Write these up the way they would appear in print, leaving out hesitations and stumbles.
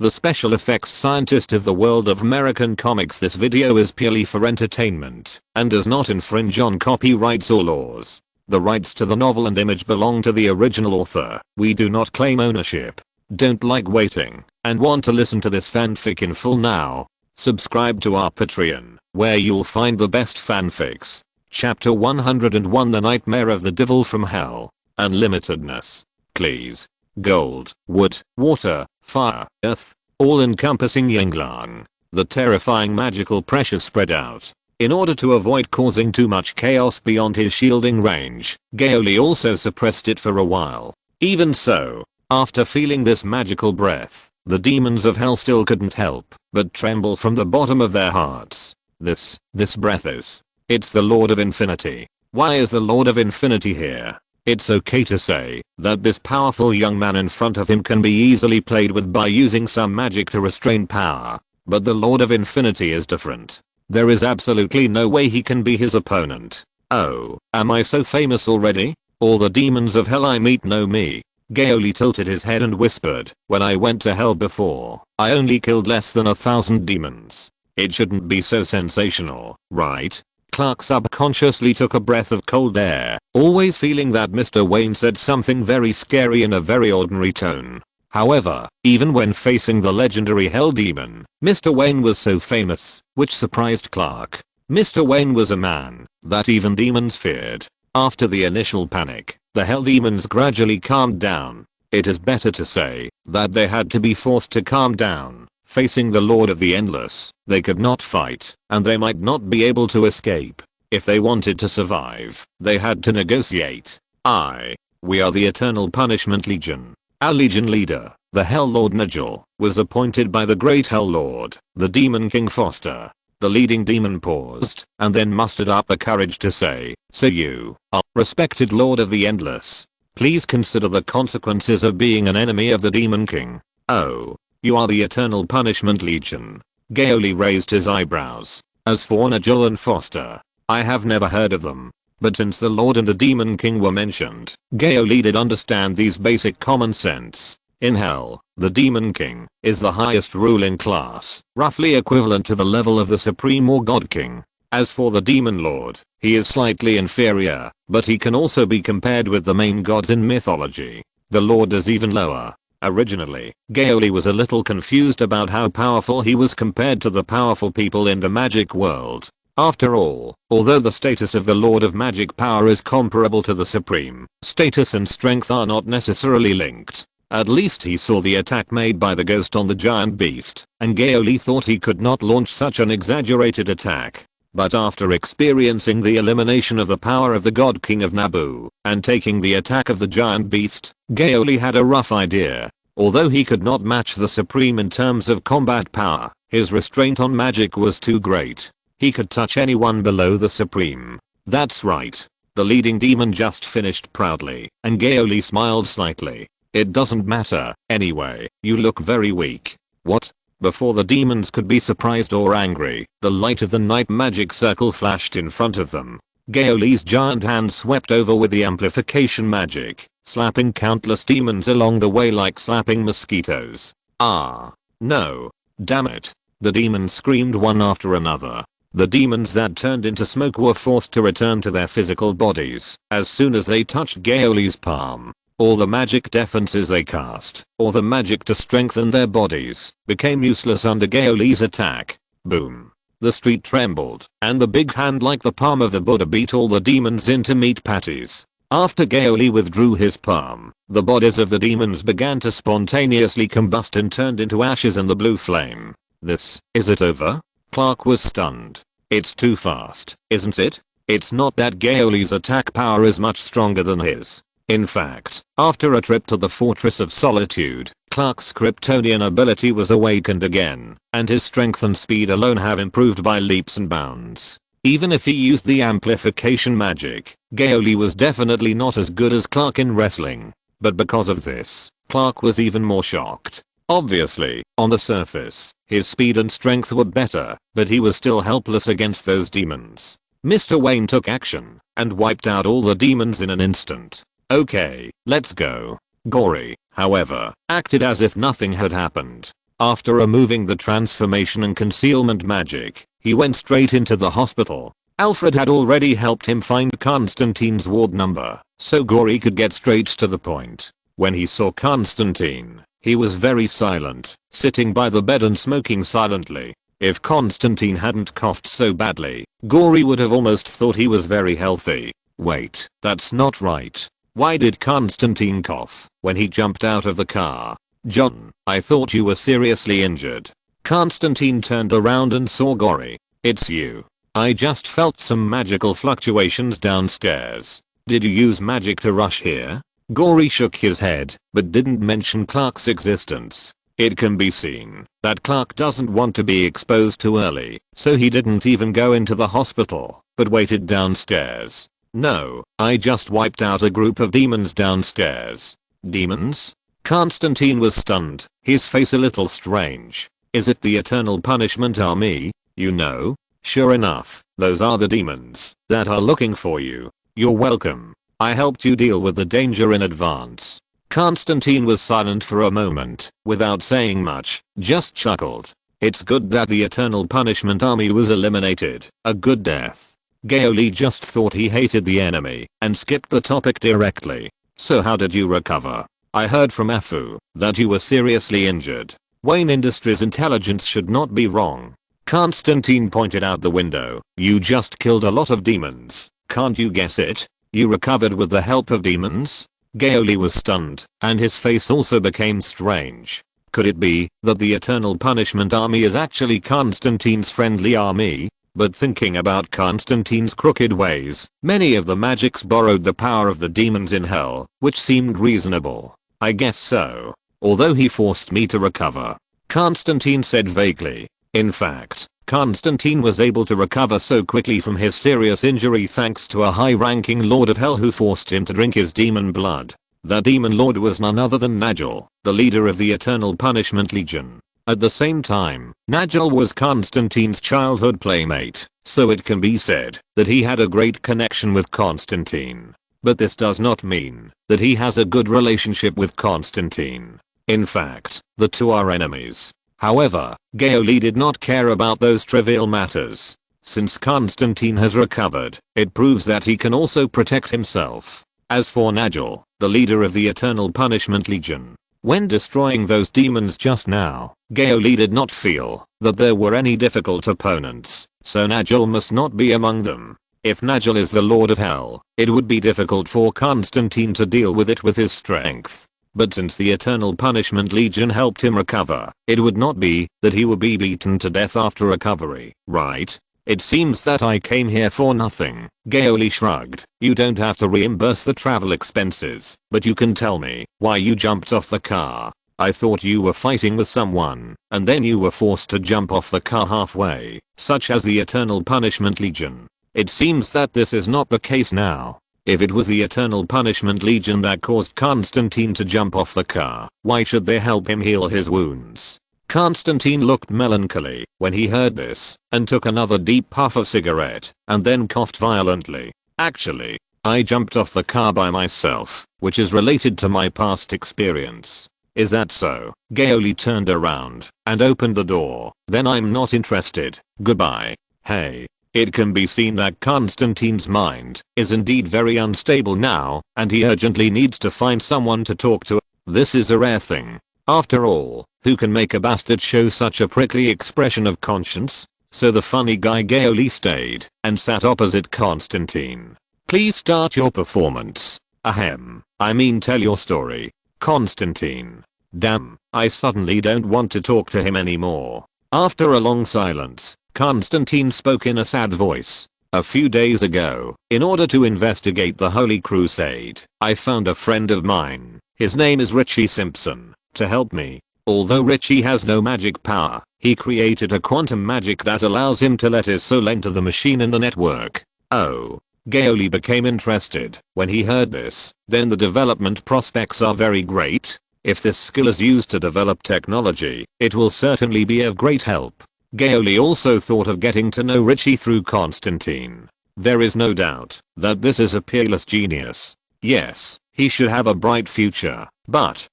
the special effects scientist of the world of American comics. This video is purely for entertainment and does not infringe on copyrights or laws. The rights to the novel and image belong to the original author. We do not claim ownership. Don't like waiting and want to listen to this fanfic in full now? Subscribe to our Patreon, where you'll find the best fanfics. Chapter 101, The Nightmare of the Devil from Hell. Unlimitedness. Please. Gold, wood, water, fire, earth, all-encompassing yin-yang. The terrifying magical pressure spread out. In order to avoid causing too much chaos beyond his shielding range, Gao Li also suppressed it for a while. Even so, after feeling this magical breath, the demons of hell still couldn't help but tremble from the bottom of their hearts. This breath is. It's the Lord of Infinity. Why is the Lord of Infinity here? It's okay to say that this powerful young man in front of him can be easily played with by using some magic to restrain power. But the Lord of Infinity is different. There is absolutely no way he can be his opponent. Oh, am I so famous already? All the demons of hell I meet know me. Gao Li tilted his head and whispered, when I went to hell before, I only killed less than 1,000 demons. It shouldn't be so sensational, right? Clark subconsciously took a breath of cold air, always feeling that Mr. Wayne said something very scary in a very ordinary tone. However, even when facing the legendary Hell Demon, Mr. Wayne was so famous, which surprised Clark. Mr. Wayne was a man that even demons feared. After the initial panic, the Hell Demons gradually calmed down. It is better to say that they had to be forced to calm down. Facing the Lord of the Endless, they could not fight, and they might not be able to escape. If they wanted to survive, they had to negotiate. We are the Eternal Punishment Legion. Our Legion leader, the Hell Lord Nigel, was appointed by the Great Hell Lord, the Demon King Foster. The leading demon paused, and then mustered up the courage to say, so you are, respected Lord of the Endless. Please consider the consequences of being an enemy of the Demon King. Oh, you are the Eternal Punishment Legion. Gao Li raised his eyebrows. As for Nigel and Foster, I have never heard of them. But since the Lord and the Demon King were mentioned, Gao Li did understand these basic common sense. In hell, the Demon King is the highest ruling class, roughly equivalent to the level of the Supreme or God King. As for the Demon Lord, he is slightly inferior, but he can also be compared with the main gods in mythology. The Lord is even lower. Originally, Gao Li was a little confused about how powerful he was compared to the powerful people in the magic world. After all, although the status of the Lord of Magic Power is comparable to the Supreme, status and strength are not necessarily linked. At least he saw the attack made by the ghost on the giant beast, and Gao Li thought he could not launch such an exaggerated attack. But after experiencing the elimination of the power of the God King of Naboo, and taking the attack of the giant beast, Gao Li had a rough idea. Although he could not match the Supreme in terms of combat power, his restraint on magic was too great. He could touch anyone below the Supreme. That's right. The leading demon just finished proudly, and Gao Li smiled slightly. It doesn't matter, anyway, you look very weak. What? Before the demons could be surprised or angry, the light of the night magic circle flashed in front of them. Gao Li's giant hand swept over with the amplification magic, slapping countless demons along the way like slapping mosquitoes. Ah. No. Damn it. The demons screamed one after another. The demons that turned into smoke were forced to return to their physical bodies as soon as they touched Gao Li's palm. All the magic defenses they cast, or the magic to strengthen their bodies, became useless under Gao Li's attack. Boom. The street trembled, and the big hand like the palm of the Buddha beat all the demons into meat patties. After Gao Li withdrew his palm, the bodies of the demons began to spontaneously combust and turned into ashes in the blue flame. Is it over? Clark was stunned. It's too fast, isn't it? It's not that Gao Li's attack power is much stronger than his. In fact, after a trip to the Fortress of Solitude, Clark's Kryptonian ability was awakened again, and his strength and speed alone have improved by leaps and bounds. Even if he used the amplification magic, Gao Li was definitely not as good as Clark in wrestling. But because of this, Clark was even more shocked. Obviously, on the surface, his speed and strength were better, but he was still helpless against those demons. Mr. Wayne took action, and wiped out all the demons in an instant. Okay, let's go. Gory, however, acted as if nothing had happened. After removing the transformation and concealment magic, he went straight into the hospital. Alfred had already helped him find Constantine's ward number, so Gori could get straight to the point. When he saw Constantine, he was very silent, sitting by the bed and smoking silently. If Constantine hadn't coughed so badly, Gori would have almost thought he was very healthy. Wait, that's not right. Why did Constantine cough when he jumped out of the car? John, I thought you were seriously injured. Constantine turned around and saw Gori. It's you. I just felt some magical fluctuations downstairs. Did you use magic to rush here? Gori shook his head, but didn't mention Clark's existence. It can be seen that Clark doesn't want to be exposed too early, so he didn't even go into the hospital, but waited downstairs. No, I just wiped out a group of demons downstairs. Demons? Constantine was stunned, his face a little strange. Is it the Eternal Punishment Army? You know? Sure enough, those are the demons that are looking for you. You're welcome. I helped you deal with the danger in advance. Constantine was silent for a moment, without saying much, just chuckled. It's good that the Eternal Punishment Army was eliminated. A good death. Gao Li just thought he hated the enemy, and skipped the topic directly. So how did you recover? I heard from Afu that you were seriously injured. Wayne Industries' intelligence should not be wrong. Constantine pointed out the window. You just killed a lot of demons. Can't you guess it? You recovered with the help of demons? Gao Li was stunned, and his face also became strange. Could it be that the Eternal Punishment Army is actually Constantine's friendly army? But thinking about Constantine's crooked ways, many of the magics borrowed the power of the demons in hell, which seemed reasonable. I guess so. Although he forced me to recover. Constantine said vaguely. In fact, Constantine was able to recover so quickly from his serious injury thanks to a high-ranking Lord of Hell who forced him to drink his demon blood. The demon lord was none other than Nagel, the leader of the Eternal Punishment Legion. At the same time, Nagel was Constantine's childhood playmate, so it can be said that he had a great connection with Constantine. But this does not mean that he has a good relationship with Constantine. In fact, the two are enemies. However, Gao Li did not care about those trivial matters. Since Constantine has recovered, it proves that he can also protect himself. As for Nagel, the leader of the Eternal Punishment Legion, when destroying those demons just now, Gao Li did not feel that there were any difficult opponents, so Nagel must not be among them. If Nagel is the Lord of Hell, it would be difficult for Constantine to deal with it with his strength. But since the Eternal Punishment Legion helped him recover, it would not be that he would be beaten to death after recovery, right? It seems that I came here for nothing. Gao Li shrugged. You don't have to reimburse the travel expenses, but you can tell me why you jumped off the car. I thought you were fighting with someone, and then you were forced to jump off the car halfway, such as the Eternal Punishment Legion. It seems that this is not the case now. If it was the Eternal Punishment Legion that caused Constantine to jump off the car, why should they help him heal his wounds? Constantine looked melancholy when he heard this, and took another deep puff of cigarette, and then coughed violently. Actually, I jumped off the car by myself, which is related to my past experience. Is that so? Gao Li turned around, and opened the door. Then I'm not interested. Goodbye. Hey. It can be seen that Constantine's mind is indeed very unstable now, and he urgently needs to find someone to talk to. This is a rare thing. After all, who can make a bastard show such a prickly expression of conscience? So the funny guy Gao Li stayed and sat opposite Constantine. Please start your performance. Ahem. I mean tell your story. Constantine. Damn, I suddenly don't want to talk to him anymore. After a long silence, Constantine spoke in a sad voice. A few days ago, in order to investigate the Holy Crusade, I found a friend of mine. His name is Richie Simpson, to help me. Although Richie has no magic power, he created a quantum magic that allows him to let his soul enter the machine in the network. Oh. Gao Li became interested when he heard this. Then the development prospects are very great. If this skill is used to develop technology, it will certainly be of great help. Gao Li also thought of getting to know Richie through Constantine. There is no doubt that this is a peerless genius. Yes, He should have a bright future. But,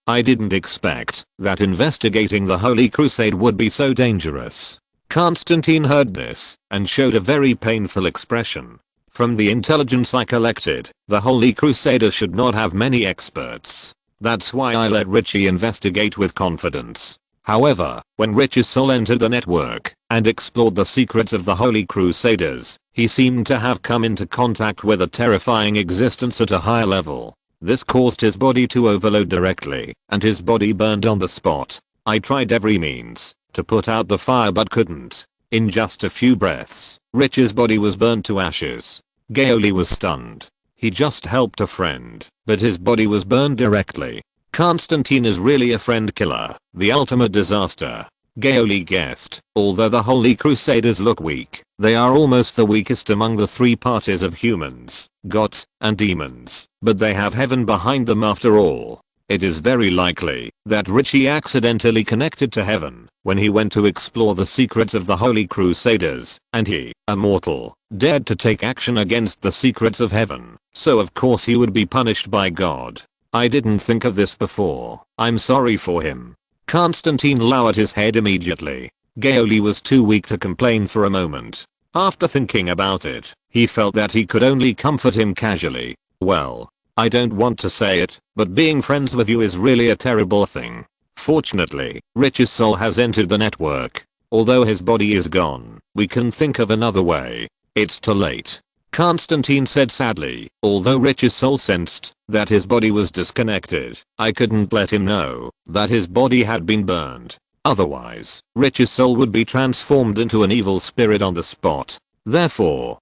I didn't expect that investigating the Holy Crusade would be so dangerous. Constantine heard this and showed a very painful expression. From the intelligence I collected, the Holy Crusader should not have many experts. That's why I let Richie investigate with confidence. However, when Rich's soul entered the network and explored the secrets of the Holy Crusaders, he seemed to have come into contact with a terrifying existence at a higher level. This caused his body to overload directly, and his body burned on the spot. I tried every means to put out the fire but couldn't. In just a few breaths, Rich's body was burned to ashes. Gao Li was stunned. He just helped a friend, but his body was burned directly. Constantine is really a friend killer, the ultimate disaster. Gao Li guessed. Although the Holy Crusaders look weak, they are almost the weakest among the three parties of humans, gods, and demons, but they have heaven behind them after all. It is very likely that Richie accidentally connected to heaven when he went to explore the secrets of the Holy Crusaders, and he, a mortal, dared to take action against the secrets of heaven, so of course he would be punished by God. I didn't think of this before. I'm sorry for him. Constantine lowered his head immediately. Gao Li was too weak to complain for a moment. After thinking about it, he felt that he could only comfort him casually. Well, I don't want to say it, but being friends with you is really a terrible thing. Fortunately, Rich's soul has entered the network. Although his body is gone, we can think of another way. It's too late. Constantine said sadly. Although Rich's soul sensed that his body was disconnected, I couldn't let him know that his body had been burned. Otherwise, Rich's soul would be transformed into an evil spirit on the spot. Therefore,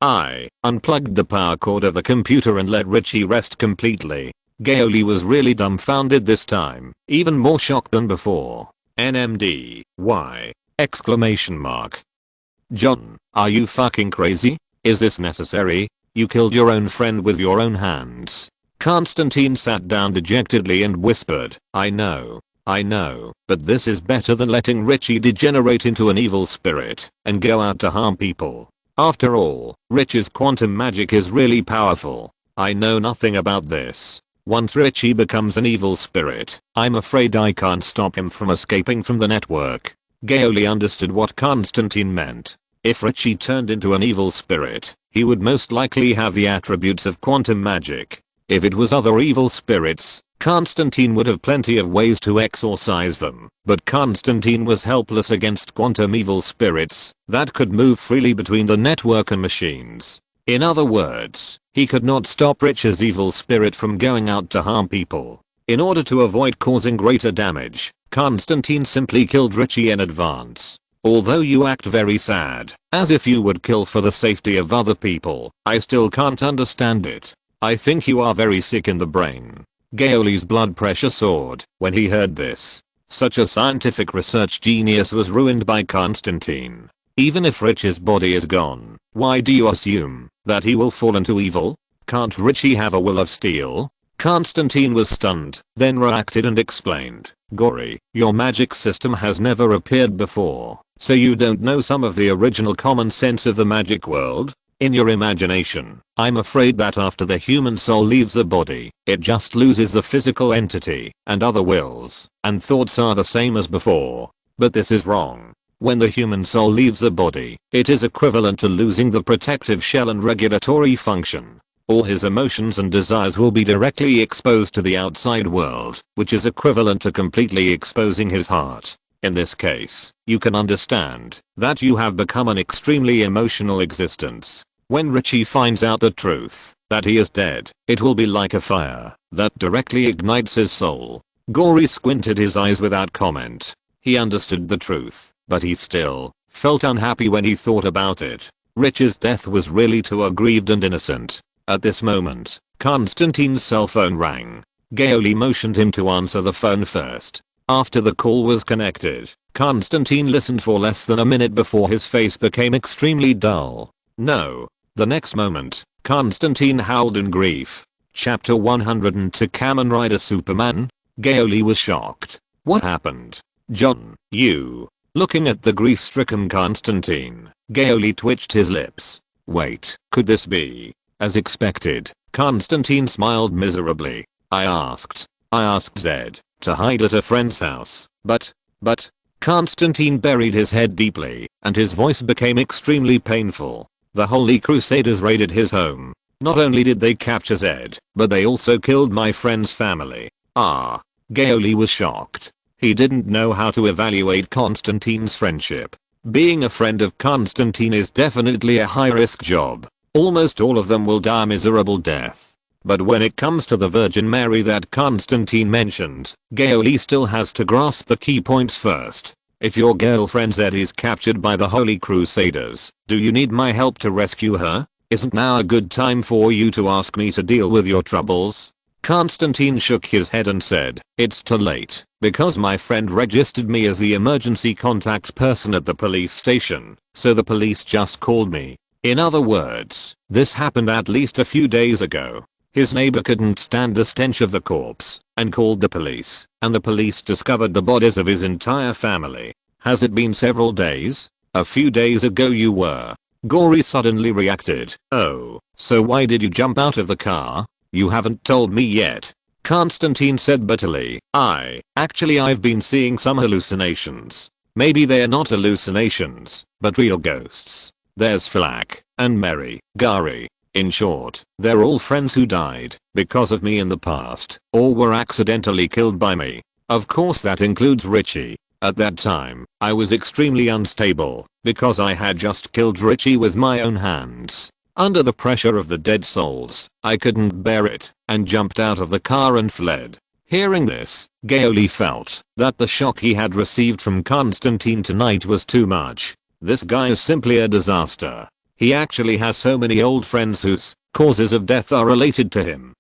I unplugged the power cord of the computer and let Richie rest completely. Gao Li was really dumbfounded this time, even more shocked than before. NMD, why? Exclamation mark. John, are you fucking crazy? Is this necessary? You killed your own friend with your own hands. Constantine sat down dejectedly and whispered, I know, but this is better than letting Richie degenerate into an evil spirit and go out to harm people. After all, Rich's quantum magic is really powerful. I know nothing about this. Once Richie becomes an evil spirit, I'm afraid I can't stop him from escaping from the network. Gao Li understood what Constantine meant. If Richie turned into an evil spirit, he would most likely have the attributes of quantum magic. If it was other evil spirits, Constantine would have plenty of ways to exorcise them, but Constantine was helpless against quantum evil spirits that could move freely between the network and machines. In other words, he could not stop Rich's evil spirit from going out to harm people. In order to avoid causing greater damage, Constantine simply killed Richie in advance. Although you act very sad, as if you would kill for the safety of other people, I still can't understand it. I think you are very sick in the brain. Gao Li's blood pressure soared when he heard this. Such a scientific research genius was ruined by Constantine. Even if Rich's body is gone, why do you assume that he will fall into evil? Can't Richie have a will of steel? Constantine was stunned, then reacted and explained. Gory, your magic system has never appeared before, so you don't know some of the original common sense of the magic world? In your imagination, I'm afraid that after the human soul leaves the body, it just loses the physical entity, and other wills and thoughts are the same as before. But this is wrong. When the human soul leaves the body, it is equivalent to losing the protective shell and regulatory function. All his emotions and desires will be directly exposed to the outside world, which is equivalent to completely exposing his heart. In this case, you can understand that you have become an extremely emotional existence. When Richie finds out the truth, that he is dead, it will be like a fire that directly ignites his soul. Gory squinted his eyes without comment. He understood the truth, but he still felt unhappy when he thought about it. Rich's death was really too aggrieved and innocent. At this moment, Constantine's cell phone rang. Gao Li motioned him to answer the phone first. After the call was connected, Constantine listened for less than a minute before his face became extremely dull. No. The next moment, Constantine howled in grief. Chapter 102 Kamen Rider Superman? Gao Li was shocked. What happened? John, you. Looking at the grief-stricken Constantine, Gao Li twitched his lips. Wait, could this be? As expected, Constantine smiled miserably. I asked Zed to hide at a friend's house, but, Constantine buried his head deeply, and his voice became extremely painful. The Holy Crusaders raided his home. Not only did they capture Zed, but they also killed my friend's family. Gao Li was shocked. He didn't know how to evaluate Constantine's friendship. Being a friend of Constantine is definitely a high-risk job. Almost all of them will die a miserable death. But when it comes to the Virgin Mary that Constantine mentioned, Gao Li still has to grasp the key points first. If your girlfriend Zed is captured by the Holy Crusaders, do you need my help to rescue her? Isn't now a good time for you to ask me to deal with your troubles? Constantine shook his head and said, it's too late, because my friend registered me as the emergency contact person at the police station, so the police just called me. In other words, this happened at least a few days ago. His neighbor couldn't stand the stench of the corpse and called the police, and the police discovered the bodies of his entire family. Has it been several days? A few days ago you were. Gory suddenly reacted. Oh, so why did you jump out of the car? You haven't told me yet. Constantine said bitterly. I've been seeing some hallucinations. Maybe they're not hallucinations, but real ghosts. There's Flak and Mary, Gary. In short, they're all friends who died because of me in the past, or were accidentally killed by me. Of course that includes Richie. At that time, I was extremely unstable because I had just killed Richie with my own hands. Under the pressure of the dead souls, I couldn't bear it and jumped out of the car and fled. Hearing this, Gao Li felt that the shock he had received from Constantine tonight was too much. This guy is simply a disaster. He actually has so many old friends whose causes of death are related to him.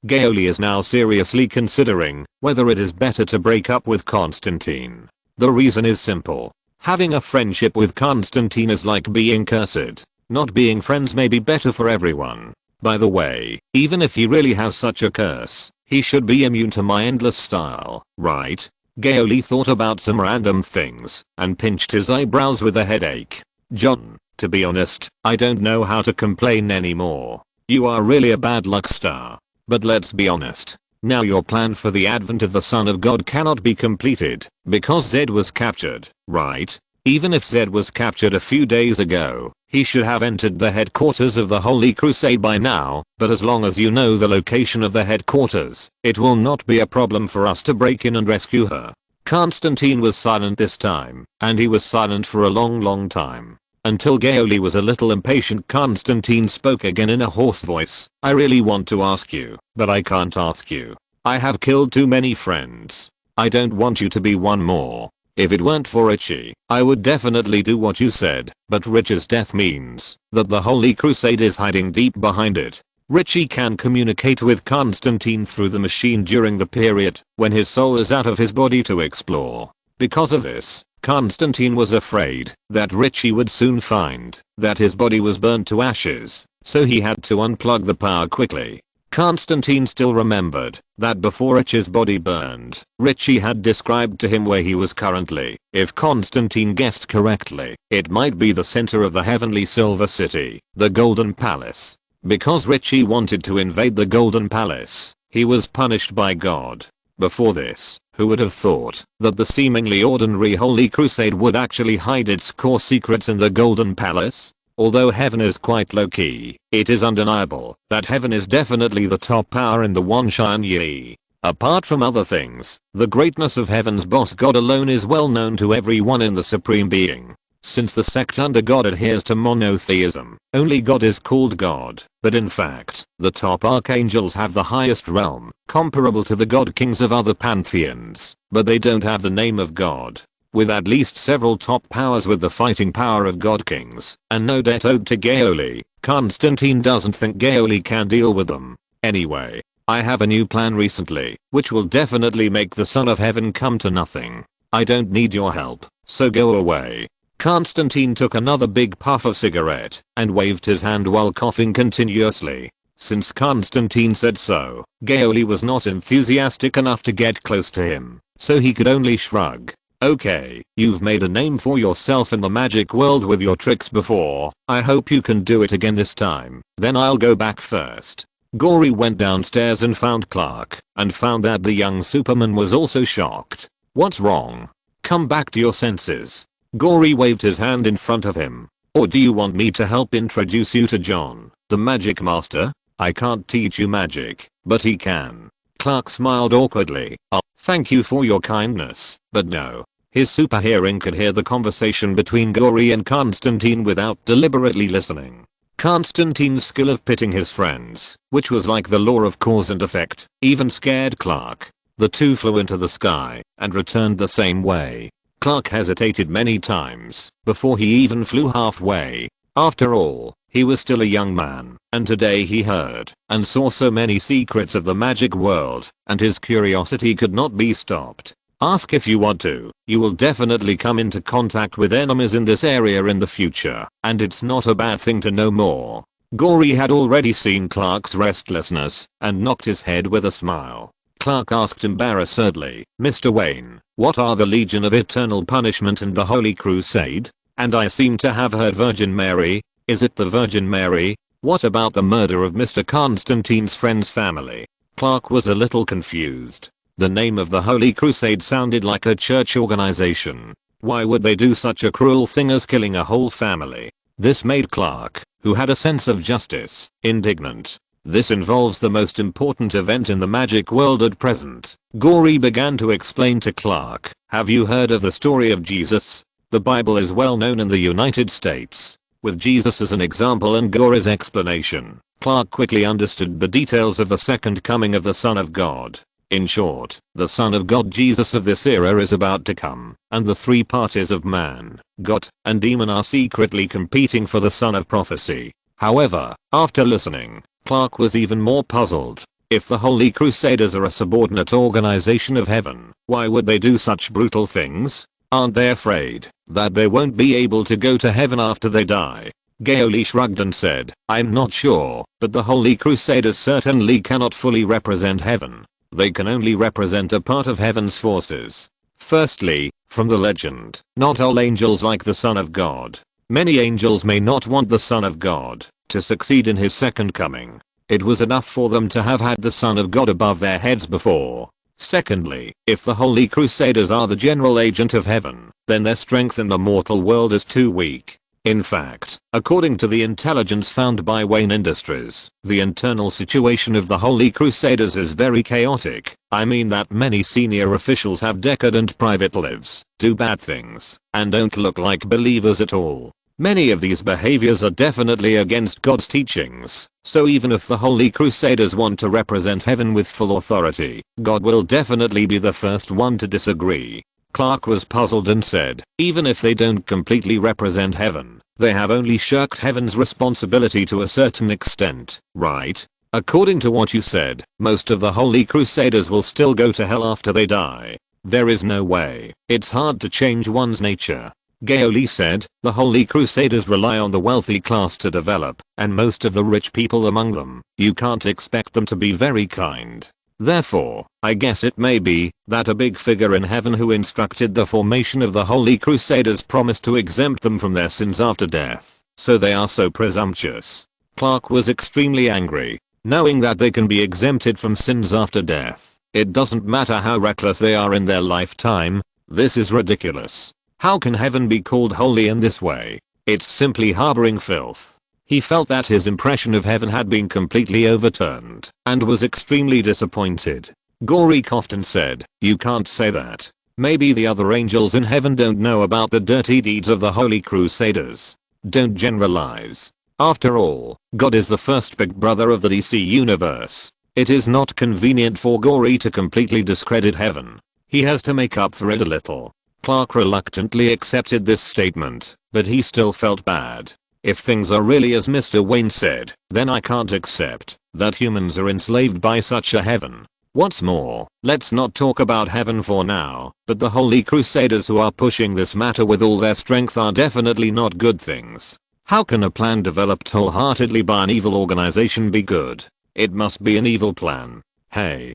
Gao Li is now seriously considering whether it is better to break up with Constantine. The reason is simple. Having a friendship with Constantine is like being cursed. Not being friends may be better for everyone. By the way, even if he really has such a curse, he should be immune to my endless style, right? Gao Li thought about some random things and pinched his eyebrows with a headache. John, to be honest, I don't know how to complain anymore. You are really a bad luck star. But let's be honest. Now your plan for the advent of the Son of God cannot be completed because Zed was captured, right? Even if Zed was captured a few days ago, he should have entered the headquarters of the Holy Crusade by now, but as long as you know the location of the headquarters, it will not be a problem for us to break in and rescue her. Constantine was silent this time, and he was silent for a long time. Until Gao Li was a little impatient. Constantine spoke again in a hoarse voice. I really want to ask you, but I can't ask you. I have killed too many friends. I don't want you to be one more. If it weren't for Richie, I would definitely do what you said, but Richie's death means that the Holy Crusade is hiding deep behind it. Richie can communicate with Constantine through the machine during the period when his soul is out of his body to explore. Because of this, Constantine was afraid that Richie would soon find that his body was burned to ashes, so he had to unplug the power quickly. Constantine still remembered that before Richie's body burned, Richie had described to him where he was currently. If Constantine guessed correctly, it might be the center of the heavenly Silver City, the Golden Palace. Because Richie wanted to invade the Golden Palace, he was punished by God. Before this, who would have thought that the seemingly ordinary Holy Crusade would actually hide its core secrets in the Golden Palace? Although heaven is quite low-key, it is undeniable that heaven is definitely the top power in the Wan Shan Yi. Apart from other things, the greatness of heaven's boss God alone is well known to everyone in the Supreme Being. Since the sect under God adheres to monotheism, only God is called God, but in fact, the top archangels have the highest realm, comparable to the god kings of other pantheons, but they don't have the name of God. With at least several top powers with the fighting power of god kings, and no debt owed to Gao Li, Constantine doesn't think Gao Li can deal with them. Anyway, I have a new plan recently, which will definitely make the Son of Heaven come to nothing. I don't need your help, so go away. Constantine took another big puff of cigarette and waved his hand while coughing continuously. Since Constantine said so, Gao Li was not enthusiastic enough to get close to him, so he could only shrug. Okay, you've made a name for yourself in the magic world with your tricks before. I hope you can do it again this time. Then I'll go back first. Gory went downstairs and found Clark, and found that the young Superman was also shocked. What's wrong? Come back to your senses. Gory waved his hand in front of him. Or do you want me to help introduce you to John, the magic master? I can't teach you magic, but he can. Clark smiled awkwardly. Oh, thank you for your kindness, but no. His super hearing could hear the conversation between Gory and Constantine without deliberately listening. Constantine's skill of pitting his friends, which was like the law of cause and effect, even scared Clark. The two flew into the sky and returned the same way. Clark hesitated many times before he even flew halfway. After all, he was still a young man, and today he heard and saw so many secrets of the magic world, and his curiosity could not be stopped. Ask if you want to. You will definitely come into contact with enemies in this area in the future, and it's not a bad thing to know more. Gory had already seen Clark's restlessness and knocked his head with a smile. Clark asked embarrassedly, Mr. Wayne, what are the Legion of Eternal Punishment and the Holy Crusade? And I seem to have heard Virgin Mary. Is it the Virgin Mary? What about the murder of Mr. Constantine's friend's family? Clark was a little confused. The name of the Holy Crusade sounded like a church organization. Why would they do such a cruel thing as killing a whole family? This made Clark, who had a sense of justice, indignant. This involves the most important event in the magic world at present. Gory began to explain to Clark, have you heard of the story of Jesus? The Bible is well known in the United States. With Jesus as an example and Gory's explanation, Clark quickly understood the details of the second coming of the Son of God. In short, the Son of God Jesus of this era is about to come, and the three parties of man, God, and demon are secretly competing for the Son of Prophecy. However, after listening, Clark was even more puzzled. If the Holy Crusaders are a subordinate organization of heaven, why would they do such brutal things? Aren't they afraid that they won't be able to go to heaven after they die? Gao Li shrugged and said, I'm not sure, but the Holy Crusaders certainly cannot fully represent heaven. They can only represent a part of heaven's forces. Firstly, from the legend, not all angels like the Son of God. Many angels may not want the Son of God to succeed in his second coming. It was enough for them to have had the Son of God above their heads before. Secondly, if the Holy Crusaders are the general agent of heaven, then their strength in the mortal world is too weak. In fact, according to the intelligence found by Wayne Industries, the internal situation of the Holy Crusaders is very chaotic. I mean that many senior officials have decadent private lives, do bad things, and don't look like believers at all. Many of these behaviors are definitely against God's teachings, so even if the Holy Crusaders want to represent heaven with full authority, God will definitely be the first one to disagree. Clark was puzzled and said, even if they don't completely represent heaven, they have only shirked heaven's responsibility to a certain extent, right? According to what you said, most of the Holy Crusaders will still go to hell after they die. There is no way. It's hard to change one's nature. Gao Li said, the Holy Crusaders rely on the wealthy class to develop, and most of the rich people among them, you can't expect them to be very kind. Therefore, I guess it may be that a big figure in heaven who instructed the formation of the Holy Crusaders promised to exempt them from their sins after death, so they are so presumptuous. Clark was extremely angry, knowing that they can be exempted from sins after death. It doesn't matter how reckless they are in their lifetime, this is ridiculous. How can heaven be called holy in this way? It's simply harboring filth. He felt that his impression of heaven had been completely overturned, and was extremely disappointed. Gory coughed and said, you can't say that. Maybe the other angels in heaven don't know about the dirty deeds of the Holy Crusaders. Don't generalize. After all, God is the first big brother of the DC universe. It is not convenient for Gory to completely discredit heaven. He has to make up for it a little. Clark reluctantly accepted this statement, but he still felt bad. If things are really as Mr. Wayne said, then I can't accept that humans are enslaved by such a heaven. What's more, let's not talk about heaven for now, but the Holy Crusaders who are pushing this matter with all their strength are definitely not good things. How can a plan developed wholeheartedly by an evil organization be good? It must be an evil plan. Hey,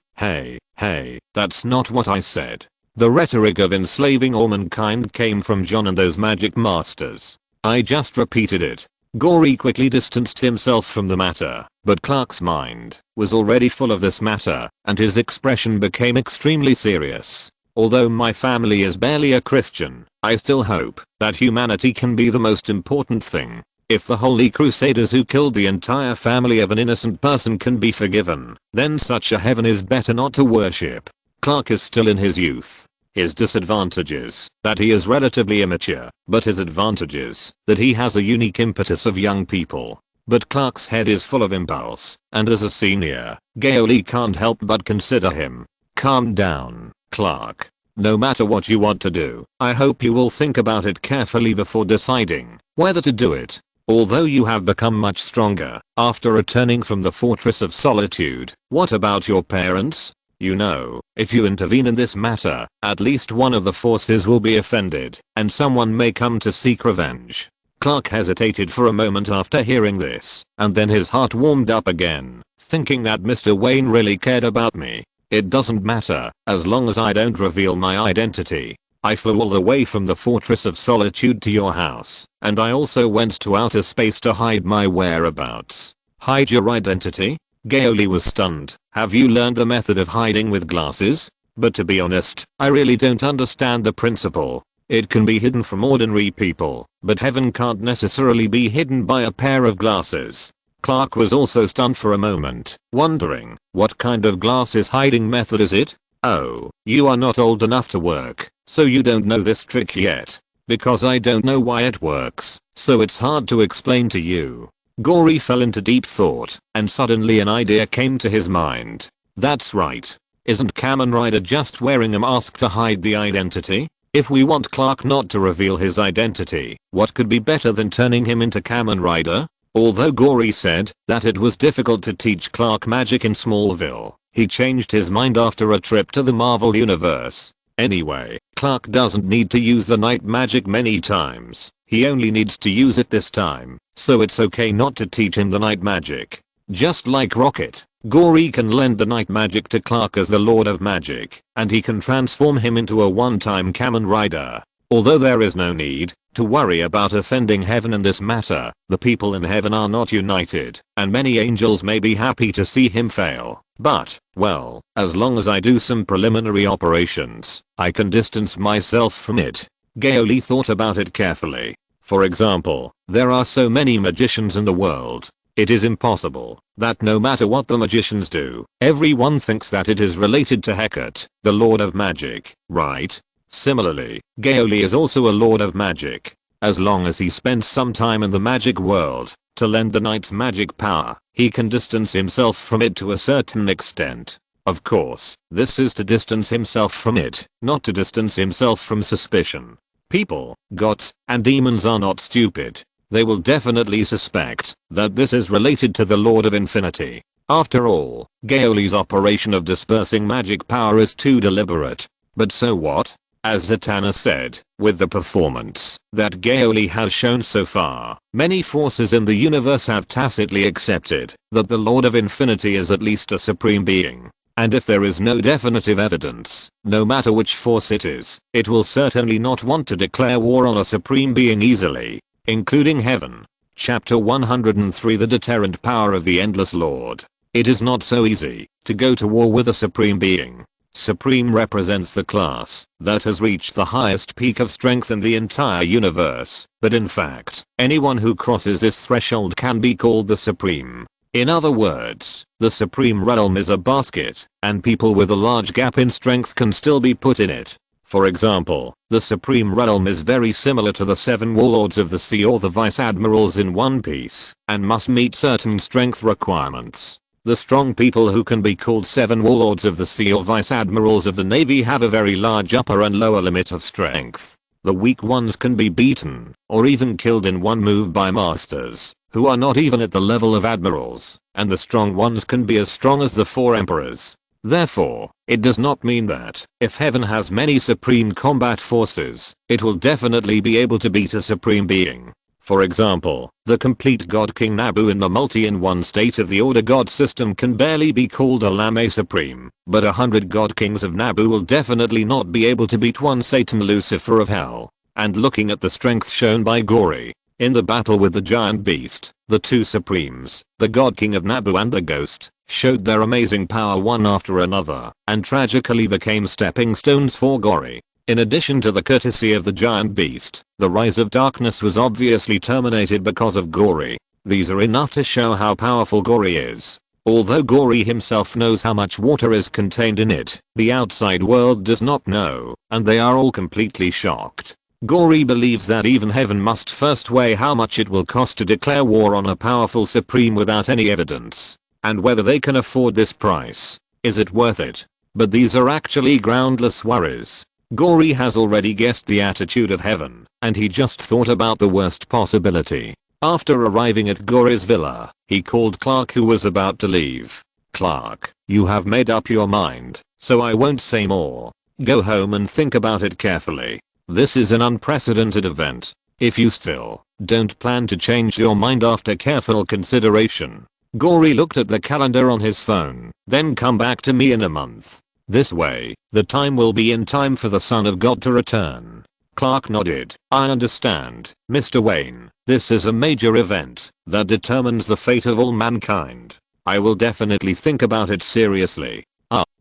that's not what I said. The rhetoric of enslaving all mankind came from John and those magic masters. I just repeated it. Gory quickly distanced himself from the matter, but Clark's mind was already full of this matter, and his expression became extremely serious. Although my family is barely a Christian, I still hope that humanity can be the most important thing. If the holy crusaders who killed the entire family of an innocent person can be forgiven, then such a heaven is better not to worship. Clark is still in his youth. His disadvantages, that he is relatively immature, but his advantages, that he has a unique impetus of young people. But Clark's head is full of impulse, and as a senior, Gao Li can't help but consider him. Calm down, Clark. No matter what you want to do, I hope you will think about it carefully before deciding whether to do it. Although you have become much stronger after returning from the Fortress of Solitude, what about your parents? You know, if you intervene in this matter, at least one of the forces will be offended, and someone may come to seek revenge. Clark hesitated for a moment after hearing this, and then his heart warmed up again, thinking that Mr. Wayne really cared about me. It doesn't matter, as long as I don't reveal my identity. I flew all the way from the Fortress of Solitude to your house, and I also went to outer space to hide my whereabouts. Hide your identity? Gao Li was stunned. Have you learned the method of hiding with glasses? But to be honest, I really don't understand the principle. It can be hidden from ordinary people, but heaven can't necessarily be hidden by a pair of glasses. Clark was also stunned for a moment, wondering, what kind of glasses hiding method is it? Oh, you are not old enough to work, so you don't know this trick yet. Because I don't know why it works, so it's hard to explain to you. Gory fell into deep thought, and suddenly an idea came to his mind. That's right. Isn't Kamen Rider just wearing a mask to hide the identity? If we want Clark not to reveal his identity, what could be better than turning him into Kamen Rider? Although Gory said that it was difficult to teach Clark magic in Smallville, he changed his mind after a trip to the Marvel Universe. Anyway, Clark doesn't need to use the night magic many times. He only needs to use it this time, so it's okay not to teach him the night magic. Just like Rocket, Gory can lend the night magic to Clark as the Lord of Magic, and he can transform him into a one-time Kamen Rider. Although there is no need to worry about offending heaven in this matter, the people in heaven are not united, and many angels may be happy to see him fail. But, well, as long as I do some preliminary operations, I can distance myself from it. Gao Li thought about it carefully. For example, there are so many magicians in the world. It is impossible that no matter what the magicians do, everyone thinks that it is related to Hecate, the Lord of Magic, right? Similarly, Gao Li is also a Lord of Magic. As long as he spends some time in the magic world to lend the knight's magic power, he can distance himself from it to a certain extent. Of course, this is to distance himself from it, not to distance himself from suspicion. People, gods, and demons are not stupid. They will definitely suspect that this is related to the Lord of Infinity. After all, Gao Li's operation of dispersing magic power is too deliberate. But so what? As Zatanna said, with the performance that Gao Li has shown so far, many forces in the universe have tacitly accepted that the Lord of Infinity is at least a supreme being. And if there is no definitive evidence, no matter which force it is, it will certainly not want to declare war on a supreme being easily, including heaven. Chapter 103 The Deterrent Power of the Endless Lord. It is not so easy to go to war with a supreme being. Supreme represents the class that has reached the highest peak of strength in the entire universe, but in fact, anyone who crosses this threshold can be called the Supreme. In other words, the Supreme Realm is a basket, and people with a large gap in strength can still be put in it. For example, the Supreme Realm is very similar to the 7 Warlords of the Sea or the Vice Admirals in One Piece, and must meet certain strength requirements. The strong people who can be called 7 Warlords of the Sea or Vice Admirals of the Navy have a very large upper and lower limit of strength. The weak ones can be beaten, or even killed in one move by masters who are not even at the level of admirals, and the strong ones can be as strong as the 4 emperors. Therefore, it does not mean that, if heaven has many supreme combat forces, it will definitely be able to beat a supreme being. For example, the complete God King Nabu in the multi-in-one state of the Order God system can barely be called a Lame Supreme, but 100 God Kings of Nabu will definitely not be able to beat one Satan Lucifer of Hell. And looking at the strength shown by Gory, in the battle with the giant beast, the two Supremes, the God King of Nabu and the Ghost, showed their amazing power one after another, and tragically became stepping stones for Gory. In addition to the courtesy of the giant beast, the rise of darkness was obviously terminated because of Gory. These are enough to show how powerful Gory is. Although Gory himself knows how much water is contained in it, the outside world does not know, and they are all completely shocked. Gory believes that even heaven must first weigh how much it will cost to declare war on a powerful supreme without any evidence, and whether they can afford this price. Is it worth it? But these are actually groundless worries. Gory has already guessed the attitude of heaven, and he just thought about the worst possibility. After arriving at Gory's villa, he called Clark, who was about to leave. "Clark, you have made up your mind, so I won't say more. Go home and think about it carefully. This is an unprecedented event. If you still don't plan to change your mind after careful consideration." Gory looked at the calendar on his phone. "Then come back to me in a month. This way, the time will be in time for the Son of God to return." Clark nodded. "I understand, Mr. Wayne. This is a major event that determines the fate of all mankind. I will definitely think about it seriously."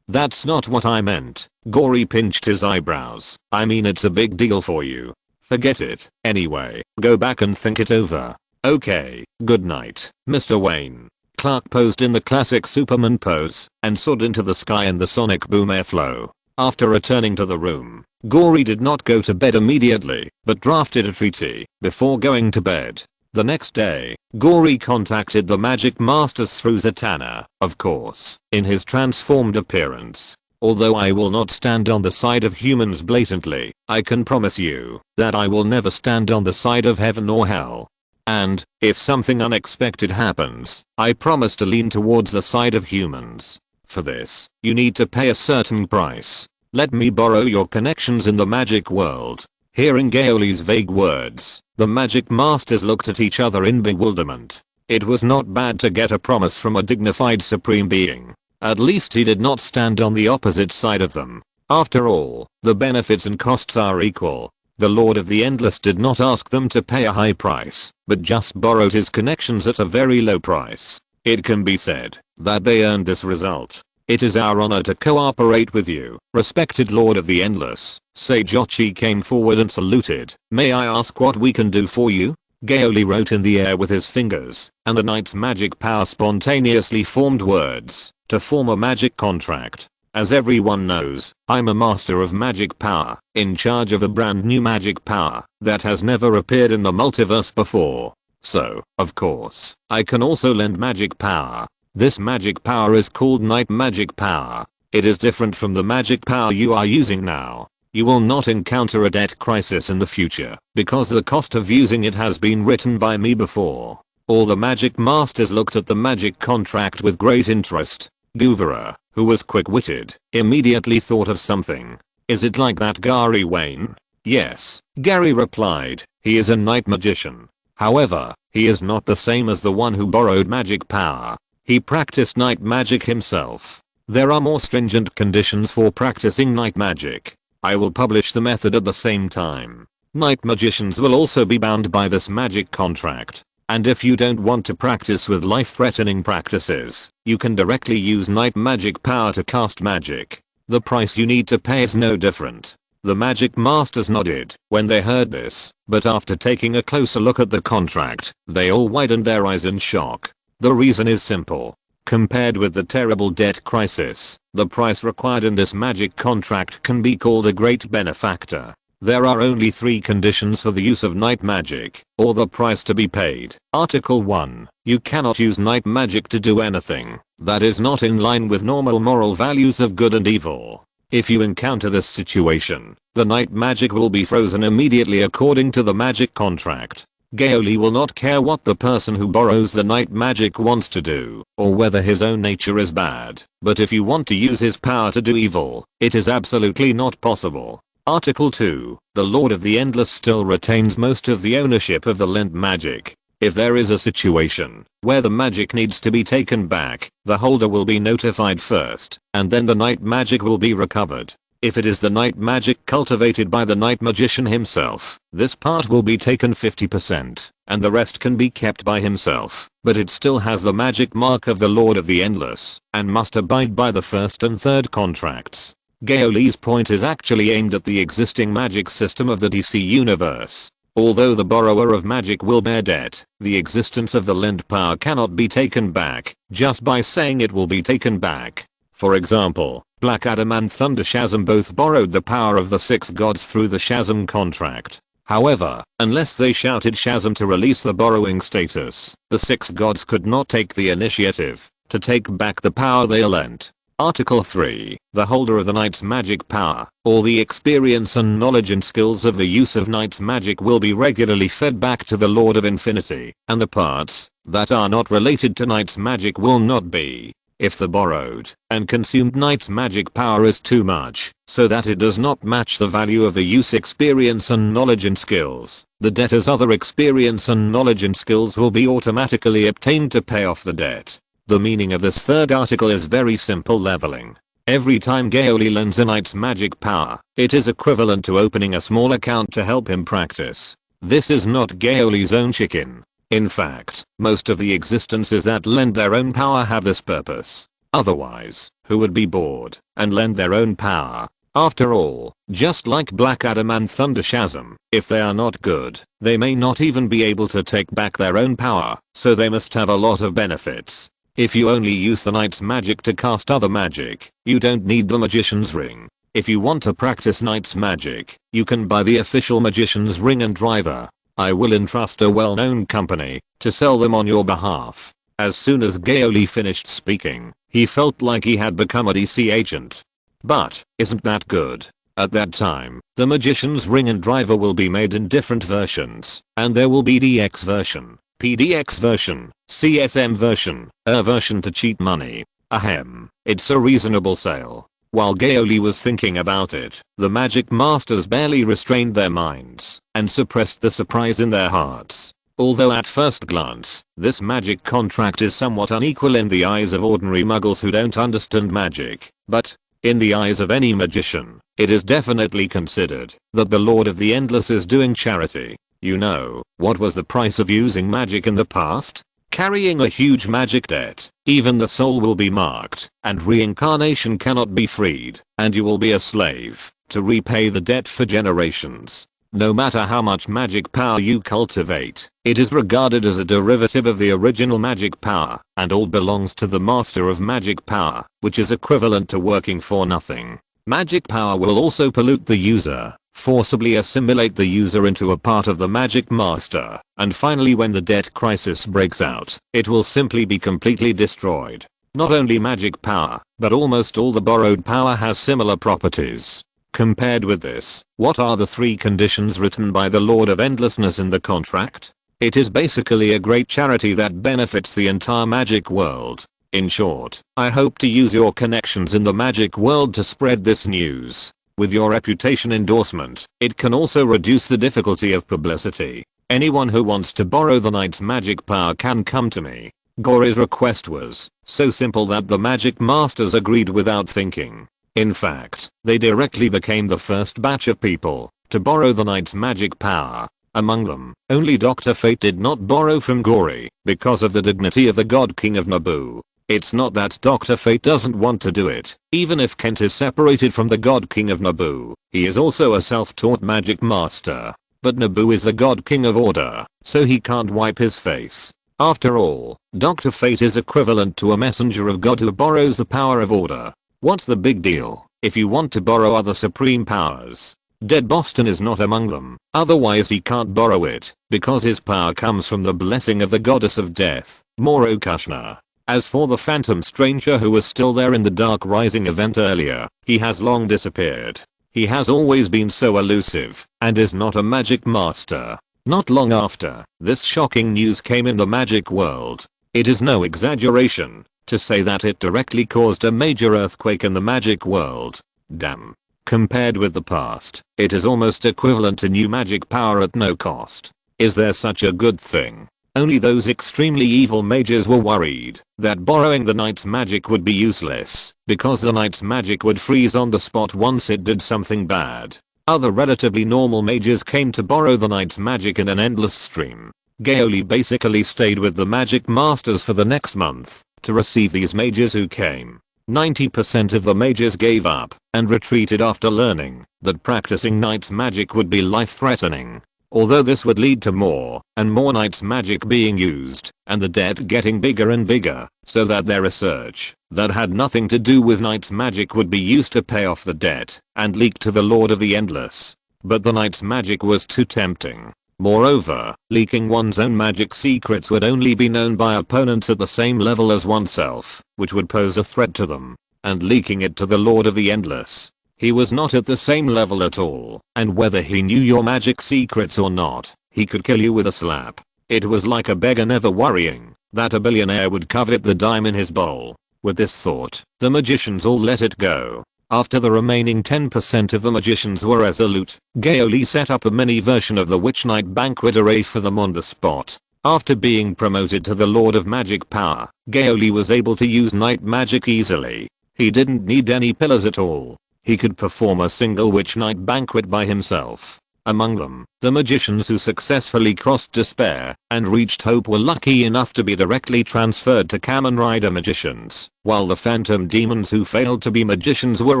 That's not what I meant." Gory pinched his eyebrows. "I mean, it's a big deal for you. Forget it. Anyway, go back and think it over. Okay, good night, Mr. Wayne." Clark posed in the classic Superman pose and soared into the sky in the sonic boom airflow. After returning to the room, Gory did not go to bed immediately, but drafted a treaty before going to bed. The next day, Gory contacted the Magic Masters through Zatanna, of course, in his transformed appearance. "Although I will not stand on the side of humans blatantly, I can promise you that I will never stand on the side of heaven or hell. And, if something unexpected happens, I promise to lean towards the side of humans. For this, you need to pay a certain price. Let me borrow your connections in the magic world." Hearing Gao Li's vague words, the Magic Masters looked at each other in bewilderment. It was not bad to get a promise from a dignified supreme being. At least he did not stand on the opposite side of them. After all, the benefits and costs are equal. The Lord of the Endless did not ask them to pay a high price, but just borrowed his connections at a very low price. It can be said that they earned this result. "It is our honor to cooperate with you, respected Lord of the Endless." Sage Ochi came forward and saluted. "May I ask what we can do for you?" Gao Li wrote in the air with his fingers, and the knight's magic power spontaneously formed words to form a magic contract. "As everyone knows, I'm a master of magic power, in charge of a brand new magic power that has never appeared in the multiverse before. So, of course, I can also lend magic power. This magic power is called Night Magic Power. It is different from the magic power you are using now. You will not encounter a debt crisis in the future, because the cost of using it has been written by me before." All the Magic Masters looked at the magic contract with great interest. Guvara, who was quick-witted, immediately thought of something. "Is it like that, Gary Wayne?" "Yes," Gary replied. "He is a night magician. However, he is not the same as the one who borrowed magic power. He practiced night magic himself. There are more stringent conditions for practicing night magic. I will publish the method at the same time. Night magicians will also be bound by this magic contract. And if you don't want to practice with life-threatening practices, you can directly use night magic power to cast magic. The price you need to pay is no different." The Magic Masters nodded when they heard this, but after taking a closer look at the contract, they all widened their eyes in shock. The reason is simple. Compared with the terrible debt crisis, the price required in this magic contract can be called a great benefactor. There are only 3 conditions for the use of night magic, or the price to be paid. Article 1. You cannot use night magic to do anything that is not in line with normal moral values of good and evil. If you encounter this situation, the night magic will be frozen immediately according to the magic contract. Gao Li will not care what the person who borrows the night magic wants to do, or whether his own nature is bad, but if you want to use his power to do evil, it is absolutely not possible. Article 2. The Lord of the Endless still retains most of the ownership of the lent magic. If there is a situation where the magic needs to be taken back, the holder will be notified first, and then the night magic will be recovered. If it is the night magic cultivated by the night magician himself, this part will be taken 50%, and the rest can be kept by himself, but it still has the magic mark of the Lord of the Endless, and must abide by the first and third contracts. Gao Li's point is actually aimed at the existing magic system of the DC universe. Although the borrower of magic will bear debt, the existence of the lent power cannot be taken back, just by saying it will be taken back. For example, Black Adam and Thunder Shazam both borrowed the power of the 6 gods through the Shazam contract. However, unless they shouted Shazam to release the borrowing status, the 6 gods could not take the initiative to take back the power they lent. Article 3. The holder of the Knight's magic power, or the experience and knowledge and skills of the use of Knight's magic will be regularly fed back to the Lord of Infinity, and the parts that are not related to Knight's magic will not be. If the borrowed and consumed Knight's magic power is too much, so that it does not match the value of the use experience and knowledge and skills, the debtor's other experience and knowledge and skills will be automatically obtained to pay off the debt. The meaning of this third article is very simple: leveling. Every time Gao Li lends a Knight's magic power, it is equivalent to opening a small account to help him practice. This is not Gao Li's own chicken. In fact, most of the existences that lend their own power have this purpose. Otherwise, who would be bored and lend their own power? After all, just like Black Adam and Thunder Shazam, if they are not good, they may not even be able to take back their own power, so they must have a lot of benefits. If you only use the Knight's magic to cast other magic, you don't need the Magician's Ring. If you want to practice Knight's magic, you can buy the official Magician's Ring and Driver. I will entrust a well-known company to sell them on your behalf. As soon as Gao Li finished speaking, he felt like he had become a DC agent. But, isn't that good? At that time, the Magician's Ring and Driver will be made in different versions, and there will be DX version, PDX version, CSM version, a version to cheat money. Ahem, it's a reasonable sale. While Gao Li was thinking about it, the magic masters barely restrained their minds and suppressed the surprise in their hearts. Although at first glance, this magic contract is somewhat unequal in the eyes of ordinary muggles who don't understand magic, but in the eyes of any magician, it is definitely considered that the Lord of the Endless is doing charity. You know, what was the price of using magic in the past? Carrying a huge magic debt. Even the soul will be marked, and reincarnation cannot be freed, and you will be a slave to repay the debt for generations. No matter how much magic power you cultivate, it is regarded as a derivative of the original magic power, and all belongs to the master of magic power, which is equivalent to working for nothing. Magic power will also pollute the user, forcibly assimilate the user into a part of the magic master, and finally when the debt crisis breaks out, it will simply be completely destroyed. Not only magic power, but almost all the borrowed power has similar properties. Compared with this, what are the 3 conditions written by the Lord of Endlessness in the contract? It is basically a great charity that benefits the entire magic world. In short, I hope to use your connections in the magic world to spread this news. With your reputation endorsement, it can also reduce the difficulty of publicity. Anyone who wants to borrow the Knight's magic power can come to me. Gory's request was so simple that the magic masters agreed without thinking. In fact, they directly became the first batch of people to borrow the Knight's magic power. Among them, only Dr. Fate did not borrow from Gory because of the dignity of the God King of Naboo. It's not that Dr. Fate doesn't want to do it. Even if Kent is separated from the God King of Naboo, he is also a self-taught magic master. But Naboo is the God King of Order, so he can't wipe his face. After all, Dr. Fate is equivalent to a messenger of God who borrows the power of order. What's the big deal if you want to borrow other supreme powers? Dead Boston is not among them, otherwise he can't borrow it, because his power comes from the blessing of the goddess of death, Moro Kushna. As for the Phantom Stranger who was still there in the Dark Rising event earlier, he has long disappeared. He has always been so elusive, and is not a magic master. Not long after, this shocking news came in the magic world. It is no exaggeration to say that it directly caused a major earthquake in the magic world. Damn. Compared with the past, it is almost equivalent to new magic power at no cost. Is there such a good thing? Only those extremely evil mages were worried that borrowing the knight's magic would be useless, because the knight's magic would freeze on the spot once it did something bad. Other relatively normal mages came to borrow the knight's magic in an endless stream. Gao Li basically stayed with the magic masters for the next month to receive these mages who came. 90% of the mages gave up and retreated after learning that practicing knight's magic would be life-threatening. Although this would lead to more and more knight's magic being used and the debt getting bigger and bigger, so that their research that had nothing to do with knight's magic would be used to pay off the debt and leak to the Lord of the Endless. But the knight's magic was too tempting. Moreover, leaking one's own magic secrets would only be known by opponents at the same level as oneself, which would pose a threat to them, and leaking it to the Lord of the Endless. He was not at the same level at all, and whether he knew your magic secrets or not, he could kill you with a slap. It was like a beggar never worrying that a billionaire would covet the dime in his bowl. With this thought, the magicians all let it go. After the remaining 10% of the magicians were resolute, Gao Li set up a mini version of the Witch Night banquet array for them on the spot. After being promoted to the Lord of Magic Power, Gao Li was able to use night magic easily. He didn't need any pillars at all. He could perform a single Witch Night banquet by himself. Among them, the magicians who successfully crossed despair and reached hope were lucky enough to be directly transferred to Kamen Rider magicians, while the phantom demons who failed to be magicians were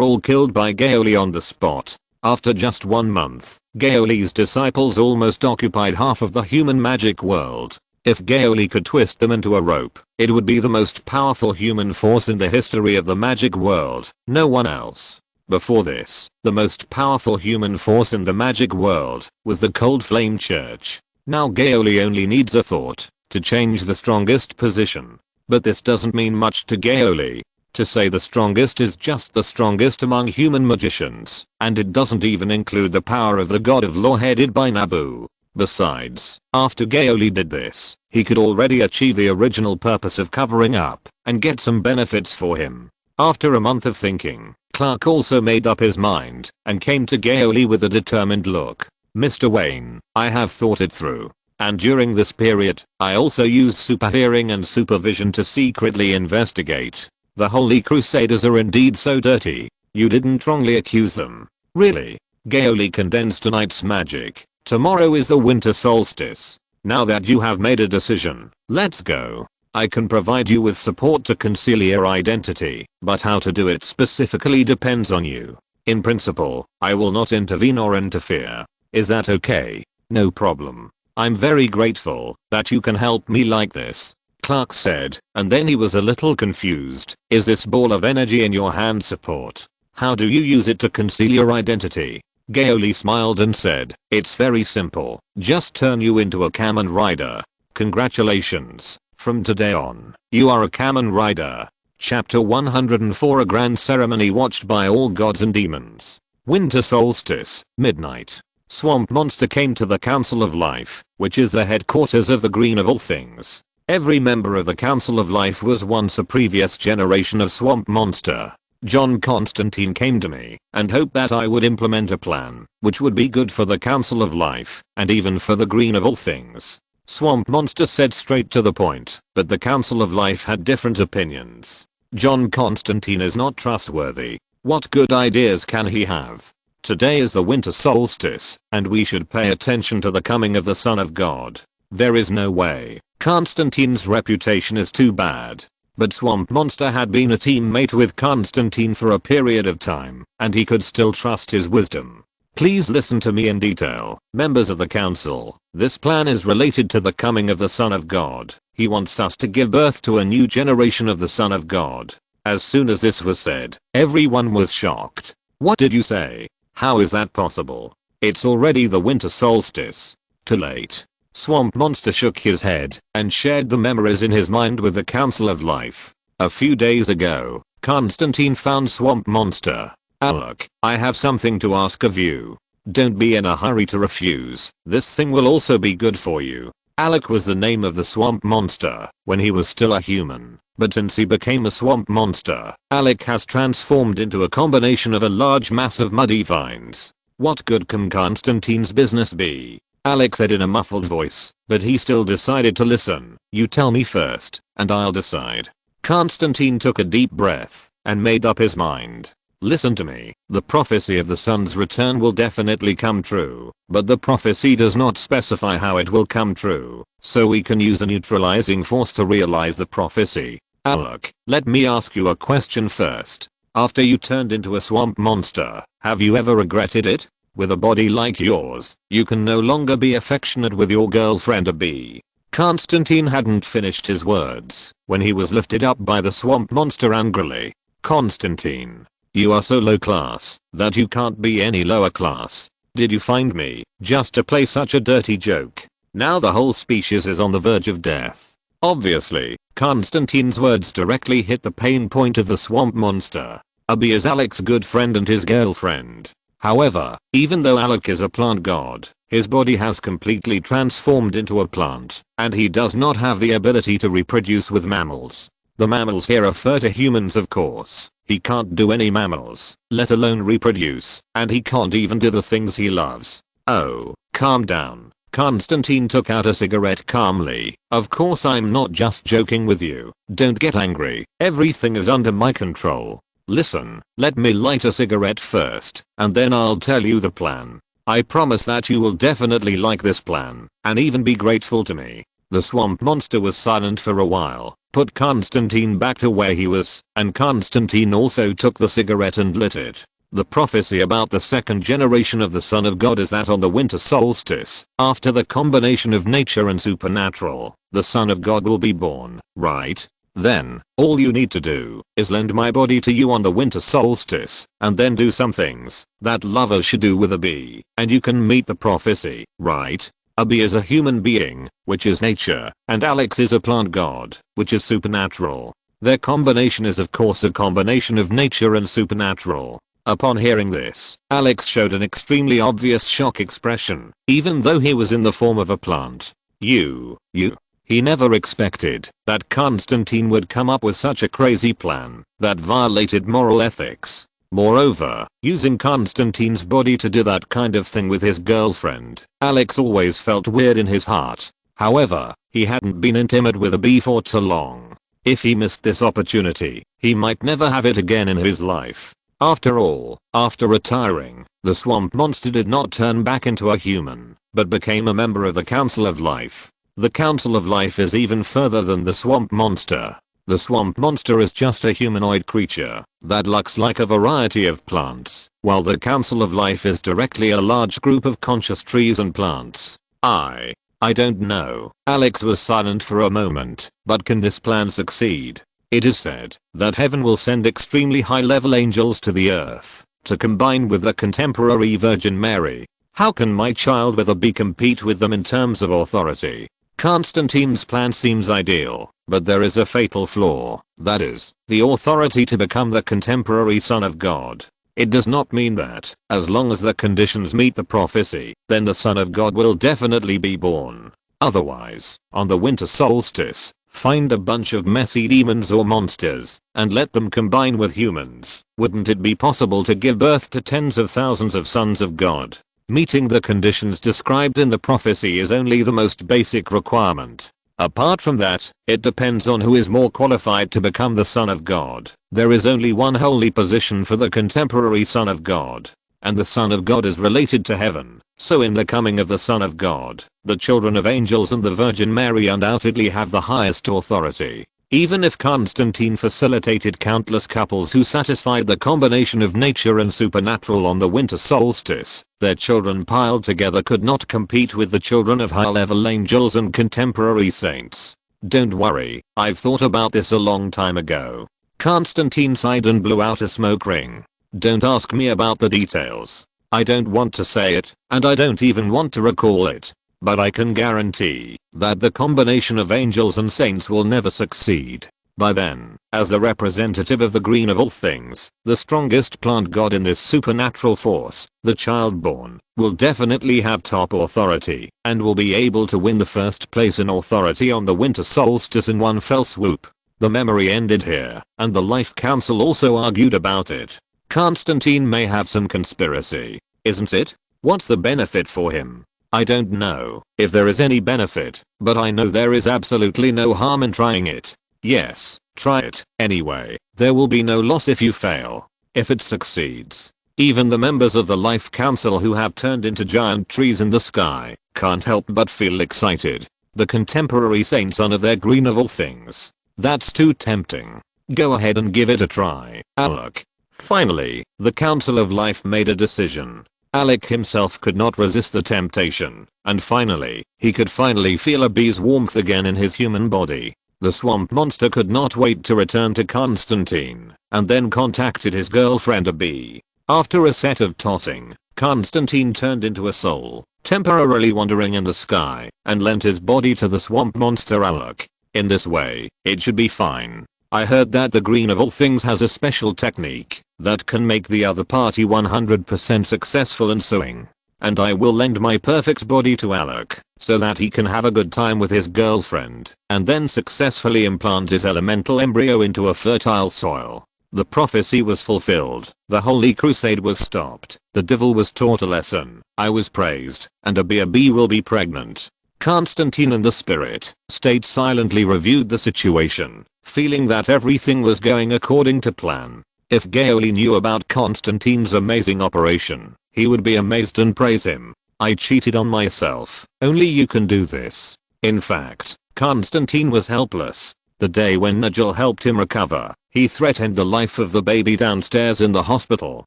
all killed by Gao Li on the spot. After just 1 month, Gao Li's disciples almost occupied half of the human magic world. If Gao Li could twist them into a rope, it would be the most powerful human force in the history of the magic world, no one else. Before this, the most powerful human force in the magic world was the Cold Flame Church. Now Gao Li only needs a thought to change the strongest position. But this doesn't mean much to Gao Li. To say the strongest is just the strongest among human magicians, and it doesn't even include the power of the God of Law headed by Nabu. Besides, after Gao Li did this, he could already achieve the original purpose of covering up and get some benefits for him. After a month of thinking, Clark also made up his mind and came to Gao Li with a determined look. Mr. Wayne, I have thought it through. And during this period, I also used super hearing and supervision to secretly investigate. The Holy Crusaders are indeed so dirty. You didn't wrongly accuse them. Really? Gao Li condensed tonight's magic. Tomorrow is the winter solstice. Now that you have made a decision, let's go. I can provide you with support to conceal your identity, but how to do it specifically depends on you. In principle, I will not intervene or interfere. Is that okay? No problem. I'm very grateful that you can help me like this, Clark said, and then he was a little confused. Is this ball of energy in your hand support? How do you use it to conceal your identity? Gao Li smiled and said, it's very simple. Just turn you into a Kamen Rider. Congratulations. From today on, you are a Kamen Rider. Chapter 104 A grand ceremony watched by all gods and demons. Winter solstice, midnight. Swamp Monster came to the Council of Life, which is the headquarters of the Green of all things. Every member of the Council of Life was once a previous generation of Swamp Monster. John Constantine came to me and hoped that I would implement a plan which would be good for the Council of Life and even for the Green of all things. Swamp Monster said straight to the point, but the Council of Life had different opinions. John Constantine is not trustworthy. What good ideas can he have? Today is the winter solstice, and we should pay attention to the coming of the Son of God. There is no way. Constantine's reputation is too bad. But Swamp Monster had been a teammate with Constantine for a period of time, and he could still trust his wisdom. Please listen to me in detail, members of the council. This plan is related to the coming of the Son of God. He wants us to give birth to a new generation of the Son of God. As soon as this was said, everyone was shocked. What did you say? How is that possible? It's already the winter solstice. Too late. Swamp Monster shook his head and shared the memories in his mind with the Council of Life. A few days ago, Constantine found Swamp Monster. Look, I have something to ask of you. Don't be in a hurry to refuse. This thing will also be good for you. Alec was the name of the swamp monster when he was still a human, but since he became a swamp monster, Alec has transformed into a combination of a large mass of muddy vines. What good can Constantine's business be? Alec said in a muffled voice, but he still decided to listen. You tell me first, and I'll decide. Constantine took a deep breath and made up his mind. Listen to me, the prophecy of the sun's return will definitely come true, but the prophecy does not specify how it will come true, so we can use a neutralizing force to realize the prophecy. Alec, let me ask you a question first. After you turned into a swamp monster, have you ever regretted it? With a body like yours, you can no longer be affectionate with your girlfriend a bee. Constantine hadn't finished his words when he was lifted up by the swamp monster angrily. Constantine, you are so low class that you can't be any lower class. Did you find me just to play such a dirty joke? Now the whole species is on the verge of death. Obviously, Constantine's words directly hit the pain point of the swamp monster. Abby is Alec's good friend and his girlfriend. However, even though Alec is a plant god, his body has completely transformed into a plant, and he does not have the ability to reproduce with mammals. The mammals here refer to humans, of course. He can't do any mammals, let alone reproduce, and he can't even do the things he loves. Oh, calm down. Constantine took out a cigarette calmly. Of course I'm not just joking with you. Don't get angry. Everything is under my control. Listen, let me light a cigarette first, and then I'll tell you the plan. I promise that you will definitely like this plan, and even be grateful to me. The swamp monster was silent for a while, put Constantine back to where he was, and Constantine also took the cigarette and lit it. The prophecy about the second generation of the Son of God is that on the winter solstice, after the combination of nature and supernatural, the Son of God will be born, right? Then, all you need to do is lend my body to you on the winter solstice, and then do some things that lovers should do with a bee, and you can meet the prophecy, right? A bee is a human being, which is nature, and Alex is a plant god, which is supernatural. Their combination is of course a combination of nature and supernatural. Upon hearing this, Alex showed an extremely obvious shock expression, even though he was in the form of a plant. He never expected that Constantine would come up with such a crazy plan that violated moral ethics. Moreover, using Constantine's body to do that kind of thing with his girlfriend, Alex always felt weird in his heart. However, he hadn't been intimate with a bee for too long. If he missed this opportunity, he might never have it again in his life. After all, after retiring, the swamp monster did not turn back into a human, but became a member of the Council of Life. The Council of Life is even further than the swamp monster. The swamp monster is just a humanoid creature that looks like a variety of plants, while the Council of Life is directly a large group of conscious trees and plants. I don't know. Alex was silent for a moment, but can this plan succeed? It is said that heaven will send extremely high-level angels to the earth to combine with the contemporary Virgin Mary. How can my child with a bee compete with them in terms of authority? Constantine's plan seems ideal, but there is a fatal flaw, that is, the authority to become the contemporary Son of God. It does not mean that, as long as the conditions meet the prophecy, then the Son of God will definitely be born. Otherwise, on the winter solstice, find a bunch of messy demons or monsters, and let them combine with humans. Wouldn't it be possible to give birth to tens of thousands of sons of God? Meeting the conditions described in the prophecy is only the most basic requirement. Apart from that, it depends on who is more qualified to become the Son of God. There is only one holy position for the contemporary Son of God, and the Son of God is related to heaven. So in the coming of the Son of God, the children of angels and the Virgin Mary undoubtedly have the highest authority. Even if Constantine facilitated countless couples who satisfied the combination of nature and supernatural on the winter solstice, their children piled together could not compete with the children of high-level angels and contemporary saints. Don't worry, I've thought about this a long time ago. Constantine sighed and blew out a smoke ring. Don't ask me about the details. I don't want to say it, and I don't even want to recall it. But I can guarantee that the combination of angels and saints will never succeed. By then, as the representative of the green of all things, the strongest plant god in this supernatural force, the childborn, will definitely have top authority and will be able to win the first place in authority on the winter solstice in one fell swoop. The memory ended here, and the Life Council also argued about it. Constantine may have some conspiracy, isn't it? What's the benefit for him? I don't know if there is any benefit, but I know there is absolutely no harm in trying it. Yes, try it. Anyway, there will be no loss if you fail. If it succeeds, even the members of the Life Council who have turned into giant trees in the sky can't help but feel excited. The contemporary saints honor their green of all things. That's too tempting. Go ahead and give it a try, Alec. Finally, the Council of Life made a decision. Alec himself could not resist the temptation, and finally, he could finally feel a bee's warmth again in his human body. The swamp monster could not wait to return to Constantine, and then contacted his girlfriend a bee. After a set of tossing, Constantine turned into a soul, temporarily wandering in the sky, and lent his body to the swamp monster Alec. In this way, it should be fine. I heard that the green of all things has a special technique that can make the other party 100% successful in sewing. And I will lend my perfect body to Alec so that he can have a good time with his girlfriend and then successfully implant his elemental embryo into a fertile soil. The prophecy was fulfilled. The Holy Crusade was stopped. The devil was taught a lesson. I was praised, and a bee will be pregnant. Constantine and the spirit state silently reviewed the situation, feeling that everything was going according to plan. If Gao Li knew about Constantine's amazing operation, he would be amazed and praise him. I cheated on myself. Only you can do this. In fact, Constantine was helpless. The day when Nigel helped him recover, he threatened the life of the baby downstairs in the hospital.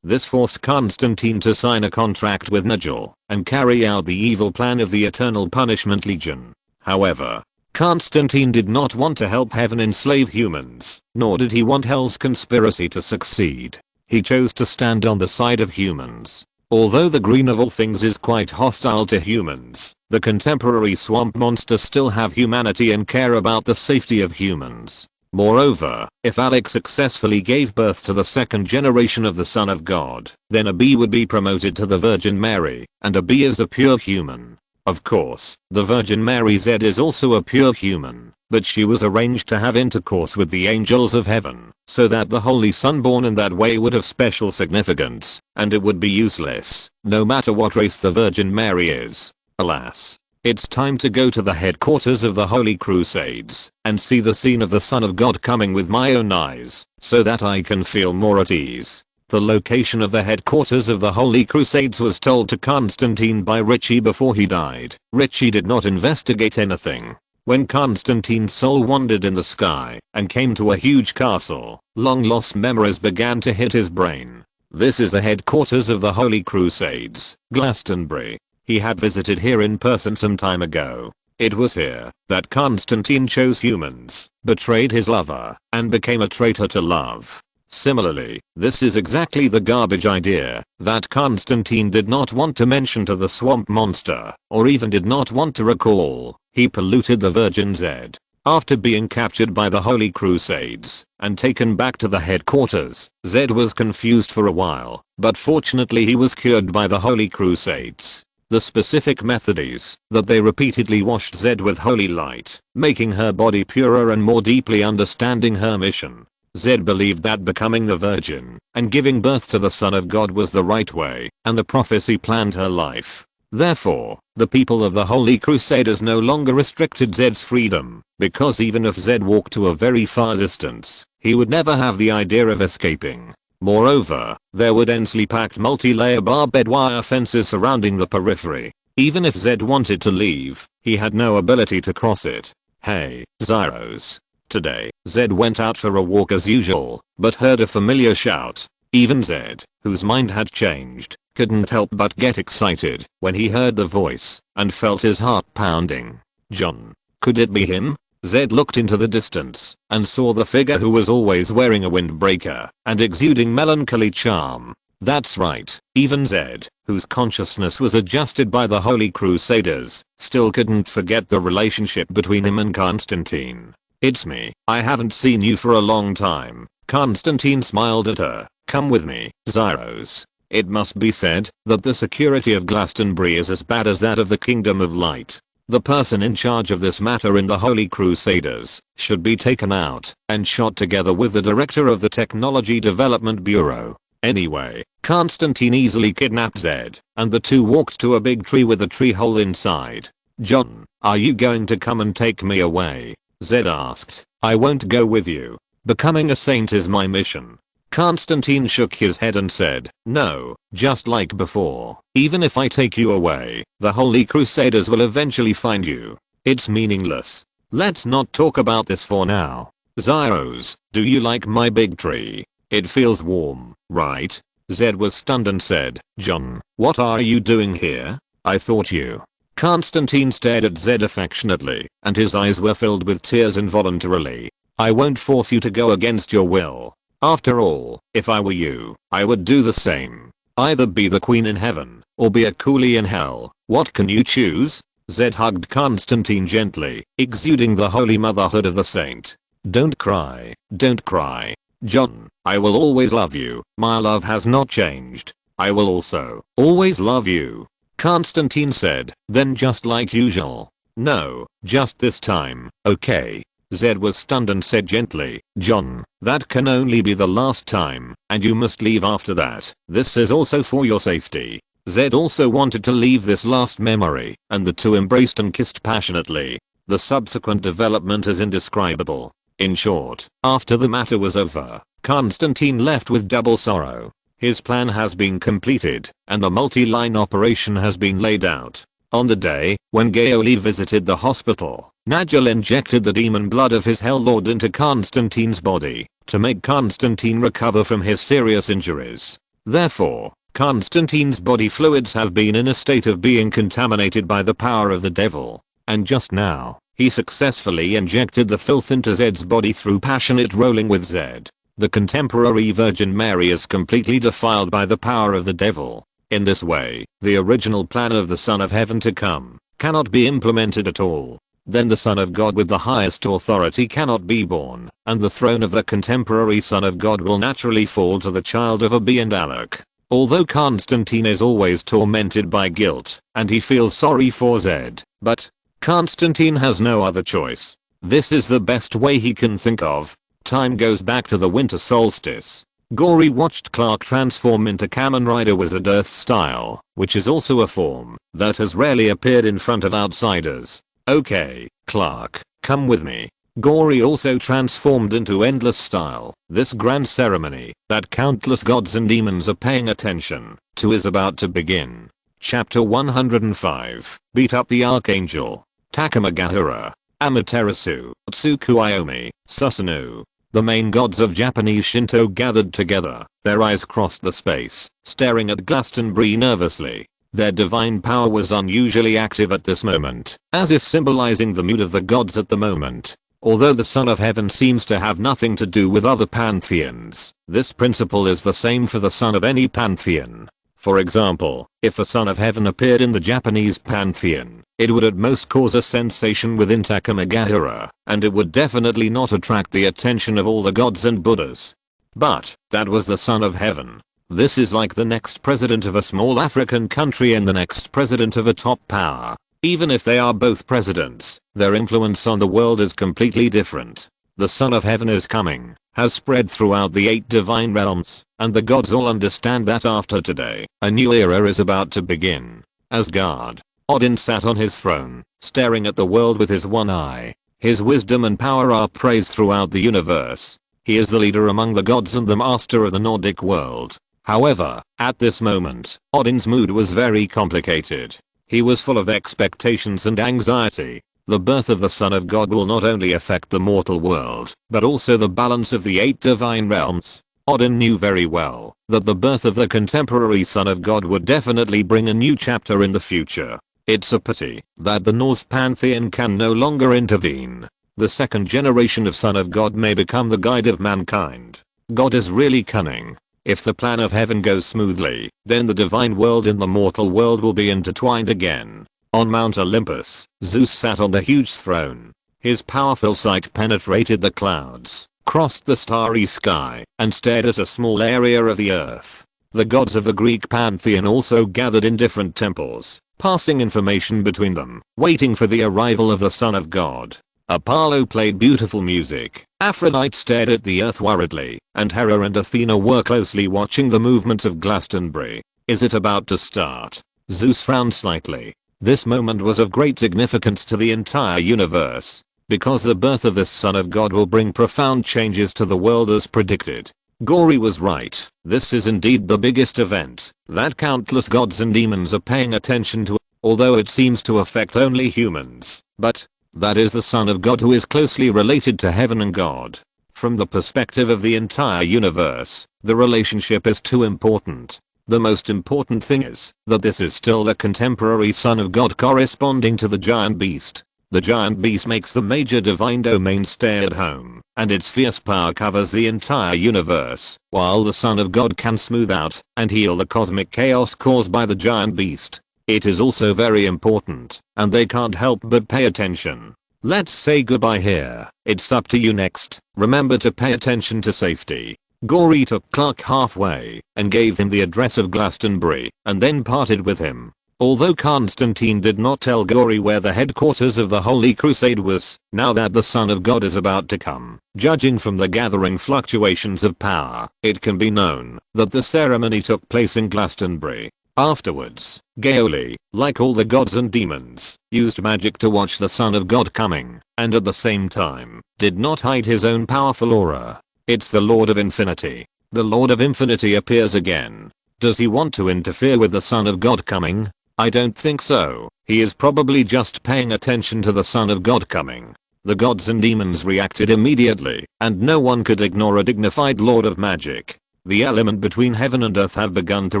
This forced Constantine to sign a contract with Nigel and carry out the evil plan of the Eternal Punishment Legion. However, Constantine did not want to help heaven enslave humans, nor did he want hell's conspiracy to succeed. He chose to stand on the side of humans. Although the green of all things is quite hostile to humans, the contemporary swamp monsters still have humanity and care about the safety of humans. Moreover, if Alec successfully gave birth to the second generation of the Son of God, then a bee would be promoted to the Virgin Mary, and a bee is a pure human. Of course, the Virgin Mary Z is also a pure human, but she was arranged to have intercourse with the angels of heaven, so that the Holy Son born in that way would have special significance, and it would be useless, no matter what race the Virgin Mary is. Alas. It's time to go to the headquarters of the Holy Crusades and see the scene of the Son of God coming with my own eyes, so that I can feel more at ease. The location of the headquarters of the Holy Crusades was told to Constantine by Richie before he died. Richie did not investigate anything. When Constantine's soul wandered in the sky and came to a huge castle, long-lost memories began to hit his brain. This is the headquarters of the Holy Crusades, Glastonbury. He had visited here in person some time ago. It was here that Constantine chose humans, betrayed his lover, and became a traitor to love. Similarly, this is exactly the garbage idea that Constantine did not want to mention to the swamp monster, or even did not want to recall. He polluted the Virgin Z. After being captured by the Holy Crusades and taken back to the headquarters, Z was confused for a while, but fortunately he was cured by the Holy Crusades. The specific method is that they repeatedly washed Z with holy light, making her body purer and more deeply understanding her mission. Z believed that becoming the Virgin and giving birth to the Son of God was the right way, and the prophecy planned her life. Therefore, the people of the Holy Crusaders no longer restricted Z's freedom, because even if Z walked to a very far distance, he would never have the idea of escaping. Moreover, there were densely packed multi-layer barbed wire fences surrounding the periphery. Even if Z wanted to leave, he had no ability to cross it. Hey, Zyros. Today, Z went out for a walk as usual, but heard a familiar shout. Even Z, whose mind had changed, couldn't help but get excited when he heard the voice and felt his heart pounding. John. Could it be him? Z looked into the distance and saw the figure who was always wearing a windbreaker and exuding melancholy charm. That's right, even Z, whose consciousness was adjusted by the Holy Crusaders, still couldn't forget the relationship between him and Constantine. It's me. I haven't seen you for a long time. Constantine smiled at her. Come with me, Zyros. It must be said that the security of Glastonbury is as bad as that of the Kingdom of Light. The person in charge of this matter in the Holy Crusaders should be taken out and shot together with the director of the Technology Development Bureau. Anyway, Constantine easily kidnapped Zed, and the two walked to a big tree with a tree hole inside. John, are you going to come and take me away? Zed asked. I won't go with you. Becoming a saint is my mission. Constantine shook his head and said, no, just like before. Even if I take you away, the Holy Crusaders will eventually find you. It's meaningless. Let's not talk about this for now. Zyros, do you like my big tree? It feels warm, right? Zed was stunned and said, John, what are you doing here? I thought you. Constantine stared at Zed affectionately, and his eyes were filled with tears involuntarily. I won't force you to go against your will. After all, if I were you, I would do the same. Either be the queen in heaven, or be a coolie in hell. What can you choose? Zed hugged Constantine gently, exuding the holy motherhood of the saint. Don't cry. Don't cry. John, I will always love you. My love has not changed. I will also always love you. Constantine said, then just like usual. No, just this time, okay? Zed was stunned and said gently, John, that can only be the last time, and you must leave after that. This is also for your safety. Zed also wanted to leave this last memory, and the two embraced and kissed passionately. The subsequent development is indescribable. In short, after the matter was over, Constantine left with double sorrow. His plan has been completed, and the multi-line operation has been laid out. On the day when Gao Li visited the hospital, Nagel injected the demon blood of his Hell Lord into Constantine's body to make Constantine recover from his serious injuries. Therefore, Constantine's body fluids have been in a state of being contaminated by the power of the devil. And just now, he successfully injected the filth into Zed's body through passionate rolling with Zed. The contemporary Virgin Mary is completely defiled by the power of the devil. In this way, the original plan of the Son of Heaven to come cannot be implemented at all. Then the Son of God with the highest authority cannot be born, and the throne of the contemporary Son of God will naturally fall to the child of Abi and Alec. Although Constantine is always tormented by guilt, and he feels sorry for Zed, but Constantine has no other choice. This is the best way he can think of. Time goes back to the winter solstice. Gory watched Clark transform into Kamen Rider Wizard Earth style, which is also a form that has rarely appeared in front of outsiders. Okay, Clark, come with me. Gory also transformed into Endless style. This grand ceremony that countless gods and demons are paying attention to is about to begin. Chapter 105. Beat up the Archangel. Takamagahara, Amaterasu, Tsukuyomi, Susanoo. The main gods of Japanese Shinto gathered together, their eyes crossed the space, staring at Glastonbury nervously. Their divine power was unusually active at this moment, as if symbolizing the mood of the gods at the moment. Although the Son of Heaven seems to have nothing to do with other pantheons, this principle is the same for the son of any pantheon. For example, if a Son of Heaven appeared in the Japanese pantheon, it would at most cause a sensation within Takamagahara, and it would definitely not attract the attention of all the gods and Buddhas. But, that was the Son of Heaven. This is like the next president of a small African country and the next president of a top power. Even if they are both presidents, their influence on the world is completely different. The Son of Heaven is coming, has spread throughout the 8 divine realms, and the gods all understand that after today, a new era is about to begin. Asgard. Odin sat on his throne, staring at the world with his one eye. His wisdom and power are praised throughout the universe. He is the leader among the gods and the master of the Nordic world. However, at this moment, Odin's mood was very complicated. He was full of expectations and anxiety. The birth of the Son of God will not only affect the mortal world, but also the balance of the 8 divine realms. Odin knew very well that the birth of the contemporary Son of God would definitely bring a new chapter in the future. It's a pity that the Norse pantheon can no longer intervene. The second generation of Son of God may become the guide of mankind. God is really cunning. If the plan of heaven goes smoothly, then the divine world and the mortal world will be intertwined again. On Mount Olympus, Zeus sat on the huge throne. His powerful sight penetrated the clouds, crossed the starry sky, and stared at a small area of the earth. The gods of the Greek pantheon also gathered in different temples, passing information between them, waiting for the arrival of the Son of God. Apollo played beautiful music, Aphrodite stared at the earth worriedly, and Hera and Athena were closely watching the movements of Glastonbury. Is it about to start? Zeus frowned slightly. This moment was of great significance to the entire universe, because the birth of this Son of God will bring profound changes to the world as predicted. Gory was right. This is indeed the biggest event that countless gods and demons are paying attention to, although it seems to affect only humans. But that is the Son of God, who is closely related to heaven and God. From the perspective of the entire universe, the relationship is too important. The most important thing is that this is still the contemporary Son of God corresponding to the giant beast. The giant beast makes the major divine domain stay at home, and its fierce power covers the entire universe, while the Son of God can smooth out and heal the cosmic chaos caused by the giant beast. It is also very important, and they can't help but pay attention. Let's say goodbye here. It's up to you next. Remember to pay attention to safety. Gory took Clark halfway and gave him the address of Glastonbury, and then parted with him. Although Constantine did not tell Gory where the headquarters of the Holy Crusade was, now that the Son of God is about to come, judging from the gathering fluctuations of power, it can be known that the ceremony took place in Glastonbury. Afterwards, Gao Li, like all the gods and demons, used magic to watch the Son of God coming, and at the same time, did not hide his own powerful aura. It's the Lord of Infinity. The Lord of Infinity appears again. Does he want to interfere with the Son of God coming? I don't think so. He is probably just paying attention to the Son of God coming. The gods and demons reacted immediately, and no one could ignore a dignified Lord of Magic. The element between heaven and earth have begun to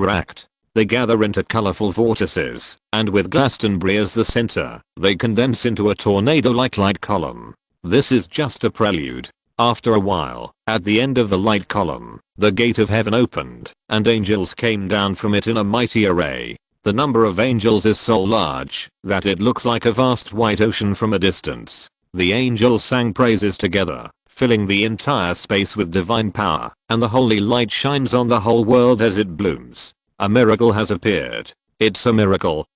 react. They gather into colorful vortices, and with Glastonbury as the center, they condense into a tornado-like light column. This is just a prelude. After a while, at the end of the light column, the gate of heaven opened, and angels came down from it in a mighty array. The number of angels is so large that it looks like a vast white ocean from a distance. The angels sang praises together, filling the entire space with divine power, and the holy light shines on the whole world as it blooms. A miracle has appeared. It's a miracle.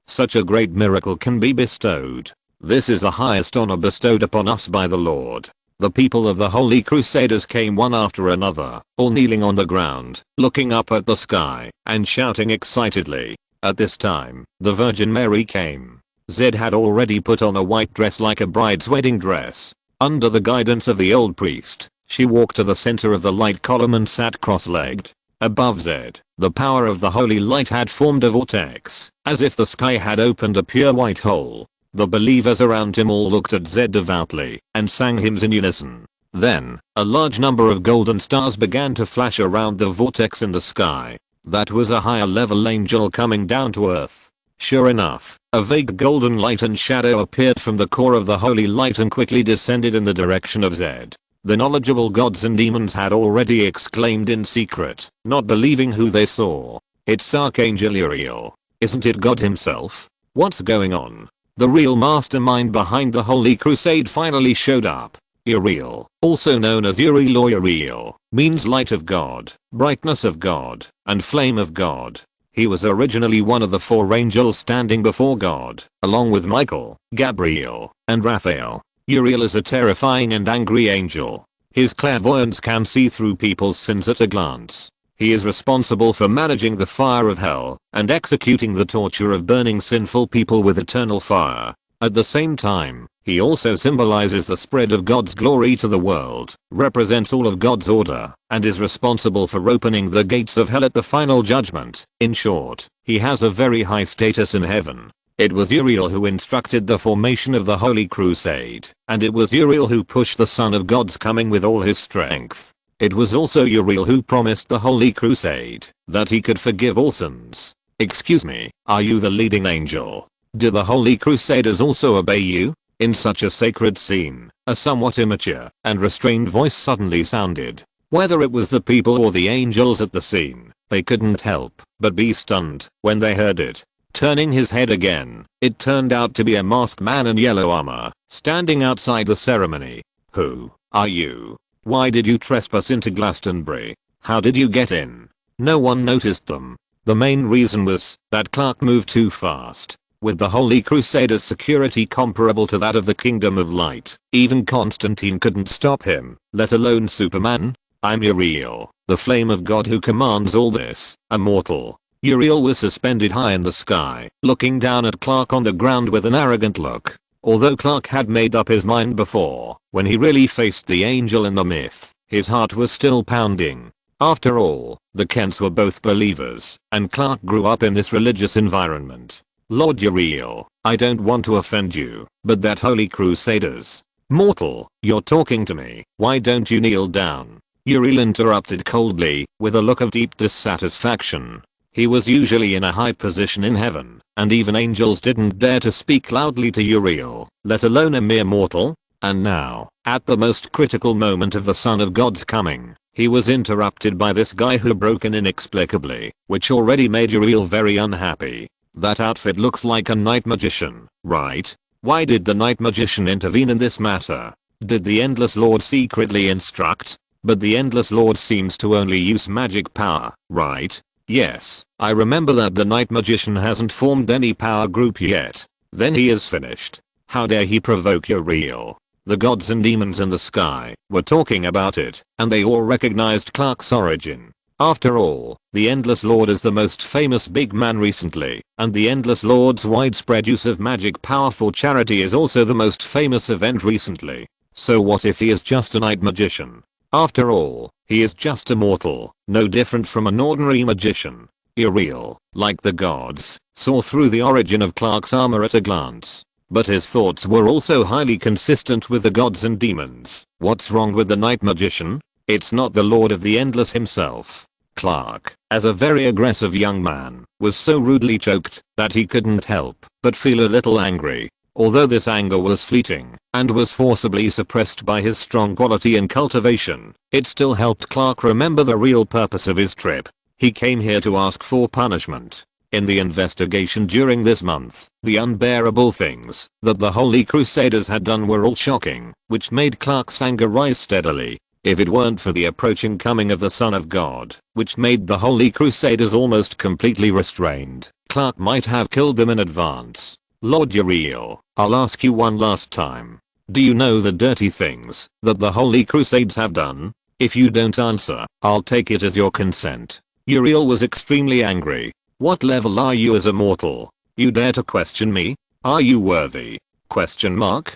Such a great miracle can be bestowed. This is the highest honor bestowed upon us by the Lord. The people of the Holy Crusaders came one after another, all kneeling on the ground, looking up at the sky, and shouting excitedly. At this time, the Virgin Mary came. Zed had already put on a white dress like a bride's wedding dress. Under the guidance of the old priest, she walked to the center of the light column and sat cross-legged. Above Zed, the power of the holy light had formed a vortex, as if the sky had opened a pure white hole. The believers around him all looked at Zed devoutly and sang hymns in unison. Then, a large number of golden stars began to flash around the vortex in the sky. That was a higher level angel coming down to earth. Sure enough, a vague golden light and shadow appeared from the core of the holy light and quickly descended in the direction of Zed. The knowledgeable gods and demons had already exclaimed in secret, not believing who they saw. It's Archangel Uriel. Isn't it God himself? What's going on? The real mastermind behind the Holy Crusade finally showed up. Uriel, also known as Uriel or Uriel, means light of God, brightness of God, and flame of God. He was originally one of the four angels standing before God, along with Michael, Gabriel, and Raphael. Uriel is a terrifying and angry angel. His clairvoyance can see through people's sins at a glance. He is responsible for managing the fire of hell and executing the torture of burning sinful people with eternal fire. At the same time, he also symbolizes the spread of God's glory to the world, represents all of God's order, and is responsible for opening the gates of hell at the final judgment. In short, he has a very high status in heaven. It was Uriel who instructed the formation of the Holy Crusade, and it was Uriel who pushed the Son of God's coming with all his strength. It was also Uriel who promised the Holy Crusade that he could forgive all sins. Excuse me, are you the leading angel? Do the Holy Crusaders also obey you? In such a sacred scene, a somewhat immature and restrained voice suddenly sounded. Whether it was the people or the angels at the scene, they couldn't help but be stunned when they heard it. Turning his head again, it turned out to be a masked man in yellow armor, standing outside the ceremony. Who are you? Why did you trespass into Glastonbury? How did you get in? No one noticed them. The main reason was that Clark moved too fast. With the Holy Crusader's security comparable to that of the Kingdom of Light, even Constantine couldn't stop him, let alone Superman. I'm Uriel, the flame of God who commands all this, a mortal. Uriel was suspended high in the sky, looking down at Clark on the ground with an arrogant look. Although Clark had made up his mind before, when he really faced the angel in the myth, his heart was still pounding. After all, the Kents were both believers, and Clark grew up in this religious environment. Lord Uriel, I don't want to offend you, but that Holy Crusaders. Mortal, you're talking to me, why don't you kneel down? Uriel interrupted coldly, with a look of deep dissatisfaction. He was usually in a high position in heaven, and even angels didn't dare to speak loudly to Uriel, let alone a mere mortal. And now, at the most critical moment of the Son of God's coming, he was interrupted by this guy who broke in inexplicably, which already made Uriel very unhappy. That outfit looks like a night magician, right? Why did the night magician intervene in this matter? Did the Endless Lord secretly instruct? But the Endless Lord seems to only use magic power, right? Yes, I remember that the night magician hasn't formed any power group yet. Then he is finished. How dare he provoke Uriel? The gods and demons in the sky were talking about it, and they all recognized Clark's origin. After all, the Endless Lord is the most famous big man recently, and the Endless Lord's widespread use of magic power for charity is also the most famous event recently. So what if he is just a night magician? After all, he is just a mortal, no different from an ordinary magician. Uriel, like the gods, saw through the origin of Clark's armor at a glance. But his thoughts were also highly consistent with the gods and demons. What's wrong with the night magician? It's not the Lord of the Endless himself. Clark, as a very aggressive young man, was so rudely choked that he couldn't help but feel a little angry. Although this anger was fleeting and was forcibly suppressed by his strong quality and cultivation, it still helped Clark remember the real purpose of his trip. He came here to ask for punishment. In the investigation during this month, the unbearable things that the Holy Crusaders had done were all shocking, which made Clark's anger rise steadily. If it weren't for the approaching coming of the Son of God, which made the Holy Crusaders almost completely restrained, Clark might have killed them in advance. Lord Uriel, I'll ask you one last time. Do you know the dirty things that the Holy Crusades have done? If you don't answer, I'll take it as your consent. Uriel was extremely angry. What level are you as a mortal? You dare to question me? Are you worthy? Question mark?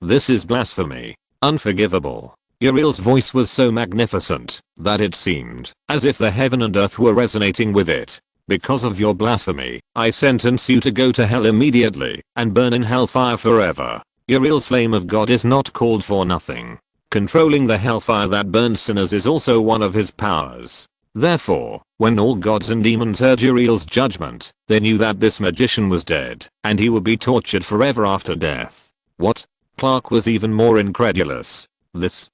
This is blasphemy. Unforgivable. Uriel's voice was so magnificent that it seemed as if the heaven and earth were resonating with it. Because of your blasphemy, I sentence you to go to hell immediately and burn in hellfire forever. Uriel's flame of God is not called for nothing. Controlling the hellfire that burns sinners is also one of his powers. Therefore, when all gods and demons heard Uriel's judgment, they knew that this magician was dead, and he would be tortured forever after death. What? Clark was even more incredulous. This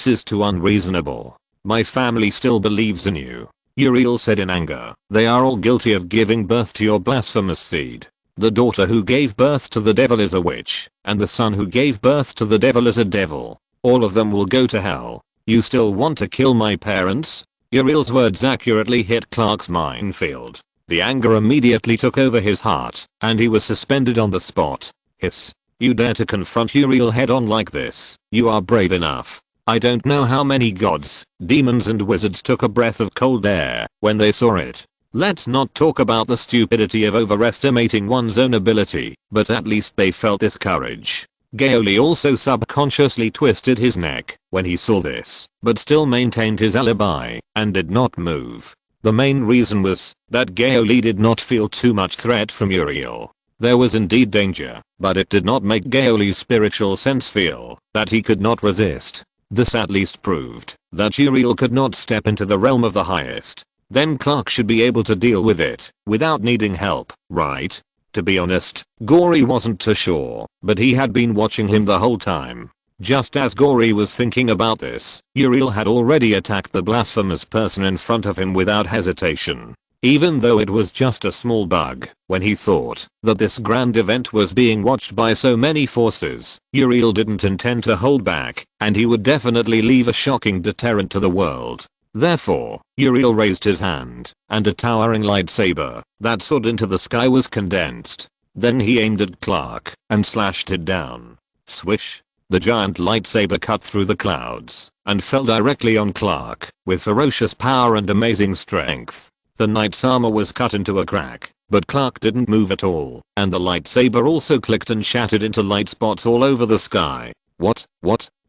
is too unreasonable. My family still believes in you. Uriel said in anger. They are all guilty of giving birth to your blasphemous seed. The daughter who gave birth to the devil is a witch, and the son who gave birth to the devil is a devil. All of them will go to hell. You still want to kill my parents? Uriel's words accurately hit Clark's minefield. The anger immediately took over his heart, and he was suspended on the spot. Hiss. You dare to confront Uriel head on like this? You are brave enough. I don't know how many gods, demons and wizards took a breath of cold air when they saw it. Let's not talk about the stupidity of overestimating one's own ability, but at least they felt this courage. Gao Li also subconsciously twisted his neck when he saw this, but still maintained his alibi and did not move. The main reason was that Gao Li did not feel too much threat from Uriel. There was indeed danger, but it did not make Gao Li's spiritual sense feel that he could not resist. This at least proved that Uriel could not step into the realm of the highest. Then Clark should be able to deal with it without needing help, right? To be honest, Gory wasn't too sure, but he had been watching him the whole time. Just as Gory was thinking about this, Uriel had already attacked the blasphemous person in front of him without hesitation. Even though it was just a small bug, when he thought that this grand event was being watched by so many forces, Uriel didn't intend to hold back, and he would definitely leave a shocking deterrent to the world. Therefore, Uriel raised his hand, and a towering lightsaber that soared into the sky was condensed. Then he aimed at Clark and slashed it down. Swish! The giant lightsaber cut through the clouds and fell directly on Clark with ferocious power and amazing strength. The knight's armor was cut into a crack, but Clark didn't move at all, and the lightsaber also clicked and shattered into light spots all over the sky. What?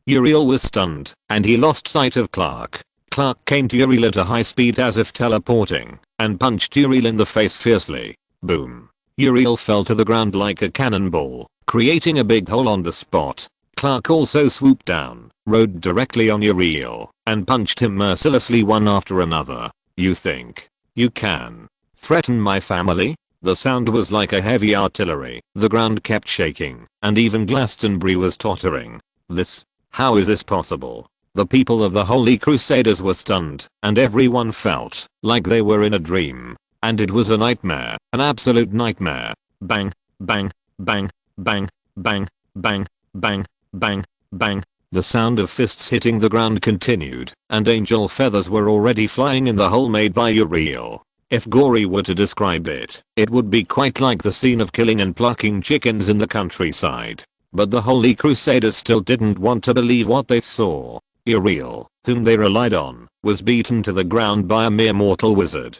Uriel was stunned, and he lost sight of Clark. Clark came to Uriel at a high speed as if teleporting, and punched Uriel in the face fiercely. Boom. Uriel fell to the ground like a cannonball, creating a big hole on the spot. Clark also swooped down, rode directly on Uriel, and punched him mercilessly one after another. You think you can threaten my family? The sound was like a heavy artillery. The ground kept shaking, and even Glastonbury was tottering. How is this possible? The people of the Holy Crusaders were stunned, and everyone felt like they were in a dream. And it was a nightmare, an absolute nightmare. Bang, bang, bang, bang, bang, bang, bang, bang, bang. The sound of fists hitting the ground continued, and angel feathers were already flying in the hole made by Uriel. If Gory were to describe it, it would be quite like the scene of killing and plucking chickens in the countryside. But the Holy Crusaders still didn't want to believe what they saw. Uriel, whom they relied on, was beaten to the ground by a mere mortal wizard. ?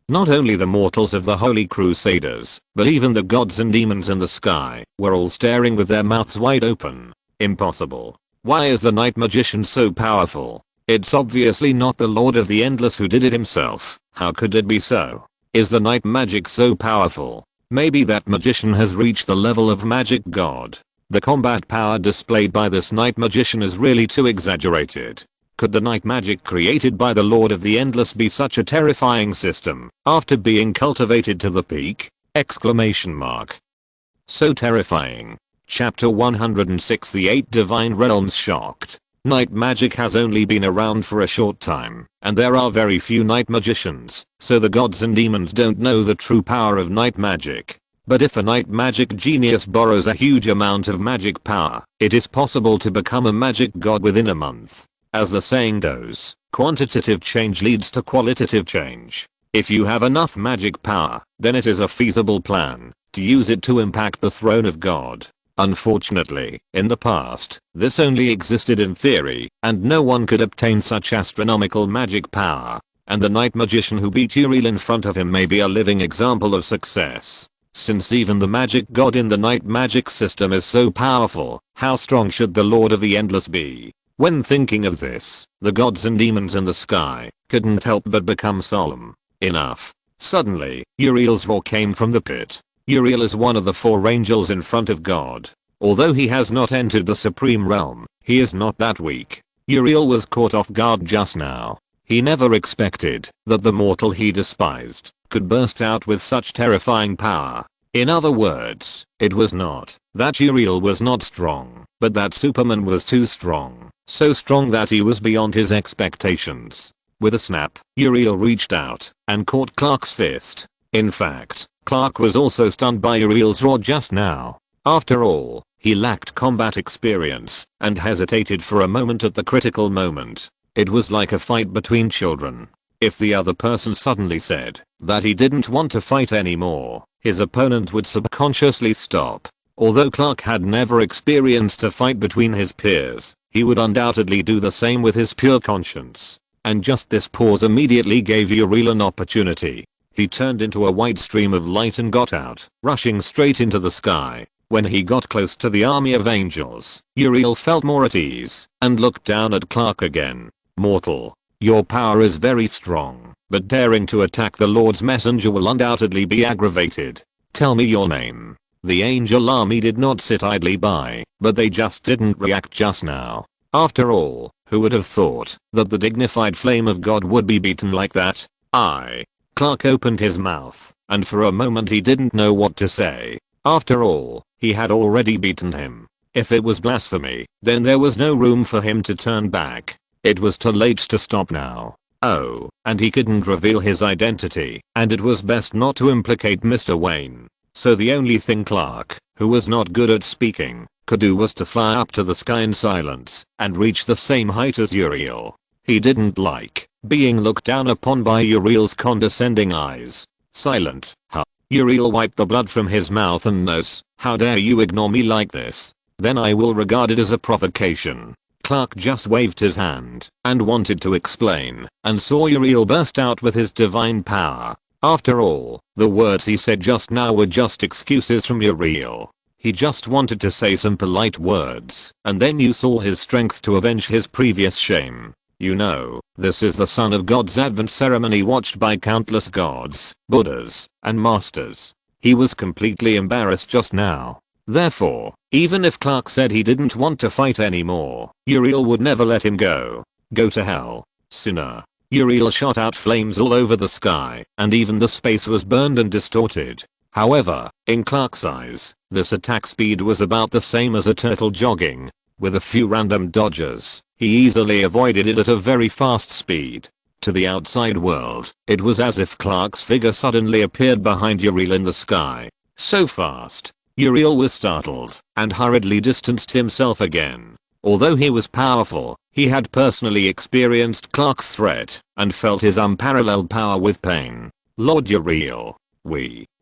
Not only the mortals of the Holy Crusaders, but even the gods and demons in the sky were all staring with their mouths wide open. Impossible. Why is the night magician so powerful? It's obviously not the Lord of the Endless who did it himself. How could it be so? Is the night magic so powerful? Maybe that magician has reached the level of magic god. The combat power displayed by this night magician is really too exaggerated. Could the night magic created by the Lord of the Endless be such a terrifying system after being cultivated to the peak? ! So terrifying. Chapter 106 The 8 Divine Realms Shocked. Night magic has only been around for a short time, and there are very few night magicians, so the gods and demons don't know the true power of night magic. But if a night magic genius borrows a huge amount of magic power, it is possible to become a magic god within a month. As the saying goes, quantitative change leads to qualitative change. If you have enough magic power, then it is a feasible plan to use it to impact the throne of God. Unfortunately, in the past, this only existed in theory, and no one could obtain such astronomical magic power. And the night magician who beat Uriel in front of him may be a living example of success. Since even the magic god in the night magic system is so powerful, how strong should the Lord of the Endless be? When thinking of this, the gods and demons in the sky couldn't help but become solemn. Enough. Suddenly, Uriel's roar came from the pit. Uriel is one of the 4 angels in front of God. Although he has not entered the supreme realm, he is not that weak. Uriel was caught off guard just now. He never expected that the mortal he despised could burst out with such terrifying power. In other words, it was not that Uriel was not strong, but that Superman was too strong. So strong that he was beyond his expectations. With a snap, Uriel reached out and caught Clark's fist. In fact, Clark was also stunned by Uriel's roar just now. After all, he lacked combat experience and hesitated for a moment at the critical moment. It was like a fight between children. If the other person suddenly said that he didn't want to fight anymore, his opponent would subconsciously stop. Although Clark had never experienced a fight between his peers, he would undoubtedly do the same with his pure conscience. And just this pause immediately gave Uriel an opportunity. He turned into a white stream of light and got out, rushing straight into the sky. When he got close to the army of angels, Uriel felt more at ease and looked down at Clark again. Mortal, your power is very strong, but daring to attack the Lord's messenger will undoubtedly be aggravated. Tell me your name. The angel army did not sit idly by, but they just didn't react just now. After all, who would have thought that the dignified flame of God would be beaten like that? Clark opened his mouth, and for a moment he didn't know what to say. After all, he had already beaten him. If it was blasphemy, then there was no room for him to turn back. It was too late to stop now. Oh, and he couldn't reveal his identity, and it was best not to implicate Mr. Wayne. So the only thing Clark, who was not good at speaking, could do was to fly up to the sky in silence and reach the same height as Uriel. He didn't like being looked down upon by Uriel's condescending eyes. Silent, huh? Uriel wiped the blood from his mouth and nose. How dare you ignore me like this? Then I will regard it as a provocation. Clark just waved his hand and wanted to explain and saw Uriel burst out with his divine power. After all, the words he said just now were just excuses from Uriel. He just wanted to say some polite words, and then you saw his strength to avenge his previous shame. You know, this is the Son of God's Advent ceremony watched by countless gods, Buddhas, and masters. He was completely embarrassed just now. Therefore, even if Clark said he didn't want to fight anymore, Uriel would never let him go. Go to hell, sinner. Uriel shot out flames all over the sky, and even the space was burned and distorted. However, in Clark's eyes, this attack speed was about the same as a turtle jogging. With a few random dodges, he easily avoided it at a very fast speed. To the outside world, it was as if Clark's figure suddenly appeared behind Uriel in the sky. So fast, Uriel was startled and hurriedly distanced himself again. Although he was powerful, he had personally experienced Clark's threat and felt his unparalleled power with pain. Lord Uriel,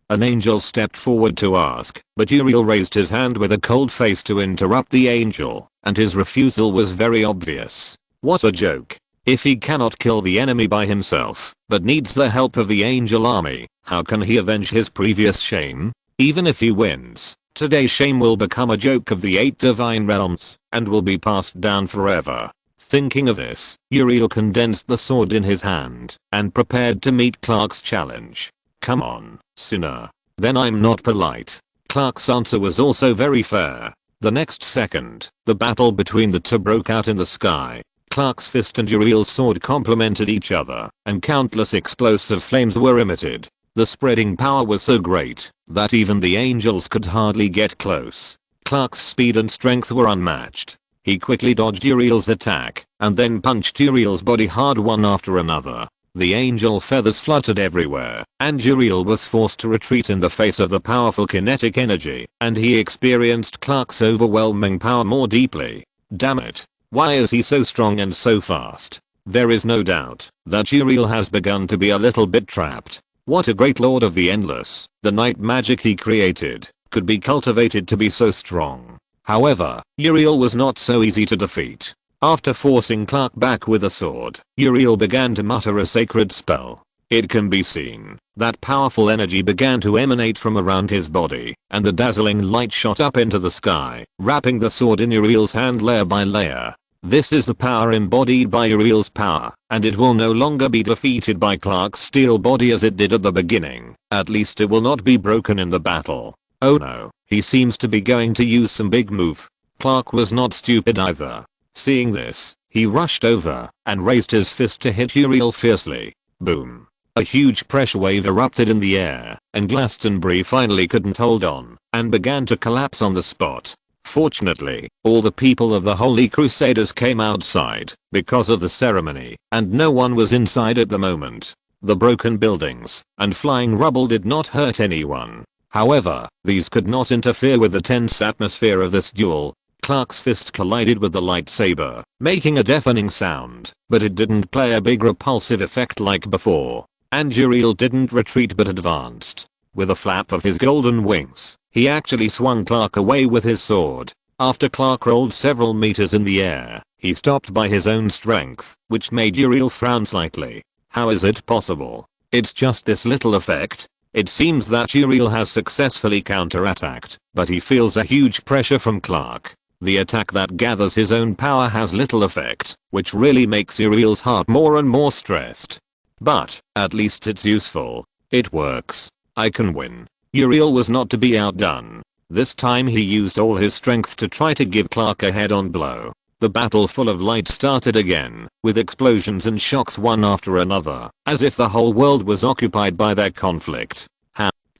an angel stepped forward to ask, but Uriel raised his hand with a cold face to interrupt the angel, and his refusal was very obvious. What a joke. If he cannot kill the enemy by himself, but needs the help of the angel army, how can he avenge his previous shame? Even if he wins, today's shame will become a joke of the 8 divine realms, and will be passed down forever. Thinking of this, Uriel condensed the sword in his hand, and prepared to meet Clark's challenge. Come on, sinner. Then I'm not polite. Clark's answer was also very fair. The next second, the battle between the two broke out in the sky. Clark's fist and Uriel's sword complemented each other, and countless explosive flames were emitted. The spreading power was so great that even the angels could hardly get close. Clark's speed and strength were unmatched. He quickly dodged Uriel's attack, and then punched Uriel's body hard one after another. The angel feathers fluttered everywhere, and Uriel was forced to retreat in the face of the powerful kinetic energy, and he experienced Clark's overwhelming power more deeply. Damn it. Why is he so strong and so fast? There is no doubt that Uriel has begun to be a little bit trapped. What a great lord of the endless, the night magic he created, could be cultivated to be so strong. However, Uriel was not so easy to defeat. After forcing Clark back with a sword, Uriel began to mutter a sacred spell. It can be seen that powerful energy began to emanate from around his body, and the dazzling light shot up into the sky, wrapping the sword in Uriel's hand layer by layer. This is the power embodied by Uriel's power, and it will no longer be defeated by Clark's steel body as it did at the beginning. At least it will not be broken in the battle. Oh no, he seems to be going to use some big move. Clark was not stupid either. Seeing this, he rushed over and raised his fist to hit Uriel fiercely. Boom. A huge pressure wave erupted in the air, and Glastonbury finally couldn't hold on and began to collapse on the spot. Fortunately, all the people of the Holy Crusaders came outside because of the ceremony, and no one was inside at the moment. The broken buildings and flying rubble did not hurt anyone. However, these could not interfere with the tense atmosphere of this duel. Clark's fist collided with the lightsaber, making a deafening sound, but it didn't play a big repulsive effect like before. And Uriel didn't retreat but advanced. With a flap of his golden wings, he actually swung Clark away with his sword. After Clark rolled several meters in the air, he stopped by his own strength, which made Uriel frown slightly. How is it possible? It's just this little effect. It seems that Uriel has successfully counterattacked, but he feels a huge pressure from Clark. The attack that gathers his own power has little effect, which really makes Uriel's heart more and more stressed. But, at least it's useful. It works. I can win. Uriel was not to be outdone. This time he used all his strength to try to give Clark a head-on blow. The battle full of light started again, with explosions and shocks one after another, as if the whole world was occupied by their conflict.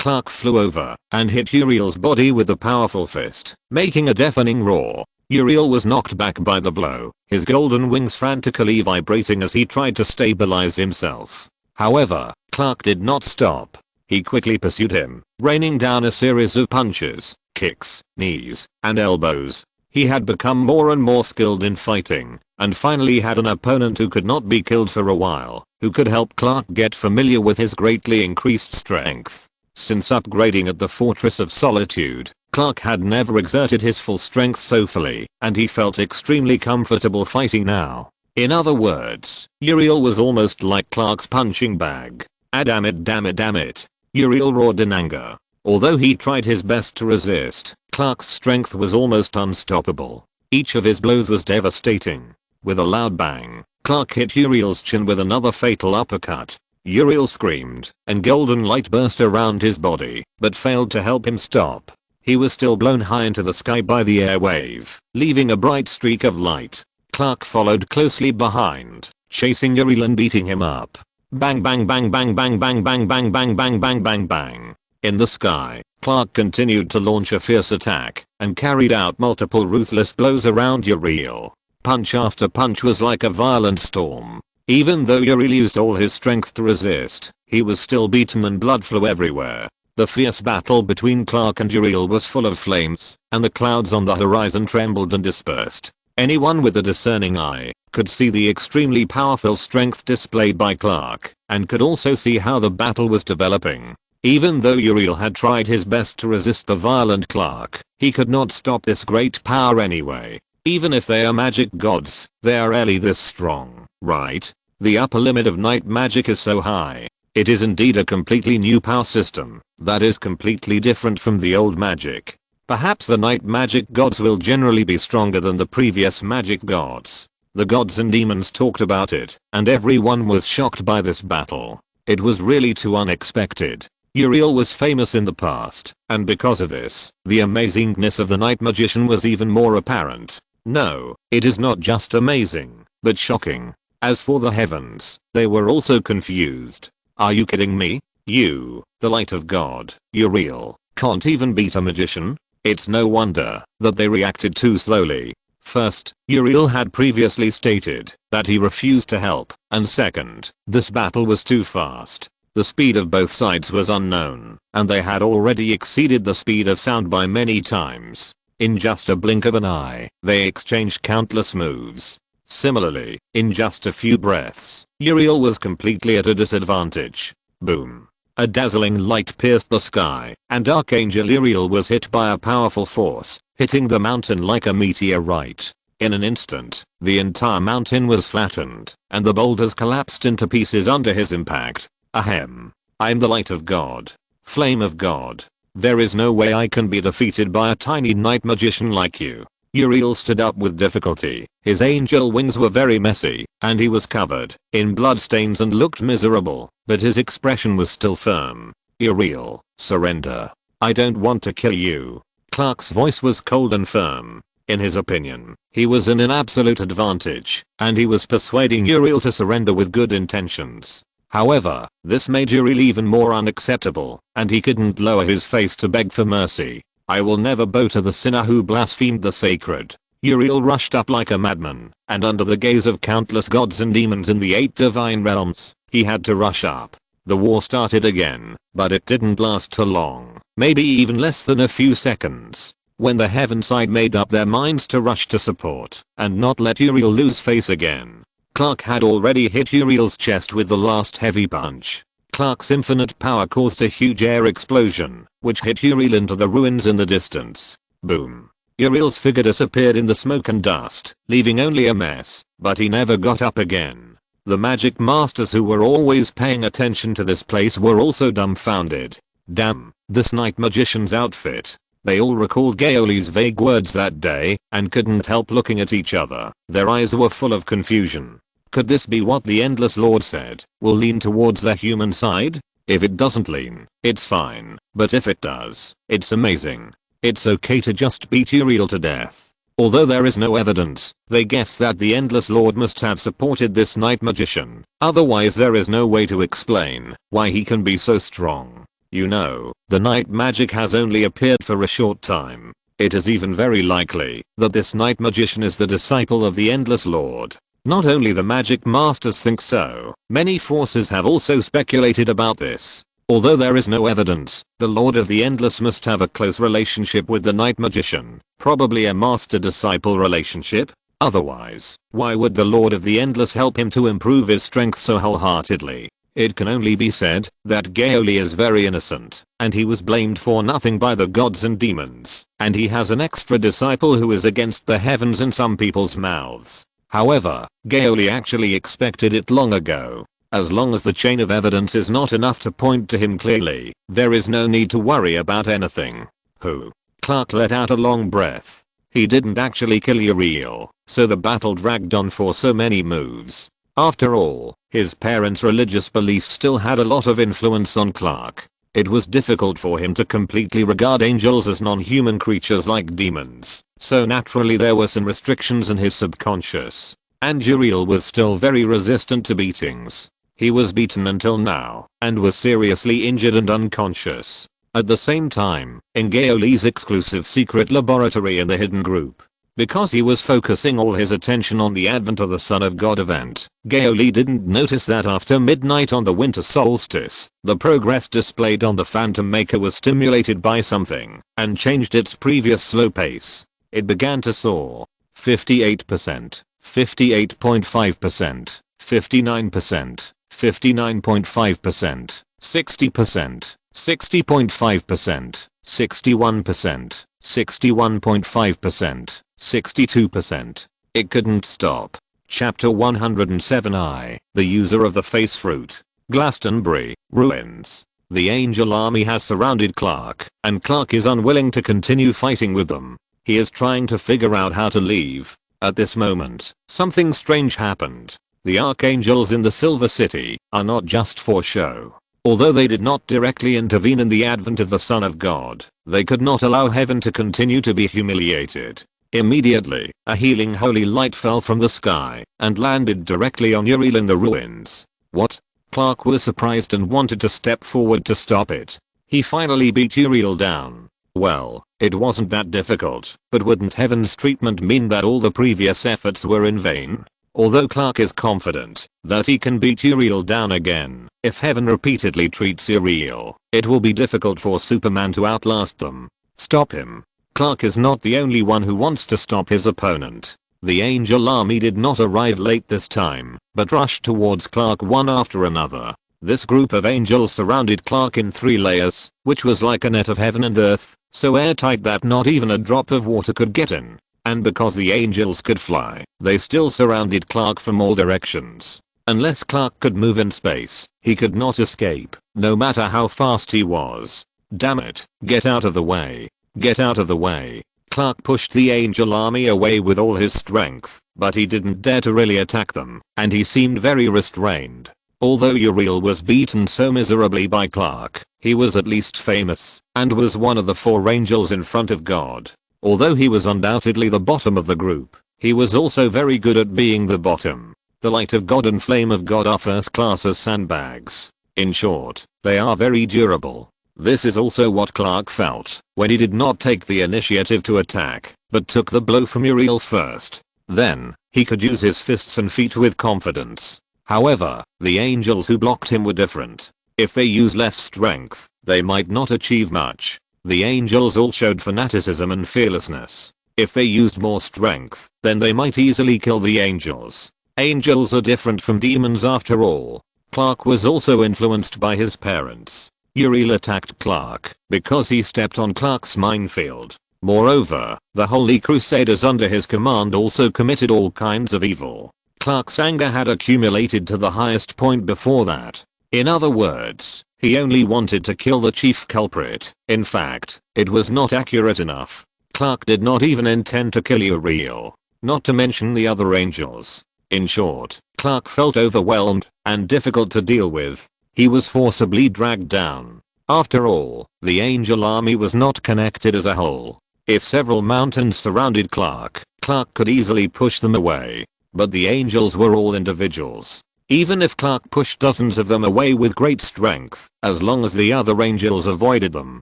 Clark flew over and hit Uriel's body with a powerful fist, making a deafening roar. Uriel was knocked back by the blow, his golden wings frantically vibrating as he tried to stabilize himself. However, Clark did not stop. He quickly pursued him, raining down a series of punches, kicks, knees, and elbows. He had become more and more skilled in fighting, and finally had an opponent who could not be killed for a while, who could help Clark get familiar with his greatly increased strength. Since upgrading at the Fortress of Solitude, Clark had never exerted his full strength so fully, and he felt extremely comfortable fighting now. In other words, Uriel was almost like Clark's punching bag. Ah, damn it, damn it, damn it. Uriel roared in anger. Although he tried his best to resist, Clark's strength was almost unstoppable. Each of his blows was devastating. With a loud bang, Clark hit Uriel's chin with another fatal uppercut. Uriel screamed, and golden light burst around his body, but failed to help him stop. He was still blown high into the sky by the air wave, leaving a bright streak of light. Clark followed closely behind, chasing Uriel and beating him up. Bang bang bang bang bang bang bang bang bang bang bang bang bang. In the sky, Clark continued to launch a fierce attack, and carried out multiple ruthless blows around Uriel. Punch after punch was like a violent storm. Even though Uriel used all his strength to resist, he was still beaten and blood flew everywhere. The fierce battle between Clark and Uriel was full of flames, and the clouds on the horizon trembled and dispersed. Anyone with a discerning eye could see the extremely powerful strength displayed by Clark, and could also see how the battle was developing. Even though Uriel had tried his best to resist the violent Clark, he could not stop this great power anyway. Even if they are magic gods, they are rarely this strong, right? The upper limit of night magic is so high. It is indeed a completely new power system that is completely different from the old magic. Perhaps the night magic gods will generally be stronger than the previous magic gods. The gods and demons talked about it, and everyone was shocked by this battle. It was really too unexpected. Uriel was famous in the past, and because of this, the amazingness of the night magician was even more apparent. No, it is not just amazing, but shocking. As for the heavens, they were also confused. Are you kidding me? You, the light of God, Uriel, can't even beat a magician? It's no wonder that they reacted too slowly. First, Uriel had previously stated that he refused to help, and second, this battle was too fast. The speed of both sides was unknown, and they had already exceeded the speed of sound by many times. In just a blink of an eye, they exchanged countless moves. Similarly, in just a few breaths, Uriel was completely at a disadvantage. Boom. A dazzling light pierced the sky, and Archangel Uriel was hit by a powerful force, hitting the mountain like a meteorite. In an instant, the entire mountain was flattened, and the boulders collapsed into pieces under his impact. Ahem. I'm the light of God. Flame of God. There is no way I can be defeated by a tiny night magician like you. Uriel stood up with difficulty. His angel wings were very messy, and he was covered in bloodstains and looked miserable, but his expression was still firm. Uriel, surrender. I don't want to kill you. Clark's voice was cold and firm. In his opinion, he was in an absolute advantage, and he was persuading Uriel to surrender with good intentions. However, this made Uriel even more unacceptable, and he couldn't lower his face to beg for mercy. I will never bow to the sinner who blasphemed the sacred. Uriel rushed up like a madman, and under the gaze of countless gods and demons in the 8 divine realms, he had to rush up. The war started again, but it didn't last too long, maybe even less than a few seconds. When the heaven side made up their minds to rush to support, and not let Uriel lose face again, Clark had already hit Uriel's chest with the last heavy punch. Clark's infinite power caused a huge air explosion, which hit Uriel into the ruins in the distance. Boom. Uriel's figure disappeared in the smoke and dust, leaving only a mess, but he never got up again. The magic masters who were always paying attention to this place were also dumbfounded. Damn, this night magician's outfit. They all recalled Gao Li's vague words that day, and couldn't help looking at each other. Their eyes were full of confusion. Could this be what the Endless Lord said, will lean towards the human side? If it doesn't lean, it's fine, but if it does, it's amazing. It's okay to just beat Uriel to death. Although there is no evidence, they guess that the Endless Lord must have supported this night magician, otherwise there is no way to explain why he can be so strong. You know, the night magic has only appeared for a short time. It is even very likely that this night magician is the disciple of the Endless Lord. Not only the magic masters think so, many forces have also speculated about this. Although there is no evidence, the Lord of the Endless must have a close relationship with the night magician, probably a master-disciple relationship. Otherwise, why would the Lord of the Endless help him to improve his strength so wholeheartedly? It can only be said that Gao Li is very innocent, and he was blamed for nothing by the gods and demons, and he has an extra disciple who is against the heavens in some people's mouths. However, Gao Li actually expected it long ago. As long as the chain of evidence is not enough to point to him clearly, there is no need to worry about anything. Who? Clark let out a long breath. He didn't actually kill Uriel, so the battle dragged on for so many moves. After all, his parents' religious beliefs still had a lot of influence on Clark. It was difficult for him to completely regard angels as non-human creatures like demons, so naturally there were some restrictions in his subconscious. And Uriel was still very resistant to beatings. He was beaten until now, and was seriously injured and unconscious. At the same time, in Gao Li's exclusive secret laboratory in the hidden group, because he was focusing all his attention on the Advent of the Son of God event, Gao Li didn't notice that after midnight on the winter solstice, the progress displayed on the Phantom Maker was stimulated by something, and changed its previous slow pace. It began to soar. 58%, 58.5%, 59%, 59.5%, 60%, 60.5%, 61%, 61.5%, 62%. It couldn't stop. Chapter 107I, The User of the Face Fruit. Glastonbury, Ruins. The Angel Army has surrounded Clark, and Clark is unwilling to continue fighting with them. He is trying to figure out how to leave. At this moment, something strange happened. The archangels in the Silver City are not just for show. Although they did not directly intervene in the advent of the Son of God, they could not allow heaven to continue to be humiliated. Immediately, a healing holy light fell from the sky and landed directly on Uriel in the ruins. What? Clark was surprised and wanted to step forward to stop it. He finally beat Uriel down. Well, it wasn't that difficult, but wouldn't heaven's treatment mean that all the previous efforts were in vain? Although Clark is confident that he can beat Uriel down again, if heaven repeatedly treats Uriel, it will be difficult for Superman to outlast them. Stop him. Clark is not the only one who wants to stop his opponent. The Angel Army did not arrive late this time, but rushed towards Clark one after another. This group of angels surrounded Clark in 3 layers, which was like a net of heaven and earth, so airtight that not even a drop of water could get in. And because the angels could fly, they still surrounded Clark from all directions. Unless Clark could move in space, he could not escape, no matter how fast he was. Damn it, get out of the way. Get out of the way. Clark pushed the Angel Army away with all his strength, but he didn't dare to really attack them, and he seemed very restrained. Although Uriel was beaten so miserably by Clark, he was at least famous, and was one of the 4 angels in front of God. Although he was undoubtedly the bottom of the group, he was also very good at being the bottom. The light of God and flame of God are first class as sandbags. In short, they are very durable. This is also what Clark felt when he did not take the initiative to attack, but took the blow from Uriel first. Then, he could use his fists and feet with confidence. However, the angels who blocked him were different. If they use less strength, they might not achieve much. The angels all showed fanaticism and fearlessness. If they used more strength, then they might easily kill the angels. Angels are different from demons after all. Clark was also influenced by his parents. Uriel attacked Clark because he stepped on Clark's minefield. Moreover, the Holy Crusaders under his command also committed all kinds of evil. Clark's anger had accumulated to the highest point before that. In other words, he only wanted to kill the chief culprit. In fact, it was not accurate enough. Clark did not even intend to kill Uriel, not to mention the other angels. In short, Clark felt overwhelmed and difficult to deal with. He was forcibly dragged down. After all, the Angel Army was not connected as a whole. If several mountains surrounded Clark, Clark could easily push them away. But the angels were all individuals. Even if Clark pushed dozens of them away with great strength, as long as the other angels avoided them,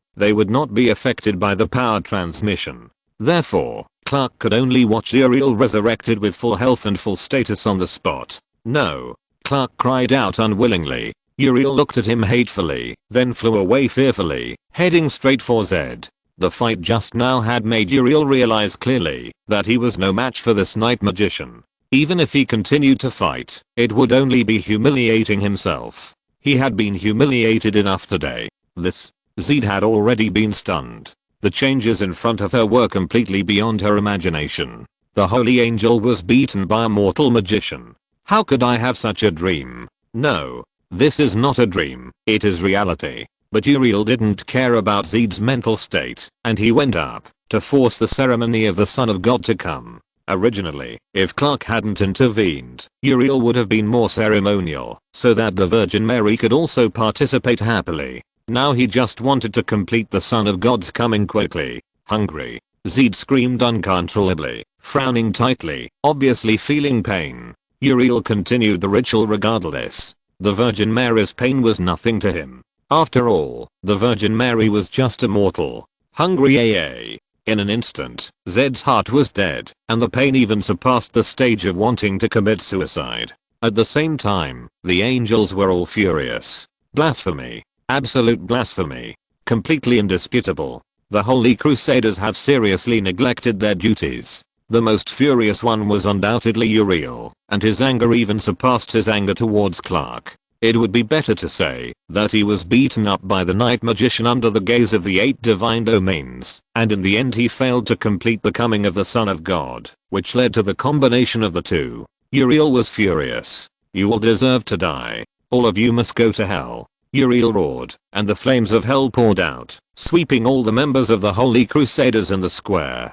they would not be affected by the power transmission. Therefore, Clark could only watch Uriel resurrected with full health and full status on the spot. No. Clark cried out unwillingly. Uriel looked at him hatefully, then flew away fearfully, heading straight for Zed. The fight just now had made Uriel realize clearly that he was no match for this night magician. Even if he continued to fight, it would only be humiliating himself. He had been humiliated enough today. Zed had already been stunned. The changes in front of her were completely beyond her imagination. The holy angel was beaten by a mortal magician. How could I have such a dream? No. This is not a dream, it is reality. But Uriel didn't care about Zed's mental state, and he went up to force the ceremony of the Son of God to come. Originally, if Clark hadn't intervened, Uriel would have been more ceremonial, so that the Virgin Mary could also participate happily. Now he just wanted to complete the Son of God's coming quickly. Hungry. Zed screamed uncontrollably, frowning tightly, obviously feeling pain. Uriel continued the ritual regardless. The Virgin Mary's pain was nothing to him. After all, the Virgin Mary was just a mortal. Hungry AA. In an instant, Zed's heart was dead, and the pain even surpassed the stage of wanting to commit suicide. At the same time, the angels were all furious. Blasphemy. Absolute blasphemy. Completely indisputable. The Holy Crusaders have seriously neglected their duties. The most furious one was undoubtedly Uriel, and his anger even surpassed his anger towards Clark. It would be better to say that he was beaten up by the night magician under the gaze of the 8 divine domains, and in the end he failed to complete the coming of the Son of God, which led to the combination of the two. Uriel was furious. You all deserve to die. All of you must go to hell. Uriel roared, and the flames of hell poured out, sweeping all the members of the Holy Crusaders in the square.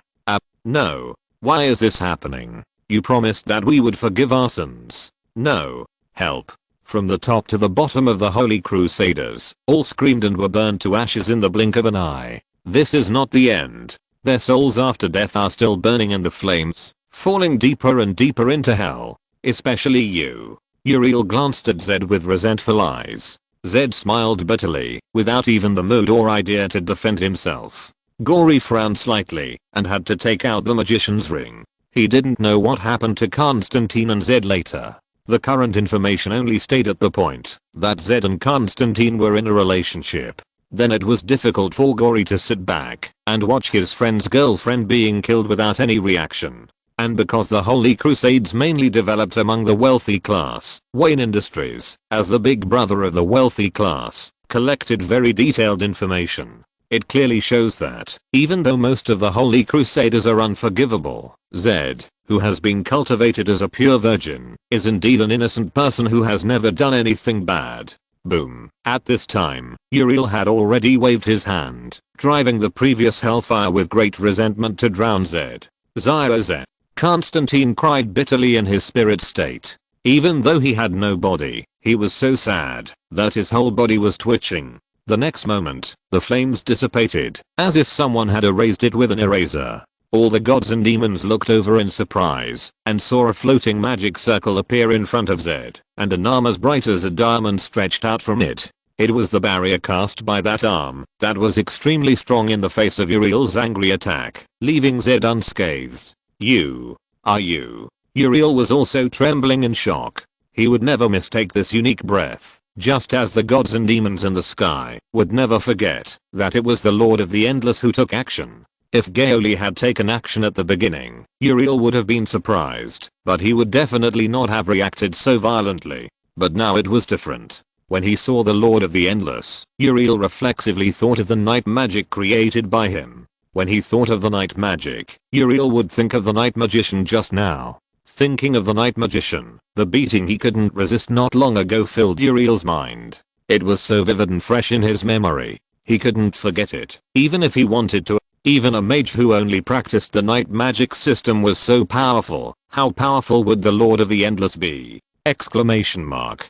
No. Why is this happening? You promised that we would forgive our sins. No. Help. From the top to the bottom of the Holy Crusaders, all screamed and were burned to ashes in the blink of an eye. This is not the end. Their souls after death are still burning in the flames, falling deeper and deeper into hell. Especially you. Uriel glanced at Zed with resentful eyes. Zed smiled bitterly, without even the mood or idea to defend himself. Gory frowned slightly, and had to take out the magician's ring. He didn't know what happened to Constantine and Zed later. The current information only stayed at the point that Zed and Constantine were in a relationship. Then it was difficult for Gory to sit back and watch his friend's girlfriend being killed without any reaction. And because the Holy Crusades mainly developed among the wealthy class, Wayne Industries, as the big brother of the wealthy class, collected very detailed information. It clearly shows that, even though most of the Holy Crusaders are unforgivable, Zed, who has been cultivated as a pure virgin, is indeed an innocent person who has never done anything bad. Boom. At this time, Uriel had already waved his hand, driving the previous hellfire with great resentment to drown Zed. Zed. Constantine cried bitterly in his spirit state. Even though he had no body, he was so sad that his whole body was twitching. The next moment, the flames dissipated, as if someone had erased it with an eraser. All the gods and demons looked over in surprise, and saw a floating magic circle appear in front of Zed, and an arm as bright as a diamond stretched out from it. It was the barrier cast by that arm that was extremely strong in the face of Uriel's angry attack, leaving Zed unscathed. You. Are you? Uriel was also trembling in shock. He would never mistake this unique breath. Just as the gods and demons in the sky would never forget that it was the Lord of the Endless who took action. If Gao Li had taken action at the beginning, Uriel would have been surprised, but he would definitely not have reacted so violently. But now it was different. When he saw the Lord of the Endless, Uriel reflexively thought of the night magic created by him. When he thought of the night magic, Uriel would think of the night magician just now. Thinking of the night magician, the beating he couldn't resist not long ago filled Uriel's mind. It was so vivid and fresh in his memory. He couldn't forget it, even if he wanted to. Even a mage who only practiced the night magic system was so powerful. How powerful would the Lord of the Endless be? Exclamation mark.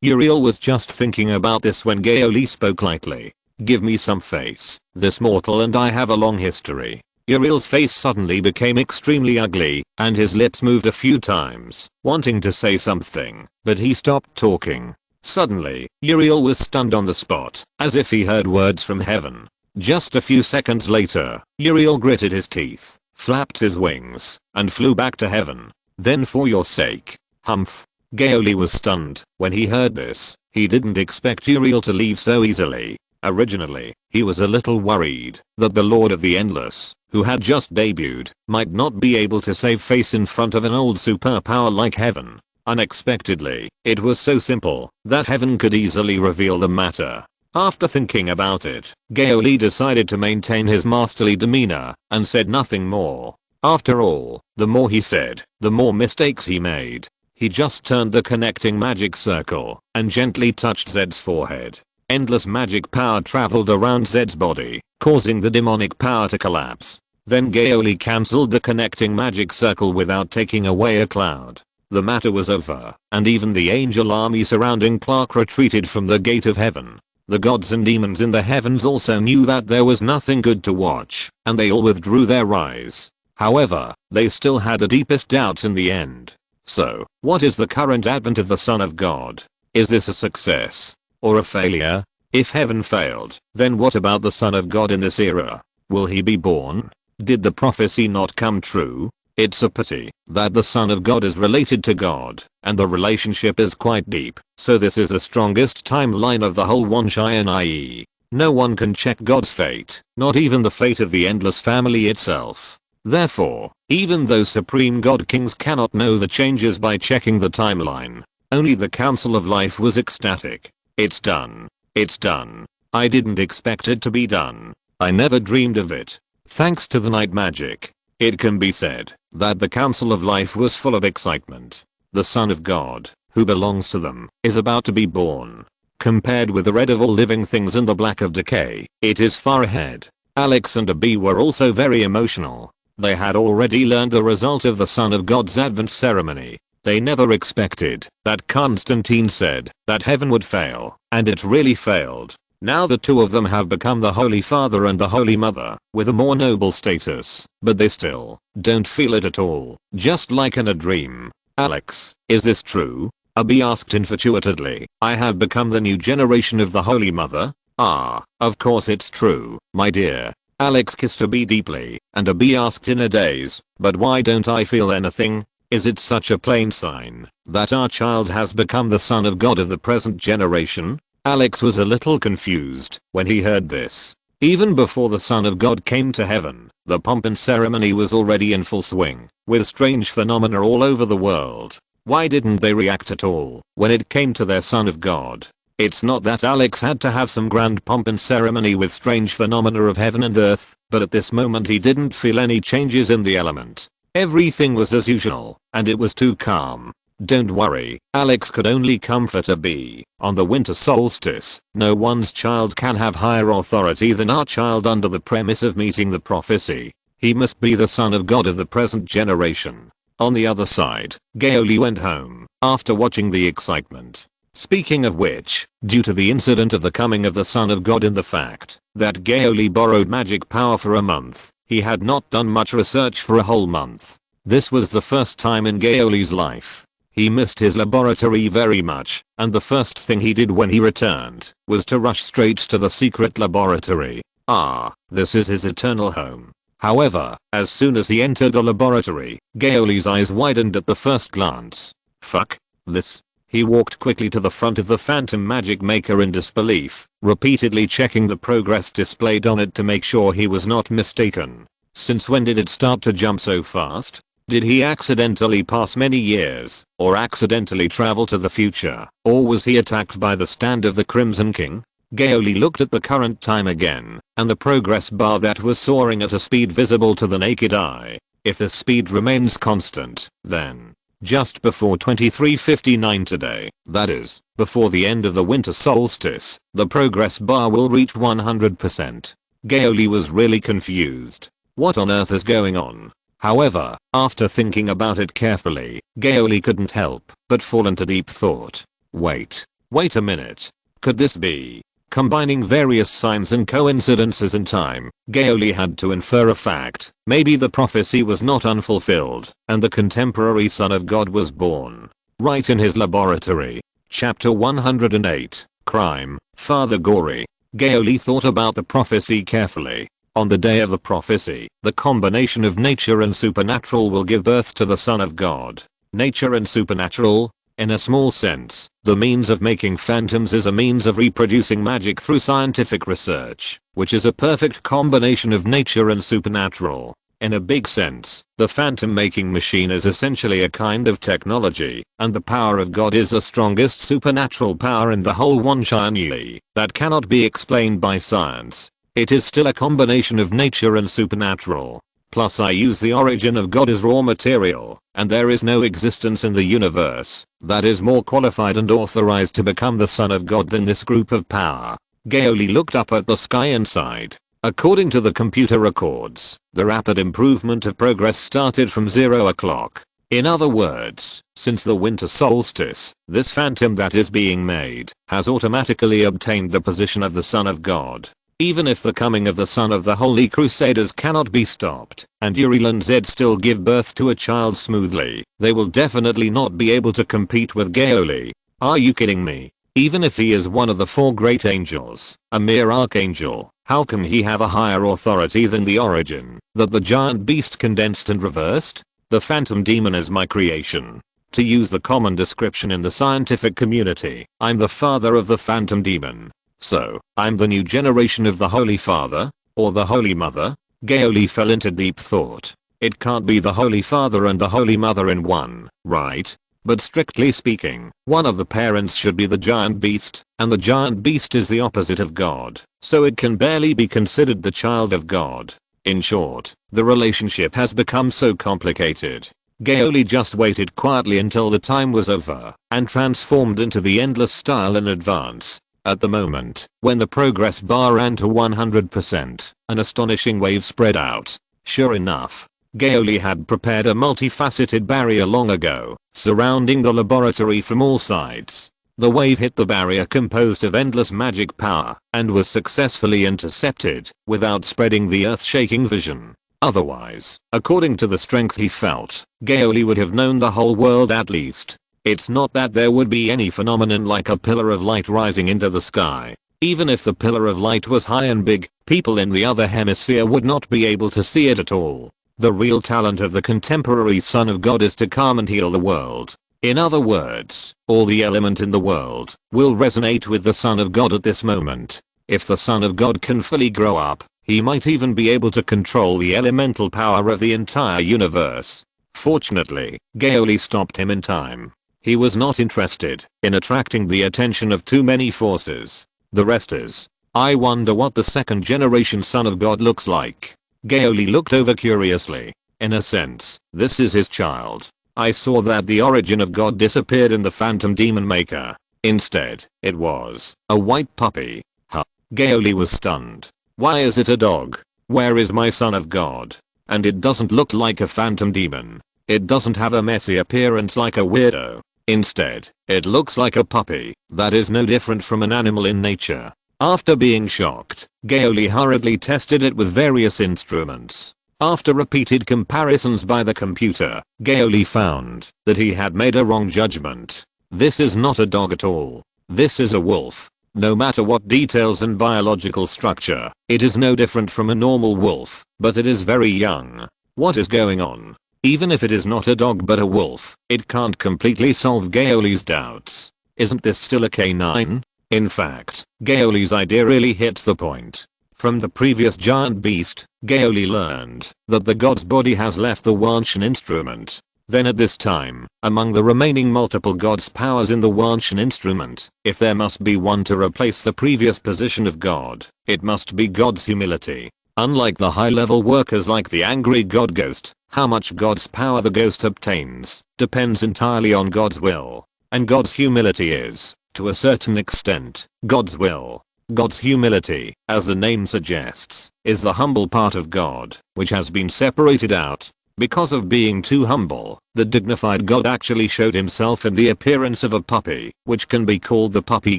Uriel was just thinking about this when Gao Li spoke lightly. Give me some face. This mortal and I have a long history. Uriel's face suddenly became extremely ugly, and his lips moved a few times, wanting to say something, but he stopped talking. Suddenly, Uriel was stunned on the spot, as if he heard words from heaven. Just a few seconds later, Uriel gritted his teeth, flapped his wings, and flew back to heaven. Then for your sake. Humph. Gao Li was stunned when he heard this. He didn't expect Uriel to leave so easily. Originally, he was a little worried that the Lord of the Endless, who had just debuted, might not be able to save face in front of an old superpower like Heaven. Unexpectedly, it was so simple that Heaven could easily reveal the matter. After thinking about it, Gao Li decided to maintain his masterly demeanor and said nothing more. After all, the more he said, the more mistakes he made. He just turned the connecting magic circle and gently touched Zed's forehead. Endless magic power traveled around Zed's body, causing the demonic power to collapse. Then Gao Li cancelled the connecting magic circle without taking away a cloud. The matter was over, and even the angel army surrounding Clark retreated from the gate of heaven. The gods and demons in the heavens also knew that there was nothing good to watch, and they all withdrew their eyes. However, they still had the deepest doubts in the end. So, what is the current advent of the Son of God? Is this a success? Or a failure? If heaven failed, then what about the Son of God in this era? Will he be born? Did the prophecy not come true? It's a pity that the Son of God is related to God, and the relationship is quite deep, so this is the strongest timeline of the whole one chain, i.e. no one can check God's fate, not even the fate of the Endless family itself. Therefore, even though Supreme God Kings cannot know the changes by checking the timeline, only the Council of Life was ecstatic. It's done. It's done. I didn't expect it to be done. I never dreamed of it. Thanks to the night magic, it can be said that the Council of Life was full of excitement. The Son of God, who belongs to them, is about to be born. Compared with the red of all living things and the black of decay, it is far ahead. Alex and Abby were also very emotional. They had already learned the result of the Son of God's Advent ceremony. They never expected that Constantine said that heaven would fail, and it really failed. Now the two of them have become the Holy Father and the Holy Mother, with a more noble status, but they still don't feel it at all, just like in a dream. Alex, is this true? Abby asked infatuatedly. I have become the new generation of the Holy Mother? Ah, of course it's true, my dear. Alex kissed Abby deeply, and Abby asked in a daze, but why don't I feel anything? Is it such a plain sign that our child has become the Son of God of the present generation? Alex was a little confused when he heard this. Even before the Son of God came to heaven, the pomp and ceremony was already in full swing, with strange phenomena all over the world. Why didn't they react at all when it came to their Son of God? It's not that Alex had to have some grand pomp and ceremony with strange phenomena of heaven and earth, but at this moment he didn't feel any changes in the element. Everything was as usual, and it was too calm. Don't worry, Alex could only comfort Abby. On the winter solstice, no one's child can have higher authority than our child under the premise of meeting the prophecy. He must be the Son of God of the present generation. On the other side, Gao Li went home after watching the excitement. Speaking of which, due to the incident of the coming of the Son of God and the fact that Gao Li borrowed magic power for a month, he had not done much research for a whole month. This was the first time in Gao Li's life. He missed his laboratory very much, and the first thing he did when he returned was to rush straight to the secret laboratory. Ah, this is his eternal home. However, as soon as he entered the laboratory, Gao Li's eyes widened at the first glance. Fuck this. He walked quickly to the front of the phantom magic maker in disbelief, repeatedly checking the progress displayed on it to make sure he was not mistaken. Since when did it start to jump so fast? Did he accidentally pass many years, or accidentally travel to the future, or was he attacked by the stand of the Crimson King? Gao Li looked at the current time again, and the progress bar that was soaring at a speed visible to the naked eye. If the speed remains constant, then just before 23:59 today, that is, before the end of the winter solstice, the progress bar will reach 100%. Gao Li was really confused. What on earth is going on? However, after thinking about it carefully, Gao Li couldn't help but fall into deep thought. Wait a minute. Could this be? Combining various signs and coincidences in time, Gao Li had to infer a fact. Maybe the prophecy was not unfulfilled, and the contemporary Son of God was born right in his laboratory. Chapter 108, Crime, Father Gory. Gao Li thought about the prophecy carefully. On the day of the prophecy, the combination of nature and supernatural will give birth to the Son of God. Nature and supernatural? In a small sense, the means of making phantoms is a means of reproducing magic through scientific research, which is a perfect combination of nature and supernatural. In a big sense, the phantom making machine is essentially a kind of technology, and the power of God is the strongest supernatural power in the whole Wanxianyi that cannot be explained by science. It is still a combination of nature and supernatural. Plus I use the origin of God as raw material, and there is no existence in the universe that is more qualified and authorized to become the Son of God than this group of power. Gao Li looked up at the sky and sighed. According to the computer records, the rapid improvement of progress started from 0 o'clock. In other words, since the winter solstice, this phantom that is being made has automatically obtained the position of the Son of God. Even if the coming of the Son of the Holy Crusaders cannot be stopped, and Urilan Z still give birth to a child smoothly, they will definitely not be able to compete with Gao Li. Are you kidding me? Even if he is one of the 4 great angels, a mere archangel, how can he have a higher authority than the origin that the giant beast condensed and reversed? The phantom demon is my creation. To use the common description in the scientific community, I'm the father of the phantom demon. So, I'm the new generation of the Holy Father? Or the Holy Mother? Gao Li fell into deep thought. It can't be the Holy Father and the Holy Mother in one, right? But strictly speaking, one of the parents should be the giant beast, and the giant beast is the opposite of God, so it can barely be considered the child of God. In short, the relationship has become so complicated. Gao Li just waited quietly until the time was over, and transformed into the endless style in advance. At the moment, when the progress bar ran to 100%, an astonishing wave spread out. Sure enough, Gao Li had prepared a multifaceted barrier long ago, surrounding the laboratory from all sides. The wave hit the barrier composed of endless magic power, and was successfully intercepted, without spreading the earth-shaking vision. Otherwise, according to the strength he felt, Gao Li would have known the whole world at least. It's not that there would be any phenomenon like a pillar of light rising into the sky. Even if the pillar of light was high and big, people in the other hemisphere would not be able to see it at all. The real talent of the contemporary Son of God is to calm and heal the world. In other words, all the element in the world will resonate with the Son of God at this moment. If the Son of God can fully grow up, he might even be able to control the elemental power of the entire universe. Fortunately, Gao Li stopped him in time. He was not interested in attracting the attention of too many forces. The rest is. I wonder what the second generation Son of God looks like. Gao Li looked over curiously. In a sense, this is his child. I saw that the origin of God disappeared in the phantom demon maker. Instead, it was a white puppy. Huh. Gao Li was stunned. Why is it a dog? Where is my Son of God? And it doesn't look like a phantom demon. It doesn't have a messy appearance like a weirdo. Instead, it looks like a puppy that is no different from an animal in nature. After being shocked, Gao Li hurriedly tested it with various instruments. After repeated comparisons by the computer, Gao Li found that he had made a wrong judgment. This is not a dog at all. This is a wolf. No matter what details and biological structure, it is no different from a normal wolf, but it is very young. What is going on? Even if it is not a dog but a wolf, it can't completely solve Gao Li's doubts. Isn't this still a canine? In fact, Gao Li's idea really hits the point. From the previous giant beast, Gao Li learned that the god's body has left the Wanshan instrument. Then at this time, among the remaining multiple god's powers in the Wanshan instrument, if there must be one to replace the previous position of God, it must be God's humility. Unlike the high-level workers like the angry god ghost, how much God's power the ghost obtains depends entirely on God's will. And God's humility is, to a certain extent, God's will. God's humility, as the name suggests, is the humble part of God, which has been separated out. Because of being too humble, the dignified God actually showed himself in the appearance of a puppy, which can be called the puppy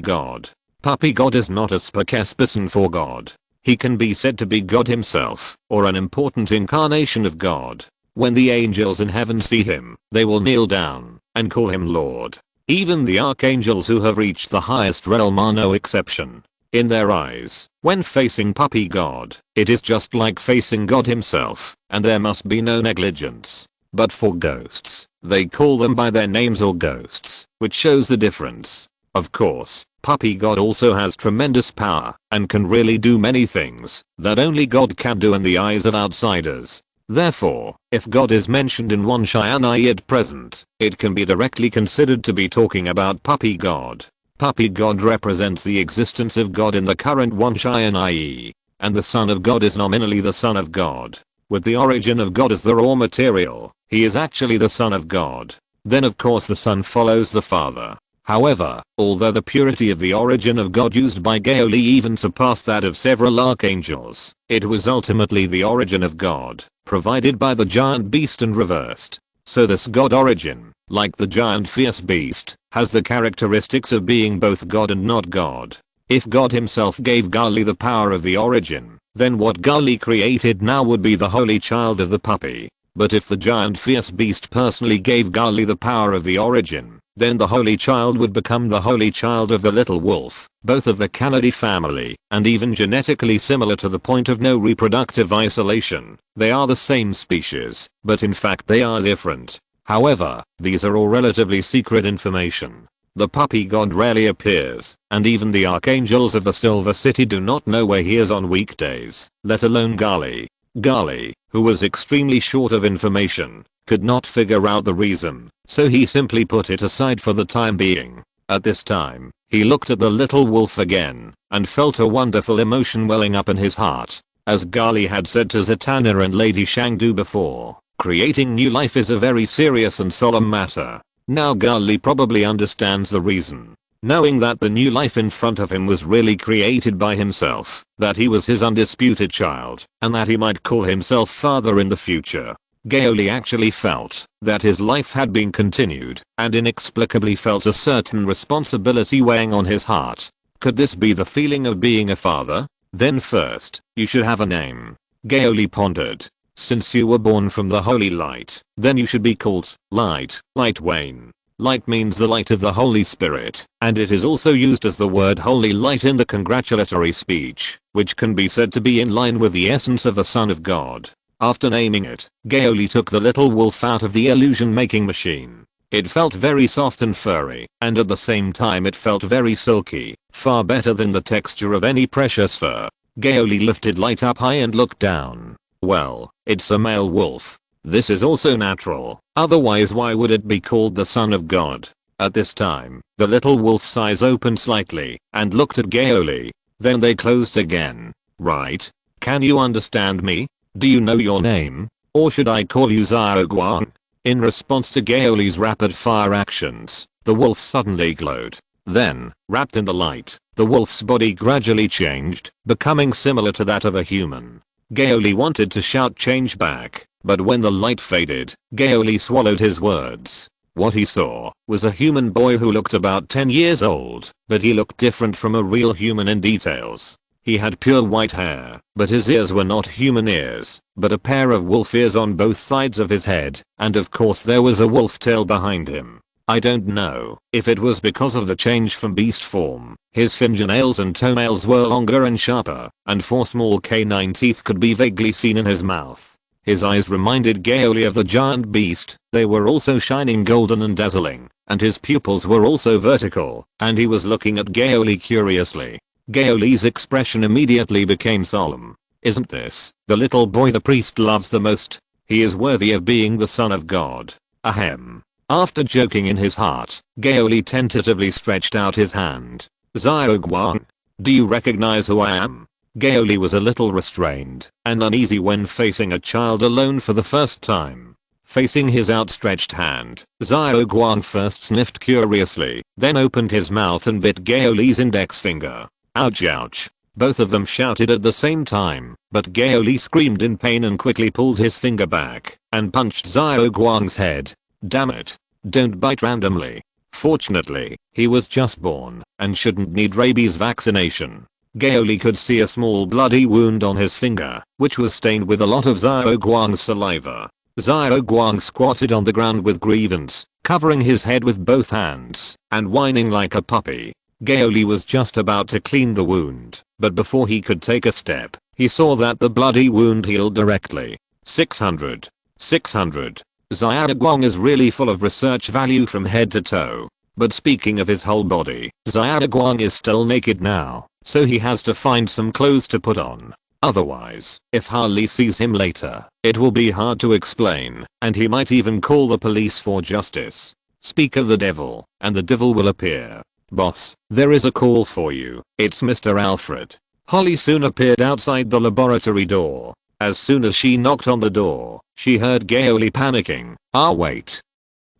god. Puppy god is not a spokesperson for God. He can be said to be God himself, or an important incarnation of God. When the angels in heaven see him, they will kneel down and call him Lord. Even the archangels who have reached the highest realm are no exception. In their eyes, when facing puppy god, it is just like facing God himself, and there must be no negligence. But for ghosts, they call them by their names or ghosts, which shows the difference. Of course, puppy god also has tremendous power and can really do many things that only God can do in the eyes of outsiders. Therefore, if God is mentioned in one Shianai at present, it can be directly considered to be talking about puppy god. Puppy god represents the existence of God in the current one Shianai, and the Son of God is nominally the Son of God. With the origin of God as the raw material, he is actually the Son of God. Then of course the Son follows the Father. However, although the purity of the origin of God used by Gao Li even surpassed that of several archangels, it was ultimately the origin of God, provided by the giant beast and reversed. So this God origin, like the giant fierce beast, has the characteristics of being both God and not God. If God himself gave Gao Li the power of the origin, then what Gao Li created now would be the holy child of the puppy. But if the giant fierce beast personally gave Gao Li the power of the origin, then the holy child would become the holy child of the little wolf, both of the Canidi family, and even genetically similar to the point of no reproductive isolation. They are the same species, but in fact they are different. However, these are all relatively secret information. The puppy god rarely appears, and even the archangels of the Silver City do not know where he is on weekdays, let alone Gao Li. Gao Li, who was extremely short of information, could not figure out the reason, so he simply put it aside for the time being. At this time, he looked at the little wolf again, and felt a wonderful emotion welling up in his heart. As Gao Li had said to Zatanna and Lady Shangdu before, creating new life is a very serious and solemn matter. Now Gao Li probably understands the reason. Knowing that the new life in front of him was really created by himself, that he was his undisputed child, and that he might call himself father in the future. Gao Li actually felt that his life had been continued, and inexplicably felt a certain responsibility weighing on his heart. Could this be the feeling of being a father? Then first, you should have a name. Gao Li pondered. Since you were born from the holy light, then you should be called Light, Light Wayne. Light means the light of the Holy Spirit, and it is also used as the word holy light in the congratulatory speech, which can be said to be in line with the essence of the Son of God. After naming it, Gao Li took the little wolf out of the illusion-making machine. It felt very soft and furry, and at the same time it felt very silky, far better than the texture of any precious fur. Gao Li lifted Light up high and looked down. Well, it's a male wolf. This is also natural, otherwise why would it be called the Son of God? At this time, the little wolf's eyes opened slightly, and looked at Gao Li. Then they closed again. Right? Can you understand me? Do you know your name? Or should I call you Xiao Guang? In response to Gao Li's rapid fire actions, the wolf suddenly glowed. Then, wrapped in the light, the wolf's body gradually changed, becoming similar to that of a human. Gao Li wanted to shout change back, but when the light faded, Gao Li swallowed his words. What he saw was a human boy who looked about 10 years old, but he looked different from a real human in details. He had pure white hair, but his ears were not human ears, but a pair of wolf ears on both sides of his head, and of course there was a wolf tail behind him. I don't know if it was because of the change from beast form. His fingernails and toenails were longer and sharper, and 4 small canine teeth could be vaguely seen in his mouth. His eyes reminded Gao Li of the giant beast. They were also shining golden and dazzling, and his pupils were also vertical, and he was looking at Gao Li curiously. Gao Li's expression immediately became solemn. Isn't this the little boy the priest loves the most? He is worthy of being the Son of God. Ahem. After joking in his heart, Gao Li tentatively stretched out his hand. Xiao Guang, do you recognize who I am? Gao Li was a little restrained and uneasy when facing a child alone for the first time. Facing his outstretched hand, Xiao Guang first sniffed curiously, then opened his mouth and bit Gao Li's index finger. Ouch ouch. Both of them shouted at the same time, but Gao Li screamed in pain and quickly pulled his finger back and punched Xiao Guang's head. Damn it. Don't bite randomly. Fortunately, he was just born and shouldn't need rabies vaccination. Gao Li could see a small bloody wound on his finger, which was stained with a lot of Xiao Guang's saliva. Xiao Guang squatted on the ground with grievance, covering his head with both hands and whining like a puppy. Gao Li was just about to clean the wound, but before he could take a step, he saw that the bloody wound healed directly. 600. 600. Xiaoguang is really full of research value from head to toe. But speaking of his whole body, Xiaoguang is still naked now, so he has to find some clothes to put on. Otherwise, if Harley sees him later, it will be hard to explain, and he might even call the police for justice. Speak of the devil, and the devil will appear. Boss, there is a call for you. It's Mr. Alfred. Holly soon appeared outside the laboratory door. As soon as she knocked on the door, she heard Gao Li panicking. Wait.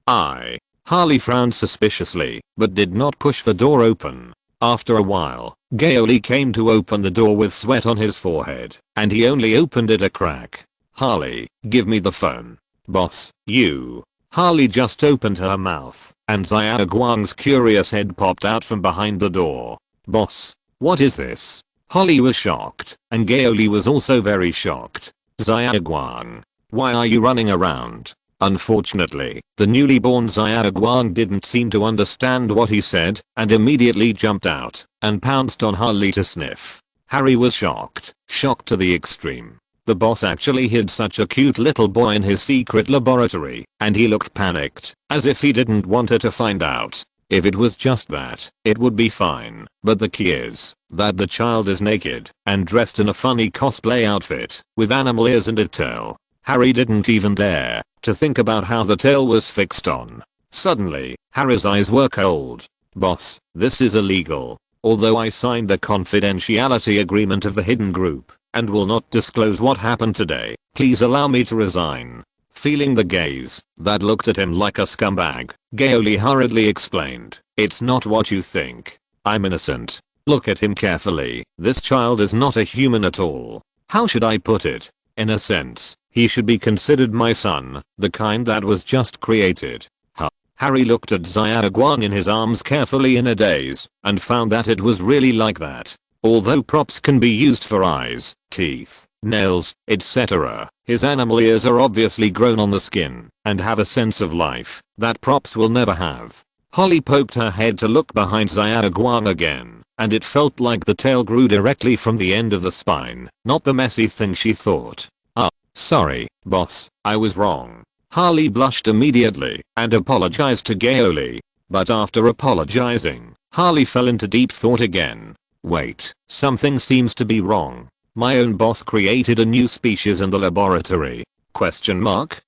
Harley frowned suspiciously, but did not push the door open. After a while, Gao Li came to open the door with sweat on his forehead, and he only opened it a crack. Harley, give me the phone. Boss, you. Harley just opened her mouth, and Xiaoguang's curious head popped out from behind the door. Boss, what is this? Holly was shocked, and Gao Li was also very shocked. Xiaoguang, why are you running around? Unfortunately, the newly born Xiaoguang didn't seem to understand what he said, and immediately jumped out, and pounced on Harley to sniff. Harry was shocked to the extreme. The boss actually hid such a cute little boy in his secret laboratory, and he looked panicked, as if he didn't want her to find out. If it was just that, it would be fine, but the key is that the child is naked and dressed in a funny cosplay outfit with animal ears and a tail. Harry didn't even dare to think about how the tail was fixed on. Suddenly, Harry's eyes were cold. Boss, this is illegal. Although I signed the confidentiality agreement of the hidden group and will not disclose what happened today, please allow me to resign. Feeling the gaze that looked at him like a scumbag, Gao Li hurriedly explained, it's not what you think. I'm innocent. Look at him carefully. This child is not a human at all. How should I put it? In a sense, he should be considered my son, the kind that was just created. Harry looked at Xiaoguang in his arms carefully in a daze, and found that it was really like that. Although props can be used for eyes, teeth, nails, etc., his animal ears are obviously grown on the skin, and have a sense of life that props will never have. Holly poked her head to look behind Xiaoguang again, and it felt like the tail grew directly from the end of the spine, not the messy thing she thought. Sorry, boss, I was wrong. Harley blushed immediately and apologized to Gao Li, but after apologizing, Harley fell into deep thought again. Wait, something seems to be wrong. My own boss created a new species in the laboratory? Question mark?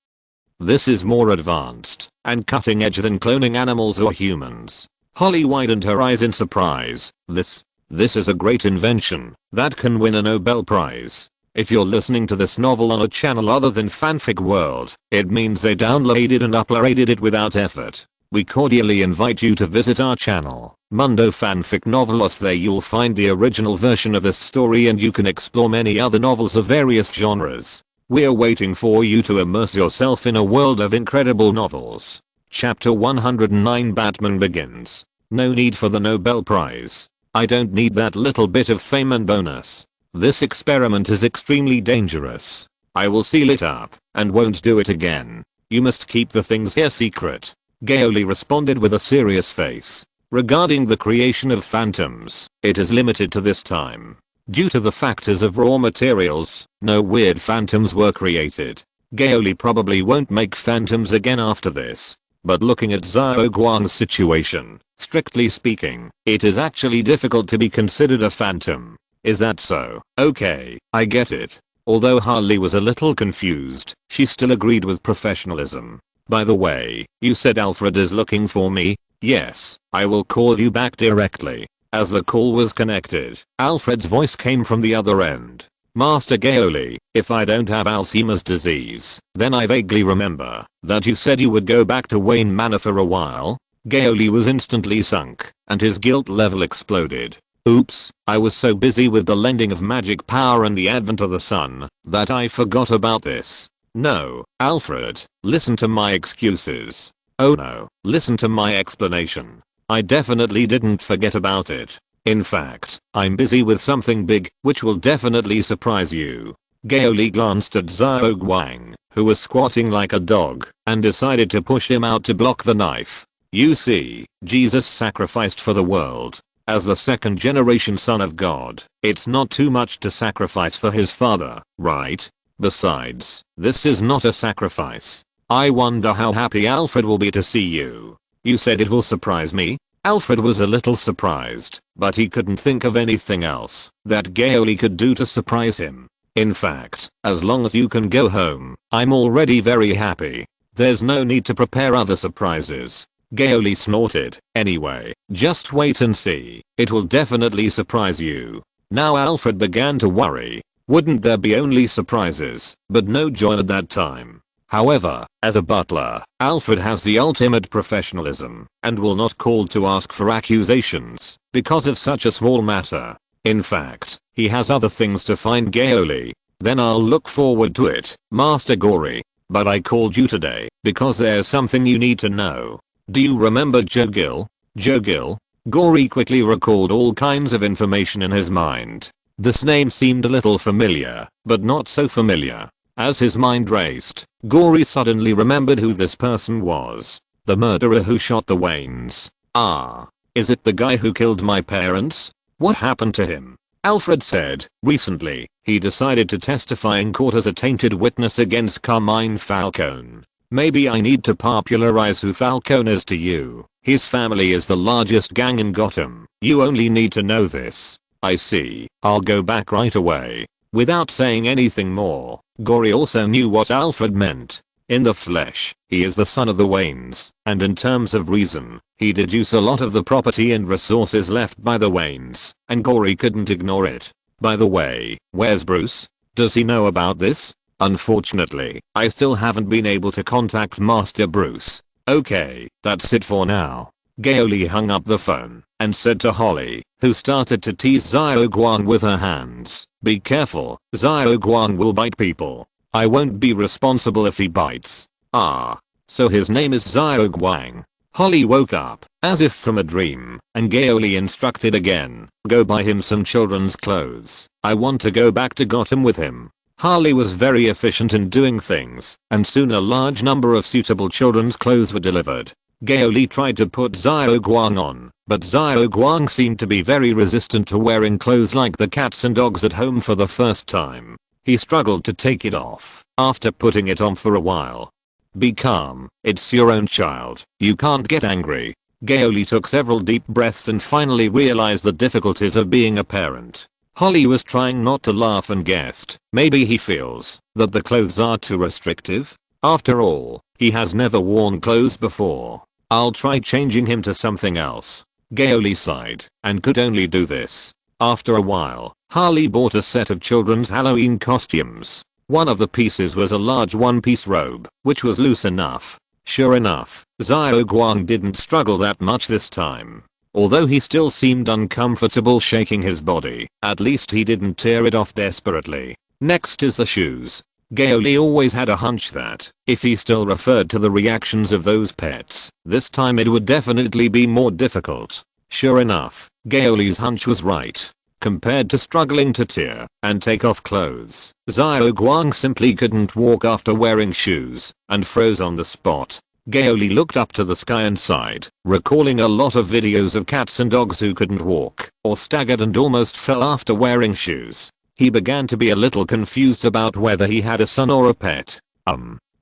This is more advanced and cutting edge than cloning animals or humans. Holly widened her eyes in surprise. This is a great invention that can win a Nobel Prize. If you're listening to this novel on a channel other than Fanfic World, it means they downloaded and uploaded it without effort. We cordially invite you to visit our channel, Mundo Fanfic Novelos. There you'll find the original version of this story and you can explore many other novels of various genres. We're waiting for you to immerse yourself in a world of incredible novels. Chapter 109 Batman Begins. No need for the Nobel Prize. I don't need that little bit of fame and bonus. This experiment is extremely dangerous. I will seal it up and won't do it again. You must keep the things here secret. Gao Li responded with a serious face. Regarding the creation of phantoms, it is limited to this time. Due to the factors of raw materials, no weird phantoms were created. Gao Li probably won't make phantoms again after this. But looking at Xiaoguang's situation, strictly speaking, it is actually difficult to be considered a phantom. Is that so? Okay, I get it. Although Harley was a little confused, she still agreed with professionalism. By the way, you said Alfred is looking for me? Yes, I will call you back directly. As the call was connected, Alfred's voice came from the other end. Master Gao Li, if I don't have Alzheimer's disease, then I vaguely remember that you said you would go back to Wayne Manor for a while. Gao Li was instantly sunk, and his guilt level exploded. Oops, I was so busy with the lending of magic power and the advent of the sun that I forgot about this. No, Alfred, listen to my excuses. Oh no, listen to my explanation. I definitely didn't forget about it. In fact, I'm busy with something big, which will definitely surprise you. Gao Li glanced at Xiaoguang, who was squatting like a dog, and decided to push him out to block the knife. You see, Jesus sacrificed for the world. As the second generation son of God, it's not too much to sacrifice for his father, right? Besides, this is not a sacrifice. I wonder how happy Alfred will be to see you. You said it will surprise me? Alfred was a little surprised, but he couldn't think of anything else that Gao Li could do to surprise him. In fact, as long as you can go home, I'm already very happy. There's no need to prepare other surprises. Gao Li snorted. Anyway, just wait and see. It will definitely surprise you. Now Alfred began to worry. Wouldn't there be only surprises, but no joy at that time? However, as a butler, Alfred has the ultimate professionalism and will not call to ask for accusations because of such a small matter. In fact, he has other things to find Gao Li. Then I'll look forward to it, Master Gory. But I called you today because there's something you need to know. Do you remember Joe Gill? Joe Gill? Gory quickly recalled all kinds of information in his mind. This name seemed a little familiar, but not so familiar. As his mind raced, Gory suddenly remembered who this person was. The murderer who shot the Waynes. Ah. Is it the guy who killed my parents? What happened to him? Alfred said, recently, he decided to testify in court as a tainted witness against Carmine Falcone. Maybe I need to popularize who Falcone is to you. His family is the largest gang in Gotham. You only need to know this. I see. I'll go back right away. Without saying anything more, Gory also knew what Alfred meant. In the flesh, he is the son of the Waynes, and in terms of reason, he deduced a lot of the property and resources left by the Waynes, and Gory couldn't ignore it. By the way, where's Bruce? Does he know about this? Unfortunately, I still haven't been able to contact Master Bruce. Okay, that's it for now. Gao Li hung up the phone and said to Holly, who started to tease Xiao Guang with her hands, "Be careful, Xiao Guang will bite people. I won't be responsible if he bites." Ah, so his name is Xiao Guang. Holly woke up, as if from a dream, and Gao Li instructed again, "Go buy him some children's clothes. I want to go back to Gotham with him." Holly was very efficient in doing things, and soon a large number of suitable children's clothes were delivered. Gao Li tried to put Xiao Guang on, but Xiao Guang seemed to be very resistant to wearing clothes like the cats and dogs at home for the first time. He struggled to take it off after putting it on for a while. "Be calm, it's your own child, you can't get angry." Gao Li took several deep breaths and finally realized the difficulties of being a parent. Holly was trying not to laugh and guessed, maybe he feels that the clothes are too restrictive. After all, he has never worn clothes before. "I'll try changing him to something else." Gao Li sighed and could only do this. After a while, Harley bought a set of children's Halloween costumes. One of the pieces was a large one-piece robe, which was loose enough. Sure enough, Xiao Guang didn't struggle that much this time. Although he still seemed uncomfortable shaking his body, at least he didn't tear it off desperately. Next is the shoes. Gao Li always had a hunch that, if he still referred to the reactions of those pets, this time it would definitely be more difficult. Sure enough, Gao Li's hunch was right. Compared to struggling to tear and take off clothes, Xiao Guang simply couldn't walk after wearing shoes, and froze on the spot. Gao Li looked up to the sky and sighed, recalling a lot of videos of cats and dogs who couldn't walk, or staggered and almost fell after wearing shoes. He began to be a little confused about whether he had a son or a pet.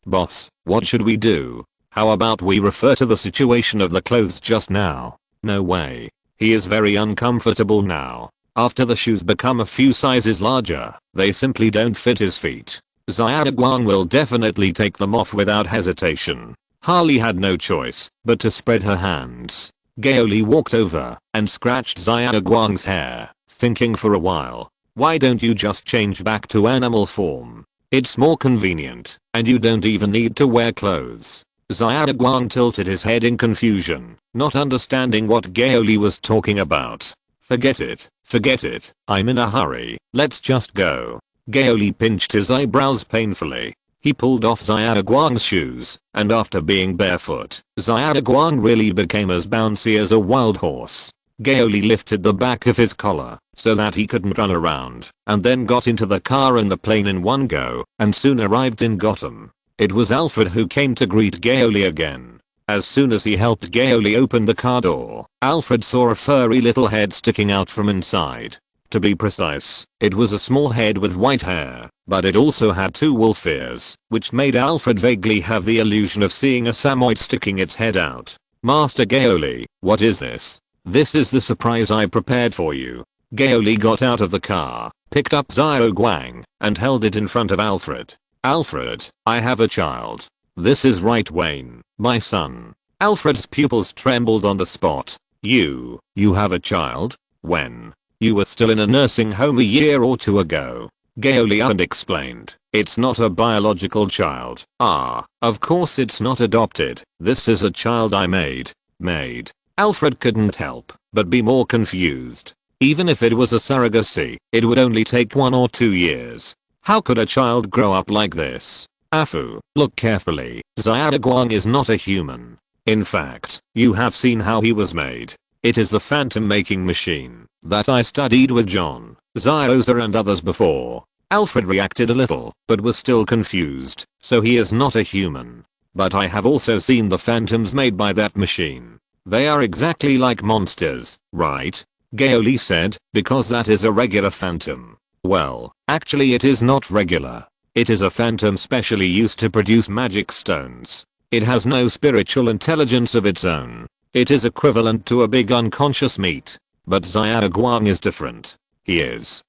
Boss, what should we do? How about we refer to the situation of the clothes just now? No way. He is very uncomfortable now. After the shoes become a few sizes larger, they simply don't fit his feet. Xiao Guang will definitely take them off without hesitation. Harley had no choice but to spread her hands. Gao Li walked over and scratched Xiao Guang's hair, thinking for a while. Why don't you just change back to animal form? It's more convenient, and you don't even need to wear clothes. Xiao Guang tilted his head in confusion, not understanding what Gao Li was talking about. Forget it, I'm in a hurry, let's just go. Gao Li pinched his eyebrows painfully. He pulled off Xiao Guang's shoes, and after being barefoot, Xiao Guang really became as bouncy as a wild horse. Gao Li lifted the back of his collar so that he couldn't run around, and then got into the car and the plane in one go, and soon arrived in Gotham. It was Alfred who came to greet Gao Li again. As soon as he helped Gao Li open the car door, Alfred saw a furry little head sticking out from inside. To be precise, it was a small head with white hair, but it also had two wolf ears, which made Alfred vaguely have the illusion of seeing a samoyed sticking its head out. Master Gao Li, what is this? This is the surprise I prepared for you. Gao Li got out of the car, picked up Xiao Guang, and held it in front of Alfred. Alfred, I have a child. This is right, Wayne, my son. Alfred's pupils trembled on the spot. You have a child? When? You were still in a nursing home a year or two ago. Gao Li explained. It's not a biological child. Ah, of course it's not adopted. This is a child I made. Alfred couldn't help but be more confused. Even if it was a surrogacy, it would only take 1 or 2 years. How could a child grow up like this? Afu, look carefully. Xiaoguang is not a human. In fact, you have seen how he was made. It is the phantom making machine that I studied with John, Xiaoza and others before. Alfred reacted a little, but was still confused, so he is not a human. But I have also seen the phantoms made by that machine. They are exactly like monsters, right? Gao Li said, because that is a regular phantom. Well, actually it is not regular. It is a phantom specially used to produce magic stones. It has no spiritual intelligence of its own. It is equivalent to a big unconscious meat. But Xiaoguang is different. He is,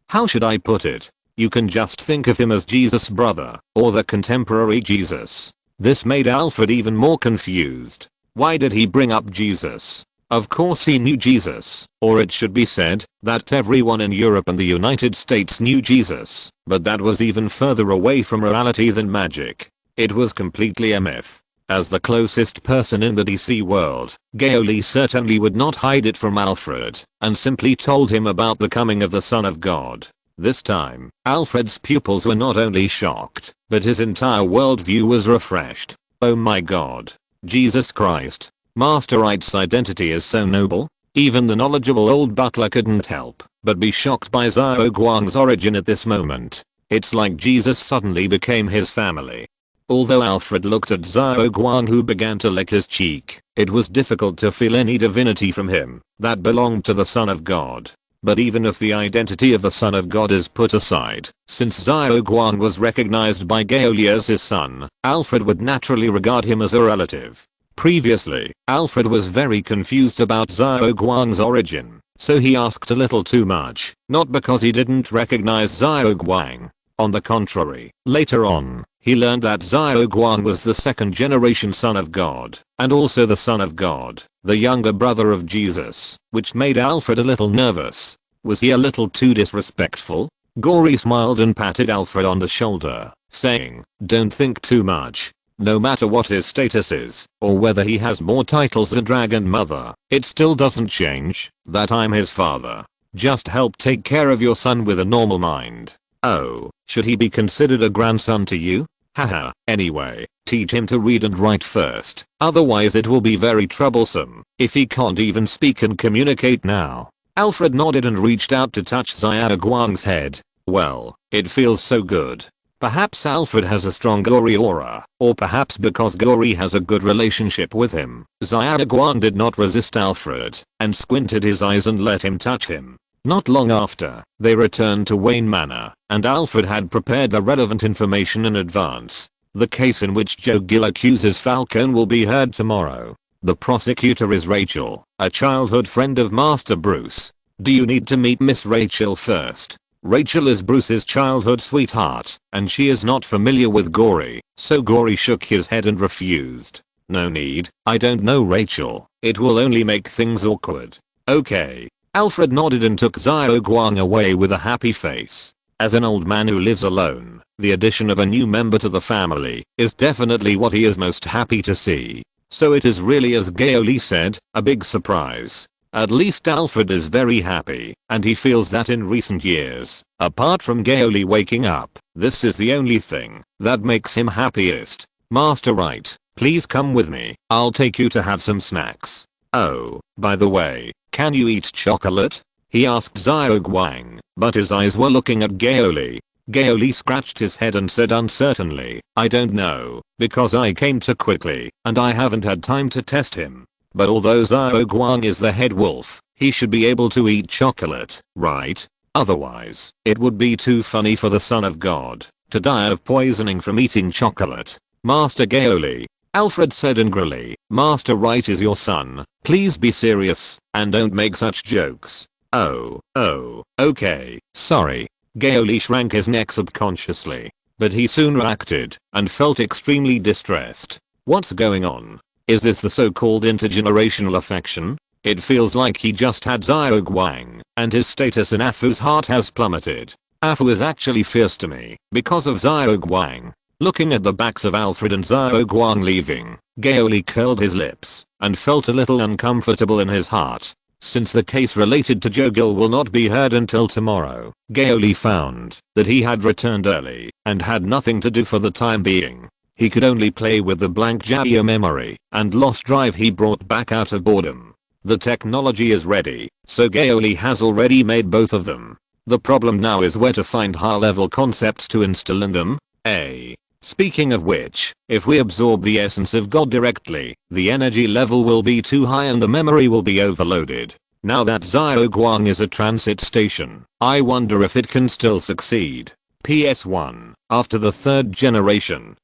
how should I put it? You can just think of him as Jesus' brother, or the contemporary Jesus. This made Alfred even more confused. Why did he bring up Jesus? Of course he knew Jesus, or it should be said, that everyone in Europe and the United States knew Jesus, but that was even further away from reality than magic. It was completely a myth. As the closest person in the DC world, Gao Li certainly would not hide it from Alfred, and simply told him about the coming of the Son of God. This time, Alfred's pupils were not only shocked, but his entire worldview was refreshed. Oh my god. Jesus Christ. Master Wright's identity is so noble. Even the knowledgeable old butler couldn't help but be shocked by Xiaoguang's origin at this moment. It's like Jesus suddenly became his family. Although Alfred looked at Xiaoguang, who began to lick his cheek, it was difficult to feel any divinity from him that belonged to the Son of God. But even if the identity of the Son of God is put aside, since Xiaoguang was recognized by Gao Li as his son, Alfred would naturally regard him as a relative. Previously, Alfred was very confused about Xiaoguang's origin, so he asked a little too much, not because he didn't recognize Xiaoguang. On the contrary, later on, he learned that Xiaoguang was the second generation son of God, and also the son of God, the younger brother of Jesus, which made Alfred a little nervous. Was he a little too disrespectful? Gory smiled and patted Alfred on the shoulder, saying, don't think too much. No matter what his status is, or whether he has more titles than Dragon Mother, it still doesn't change that I'm his father. Just help take care of your son with a normal mind. Oh, should he be considered a grandson to you? Haha, anyway, teach him to read and write first, otherwise it will be very troublesome if he can't even speak and communicate now. Alfred nodded and reached out to touch Xiaoguang's head. Well, it feels so good. Perhaps Alfred has a strong Gory aura, or perhaps because Gory has a good relationship with him. Xiaoguang did not resist Alfred, and squinted his eyes and let him touch him. Not long after, they returned to Wayne Manor, and Alfred had prepared the relevant information in advance. The case in which Joe Gill accuses Falcone will be heard tomorrow. The prosecutor is Rachel, a childhood friend of Master Bruce. Do you need to meet Miss Rachel first? Rachel is Bruce's childhood sweetheart, and she is not familiar with Gory, so Gory shook his head and refused. No need, I don't know Rachel, it will only make things awkward. Okay. Alfred nodded and took Xiaoguang away with a happy face. As an old man who lives alone, the addition of a new member to the family is definitely what he is most happy to see. So it is really, as Gao Li said, a big surprise. At least Alfred is very happy, and he feels that in recent years, apart from Gao Li waking up, this is the only thing that makes him happiest. Master Wright, please come with me, I'll take you to have some snacks. Oh, by the way, can you eat chocolate? He asked Xiaoguang, but his eyes were looking at Gao Li. Gao Li scratched his head and said uncertainly, I don't know, because I came too quickly, and I haven't had time to test him. But although Xiao Guang is the head wolf, he should be able to eat chocolate, right? Otherwise, it would be too funny for the son of God to die of poisoning from eating chocolate. Master Gao Li, Alfred said angrily, Master Wright is your son, please be serious, and don't make such jokes. Oh, okay, sorry. Gao Li shrank his neck subconsciously, but he soon reacted and felt extremely distressed. What's going on? Is this the so-called intergenerational affection? It feels like he just had Xiao Guang, and his status in Afu's heart has plummeted. Afu is actually fierce to me because of Xiao Guang. Looking at the backs of Alfred and Xiao Guang leaving, Gao Li curled his lips and felt a little uncomfortable in his heart. Since the case related to Jogil will not be heard until tomorrow, Gao Li found that he had returned early and had nothing to do for the time being. He could only play with the blank Jiao memory and lost drive he brought back out of boredom. The technology is ready, so Gao Li has already made both of them. The problem now is where to find high-level concepts to install in them. Speaking of which, if we absorb the essence of God directly, the energy level will be too high and the memory will be overloaded. Now that Xiao Guang is a transit station, I wonder if it can still succeed. PS1. After the third generation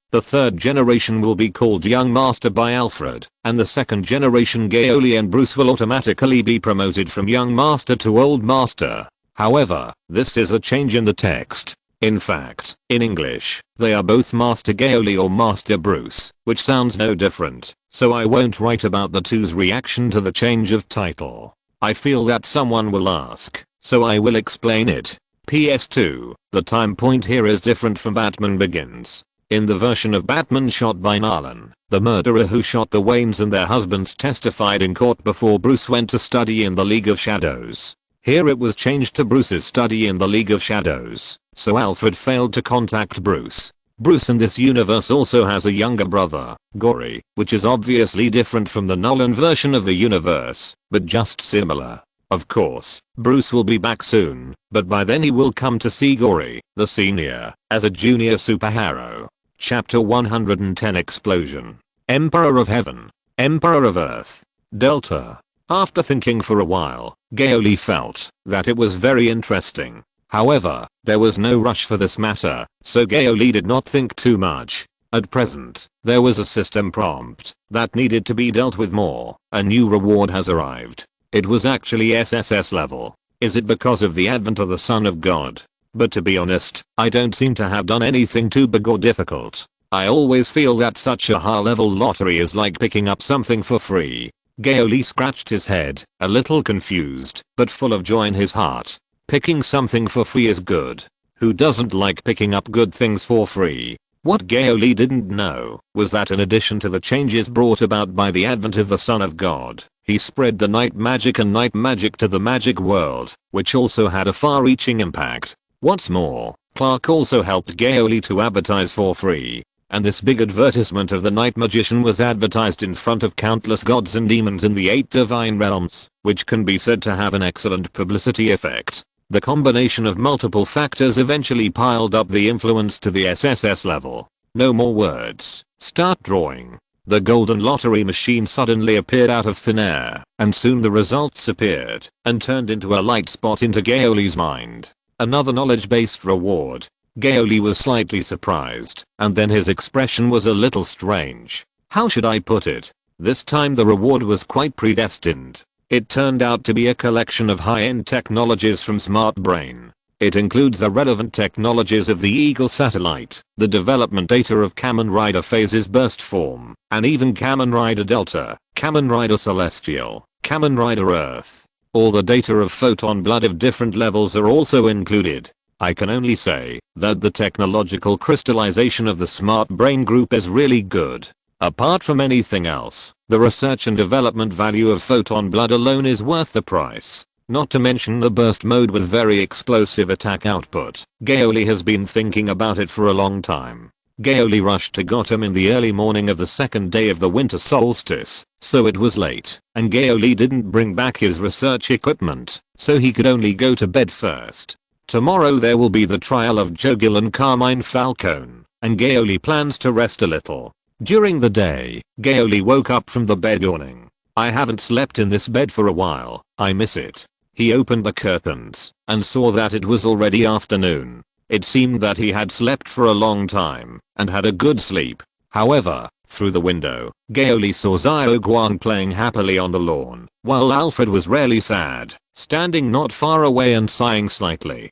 will be called Young Master by Alfred, and the second generation Gao Li and Bruce will automatically be promoted from Young Master to Old Master. However, this is a change in the text. In fact, in English, they are both Master Gao Li or Master Bruce, which sounds no different, so I won't write about the two's reaction to the change of title. I feel that someone will ask, so I will explain it. PS2, the time point here is different from Batman Begins. In the version of Batman shot by Nolan, the murderer who shot the Waynes and their husbands testified in court before Bruce went to study in the League of Shadows. Here it was changed to Bruce's study in the League of Shadows, so Alfred failed to contact Bruce. Bruce in this universe also has a younger brother, Gory, which is obviously different from the Nolan version of the universe, but just similar. Of course, Bruce will be back soon, but by then he will come to see Gory, the senior, as a junior superhero. Chapter 110 Explosion. Emperor of Heaven. Emperor of Earth. Delta. After thinking for a while, Gao Li felt that it was very interesting. However, there was no rush for this matter, so Gao Li did not think too much. At present, there was a system prompt that needed to be dealt with more. A new reward has arrived. It was actually SSS level. Is it because of the advent of the Son of God? But to be honest, I don't seem to have done anything too big or difficult. I always feel that such a high-level lottery is like picking up something for free. Gao Li scratched his head, a little confused, but full of joy in his heart. Picking something for free is good. Who doesn't like picking up good things for free? What Gao Li didn't know was that in addition to the changes brought about by the advent of the Son of God, he spread the night magic and night magic to the magic world, which also had a far-reaching impact. What's more, Clark also helped Gao Li to advertise for free, and this big advertisement of the night magician was advertised in front of countless gods and demons in the 8 divine realms, which can be said to have an excellent publicity effect. The combination of multiple factors eventually piled up the influence to the SSS level. No more words. Start drawing. The golden lottery machine suddenly appeared out of thin air, and soon the results appeared, and turned into a light spot into Gao Li's mind. Another knowledge-based reward. Gao Li was slightly surprised, and then his expression was a little strange. How should I put it? This time the reward was quite predestined. It turned out to be a collection of high-end technologies from Smart Brain. It includes the relevant technologies of the Eagle satellite, the development data of Kamen Rider Faiz's burst form, and even Kamen Rider Delta, Kamen Rider Celestial, Kamen Rider Earth. All the data of photon blood of different levels are also included. I can only say that the technological crystallization of the Smart Brain group is really good. Apart from anything else, the research and development value of photon blood alone is worth the price. Not to mention the burst mode with very explosive attack output. Gao Li has been thinking about it for a long time. Gao Li rushed to Gotham in the early morning of the second day of the winter solstice, so it was late, and Gao Li didn't bring back his research equipment, so he could only go to bed first. Tomorrow there will be the trial of Jogil and Carmine Falcone, and Gao Li plans to rest a little. During the day, Gao Li woke up from the bed yawning. I haven't slept in this bed for a while, I miss it. He opened the curtains and saw that it was already afternoon. It seemed that he had slept for a long time and had a good sleep. However, through the window, Gao Li saw Xiao Guang playing happily on the lawn, while Alfred was really sad, standing not far away and sighing slightly.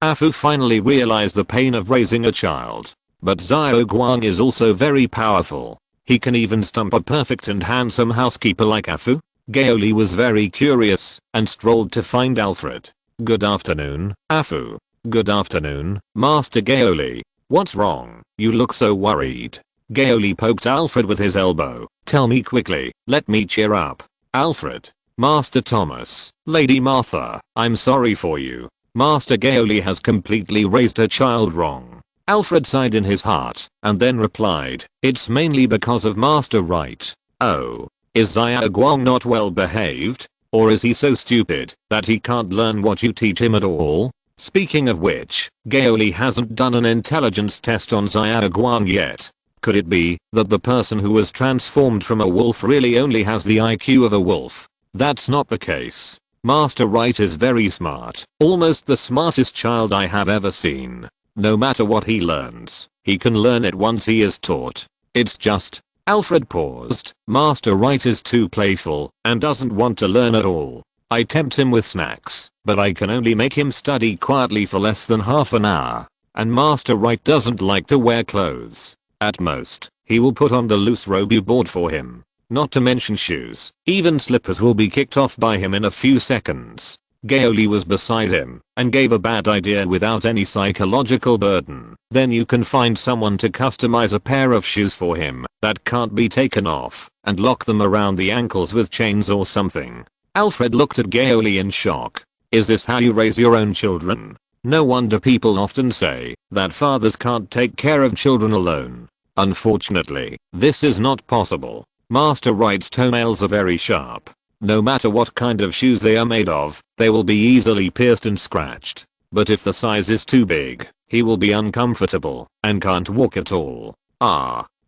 Afu finally realized the pain of raising a child. But Xiao Guang is also very powerful. He can even stump a perfect and handsome housekeeper like Afu. Gao Li was very curious and strolled to find Alfred. Good afternoon, Afu. Good afternoon, Master Gao Li. What's wrong? You look so worried. Gao Li poked Alfred with his elbow. Tell me quickly, let me cheer up. Alfred. Master Thomas, Lady Martha, I'm sorry for you. Master Gao Li has completely raised her child wrong. Alfred sighed in his heart and then replied, it's mainly because of Master Right. Oh. Is Xiao Guang not well behaved? Or is he so stupid that he can't learn what you teach him at all? Speaking of which, Gao Li hasn't done an intelligence test on Xiao Guang yet. Could it be that the person who was transformed from a wolf really only has the IQ of a wolf? That's not the case. Master Right is very smart, almost the smartest child I have ever seen. No matter what he learns, he can learn it once he is taught. It's just, Alfred paused, Master Right is too playful and doesn't want to learn at all. I tempt him with snacks, but I can only make him study quietly for less than half an hour. And Master Right doesn't like to wear clothes. At most, he will put on the loose robe you bought for him. Not to mention shoes. Even slippers will be kicked off by him in a few seconds. Gao Li was beside him and gave a bad idea without any psychological burden. Then you can find someone to customize a pair of shoes for him that can't be taken off and lock them around the ankles with chains or something. Alfred looked at Gao Li in shock. Is this how you raise your own children? No wonder people often say that fathers can't take care of children alone. Unfortunately, this is not possible. Master Right's toenails are very sharp. No matter what kind of shoes they are made of, they will be easily pierced and scratched. But if the size is too big, he will be uncomfortable and can't walk at all.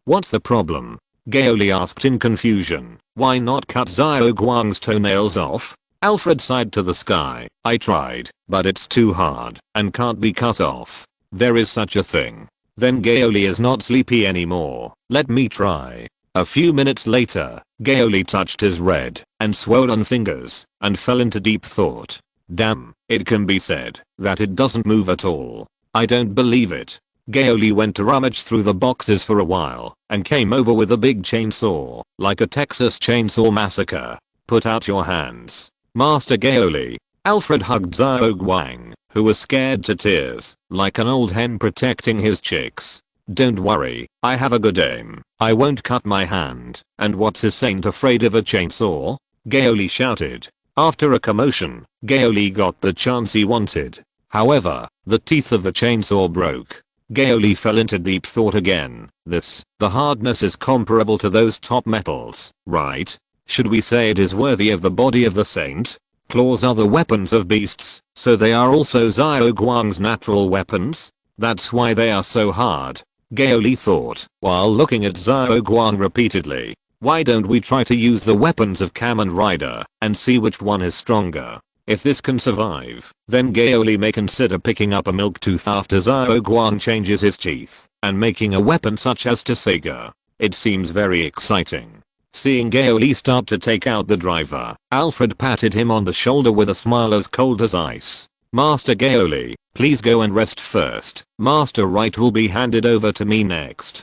What's the problem? Gao Li asked in confusion. Why not cut Xiao Guang's toenails off? Alfred sighed to the sky. I tried, but it's too hard and can't be cut off. There is such a thing. Then Gao Li is not sleepy anymore. Let me try. A few minutes later, Gao Li touched his red and swollen fingers and fell into deep thought. Damn, it can be said that it doesn't move at all. I don't believe it. Gao Li went to rummage through the boxes for a while and came over with a big chainsaw, like a Texas Chainsaw Massacre. Put out your hands. Master Gao Li. Alfred hugged Xiao Guang, who was scared to tears, like an old hen protecting his chicks. Don't worry, I have a good aim. I won't cut my hand. And what's a saint afraid of a chainsaw? Gao Li shouted. After a commotion, Gao Li got the chance he wanted. However, the teeth of the chainsaw broke. Gao Li fell into deep thought again. The hardness is comparable to those top metals, right? Should we say it is worthy of the body of the saint? Claws are the weapons of beasts, so they are also Xiao Guang's natural weapons? That's why they are so hard. Gao Li thought, while looking at Xiao Guang repeatedly. Why don't we try to use the weapons of Kamen Rider and see which one is stronger? If this can survive, then Gao Li may consider picking up a milk tooth after Xiao Guang changes his teeth and making a weapon such as Tsuga. It seems very exciting. Seeing Gao Li start to take out the driver, Alfred patted him on the shoulder with a smile as cold as ice. Master Gao Li, please go and rest first. Master Right will be handed over to me next.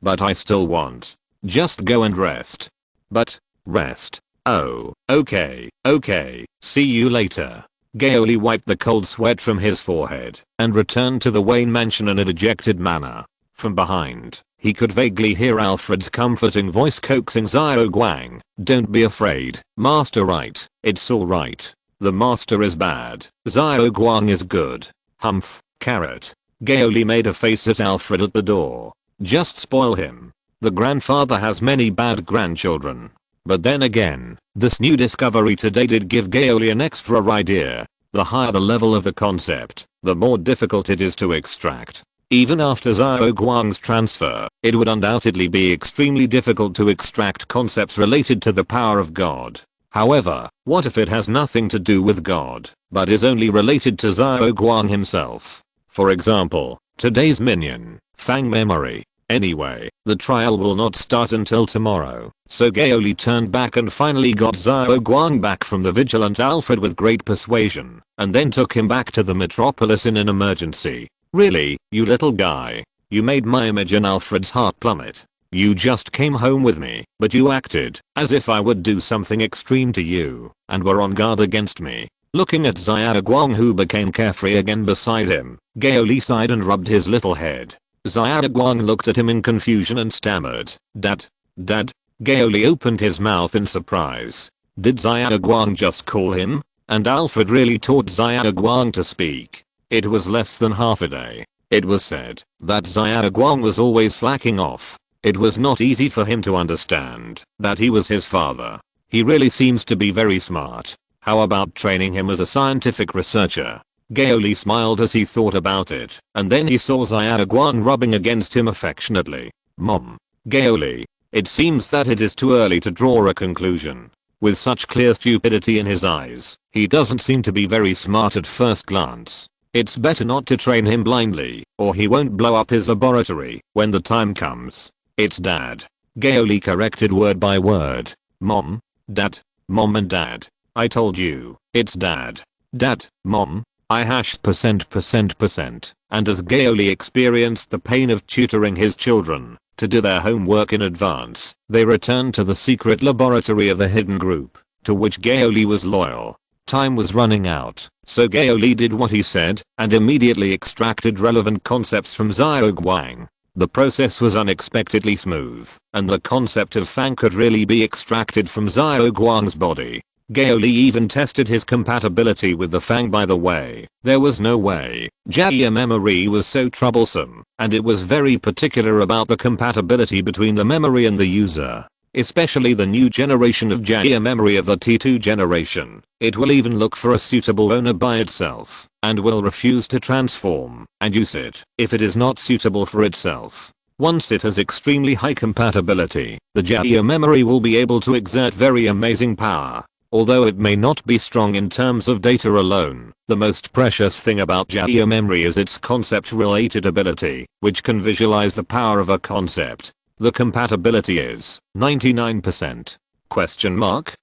But I still want. Just go and rest. But, rest. Oh, okay, see you later. Gao Li wiped the cold sweat from his forehead and returned to the Wayne mansion in a dejected manner. From behind, he could vaguely hear Alfred's comforting voice coaxing Xiao Guang. Don't be afraid, Master Right, it's alright. The master is bad. Xiao Guang is good. Humph, carrot. Gao Li made a face at Alfred at the door. Just spoil him. The grandfather has many bad grandchildren. But then again, this new discovery today did give Gao Li an extra idea. The higher the level of the concept, the more difficult it is to extract. Even after Xiao Guang's transfer, it would undoubtedly be extremely difficult to extract concepts related to the power of God. However, what if it has nothing to do with God, but is only related to Xiao Guang himself? For example, today's minion, Fang memory. Anyway, the trial will not start until tomorrow, so Gao Li turned back and finally got Xiao Guang back from the vigilant Alfred with great persuasion, and then took him back to the metropolis in an emergency. Really, you little guy. You made my image in Alfred's heart plummet. You just came home with me, but you acted as if I would do something extreme to you, and were on guard against me. Looking at Xiao Guang, who became carefree again beside him, Gao Li sighed and rubbed his little head. Xiao Guang looked at him in confusion and stammered, Dad. Gao Li opened his mouth in surprise. Did Xiao Guang just call him? And Alfred really taught Xiao Guang to speak. It was less than half a day. It was said that Xiao Guang was always slacking off. It was not easy for him to understand that he was his father. He really seems to be very smart. How about training him as a scientific researcher? Gao Li smiled as he thought about it, and then he saw Xiao Guang rubbing against him affectionately. Mom. Gao Li. It seems that it is too early to draw a conclusion. With such clear stupidity in his eyes, he doesn't seem to be very smart at first glance. It's better not to train him blindly, or he won't blow up his laboratory when the time comes. It's Dad. Gao Li corrected word by word. Mom. Dad. Mom and Dad. I told you, it's Dad. Dad. Mom. I %%. And as Gao Li experienced the pain of tutoring his children to do their homework in advance, they returned to the secret laboratory of the hidden group, to which Gao Li was loyal. Time was running out, so Gao Li did what he said, and immediately extracted relevant concepts from Xiao Guang. The process was unexpectedly smooth, and the concept of Fang could really be extracted from Xiao Guang's body. Gao Li even tested his compatibility with the Fang. By the way, there was no way. Jia memory was so troublesome, and it was very particular about the compatibility between the memory and the user. Especially the new generation of Jia memory of the T2 generation. It will even look for a suitable owner by itself, and will refuse to transform and use it if it is not suitable for itself. Once it has extremely high compatibility, the Jia memory will be able to exert very amazing power. Although it may not be strong in terms of data alone, the most precious thing about Jia memory is its concept-related ability, which can visualize the power of a concept. The compatibility is 99%. Question mark?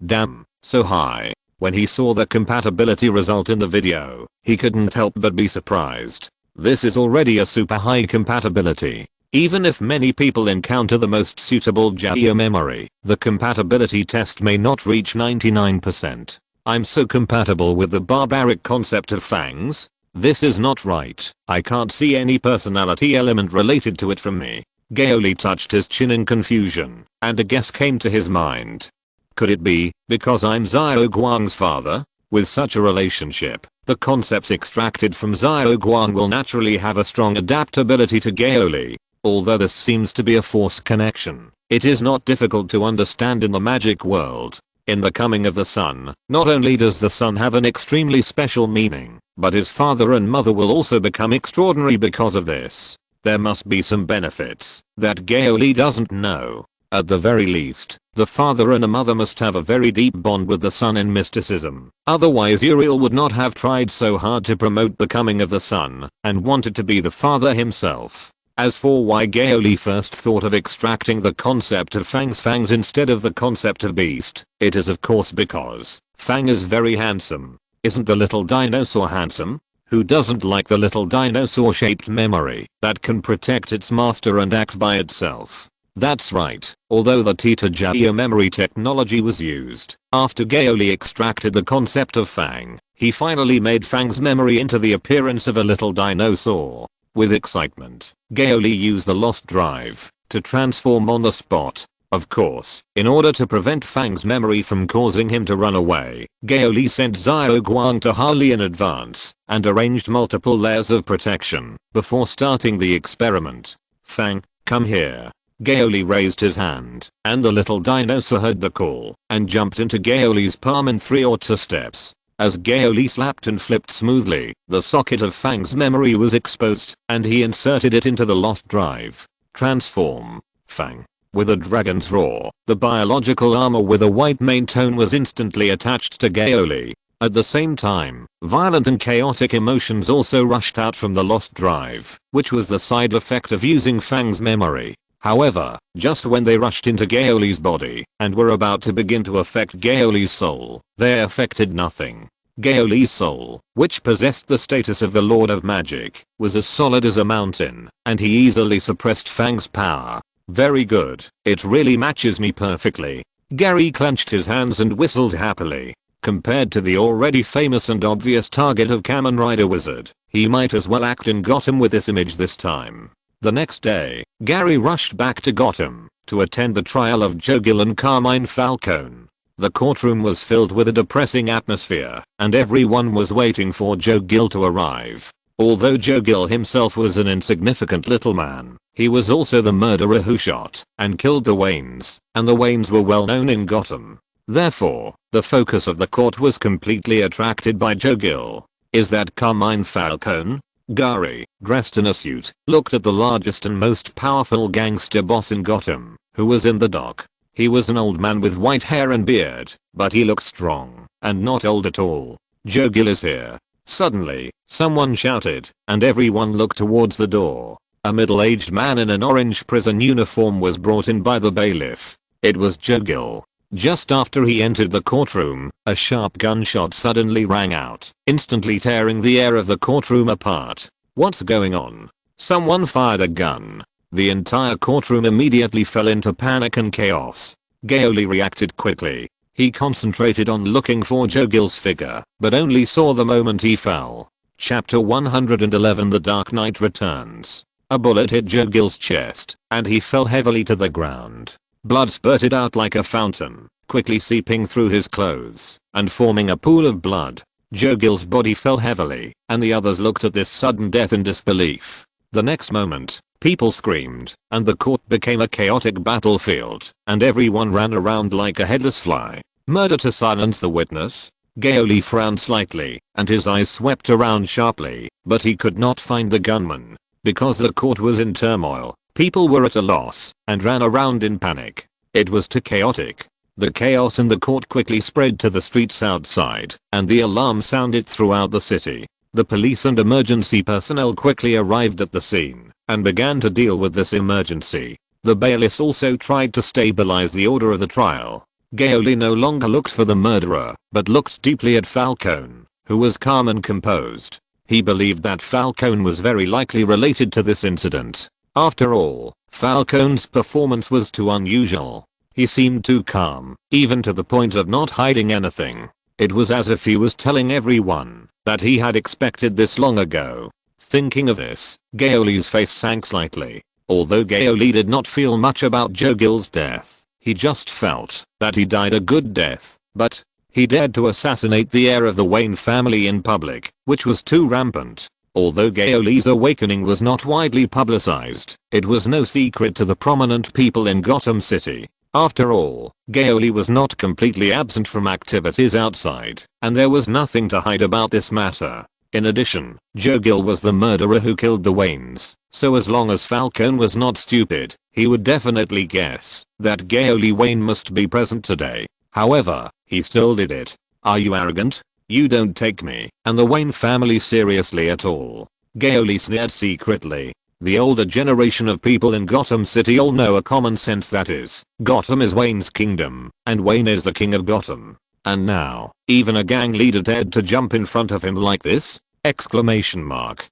Damn, so high. When he saw the compatibility result in the video, he couldn't help but be surprised. This is already a super high compatibility. Even if many people encounter the most suitable Jia memory, the compatibility test may not reach 99%. I'm so compatible with the barbaric concept of fangs. This is not right. I can't see any personality element related to it from me. Gao Li touched his chin in confusion, and a guess came to his mind. Could it be because I'm Xiao Guang's father? With such a relationship, the concepts extracted from Xiao Guang will naturally have a strong adaptability to Gao Li. Although this seems to be a forced connection, it is not difficult to understand in the magic world. In the coming of the sun, not only does the sun have an extremely special meaning, but his father and mother will also become extraordinary because of this. There must be some benefits that Gao Li doesn't know. At the very least, the father and the mother must have a very deep bond with the sun in mysticism. Otherwise Uriel would not have tried so hard to promote the coming of the sun, and wanted to be the father himself. As for why Gao Li first thought of extracting the concept of fangs instead of the concept of beast, it is of course because Fang is very handsome. Isn't the little dinosaur handsome? Who doesn't like the little dinosaur shaped memory that can protect its master and act by itself? That's right, although the Tita Jia memory technology was used after Gao Li extracted the concept of Fang, he finally made Fang's memory into the appearance of a little dinosaur. With excitement, Gao Li used the lost drive to transform on the spot. Of course, in order to prevent Fang's memory from causing him to run away, Gao Li sent Xiao Guang to Harley in advance and arranged multiple layers of protection before starting the experiment. Fang, come here. Gao Li raised his hand, and the little dinosaur heard the call and jumped into Gao Li's palm in 3 or 2 steps. As Gao Li slapped and flipped smoothly, the socket of Fang's memory was exposed, and he inserted it into the lost drive. Transform. Fang. With a dragon's roar, the biological armor with a white main tone was instantly attached to Gao Li. At the same time, violent and chaotic emotions also rushed out from the lost drive, which was the side effect of using Fang's memory. However, just when they rushed into Gao Li's body and were about to begin to affect Gao Li's soul, they affected nothing. Gao Li's soul, which possessed the status of the Lord of Magic, was as solid as a mountain, and he easily suppressed Fang's power. Very good, it really matches me perfectly. Gary clenched his hands and whistled happily. Compared to the already famous and obvious target of Kamen Rider Wizard, he might as well act in Gotham with this image this time. The next day, Gary rushed back to Gotham to attend the trial of Joe Gill and Carmine Falcone. The courtroom was filled with a depressing atmosphere, and everyone was waiting for Joe Gill to arrive. Although Joe Gill himself was an insignificant little man, he was also the murderer who shot and killed the Waynes, and the Waynes were well known in Gotham. Therefore, the focus of the court was completely attracted by Joe Gill. Is that Carmine Falcone? Gary, dressed in a suit, looked at the largest and most powerful gangster boss in Gotham, who was in the dock. He was an old man with white hair and beard, but he looked strong and not old at all. Joe Gill is here. Suddenly, someone shouted, and everyone looked towards the door. A middle-aged man in an orange prison uniform was brought in by the bailiff. It was Joe Gill. Just after he entered the courtroom, a sharp gunshot suddenly rang out, instantly tearing the air of the courtroom apart. What's going on? Someone fired a gun. The entire courtroom immediately fell into panic and chaos. Gao Li reacted quickly. He concentrated on looking for Joe Gill's figure, but only saw the moment he fell. Chapter 111 The Dark Knight Returns. A bullet hit Joe Gill's chest, and he fell heavily to the ground. Blood spurted out like a fountain, quickly seeping through his clothes and forming a pool of blood. Joe Gill's body fell heavily, and the others looked at this sudden death in disbelief. The next moment, people screamed, and the court became a chaotic battlefield, and everyone ran around like a headless fly. Murder to silence the witness? Gao Li frowned slightly, and his eyes swept around sharply, but he could not find the gunman. Because the court was in turmoil, people were at a loss and ran around in panic. It was too chaotic. The chaos in the court quickly spread to the streets outside, and the alarm sounded throughout the city. The police and emergency personnel quickly arrived at the scene and began to deal with this emergency. The bailiffs also tried to stabilize the order of the trial. Gao Li no longer looked for the murderer, but looked deeply at Falcone, who was calm and composed. He believed that Falcone was very likely related to this incident. After all, Falcone's performance was too unusual. He seemed too calm, even to the point of not hiding anything. It was as if he was telling everyone that he had expected this long ago. Thinking of this, Gao Li's face sank slightly. Although Gao Li did not feel much about Joe Gill's death, he just felt that he died a good death. But he dared to assassinate the heir of the Wayne family in public, which was too rampant. Although Gao Li's awakening was not widely publicized, it was no secret to the prominent people in Gotham City. After all, Gao Li was not completely absent from activities outside, and there was nothing to hide about this matter. In addition, Joe Gill was the murderer who killed the Waynes, so as long as Falcone was not stupid, he would definitely guess that Gao Li Wayne must be present today. However, he still did it. Are you arrogant? You don't take me and the Wayne family seriously at all. Gao Li sneered secretly. The older generation of people in Gotham City all know a common sense that is, Gotham is Wayne's kingdom, and Wayne is the king of Gotham. And now, even a gang leader dared to jump in front of him like this? Exclamation mark.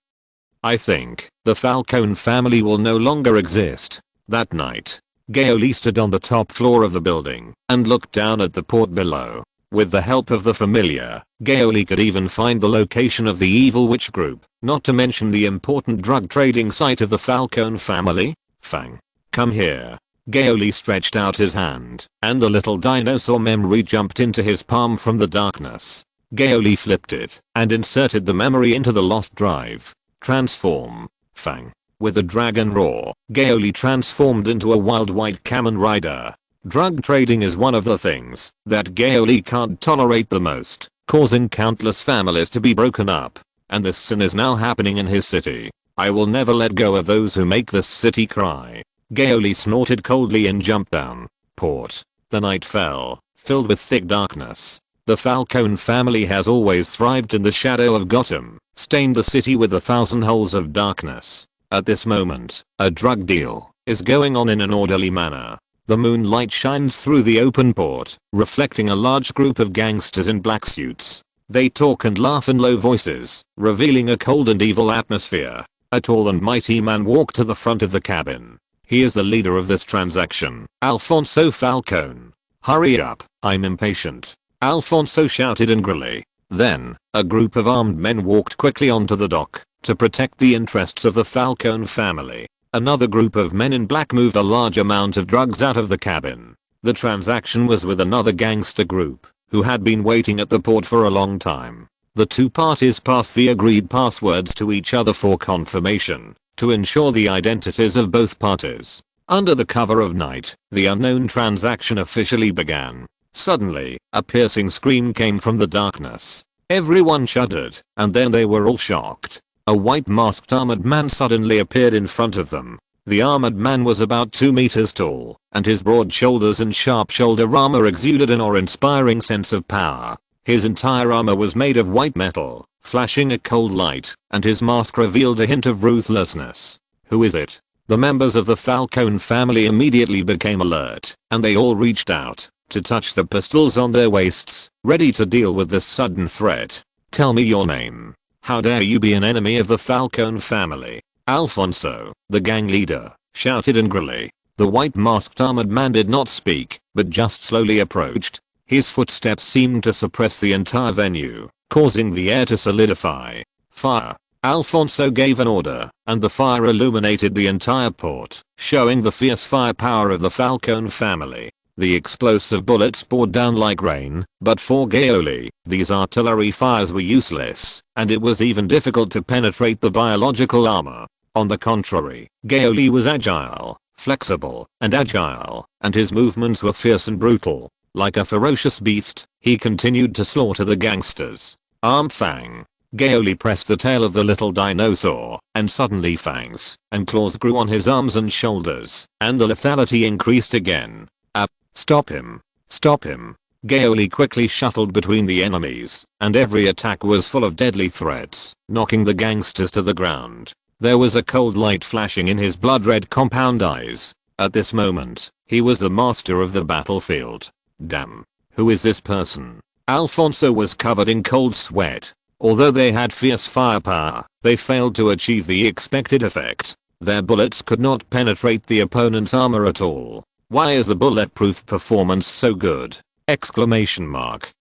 I think the Falcone family will no longer exist. That night, Gao Li stood on the top floor of the building and looked down at the port below. With the help of the familiar, Gao Li could even find the location of the evil witch group, not to mention the important drug trading site of the Falcone family. Fang. Come here. Gao Li stretched out his hand, and the little dinosaur memory jumped into his palm from the darkness. Gao Li flipped it, and inserted the memory into the lost drive. Transform. Fang. With a dragon roar, Gao Li transformed into a wild white Kamen Rider. Drug trading is one of the things that Gao Li can't tolerate the most. causing countless families to be broken up. And this sin is now happening in his city. I will never let go of those who make this city cry. Gao Li snorted coldly and jumped down. Port. The night fell, filled with thick darkness. The Falcone family has always thrived in the shadow of Gotham, stained the city with 1,000 holes of darkness. At this moment, a drug deal is going on in an orderly manner. The moonlight shines through the open port, reflecting a large group of gangsters in black suits. They talk and laugh in low voices, revealing a cold and evil atmosphere. A tall and mighty man walked to the front of the cabin. He is the leader of this transaction, Alfonso Falcone. Hurry up, I'm impatient, Alfonso shouted angrily. Then, a group of armed men walked quickly onto the dock to protect the interests of the Falcone family. Another group of men in black moved a large amount of drugs out of the cabin. The transaction was with another gangster group who had been waiting at the port for a long time. The two parties passed the agreed passwords to each other for confirmation, to ensure the identities of both parties. Under the cover of night, the unknown transaction officially began. Suddenly, a piercing scream came from the darkness. Everyone shuddered, and then they were all shocked. A white masked armored man suddenly appeared in front of them. The armored man was about 2 meters tall, and his broad shoulders and sharp shoulder armor exuded an awe-inspiring sense of power. His entire armor was made of white metal, flashing a cold light, and his mask revealed a hint of ruthlessness. Who is it? The members of the Falcone family immediately became alert, and they all reached out to touch the pistols on their waists, ready to deal with this sudden threat. Tell me your name. How dare you be an enemy of the Falcone family? Alfonso, the gang leader, shouted angrily. The white masked armored man did not speak, but just slowly approached. His footsteps seemed to suppress the entire venue, causing the air to solidify. Fire. Alfonso gave an order, and the fire illuminated the entire port, showing the fierce firepower of the Falcone family. The explosive bullets poured down like rain, but for Gao Li, these artillery fires were useless, and it was even difficult to penetrate the biological armor. On the contrary, Gao Li was agile, flexible, and agile, and his movements were fierce and brutal. Like a ferocious beast, he continued to slaughter the gangsters. Armed Fang. Gao Li pressed the tail of the little dinosaur, and suddenly fangs and claws grew on his arms and shoulders, and the lethality increased again. Stop him. Stop him. Gao Li quickly shuttled between the enemies, and every attack was full of deadly threats, knocking the gangsters to the ground. There was a cold light flashing in his blood-red compound eyes. At this moment, he was the master of the battlefield. Damn. Who is this person? Alfonso was covered in cold sweat. Although they had fierce firepower, they failed to achieve the expected effect. Their bullets could not penetrate the opponent's armor at all. Why is the bulletproof performance so good? Exclamation mark.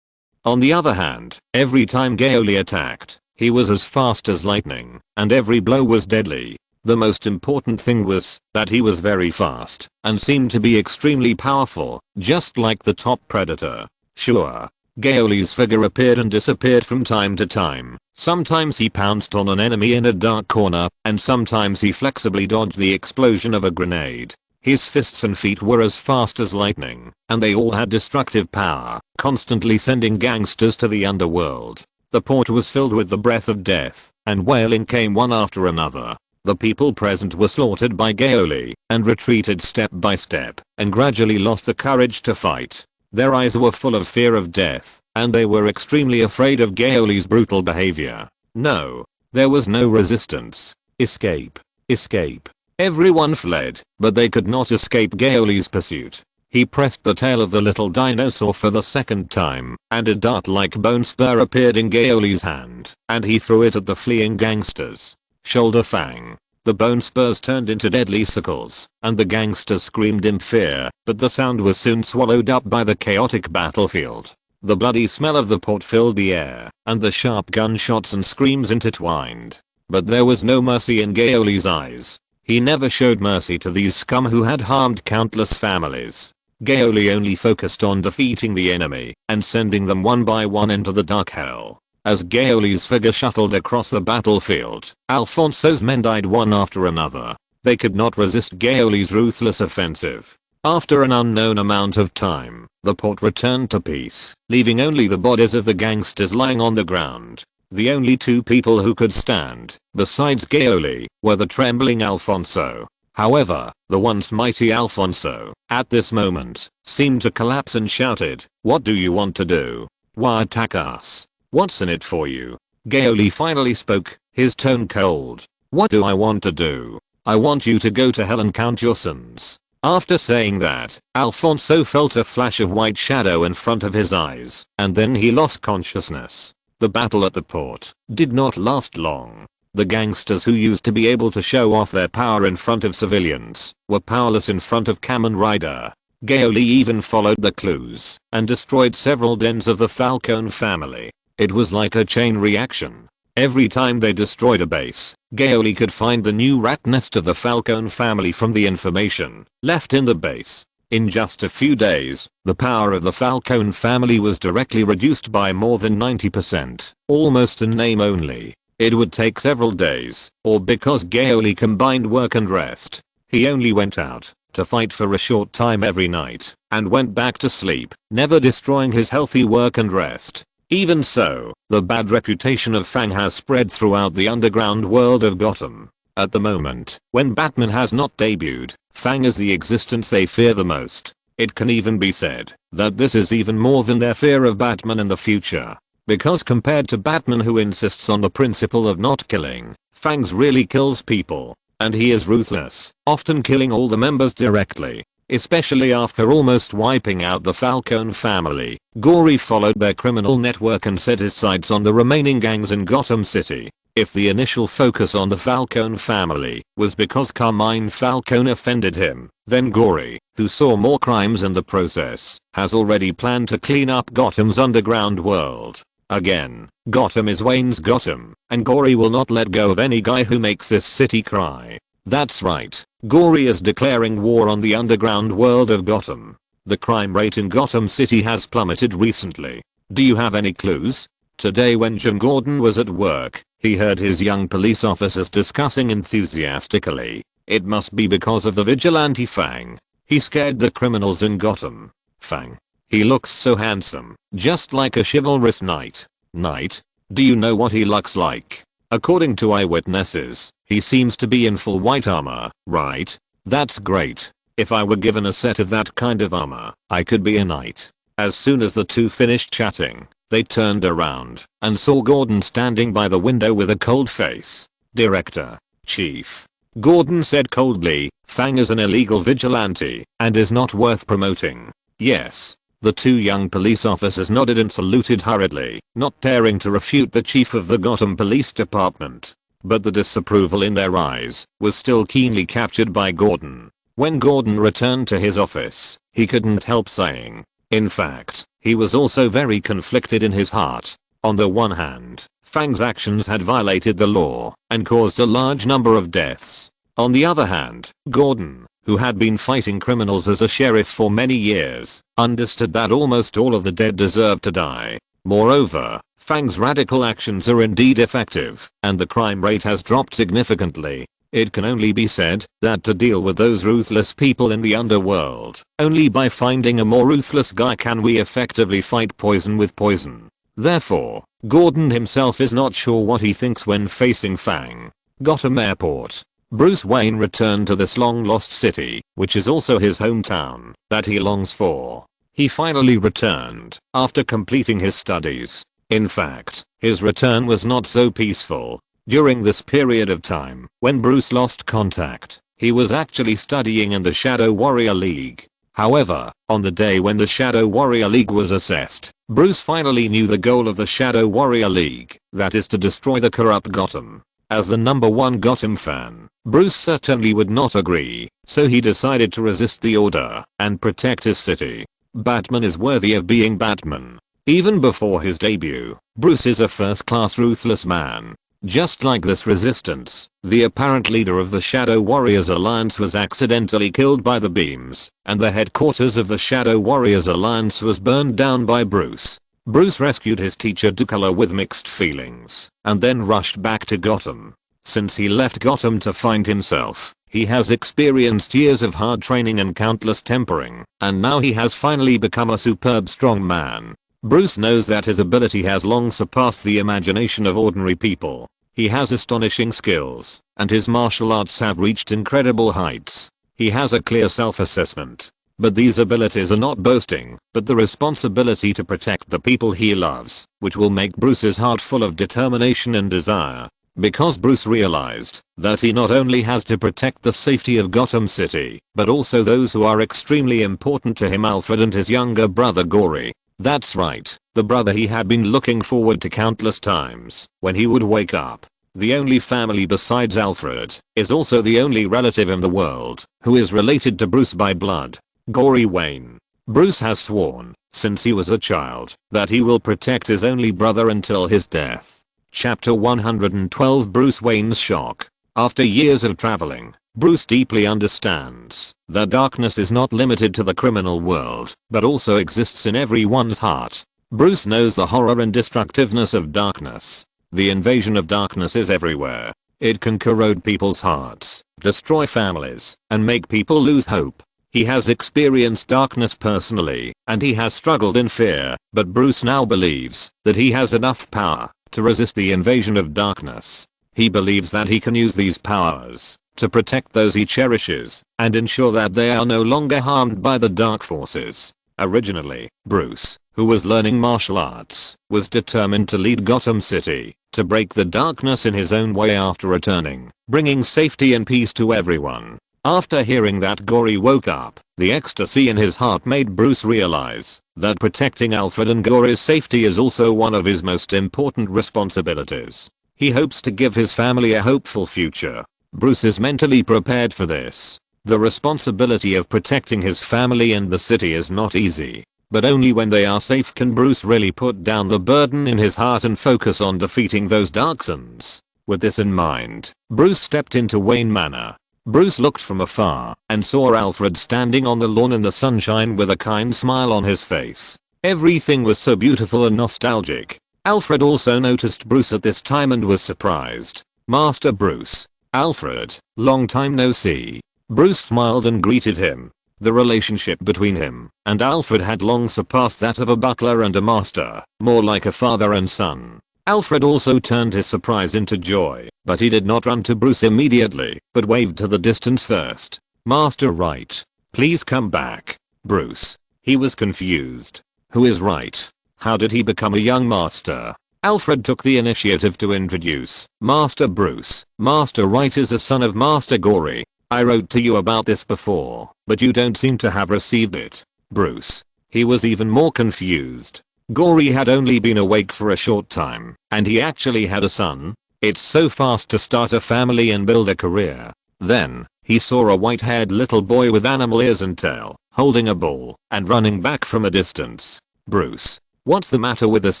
On the other hand, every time Gao Li attacked, he was as fast as lightning, and every blow was deadly. The most important thing was that he was very fast, and seemed to be extremely powerful, just like the top predator. Sure. Gao Li's figure appeared and disappeared from time to time. Sometimes he pounced on an enemy in a dark corner, and sometimes he flexibly dodged the explosion of a grenade. His fists and feet were as fast as lightning, and they all had destructive power, constantly sending gangsters to the underworld. The port was filled with the breath of death, and wailing came one after another. The people present were slaughtered by Gao Li, and retreated step by step, and gradually lost the courage to fight. Their eyes were full of fear of death, and they were extremely afraid of Gao Li's brutal behavior. No. There was no resistance. Escape. Escape. Everyone fled, but they could not escape Gao Li's pursuit. He pressed the tail of the little dinosaur for the second time, and a dart-like bone spur appeared in Gao Li's hand, and he threw it at the fleeing gangsters. Shoulder Fang. The bone spurs turned into deadly sickles, and the gangsters screamed in fear, but the sound was soon swallowed up by the chaotic battlefield. The bloody smell of the port filled the air, and the sharp gunshots and screams intertwined. But there was no mercy in Gao Li's eyes. He never showed mercy to these scum who had harmed countless families. Gao Li only focused on defeating the enemy and sending them one by one into the dark hell. As Gao Li's figure shuttled across the battlefield, Alfonso's men died one after another. They could not resist Gao Li's ruthless offensive. After an unknown amount of time, the port returned to peace, leaving only the bodies of the gangsters lying on the ground. The only two people who could stand, besides Gao Li, were the trembling Alfonso. However, the once mighty Alfonso, at this moment, seemed to collapse and shouted, "What do you want to do? Why attack us? What's in it for you?" Gao Li finally spoke, his tone cold. "What do I want to do? I want you to go to hell and count your sins." After saying that, Alfonso felt a flash of white shadow in front of his eyes, and then he lost consciousness. The battle at the port did not last long. The gangsters who used to be able to show off their power in front of civilians were powerless in front of Kamen Rider. Gao Li even followed the clues and destroyed several dens of the Falcone family. It was like a chain reaction. Every time they destroyed a base, Gao Li could find the new rat nest of the Falcone family from the information left in the base. In just a few days, the power of the Falcone family was directly reduced by more than 90%, almost in name only. It would take several days, or because Gao Li combined work and rest. He only went out to fight for a short time every night, and went back to sleep, never destroying his healthy work and rest. Even so, the bad reputation of Fang has spread throughout the underground world of Gotham. At the moment, when Batman has not debuted, Fang is the existence they fear the most. It can even be said that this is even more than their fear of Batman in the future. Because compared to Batman, who insists on the principle of not killing, Fangs really kills people. And he is ruthless, often killing all the members directly. Especially after almost wiping out the Falcone family, Gory followed their criminal network and set his sights on the remaining gangs in Gotham City. If the initial focus on the Falcone family was because Carmine Falcone offended him, then Gory, who saw more crimes in the process, has already planned to clean up Gotham's underground world. Again, Gotham is Wayne's Gotham, and Gory will not let go of any guy who makes this city cry. That's right, Gory is declaring war on the underground world of Gotham. The crime rate in Gotham City has plummeted recently. Do you have any clues? Today when Jim Gordon was at work, he heard his young police officers discussing enthusiastically. It must be because of the vigilante Fang. He scared the criminals in Gotham. Fang. He looks so handsome, just like a chivalrous knight. Knight? Do you know what he looks like? According to eyewitnesses, he seems to be in full white armor, right? That's great. If I were given a set of that kind of armor, I could be a knight. As soon as the two finished chatting, they turned around and saw Gordon standing by the window with a cold face. "Director, Chief," Gordon said coldly, "Fang is an illegal vigilante and is not worth promoting." "Yes." The two young police officers nodded and saluted hurriedly, not daring to refute the chief of the Gotham Police Department. But the disapproval in their eyes was still keenly captured by Gordon. When Gordon returned to his office, he couldn't help saying. In fact, he was also very conflicted in his heart. On the one hand, Fang's actions had violated the law and caused a large number of deaths. On the other hand, Gordon, who had been fighting criminals as a sheriff for many years, understood that almost all of the dead deserved to die. Moreover, Fang's radical actions are indeed effective, and the crime rate has dropped significantly. It can only be said that to deal with those ruthless people in the underworld, only by finding a more ruthless guy can we effectively fight poison with poison. Therefore, Gordon himself is not sure what he thinks when facing Fang. Gotham Airport. Bruce Wayne returned to this long-lost city, which is also his hometown, that he longs for. He finally returned, after completing his studies. In fact, his return was not so peaceful. During this period of time, when Bruce lost contact, he was actually studying in the Shadow Warrior League. However, on the day when the Shadow Warrior League was assessed, Bruce finally knew the goal of the Shadow Warrior League, that is to destroy the corrupt Gotham. As the #1 Gotham fan, Bruce certainly would not agree, so he decided to resist the order and protect his city. Batman is worthy of being Batman. Even before his debut, Bruce is a first-class ruthless man. Just like this resistance, the apparent leader of the Shadow Warriors Alliance was accidentally killed by the beams, and the headquarters of the Shadow Warriors Alliance was burned down by Bruce. Bruce rescued his teacher Ducala with mixed feelings, and then rushed back to Gotham. Since he left Gotham to find himself, He has experienced years of hard training and countless tempering, and now he has finally become a superb strong man. Bruce knows that his ability has long surpassed the imagination of ordinary people. He has astonishing skills, and his martial arts have reached incredible heights. He has a clear self-assessment. But these abilities are not boasting, but the responsibility to protect the people he loves, which will make Bruce's heart full of determination and desire. Because Bruce realized that he not only has to protect the safety of Gotham City, but also those who are extremely important to him, Alfred and his younger brother Gory. That's right, the brother he had been looking forward to countless times when he would wake up. The only family besides Alfred is also the only relative in the world who is related to Bruce by blood. Gory Wayne. Bruce has sworn, since he was a child, that he will protect his only brother until his death. Chapter 112 Bruce Wayne's Shock. After years of traveling, Bruce deeply understands that darkness is not limited to the criminal world, but also exists in everyone's heart. Bruce knows the horror and destructiveness of darkness. The invasion of darkness is everywhere. It can corrode people's hearts, destroy families, and make people lose hope. He has experienced darkness personally, and he has struggled in fear, but Bruce now believes that he has enough power to resist the invasion of darkness. He believes that he can use these powers to protect those he cherishes and ensure that they are no longer harmed by the dark forces. Originally, Bruce, who was learning martial arts, was determined to lead Gotham City to break the darkness in his own way after returning, bringing safety and peace to everyone. After hearing that Gory woke up, the ecstasy in his heart made Bruce realize that protecting Alfred and Gory's safety is also one of his most important responsibilities. He hopes to give his family a hopeful future. Bruce is mentally prepared for this. The responsibility of protecting his family and the city is not easy, but only when they are safe can Bruce really put down the burden in his heart and focus on defeating those darksons. With this in mind, Bruce stepped into Wayne Manor. Bruce looked from afar and saw Alfred standing on the lawn in the sunshine with a kind smile on his face. Everything was so beautiful and nostalgic. Alfred also noticed Bruce at this time and was surprised. "Master Bruce." "Alfred, long time no see." Bruce smiled and greeted him. The relationship between him and Alfred had long surpassed that of a butler and a master, more like a father and son. Alfred also turned his surprise into joy, but he did not run to Bruce immediately, but waved to the distance first. "Master Wright, please come back." Bruce. He was confused. Who is Wright? How did he become a young master? Alfred took the initiative to introduce Master Bruce. "Master Wright is a son of Master Gory. I wrote to you about this before, but you don't seem to have received it." Bruce. He was even more confused. Gory had only been awake for a short time, and he actually had a son? It's so fast to start a family and build a career. Then, he saw a white-haired little boy with animal ears and tail, holding a ball, and running back from a distance. Bruce. What's the matter with this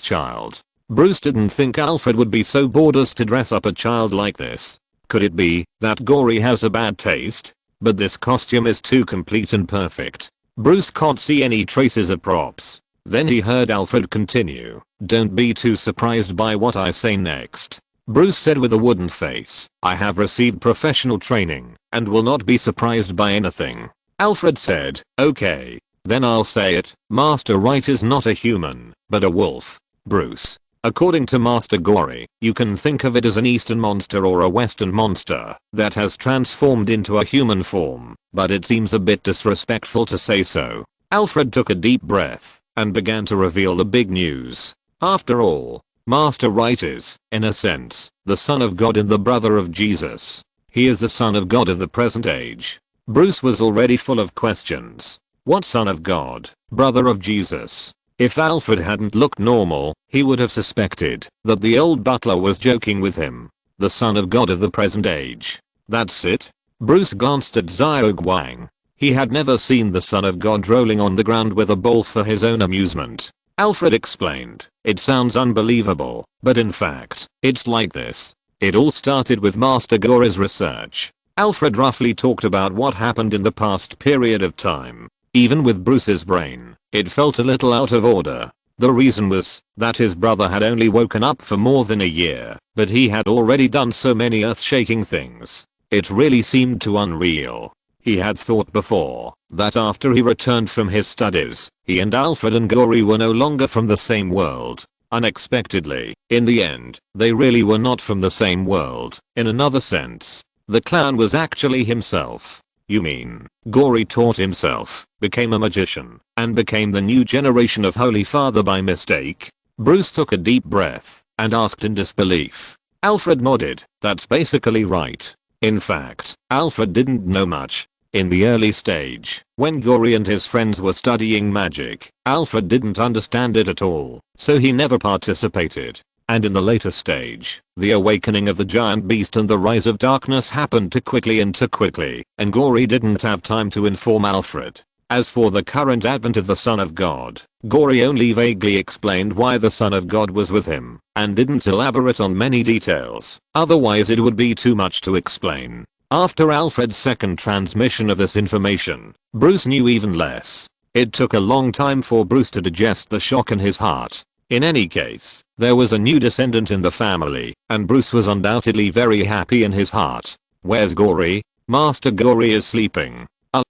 child? Bruce didn't think Alfred would be so bored as to dress up a child like this. Could it be that Gory has a bad taste? But this costume is too complete and perfect. Bruce can't see any traces of props. Then he heard Alfred continue, "Don't be too surprised by what I say next." Bruce said with a wooden face, "I have received professional training and will not be surprised by anything." Alfred said, "Okay, then I'll say it. Master Wright is not a human, but a wolf." Bruce. According to Master Gory, you can think of it as an Eastern monster or a Western monster that has transformed into a human form, but it seems a bit disrespectful to say so. Alfred took a deep breath and began to reveal the big news. After all, Master Wright is, in a sense, the Son of God and the brother of Jesus. He is the Son of God of the present age. Bruce was already full of questions. What Son of God, brother of Jesus? If Alfred hadn't looked normal, he would have suspected that the old butler was joking with him. The Son of God of the present age. That's it? Bruce glanced at Xiao Guang. He had never seen the Son of God rolling on the ground with a ball for his own amusement. Alfred explained, "It sounds unbelievable, but in fact, it's like this. It all started with Master Gory's research." Alfred roughly talked about what happened in the past period of time. Even with Bruce's brain, it felt a little out of order. The reason was that his brother had only woken up for more than a year, but he had already done so many earth-shaking things. It really seemed too unreal. He had thought before that after he returned from his studies, he and Alfred and Gory were no longer from the same world. Unexpectedly, in the end, they really were not from the same world. In another sense, the clown was actually himself. You mean, Gory taught himself, became a magician, and became the new generation of Holy Father by mistake? Bruce took a deep breath and asked in disbelief. Alfred nodded. That's basically right. In fact, Alfred didn't know much. In the early stage, when Gory and his friends were studying magic, Alfred didn't understand it at all, so he never participated. And in the later stage, the awakening of the giant beast and the rise of darkness happened too quickly, and Gory didn't have time to inform Alfred. As for the current advent of the Son of God, Gory only vaguely explained why the Son of God was with him, and didn't elaborate on many details, otherwise it would be too much to explain. After Alfred's second transmission of this information, Bruce knew even less. It took a long time for Bruce to digest the shock in his heart. In any case, there was a new descendant in the family, and Bruce was undoubtedly very happy in his heart. Where's Gory? Master Gory is sleeping.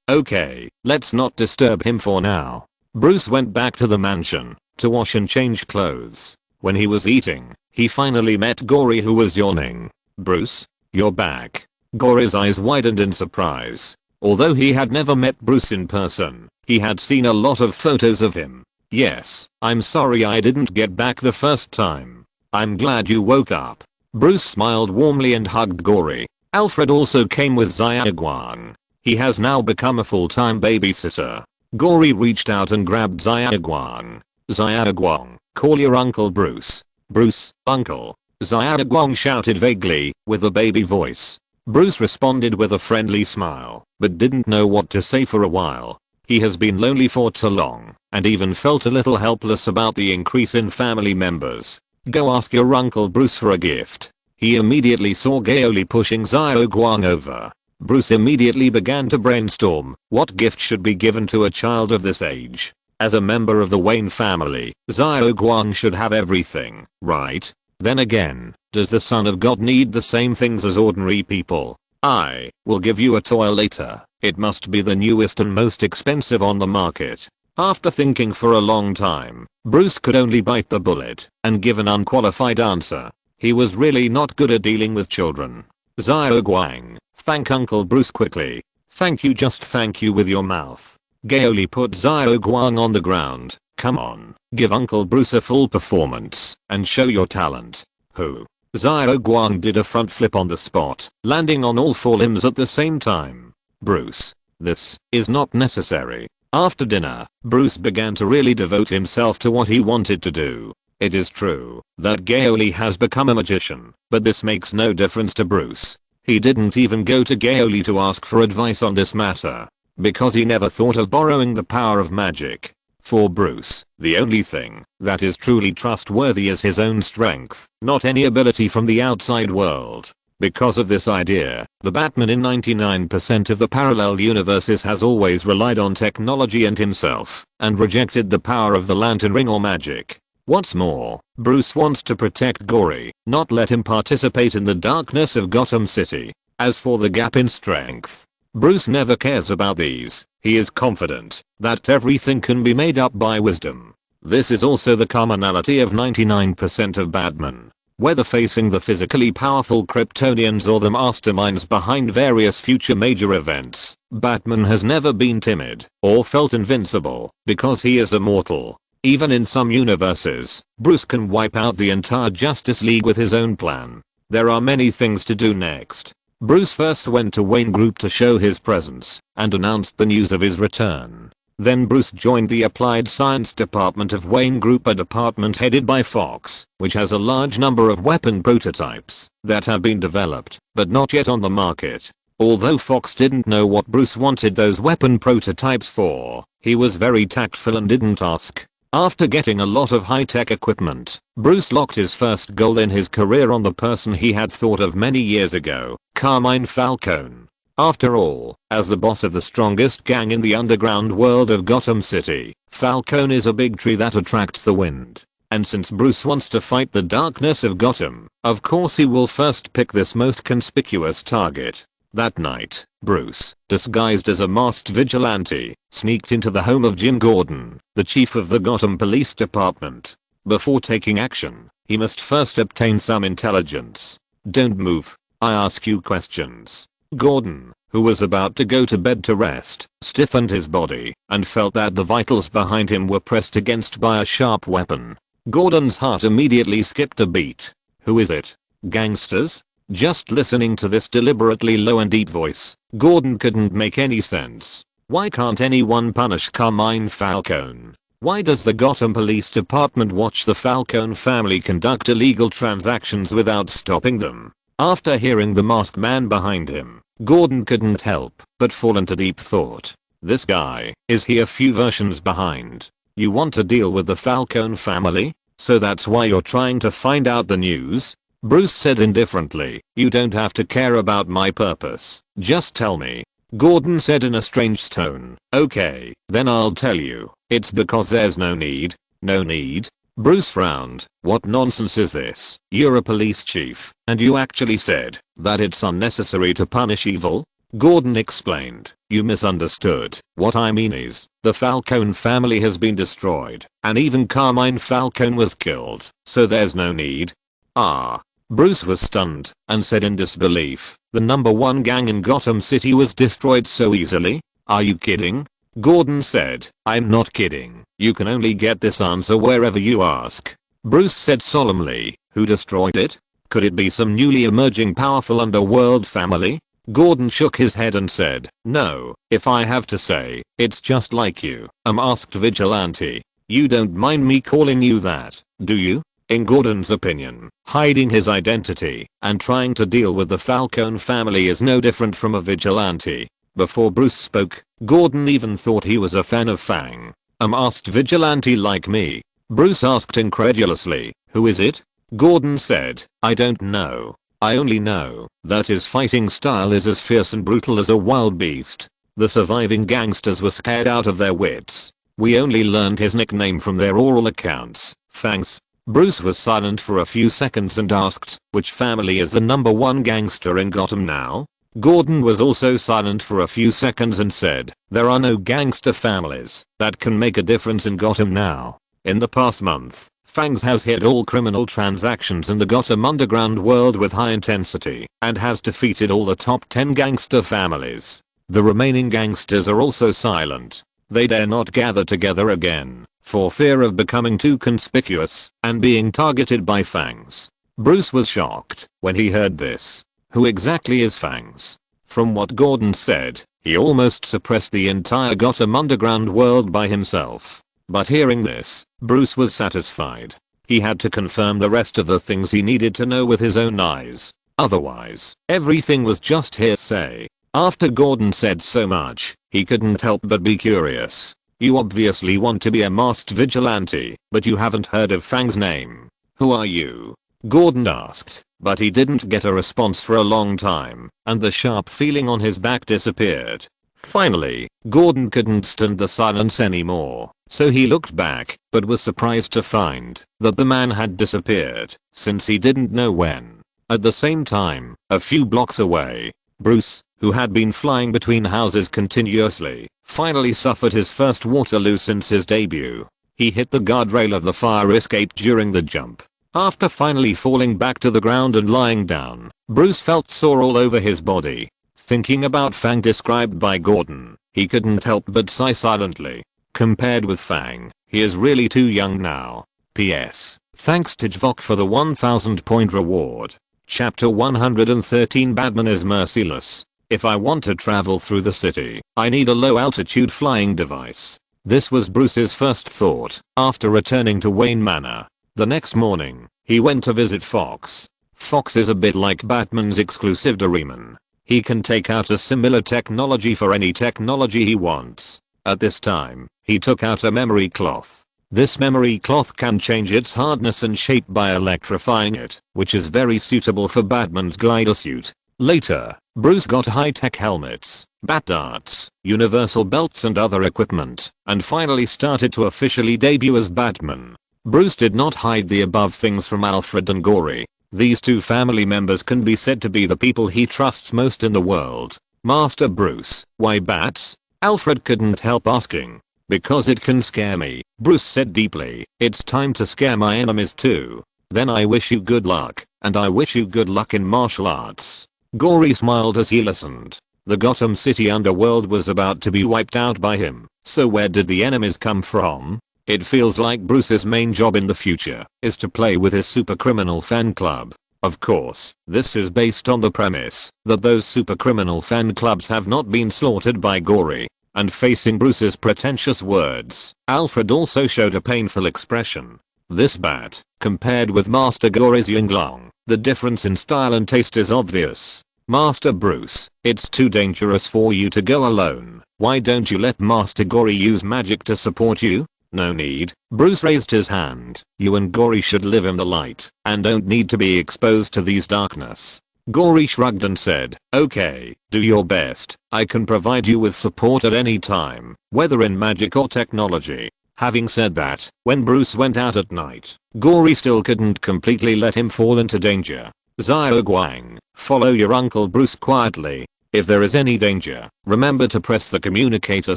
Okay, let's not disturb him for now. Bruce went back to the mansion to wash and change clothes. When he was eating, he finally met Gory, who was yawning. Bruce, you're back. Gory's eyes widened in surprise. Although he had never met Bruce in person, he had seen a lot of photos of him. Yes, I'm sorry I didn't get back the first time. I'm glad you woke up. Bruce smiled warmly and hugged Gory. Alfred also came with Xiaoguang. He has now become a full-time babysitter. Gory reached out and grabbed Xiaoguang. Xiaoguang, call your uncle Bruce. Bruce, uncle. Xiaoguang shouted vaguely, with a baby voice. Bruce responded with a friendly smile, but didn't know what to say for a while. He has been lonely for too long, and even felt a little helpless about the increase in family members. Go ask your uncle Bruce for a gift. He immediately saw Gao Li pushing Xiaoguang over. Bruce immediately began to brainstorm what gift should be given to a child of this age. As a member of the Wayne family, Xiaoguang should have everything, right? Then again, does the Son of God need the same things as ordinary people? I will give you a toy later. It must be the newest and most expensive on the market. After thinking for a long time, Bruce could only bite the bullet and give an unqualified answer. He was really not good at dealing with children. Xiaoguang, thank Uncle Bruce quickly. Thank you, just thank you with your mouth. Gao Li put Xiaoguang on the ground. Come on, give Uncle Bruce a full performance and show your talent. Who? Xiaoguang did a front flip on the spot, landing on all four limbs at the same time. Bruce, this is not necessary. After dinner, Bruce began to really devote himself to what he wanted to do. It is true that Gao Li has become a magician, but this makes no difference to Bruce. He didn't even go to Gao Li to ask for advice on this matter, because he never thought of borrowing the power of magic. For Bruce, the only thing that is truly trustworthy is his own strength, not any ability from the outside world. Because of this idea, the Batman in 99% of the parallel universes has always relied on technology and himself, and rejected the power of the lantern ring or magic. What's more, Bruce wants to protect Gory, not let him participate in the darkness of Gotham City. As for the gap in strength, Bruce never cares about these. He is confident that everything can be made up by wisdom. This is also the commonality of 99% of Batman. Whether facing the physically powerful Kryptonians or the masterminds behind various future major events, Batman has never been timid or felt invincible because he is immortal. Even in some universes, Bruce can wipe out the entire Justice League with his own plan. There are many things to do next. Bruce first went to Wayne Group to show his presence and announced the news of his return. Then Bruce joined the Applied Science Department of Wayne Group, a department headed by Fox, which has a large number of weapon prototypes that have been developed, but not yet on the market. Although Fox didn't know what Bruce wanted those weapon prototypes for, he was very tactful and didn't ask. After getting a lot of high-tech equipment, Bruce locked his first goal in his career on the person he had thought of many years ago, Carmine Falcone. After all, as the boss of the strongest gang in the underground world of Gotham City, Falcone is a big tree that attracts the wind. And since Bruce wants to fight the darkness of Gotham, of course he will first pick this most conspicuous target. That night, Bruce, disguised as a masked vigilante, sneaked into the home of Jim Gordon, the chief of the Gotham Police Department. Before taking action, he must first obtain some intelligence. Don't move. I ask you questions. Gordon, who was about to go to bed to rest, stiffened his body and felt that the vitals behind him were pressed against by a sharp weapon. Gordon's heart immediately skipped a beat. Who is it? Gangsters? Just listening to this deliberately low and deep voice, Gordon couldn't make any sense. Why can't anyone punish Carmine Falcone? Why does the Gotham Police Department watch the Falcone family conduct illegal transactions without stopping them? After hearing the masked man behind him, Gordon couldn't help but fall into deep thought. This guy, is he a few versions behind? You want to deal with the Falcone family? So that's why you're trying to find out the news? Bruce said indifferently. You don't have to care about my purpose. Just tell me. Gordon said in a strange tone. Okay, then I'll tell you. It's because there's no need. No need? Bruce frowned. What nonsense is this? You're a police chief, and you actually said that it's unnecessary to punish evil? Gordon explained. You misunderstood. What I mean is, the Falcone family has been destroyed, and even Carmine Falcone was killed, so there's no need. Ah. Bruce was stunned and said in disbelief, the #1 gang in Gotham City was destroyed so easily? Are you kidding? Gordon said, I'm not kidding. You can only get this answer wherever you ask. Bruce said solemnly, who destroyed it? Could it be some newly emerging powerful underworld family? Gordon shook his head and said, no, if I have to say, it's just like you, a masked vigilante. You don't mind me calling you that, do you? In Gordon's opinion, hiding his identity and trying to deal with the Falcone family is no different from a vigilante. Before Bruce spoke, Gordon even thought he was a fan of Fang. A masked vigilante like me? Bruce asked incredulously, who is it? Gordon said, I don't know. I only know that his fighting style is as fierce and brutal as a wild beast. The surviving gangsters were scared out of their wits. We only learned his nickname from their oral accounts, Fangs. Bruce was silent for a few seconds and asked, which family is the #1 gangster in Gotham now? Gordon was also silent for a few seconds and said, there are no gangster families that can make a difference in Gotham now. In the past month, Fangs has hit all criminal transactions in the Gotham underground world with high intensity and has defeated all the top 10 gangster families. The remaining gangsters are also silent. They dare not gather together again, for fear of becoming too conspicuous and being targeted by Fangs. Bruce was shocked when he heard this. Who exactly is Fangs? From what Gordon said, he almost suppressed the entire Gotham underground world by himself. But hearing this, Bruce was satisfied. He had to confirm the rest of the things he needed to know with his own eyes. Otherwise, everything was just hearsay. After Gordon said so much, he couldn't help but be curious. You obviously want to be a masked vigilante, but you haven't heard of Fang's name. Who are you? Gordon asked, but he didn't get a response for a long time, and the sharp feeling on his back disappeared. Finally, Gordon couldn't stand the silence anymore, so he looked back, but was surprised to find that the man had disappeared, since he didn't know when. At the same time, a few blocks away, Bruce, who had been flying between houses continuously, finally suffered his first Waterloo since his debut. He hit the guardrail of the fire escape during the jump. After finally falling back to the ground and lying down, Bruce felt sore all over his body. Thinking about Fang described by Gordon, he couldn't help but sigh silently. Compared with Fang, he is really too young now. P.S. Thanks to Jvok for the 1000 point reward. Chapter 113 Batman is merciless. If I want to travel through the city, I need a low altitude flying device. This was Bruce's first thought after returning to Wayne Manor. The next morning, he went to visit Fox. Fox is a bit like Batman's exclusive Doraemon. He can take out a similar technology for any technology he wants. At this time, he took out a memory cloth. This memory cloth can change its hardness and shape by electrifying it, which is very suitable for Batman's glider suit. Later, Bruce got high-tech helmets, bat darts, universal belts and other equipment, and finally started to officially debut as Batman. Bruce did not hide the above things from Alfred and Gory. These two family members can be said to be the people he trusts most in the world. Master Bruce, why bats? Alfred couldn't help asking. Because it can scare me, Bruce said deeply. It's time to scare my enemies too. Then I wish you good luck, and I wish you good luck in martial arts. Gory smiled as he listened. The Gotham City underworld was about to be wiped out by him, so where did the enemies come from? It feels like Bruce's main job in the future is to play with his supercriminal fan club. Of course, this is based on the premise that those supercriminal fan clubs have not been slaughtered by Gory. And facing Bruce's pretentious words, Alfred also showed a painful expression. This bat, compared with Master Gory's Yonglong, the difference in style and taste is obvious. Master Bruce, it's too dangerous for you to go alone. Why don't you let Master Gory use magic to support you? No need. Bruce raised his hand. You and Gory should live in the light and don't need to be exposed to these darkness. Gory shrugged and said, okay, do your best. I can provide you with support at any time, whether in magic or technology. Having said that, when Bruce went out at night, Gory still couldn't completely let him fall into danger. Xiao Guang, follow your Uncle Bruce quietly. If there is any danger, remember to press the communicator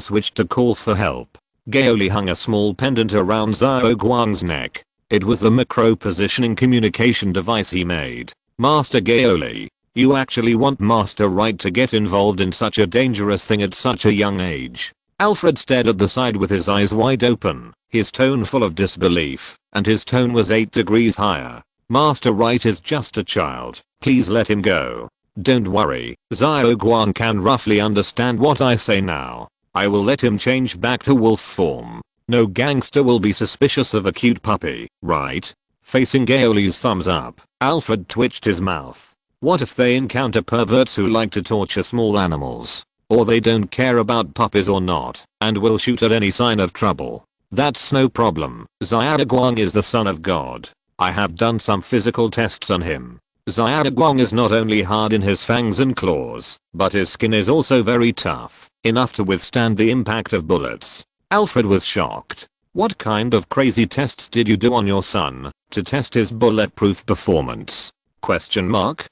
switch to call for help. Gao Li hung a small pendant around Xiao Guang's neck. It was the macro positioning communication device he made. Master Gao Li, you actually want Master Right to get involved in such a dangerous thing at such a young age? Alfred stared at the side with his eyes wide open, his tone full of disbelief, and his tone was 8 degrees higher. Master Right is just a child, please let him go. Don't worry, Xiao Guang can roughly understand what I say now. I will let him change back to wolf form. No gangster will be suspicious of a cute puppy, right? Facing Gao Li's thumbs up, Alfred twitched his mouth. What if they encounter perverts who like to torture small animals? Or they don't care about puppies or not, and will shoot at any sign of trouble? That's no problem. Xiao Guang is the son of God. I have done some physical tests on him. Xiao Guang is not only hard in his fangs and claws, but his skin is also very tough, enough to withstand the impact of bullets. Alfred was shocked. What kind of crazy tests did you do on your son to test his bulletproof performance? Question mark.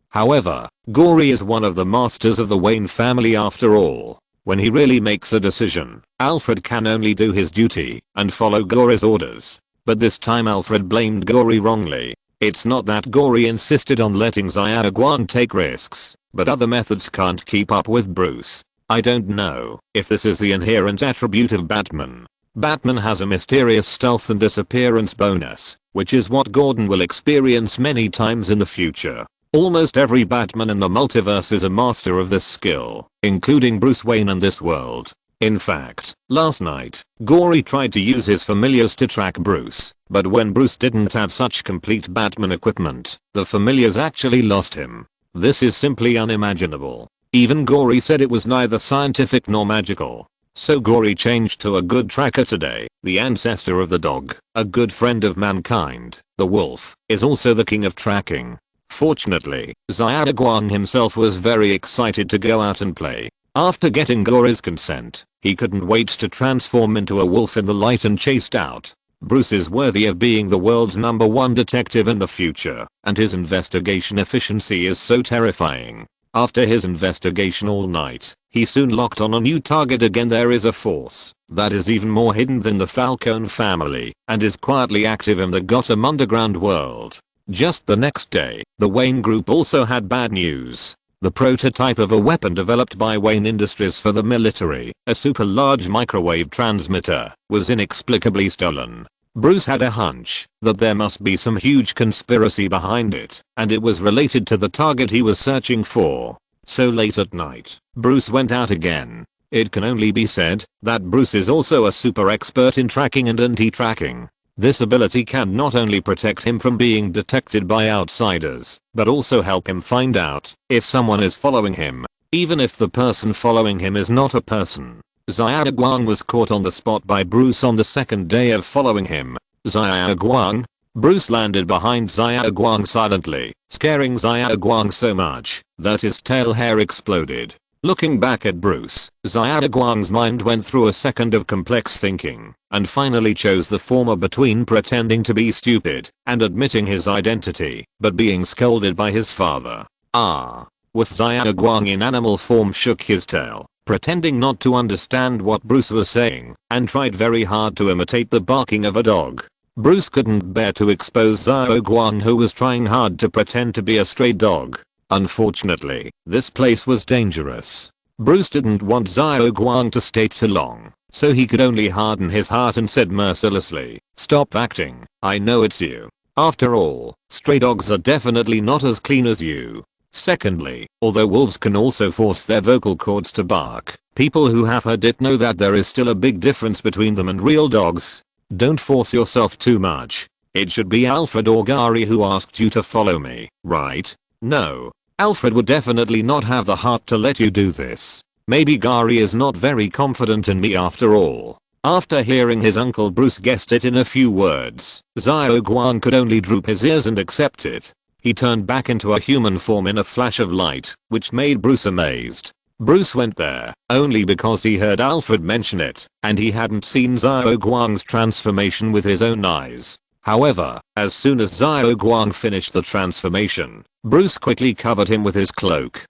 However, Gory is one of the masters of the Wayne family after all. When he really makes a decision, Alfred can only do his duty and follow Gory's orders. But this time Alfred blamed Gory wrongly. It's not that Gory insisted on letting Xiao Guang take risks, but other methods can't keep up with Bruce. I don't know if this is the inherent attribute of Batman. Batman has a mysterious stealth and disappearance bonus, which is what Gordon will experience many times in the future. Almost every Batman in the multiverse is a master of this skill, including Bruce Wayne and this world. In fact, last night, Gory tried to use his familiars to track Bruce, but when Bruce didn't have such complete Batman equipment, the familiars actually lost him. This is simply unimaginable. Even Gory said it was neither scientific nor magical. So Gory changed to a good tracker today. The ancestor of the dog, a good friend of mankind, the wolf, is also the king of tracking. Fortunately, Xiao Guang himself was very excited to go out and play. After getting Gory's consent, he couldn't wait to transform into a wolf in the light and chased out. Bruce is worthy of being the world's #1 detective in the future, and his investigation efficiency is so terrifying. After his investigation all night, he soon locked on a new target again. There is a force that is even more hidden than the Falcone family and is quietly active in the Gotham underground world. Just the next day, the Wayne Group also had bad news. The prototype of a weapon developed by Wayne Industries for the military, a super large microwave transmitter, was inexplicably stolen. Bruce had a hunch that there must be some huge conspiracy behind it, and it was related to the target he was searching for. So late at night, Bruce went out again. It can only be said that Bruce is also a super expert in tracking and anti-tracking. This ability can not only protect him from being detected by outsiders, but also help him find out if someone is following him, even if the person following him is not a person. Xiao Guang was caught on the spot by Bruce on the second day of following him. Xiao Guang? Bruce landed behind Xiao Guang silently, scaring Xiao Guang so much that his tail hair exploded. Looking back at Bruce, Xiaoguang's mind went through a second of complex thinking, and finally chose the former between pretending to be stupid and admitting his identity, but being scolded by his father. With Xiaoguang in animal form shook his tail, pretending not to understand what Bruce was saying, and tried very hard to imitate the barking of a dog. Bruce couldn't bear to expose Xiaoguang, who was trying hard to pretend to be a stray dog. Unfortunately, this place was dangerous. Bruce didn't want Xiaoguang to stay too long, so he could only harden his heart and said mercilessly, "Stop acting, I know it's you. After all, stray dogs are definitely not as clean as you. Secondly, although wolves can also force their vocal cords to bark, people who have heard it know that there is still a big difference between them and real dogs. Don't force yourself too much. It should be Alfred or Gary who asked you to follow me, right? No. Alfred would definitely not have the heart to let you do this. Maybe Gary is not very confident in me after all." After hearing his uncle Bruce guessed it in a few words, Xiaoguang could only droop his ears and accept it. He turned back into a human form in a flash of light, which made Bruce amazed. Bruce went there only because he heard Alfred mention it, and he hadn't seen Xiaoguang's transformation with his own eyes. However, as soon as Xiaoguang finished the transformation, Bruce quickly covered him with his cloak.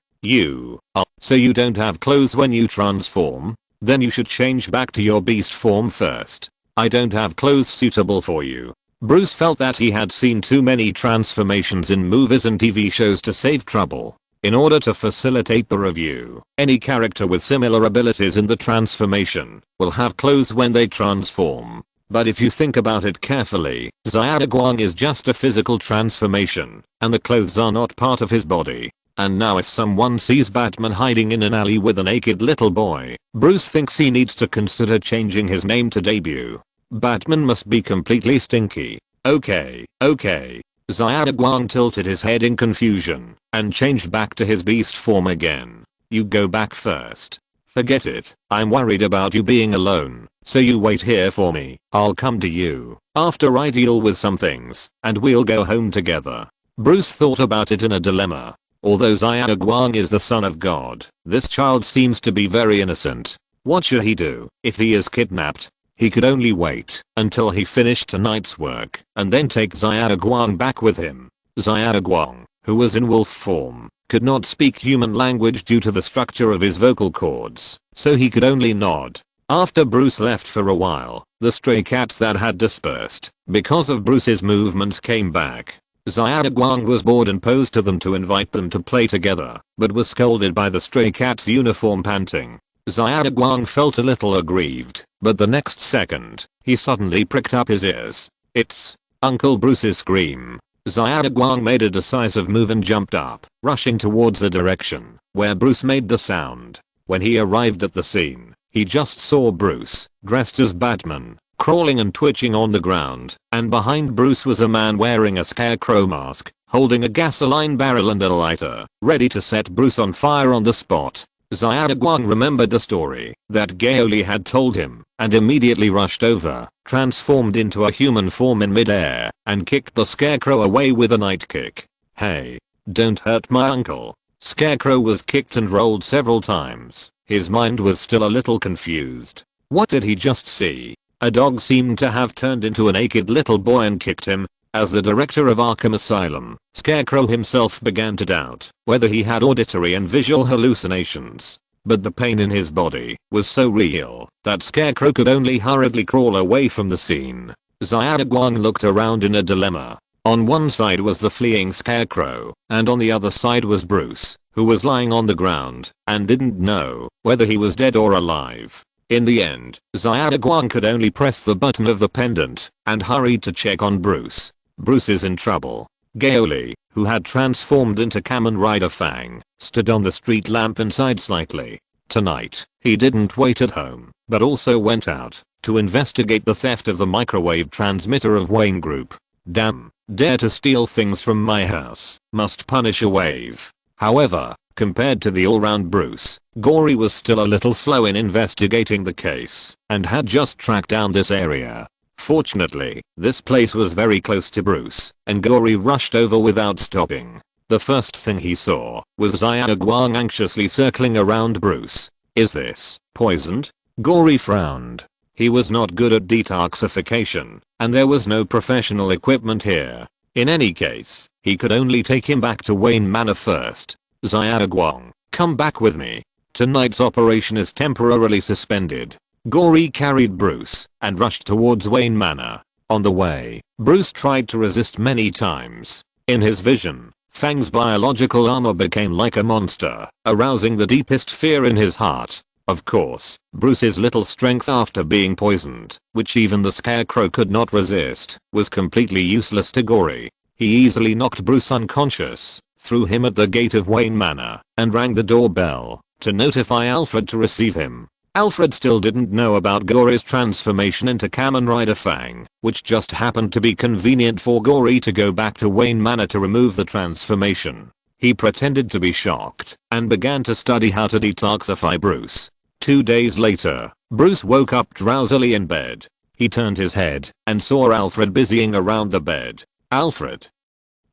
So you don't have clothes when you transform? Then you should change back to your beast form first. I don't have clothes suitable for you." Bruce felt that he had seen too many transformations in movies and TV shows to save trouble. In order to facilitate the review, any character with similar abilities in the transformation will have clothes when they transform. But if you think about it carefully, Xiaoguang is just a physical transformation, and the clothes are not part of his body. And now if someone sees Batman hiding in an alley with a naked little boy, Bruce thinks he needs to consider changing his name to Debut. Batman must be completely stinky. Okay. Xiaoguang tilted his head in confusion and changed back to his beast form again. "You go back first. Forget it. I'm worried about you being alone, so you wait here for me. I'll come to you after I deal with some things, and we'll go home together." Bruce thought about it in a dilemma. Although Xiaoguang is the son of God, this child seems to be very innocent. What should he do if he is kidnapped? He could only wait until he finished tonight's work and then take Xiaoguang back with him. Xiaoguang, who was in wolf form, could not speak human language due to the structure of his vocal cords, so he could only nod. After Bruce left for a while, the stray cats that had dispersed because of Bruce's movements came back. Xiaoguang was bored and posed to them to invite them to play together, but was scolded by the stray cat's uniform panting. Xiaoguang felt a little aggrieved, but the next second, he suddenly pricked up his ears. It's Uncle Bruce's scream. Xiaoguang made a decisive move and jumped up, rushing towards the direction where Bruce made the sound. When he arrived at the scene, he just saw Bruce, dressed as Batman, crawling and twitching on the ground, and behind Bruce was a man wearing a scarecrow mask, holding a gasoline barrel and a lighter, ready to set Bruce on fire on the spot. Xiaoguang remembered the story that Gao Li had told him, and immediately rushed over, transformed into a human form in midair, and kicked the scarecrow away with a night kick. "Hey, don't hurt my uncle." Scarecrow was kicked and rolled several times. His mind was still a little confused. What did he just see? A dog seemed to have turned into a naked little boy and kicked him. As the director of Arkham Asylum, Scarecrow himself began to doubt whether he had auditory and visual hallucinations. But the pain in his body was so real that Scarecrow could only hurriedly crawl away from the scene. Xiaoguang looked around in a dilemma. On one side was the fleeing Scarecrow, and on the other side was Bruce, who was lying on the ground and didn't know whether he was dead or alive. In the end, Xiaoguang could only press the button of the pendant and hurried to check on Bruce. Bruce is in trouble. Gao Li, who had transformed into Kamen Rider Fang, stood on the street lamp and sighed slightly. Tonight, he didn't wait at home, but also went out to investigate the theft of the microwave transmitter of Wayne Group. Damn, dare to steal things from my house, must punish a wave. However, compared to the all-round Bruce, Gory was still a little slow in investigating the case, and had just tracked down this area. Fortunately, this place was very close to Bruce, and Gory rushed over without stopping. The first thing he saw was Xiaoguang anxiously circling around Bruce. Is this poisoned? Gory frowned. He was not good at detoxification, and there was no professional equipment here. In any case, he could only take him back to Wayne Manor first. Xiaoguang, come back with me. Tonight's operation is temporarily suspended. Gory carried Bruce and rushed towards Wayne Manor. On the way, Bruce tried to resist many times. In his vision, Fang's biological armor became like a monster, arousing the deepest fear in his heart. Of course, Bruce's little strength after being poisoned, which even the scarecrow could not resist, was completely useless to Gory. He easily knocked Bruce unconscious, threw him at the gate of Wayne Manor, and rang the doorbell to notify Alfred to receive him. Alfred still didn't know about Gory's transformation into Kamen Rider Fang, which just happened to be convenient for Gory to go back to Wayne Manor to remove the transformation. He pretended to be shocked and began to study how to detoxify Bruce. 2 days later, Bruce woke up drowsily in bed. He turned his head and saw Alfred busying around the bed. Alfred.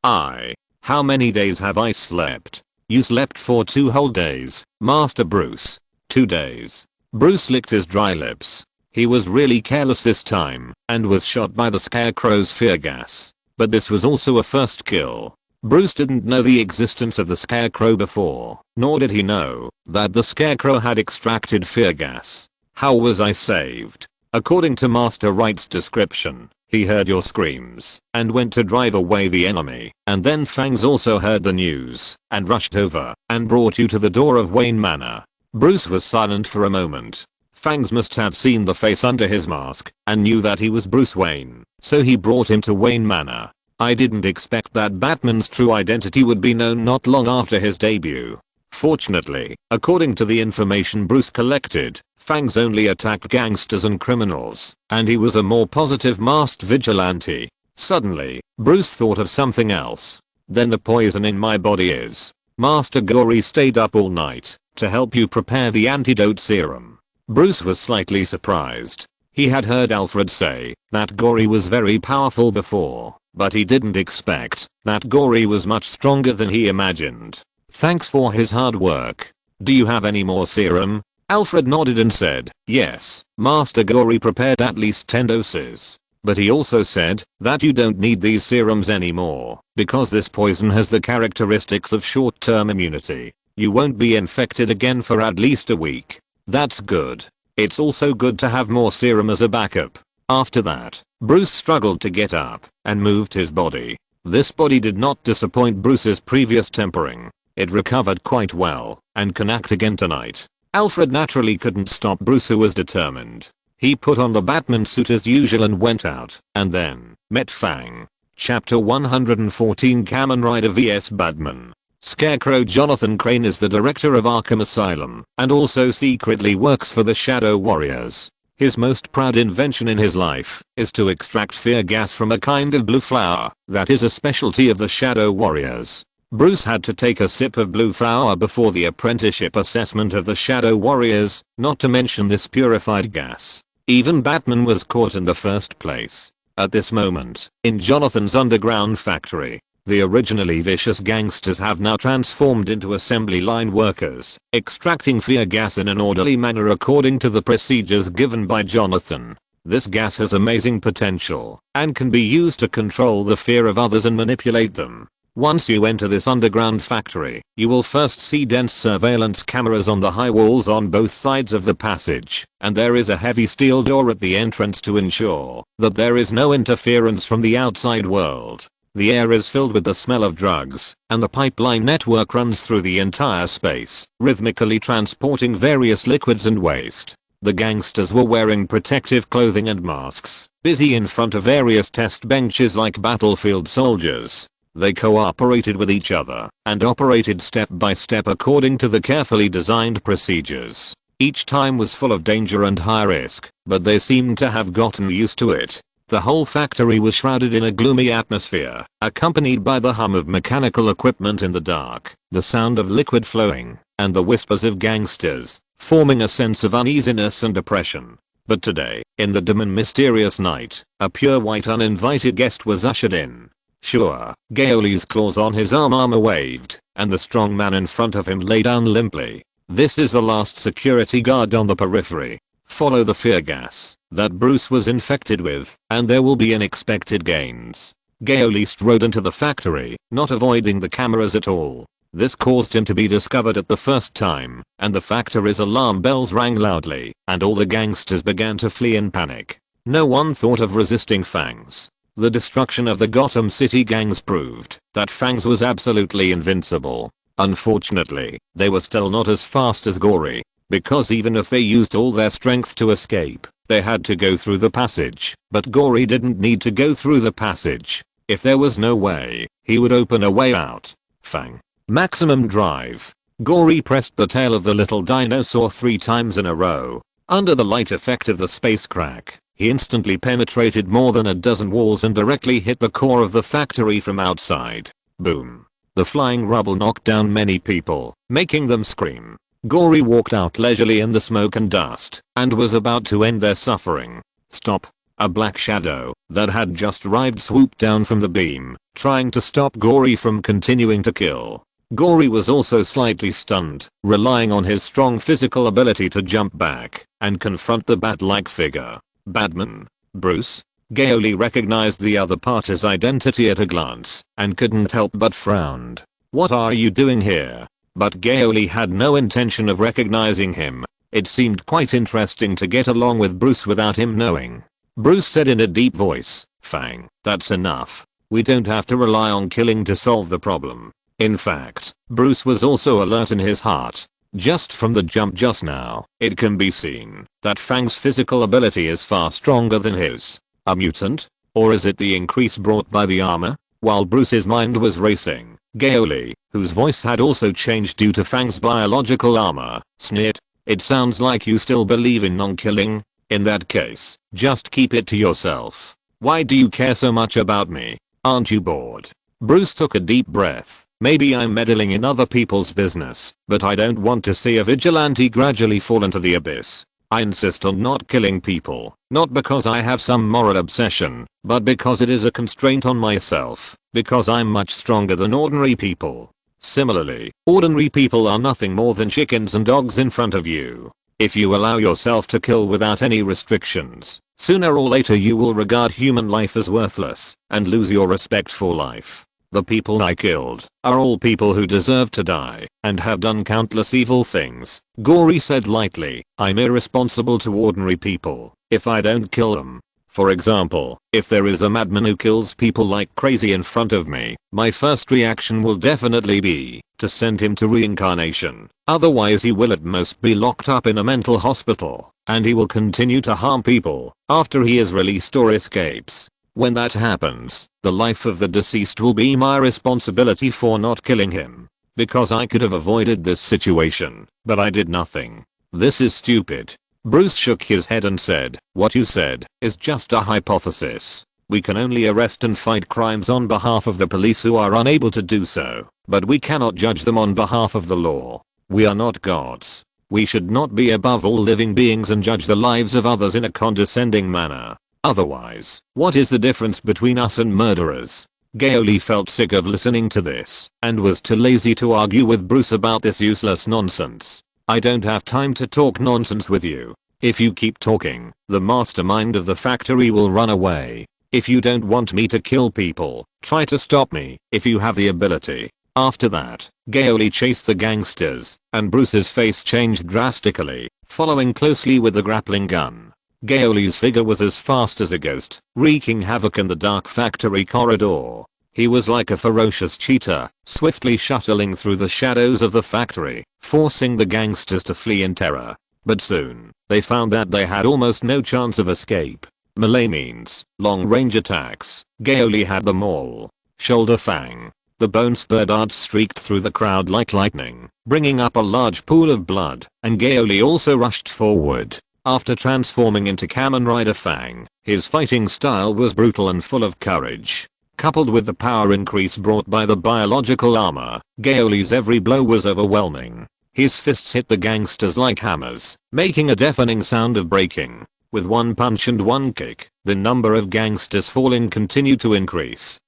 How many days have I slept? You slept for 2 whole days, Master Bruce. 2 days. Bruce licked his dry lips. He was really careless this time and was shot by the scarecrow's fear gas. But this was also a first kill. Bruce didn't know the existence of the scarecrow before, nor did he know that the scarecrow had extracted fear gas. How was I saved? According to Master Wright's description, he heard your screams and went to drive away the enemy, and then Fangs also heard the news and rushed over and brought you to the door of Wayne Manor. Bruce was silent for a moment. Fangs must have seen the face under his mask and knew that he was Bruce Wayne, so he brought him to Wayne Manor. I didn't expect that Batman's true identity would be known not long after his debut. Fortunately, according to the information Bruce collected, Fangs only attacked gangsters and criminals, and he was a more positive masked vigilante. Suddenly, Bruce thought of something else. Then the poison in my body is. Master Gory stayed up all night to help you prepare the antidote serum. Bruce was slightly surprised. He had heard Alfred say that Gory was very powerful before, but he didn't expect that Gory was much stronger than he imagined. Thanks for his hard work. Do you have any more serum? Alfred nodded and said, yes, Master Gory prepared at least 10 doses. But he also said that you don't need these serums anymore, because this poison has the characteristics of short-term immunity. You won't be infected again for at least a week. That's good. It's also good to have more serum as a backup. After that, Bruce struggled to get up and moved his body. This body did not disappoint Bruce's previous tempering. It recovered quite well and can act again tonight. Alfred naturally couldn't stop Bruce, who was determined. He put on the Batman suit as usual and went out, and then met Fang. Chapter 114 Kamen Rider vs Batman. Scarecrow Jonathan Crane is the director of Arkham Asylum and also secretly works for the Shadow Warriors. His most proud invention in his life is to extract fear gas from a kind of blue flower that is a specialty of the Shadow Warriors. Bruce had to take a sip of blue flower before the apprenticeship assessment of the Shadow Warriors, not to mention this purified gas. Even Batman was caught in the first place. At this moment, in Jonathan's underground factory, the originally vicious gangsters have now transformed into assembly line workers, extracting fear gas in an orderly manner according to the procedures given by Jonathan. This gas has amazing potential and can be used to control the fear of others and manipulate them. Once you enter this underground factory, you will first see dense surveillance cameras on the high walls on both sides of the passage, and there is a heavy steel door at the entrance to ensure that there is no interference from the outside world. The air is filled with the smell of drugs, and the pipeline network runs through the entire space, rhythmically transporting various liquids and waste. The gangsters were wearing protective clothing and masks, busy in front of various test benches like battlefield soldiers. They cooperated with each other and operated step by step according to the carefully designed procedures. Each time was full of danger and high risk, but they seemed to have gotten used to it. The whole factory was shrouded in a gloomy atmosphere, accompanied by the hum of mechanical equipment in the dark, the sound of liquid flowing, and the whispers of gangsters, forming a sense of uneasiness and oppression. But today, in the dim and mysterious night, a pure white uninvited guest was ushered in. Sure. Gao Li's claws on his armor waved, and the strong man in front of him lay down limply. This is the last security guard on the periphery. Follow the fear gas that Bruce was infected with, and there will be unexpected gains. Gao Li strode into the factory, not avoiding the cameras at all. This caused him to be discovered at the first time, and the factory's alarm bells rang loudly, and all the gangsters began to flee in panic. No one thought of resisting Fangs. The destruction of the Gotham City gangs proved that Fangs was absolutely invincible. Unfortunately, they were still not as fast as Gory, because even if they used all their strength to escape, they had to go through the passage. But Gory didn't need to go through the passage. If there was no way, he would open a way out. Fang. Maximum drive. Gory pressed the tail of the little dinosaur 3 times in a row. Under the light effect of the space crack, he instantly penetrated more than a dozen walls and directly hit the core of the factory from outside. Boom. The flying rubble knocked down many people, making them scream. Gory walked out leisurely in the smoke and dust, and was about to end their suffering. Stop. A black shadow that had just arrived swooped down from the beam, trying to stop Gory from continuing to kill. Gory was also slightly stunned, relying on his strong physical ability to jump back and confront the bat-like figure. Badman. Bruce? Gao Li recognized the other party's identity at a glance and couldn't help but frowned. What are you doing here? But Gao Li had no intention of recognizing him. It seemed quite interesting to get along with Bruce without him knowing. Bruce said in a deep voice, Fang, that's enough. We don't have to rely on killing to solve the problem. In fact, Bruce was also alert in his heart. Just from the jump just now, it can be seen that Fang's physical ability is far stronger than his. A mutant? Or is it the increase brought by the armor? While Bruce's mind was racing, Gao Li, whose voice had also changed due to Fang's biological armor, sneered. It sounds like you still believe in non-killing. In that case, just keep it to yourself. Why do you care so much about me? Aren't you bored? Bruce took a deep breath. Maybe I'm meddling in other people's business, but I don't want to see a vigilante gradually fall into the abyss. I insist on not killing people, not because I have some moral obsession, but because it is a constraint on myself, because I'm much stronger than ordinary people. Similarly, ordinary people are nothing more than chickens and dogs in front of you. If you allow yourself to kill without any restrictions, sooner or later you will regard human life as worthless and lose your respect for life. The people I killed are all people who deserve to die and have done countless evil things. Gory said lightly, I'm irresponsible to ordinary people if I don't kill them. For example, if there is a madman who kills people like crazy in front of me, my first reaction will definitely be to send him to reincarnation. Otherwise he will at most be locked up in a mental hospital, and he will continue to harm people after he is released or escapes. When that happens, the life of the deceased will be my responsibility for not killing him. Because I could have avoided this situation, but I did nothing. This is stupid. Bruce shook his head and said, what you said is just a hypothesis. We can only arrest and fight crimes on behalf of the police who are unable to do so, but we cannot judge them on behalf of the law. We are not gods. We should not be above all living beings and judge the lives of others in a condescending manner. Otherwise, what is the difference between us and murderers? Gao Li felt sick of listening to this and was too lazy to argue with Bruce about this useless nonsense. I don't have time to talk nonsense with you. If you keep talking, the mastermind of the factory will run away. If you don't want me to kill people, try to stop me if you have the ability. After that, Gao Li chased the gangsters, and Bruce's face changed drastically, following closely with the grappling gun. Gao Li's figure was as fast as a ghost, wreaking havoc in the dark factory corridor. He was like a ferocious cheetah, swiftly shuttling through the shadows of the factory, forcing the gangsters to flee in terror. But soon, they found that they had almost no chance of escape. Melee means long-range attacks. Gao Li had them all. Shoulder Fang. The bone spur darts streaked through the crowd like lightning, bringing up a large pool of blood, and Gao Li also rushed forward. After transforming into Kamen Rider Fang, his fighting style was brutal and full of courage. Coupled with the power increase brought by the biological armor, Gao Li's every blow was overwhelming. His fists hit the gangsters like hammers, making a deafening sound of breaking. With one punch and one kick, the number of gangsters falling continued to increase.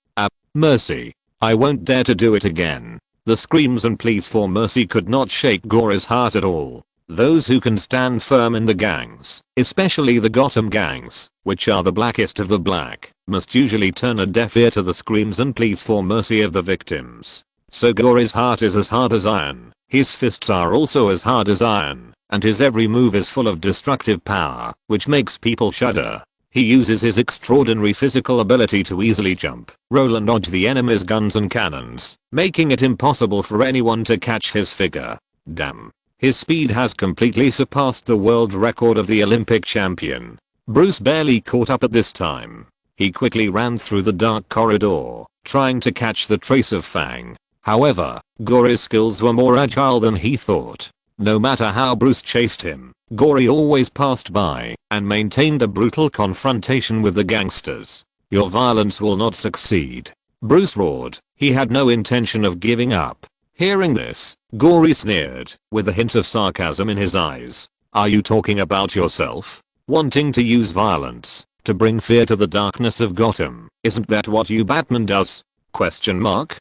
Mercy. I won't dare to do it again. The screams and pleas for mercy could not shake Gory's heart at all. Those who can stand firm in the gangs, especially the Gotham gangs, which are the blackest of the black, must usually turn a deaf ear to the screams and pleas for mercy of the victims. So Gory's heart is as hard as iron, his fists are also as hard as iron, and his every move is full of destructive power, which makes people shudder. He uses his extraordinary physical ability to easily jump, roll and dodge the enemy's guns and cannons, making it impossible for anyone to catch his figure. Damn. His speed has completely surpassed the world record of the Olympic champion. Bruce barely caught up at this time. He quickly ran through the dark corridor, trying to catch the trace of Fang. However, Gory's skills were more agile than he thought. No matter how Bruce chased him, Gory always passed by and maintained a brutal confrontation with the gangsters. Your violence will not succeed. Bruce roared. He had no intention of giving up. Hearing this, Gory sneered, with a hint of sarcasm in his eyes. Are you talking about yourself? Wanting to use violence to bring fear to the darkness of Gotham? Isn't that what you Batman does? Question mark?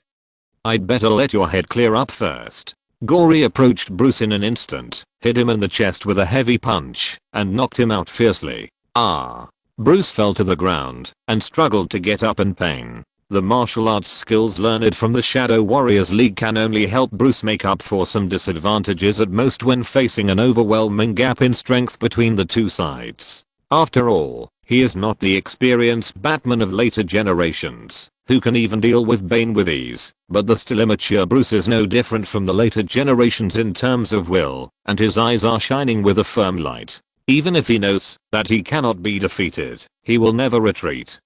I'd better let your head clear up first. Gory approached Bruce in an instant, hit him in the chest with a heavy punch, and knocked him out fiercely. Ah! Bruce fell to the ground and struggled to get up in pain. The martial arts skills learned from the Shadow Warriors League can only help Bruce make up for some disadvantages at most when facing an overwhelming gap in strength between the two sides. After all, he is not the experienced Batman of later generations, who can even deal with Bane with ease, but the still immature Bruce is no different from the later generations in terms of will, and his eyes are shining with a firm light. Even if he knows that he cannot be defeated, he will never retreat.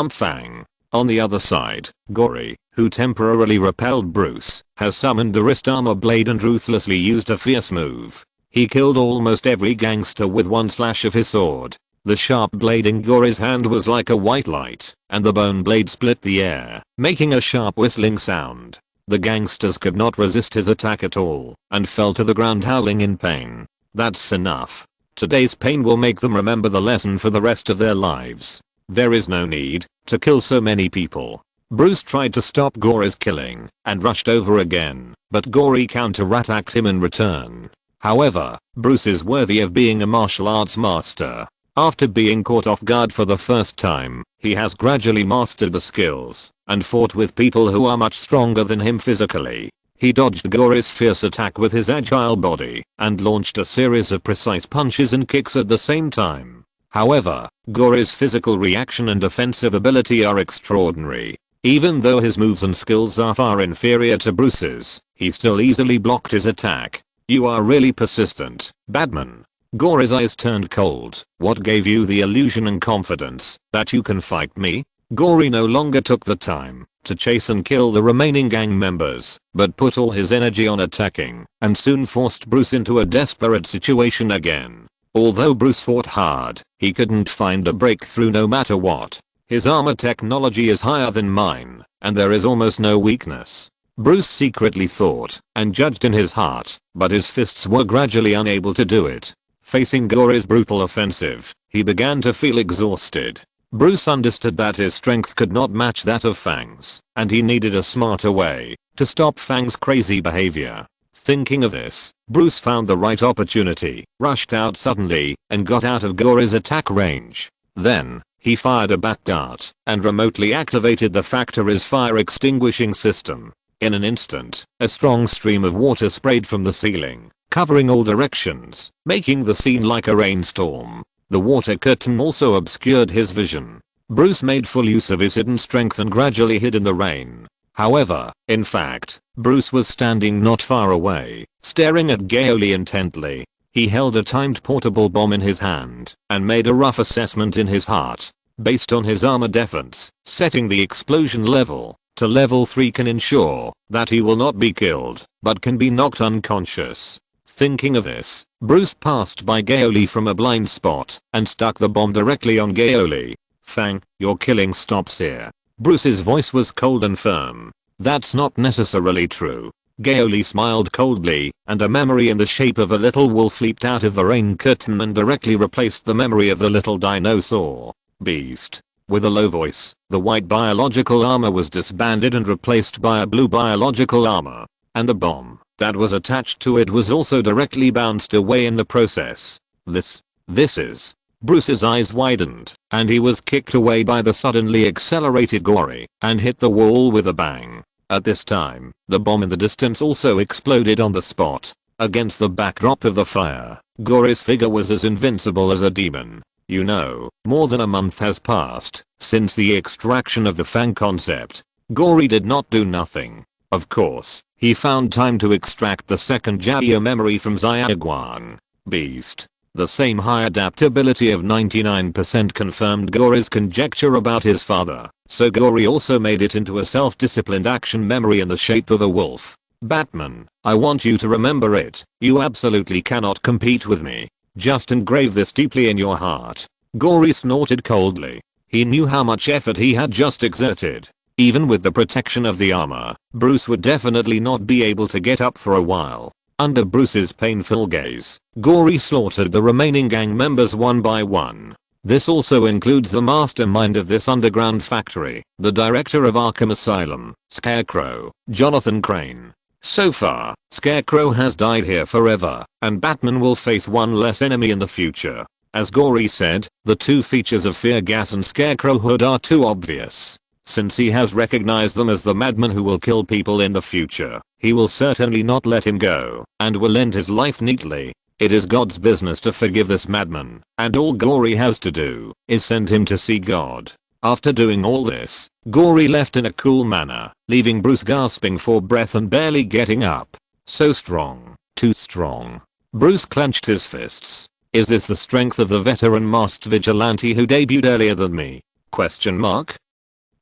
Fang. On the other side, Gory, who temporarily repelled Bruce, has summoned the wrist armor blade and ruthlessly used a fierce move. He killed almost every gangster with one slash of his sword. The sharp blade in Gory's hand was like a white light, and the bone blade split the air, making a sharp whistling sound. The gangsters could not resist his attack at all, and fell to the ground howling in pain. That's enough. Today's pain will make them remember the lesson for the rest of their lives. There is no need to kill so many people. Bruce tried to stop Gory's killing and rushed over again, but Gory counter-attacked him in return. However, Bruce is worthy of being a martial arts master. After being caught off guard for the first time, he has gradually mastered the skills and fought with people who are much stronger than him physically. He dodged Gory's fierce attack with his agile body and launched a series of precise punches and kicks at the same time. However, Gory's physical reaction and defensive ability are extraordinary. Even though his moves and skills are far inferior to Bruce's, he still easily blocked his attack. You are really persistent, Batman. Gory's eyes turned cold. What gave you the illusion and confidence that you can fight me? Gory no longer took the time to chase and kill the remaining gang members, but put all his energy on attacking, and soon forced Bruce into a desperate situation again. Although Bruce fought hard, he couldn't find a breakthrough no matter what. His armor technology is higher than mine, and there is almost no weakness. Bruce secretly thought and judged in his heart, but his fists were gradually unable to do it. Facing Gory's brutal offensive, he began to feel exhausted. Bruce understood that his strength could not match that of Fang's, and he needed a smarter way to stop Fang's crazy behavior. Thinking of this, Bruce found the right opportunity, rushed out suddenly, and got out of Gory's attack range. Then, he fired a bat dart and remotely activated the factory's fire extinguishing system. In an instant, a strong stream of water sprayed from the ceiling, covering all directions, making the scene like a rainstorm. The water curtain also obscured his vision. Bruce made full use of his hidden strength and gradually hid in the rain. However, in fact, Bruce was standing not far away, staring at Gao Li intently. He held a timed portable bomb in his hand and made a rough assessment in his heart. Based on his armor defense, setting the explosion level to level 3 can ensure that he will not be killed, but can be knocked unconscious. Thinking of this, Bruce passed by Gao Li from a blind spot and stuck the bomb directly on Gao Li. Fang, your killing stops here. Bruce's voice was cold and firm. That's not necessarily true. Gao Li smiled coldly, and a memory in the shape of a little wolf leaped out of the rain curtain and directly replaced the memory of the little dinosaur. Beast. With a low voice, the white biological armor was disbanded and replaced by a blue biological armor. And the bomb that was attached to it was also directly bounced away in the process. This is. Bruce's eyes widened, and he was kicked away by the suddenly accelerated Gory, and hit the wall with a bang. At this time, the bomb in the distance also exploded on the spot. Against the backdrop of the fire, Gory's figure was as invincible as a demon. You know, more than a month has passed since the extraction of the Fang concept. Gory did not do nothing. Of course, he found time to extract the second Jaya memory from Spider-Gwen. Beast. The same high adaptability of 99% confirmed Gory's conjecture about his father, so Gory also made it into a self-disciplined action memory in the shape of a wolf. Batman, I want you to remember it. You absolutely cannot compete with me. Just engrave this deeply in your heart. Gory snorted coldly. He knew how much effort he had just exerted. Even with the protection of the armor, Bruce would definitely not be able to get up for a while. Under Bruce's painful gaze, Gory slaughtered the remaining gang members one by one. This also includes the mastermind of this underground factory, the director of Arkham Asylum, Scarecrow, Jonathan Crane. So far, Scarecrow has died here forever, and Batman will face one less enemy in the future. As Gory said, the two features of Fear Gas and Scarecrowhood are too obvious. Since he has recognized them as the madman who will kill people in the future, he will certainly not let him go, and will end his life neatly. It is God's business to forgive this madman, and all Gory has to do is send him to see God. After doing all this, Gory left in a cool manner, leaving Bruce gasping for breath and barely getting up. So strong, too strong. Bruce clenched his fists. Is this the strength of the veteran masked vigilante who debuted earlier than me? Question mark.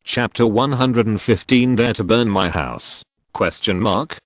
Chapter 115 Dare to Burn My House? Question mark.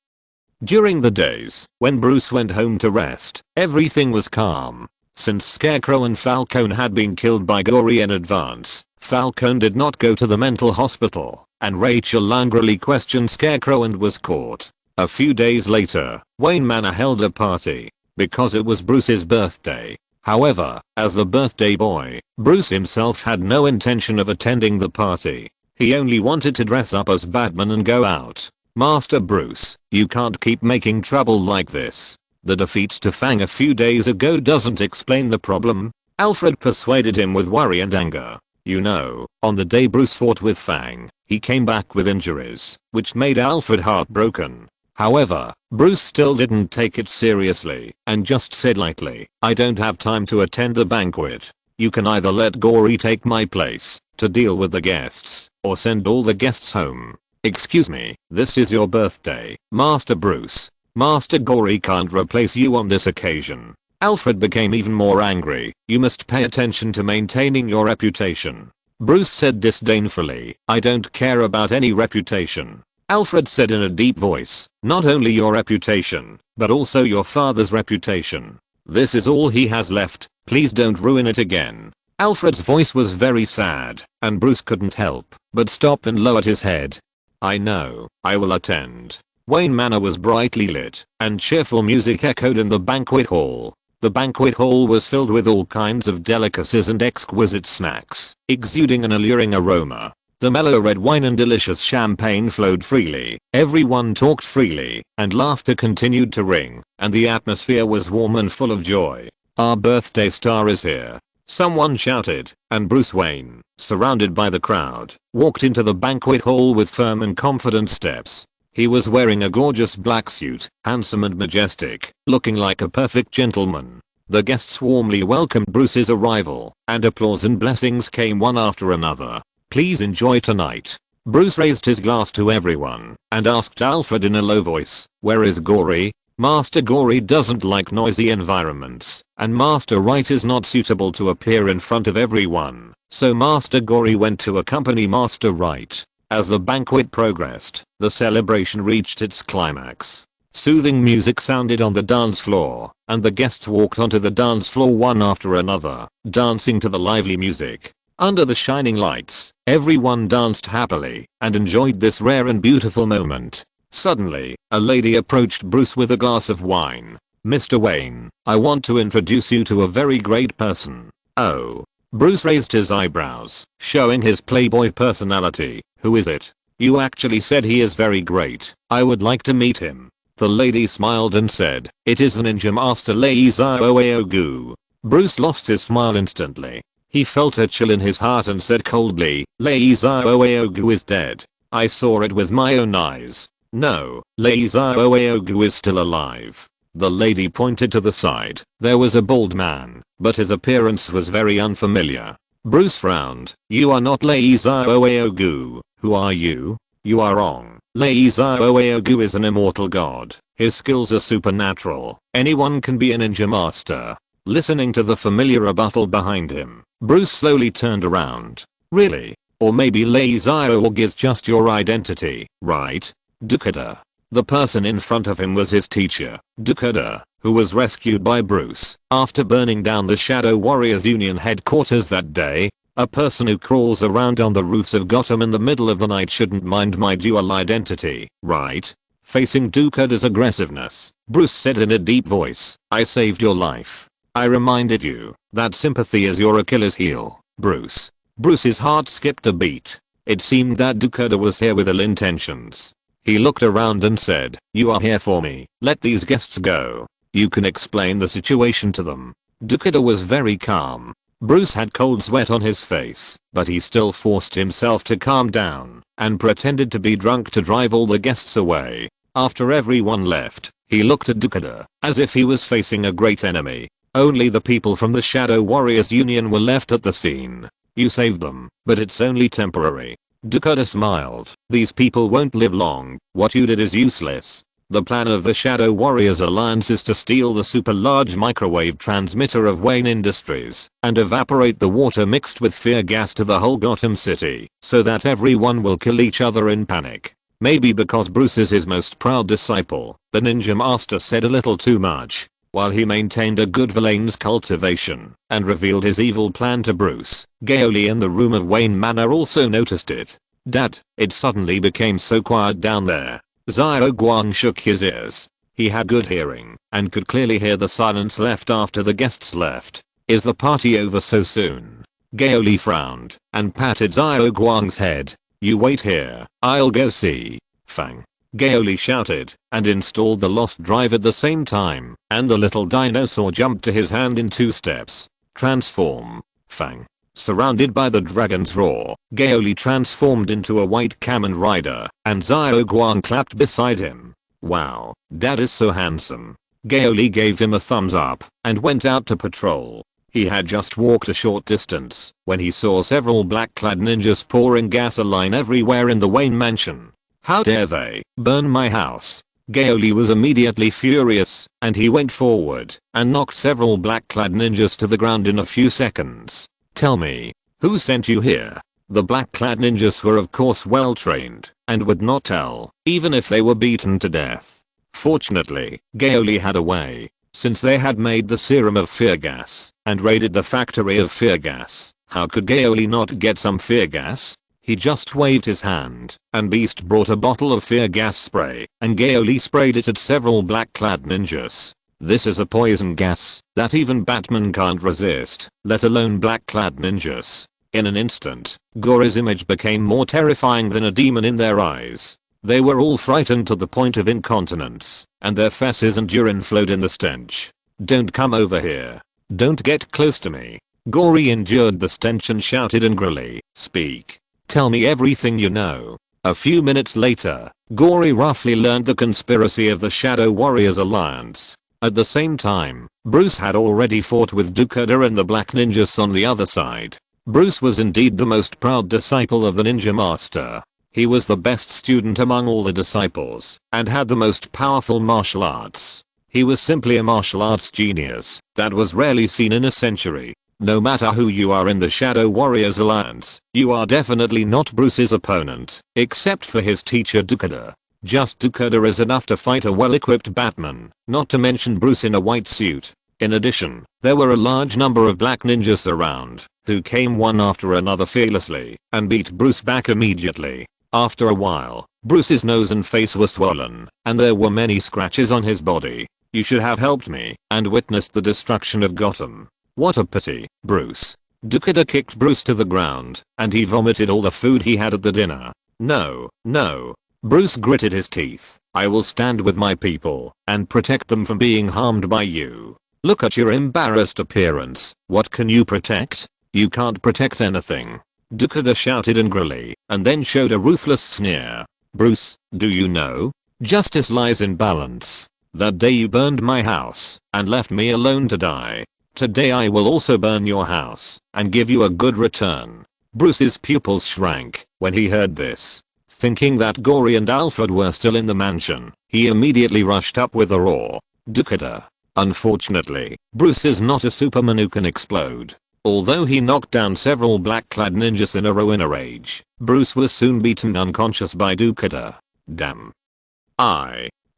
During the days when Bruce went home to rest, everything was calm. Since Scarecrow and Falcone had been killed by Gory in advance, Falcone did not go to the mental hospital, and Rachel angrily questioned Scarecrow and was caught. A few days later, Wayne Manor held a party, because it was Bruce's birthday. However, as the birthday boy, Bruce himself had no intention of attending the party. He only wanted to dress up as Batman and go out. Master Bruce, you can't keep making trouble like this. The defeat to Fang a few days ago doesn't explain the problem. Alfred persuaded him with worry and anger. You know, on the day Bruce fought with Fang, he came back with injuries, which made Alfred heartbroken. However, Bruce still didn't take it seriously, and just said lightly, I don't have time to attend the banquet. You can either let Gory take my place to deal with the guests, or send all the guests home. Excuse me, this is your birthday, Master Bruce. Master Gory can't replace you on this occasion. Alfred became even more angry. You must pay attention to maintaining your reputation. Bruce said disdainfully, I don't care about any reputation. Alfred said in a deep voice, not only your reputation, but also your father's reputation. This is all he has left, please don't ruin it again. Alfred's voice was very sad, and Bruce couldn't help but stop and lower his head. I know, I will attend. Wayne Manor was brightly lit, and cheerful music echoed in the banquet hall. The banquet hall was filled with all kinds of delicacies and exquisite snacks, exuding an alluring aroma. The mellow red wine and delicious champagne flowed freely, everyone talked freely, and laughter continued to ring, and the atmosphere was warm and full of joy. Our birthday star is here. Someone shouted, and Bruce Wayne, surrounded by the crowd, walked into the banquet hall with firm and confident steps. He was wearing a gorgeous black suit, handsome and majestic, looking like a perfect gentleman. The guests warmly welcomed Bruce's arrival, and applause and blessings came one after another. Please enjoy tonight. Bruce raised his glass to everyone, and asked Alfred in a low voice, where is Gory? Master Gory doesn't like noisy environments, and Master Right is not suitable to appear in front of everyone, so Master Gory went to accompany Master Right. As the banquet progressed, the celebration reached its climax. Soothing music sounded on the dance floor, and the guests walked onto the dance floor one after another, dancing to the lively music. Under the shining lights, everyone danced happily, and enjoyed this rare and beautiful moment. Suddenly, a lady approached Bruce with a glass of wine. Mr. Wayne, I want to introduce you to a very great person. Oh. Bruce raised his eyebrows, showing his playboy personality. Who is it? You actually said he is very great. I would like to meet him. The lady smiled and said, it is the ninja master Leizao Aogu. Bruce lost his smile instantly. He felt a chill in his heart and said coldly, Leizao Aogu is dead. I saw it with my own eyes. No, Leizao Aogu is still alive. The lady pointed to the side. There was a bald man, but his appearance was very unfamiliar. Bruce frowned. You are not Leizao Aogu. Who are you? You are wrong. Leizao Aogu is an immortal god. His skills are supernatural. Anyone can be a ninja master. Listening to the familiar rebuttal behind him, Bruce slowly turned around. Really? Or maybe Leizao Aogu is just your identity, right? Dukada. The person in front of him was his teacher, Dukada, who was rescued by Bruce after burning down the Shadow Warriors Union headquarters that day. A person who crawls around on the roofs of Gotham in the middle of the night shouldn't mind my dual identity, right? Facing Dukada's aggressiveness, Bruce said in a deep voice, I saved your life. I reminded you that sympathy is your Achilles heel, Bruce. Bruce's heart skipped a beat. It seemed that Dukada was here with ill intentions. He looked around and said, you are here for me. Let these guests go. You can explain the situation to them. Dukada was very calm. Bruce had cold sweat on his face, but he still forced himself to calm down and pretended to be drunk to drive all the guests away. After everyone left, he looked at Dukada as if he was facing a great enemy. Only the people from the Shadow Warriors Union were left at the scene. You saved them, but it's only temporary. Dukada smiled. These people won't live long. What you did is useless. The plan of the Shadow Warriors Alliance is to steal the super large microwave transmitter of Wayne Industries and evaporate the water mixed with fear gas to the whole Gotham City so that everyone will kill each other in panic. Maybe because Bruce is his most proud disciple, the ninja master said a little too much. While he maintained a good villain's cultivation and revealed his evil plan to Bruce, Gao Li in the room of Wayne Manor also noticed it. Dad, it suddenly became so quiet down there. Xiao Guang shook his ears. He had good hearing and could clearly hear the silence left after the guests left. Is the party over so soon? Gao Li frowned and patted Xiao Guang's head. You wait here, I'll go see. Fang. Gao Li shouted and installed the lost drive at the same time, and the little dinosaur jumped to his hand in 2 steps. Transform. Fang. Surrounded by the dragon's roar, Gao Li transformed into a white Kamen Rider, and Xiao Guang clapped beside him. Wow, Dad is so handsome. Gao Li gave him a thumbs up and went out to patrol. He had just walked a short distance when he saw several black-clad ninjas pouring gasoline everywhere in the Wayne mansion. How dare they burn my house? Gao Li was immediately furious, and he went forward and knocked several black-clad ninjas to the ground in a few seconds. Tell me, who sent you here? The black-clad ninjas were of course well trained and would not tell, even if they were beaten to death. Fortunately, Gao Li had a way. Since they had made the serum of fear gas and raided the factory of fear gas, how could Gao Li not get some fear gas? He just waved his hand, and Beast brought a bottle of fear gas spray, and Gao Li sprayed it at several black-clad ninjas. This is a poison gas that even Batman can't resist, let alone black-clad ninjas. In an instant, Gore's image became more terrifying than a demon in their eyes. They were all frightened to the point of incontinence, and their faces and urine flowed in the stench. Don't come over here. Don't get close to me. Gore endured the stench and shouted angrily, speak. Tell me everything you know. A few minutes later, Gore roughly learned the conspiracy of the Shadow Warriors Alliance. At the same time, Bruce had already fought with Dukada and the Black Ninjas on the other side. Bruce was indeed the most proud disciple of the Ninja Master. He was the best student among all the disciples, and had the most powerful martial arts. He was simply a martial arts genius that was rarely seen in a century. No matter who you are in the Shadow Warriors Alliance, you are definitely not Bruce's opponent, except for his teacher Dukada. Just Dukada is enough to fight a well-equipped Batman, not to mention Bruce in a white suit. In addition, there were a large number of black ninjas around, who came one after another fearlessly, and beat Bruce back immediately. After a while, Bruce's nose and face were swollen, and there were many scratches on his body. You should have helped me, and witnessed the destruction of Gotham. What a pity, Bruce. Dukata kicked Bruce to the ground, and he vomited all the food he had at the dinner. No, no. Bruce gritted his teeth. I will stand with my people and protect them from being harmed by you. Look at your embarrassed appearance. What can you protect? You can't protect anything. Dukata shouted angrily and then showed a ruthless sneer. Bruce, do you know? Justice lies in balance. That day you burned my house and left me alone to die. Today I will also burn your house and give you a good return. Bruce's pupils shrank when he heard this. Thinking that Gory and Alfred were still in the mansion, he immediately rushed up with a roar. Dukata. Unfortunately, Bruce is not a Superman who can explode. Although he knocked down several black-clad ninjas in a row in a rage, Bruce was soon beaten unconscious by Dukata. Damn.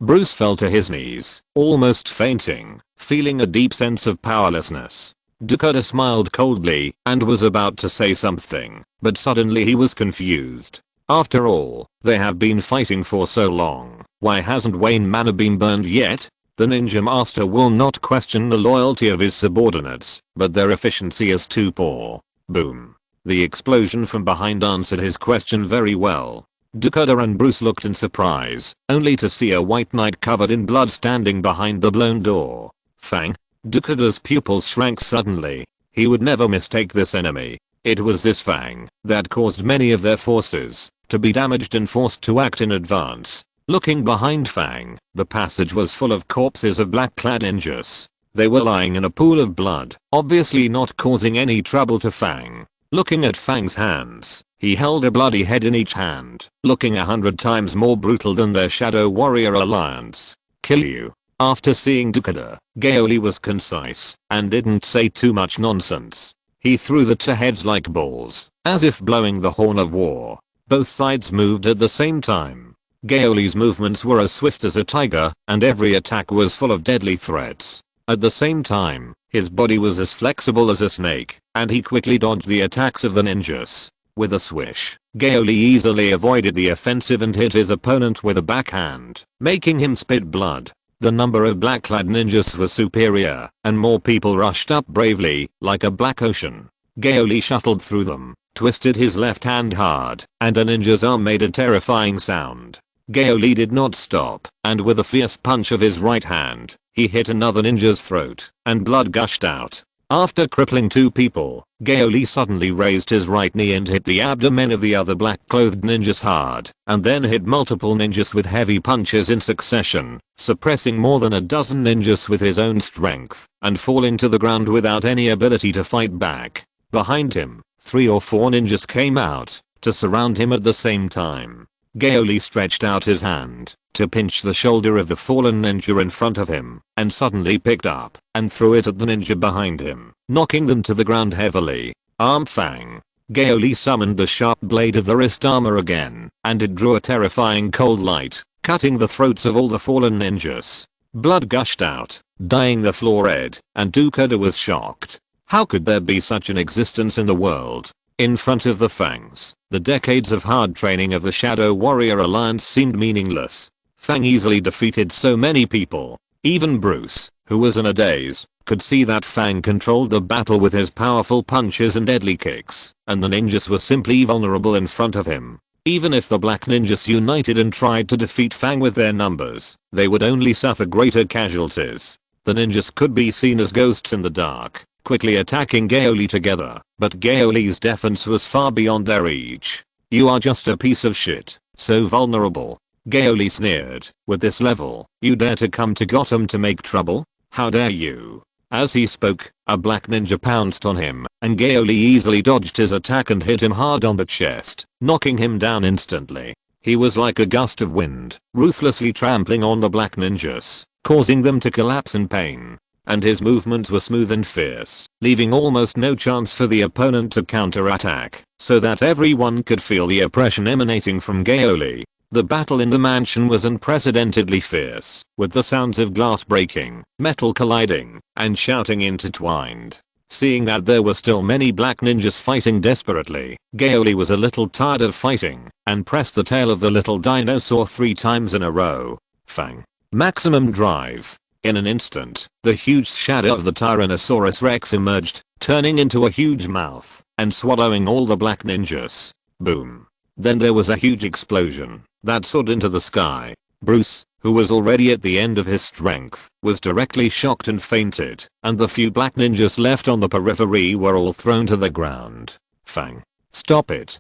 Bruce fell to his knees, almost fainting, feeling a deep sense of powerlessness. Dukata smiled coldly and was about to say something, but suddenly he was confused. After all, they have been fighting for so long, why hasn't Wayne Manor been burned yet? The ninja master will not question the loyalty of his subordinates, but their efficiency is too poor. Boom. The explosion from behind answered his question very well. Dukata and Bruce looked in surprise, only to see a white knight covered in blood standing behind the blown door. Fang? Dukata's pupils shrank suddenly. He would never mistake this enemy. It was this Fang that caused many of their forces to be damaged and forced to act in advance. Looking behind Fang, the passage was full of corpses of black-clad ninjas. They were lying in a pool of blood, obviously not causing any trouble to Fang. Looking at Fang's hands, he held a bloody head in each hand, looking 100 times more brutal than their Shadow Warrior alliance. Kill you. After seeing Dukata, Gao Li was concise and didn't say too much nonsense. He threw the two heads like balls, as if blowing the horn of war. Both sides moved at the same time. Gao Li's movements were as swift as a tiger, and every attack was full of deadly threats. At the same time, his body was as flexible as a snake, and he quickly dodged the attacks of the ninjas. With a swish, Gao Li easily avoided the offensive and hit his opponent with a backhand, making him spit blood. The number of black-clad ninjas was superior, and more people rushed up bravely, like a black ocean. Gao Li shuttled through them, twisted his left hand hard, and a ninja's arm made a terrifying sound. Gao Li did not stop, and with a fierce punch of his right hand, he hit another ninja's throat, and blood gushed out. After crippling two people, Gao Li suddenly raised his right knee and hit the abdomen of the other black-clothed ninjas hard, and then hit multiple ninjas with heavy punches in succession, suppressing more than a dozen ninjas with his own strength, and falling to the ground without any ability to fight back. Behind him, 3 or 4 ninjas came out to surround him at the same time. Gao Li stretched out his hand to pinch the shoulder of the fallen ninja in front of him, and suddenly picked up and threw it at the ninja behind him, knocking them to the ground heavily. Arm Fang. Gao Li summoned the sharp blade of the wrist armor again, and it drew a terrifying cold light, cutting the throats of all the fallen ninjas. Blood gushed out, dyeing the floor red, and Dukata was shocked. How could there be such an existence in the world? In front of the Fangs, the decades of hard training of the Shadow Warrior Alliance seemed meaningless. Fang easily defeated so many people. Even Bruce, who was in a daze, could see that Fang controlled the battle with his powerful punches and deadly kicks, and the ninjas were simply vulnerable in front of him. Even if the black ninjas united and tried to defeat Fang with their numbers, they would only suffer greater casualties. The ninjas could be seen as ghosts in the dark, quickly attacking Gao Li together, but Gao Li's defense was far beyond their reach. You are just a piece of shit, so vulnerable. Gao Li sneered. With this level, you dare to come to Gotham to make trouble? How dare you? As he spoke, a black ninja pounced on him, and Gao Li easily dodged his attack and hit him hard on the chest, knocking him down instantly. He was like a gust of wind, ruthlessly trampling on the black ninjas, causing them to collapse in pain. And his movements were smooth and fierce, leaving almost no chance for the opponent to counterattack, so that everyone could feel the oppression emanating from Gao Li. The battle in the mansion was unprecedentedly fierce, with the sounds of glass breaking, metal colliding, and shouting intertwined. Seeing that there were still many black ninjas fighting desperately, Gao Li was a little tired of fighting, and pressed the tail of the little dinosaur 3 times in a row. Fang. Maximum drive. In an instant, the huge shadow of the Tyrannosaurus Rex emerged, turning into a huge mouth and swallowing all the black ninjas. Boom. Then there was a huge explosion that soared into the sky. Bruce, who was already at the end of his strength, was directly shocked and fainted, and the few black ninjas left on the periphery were all thrown to the ground. Fang. Stop it.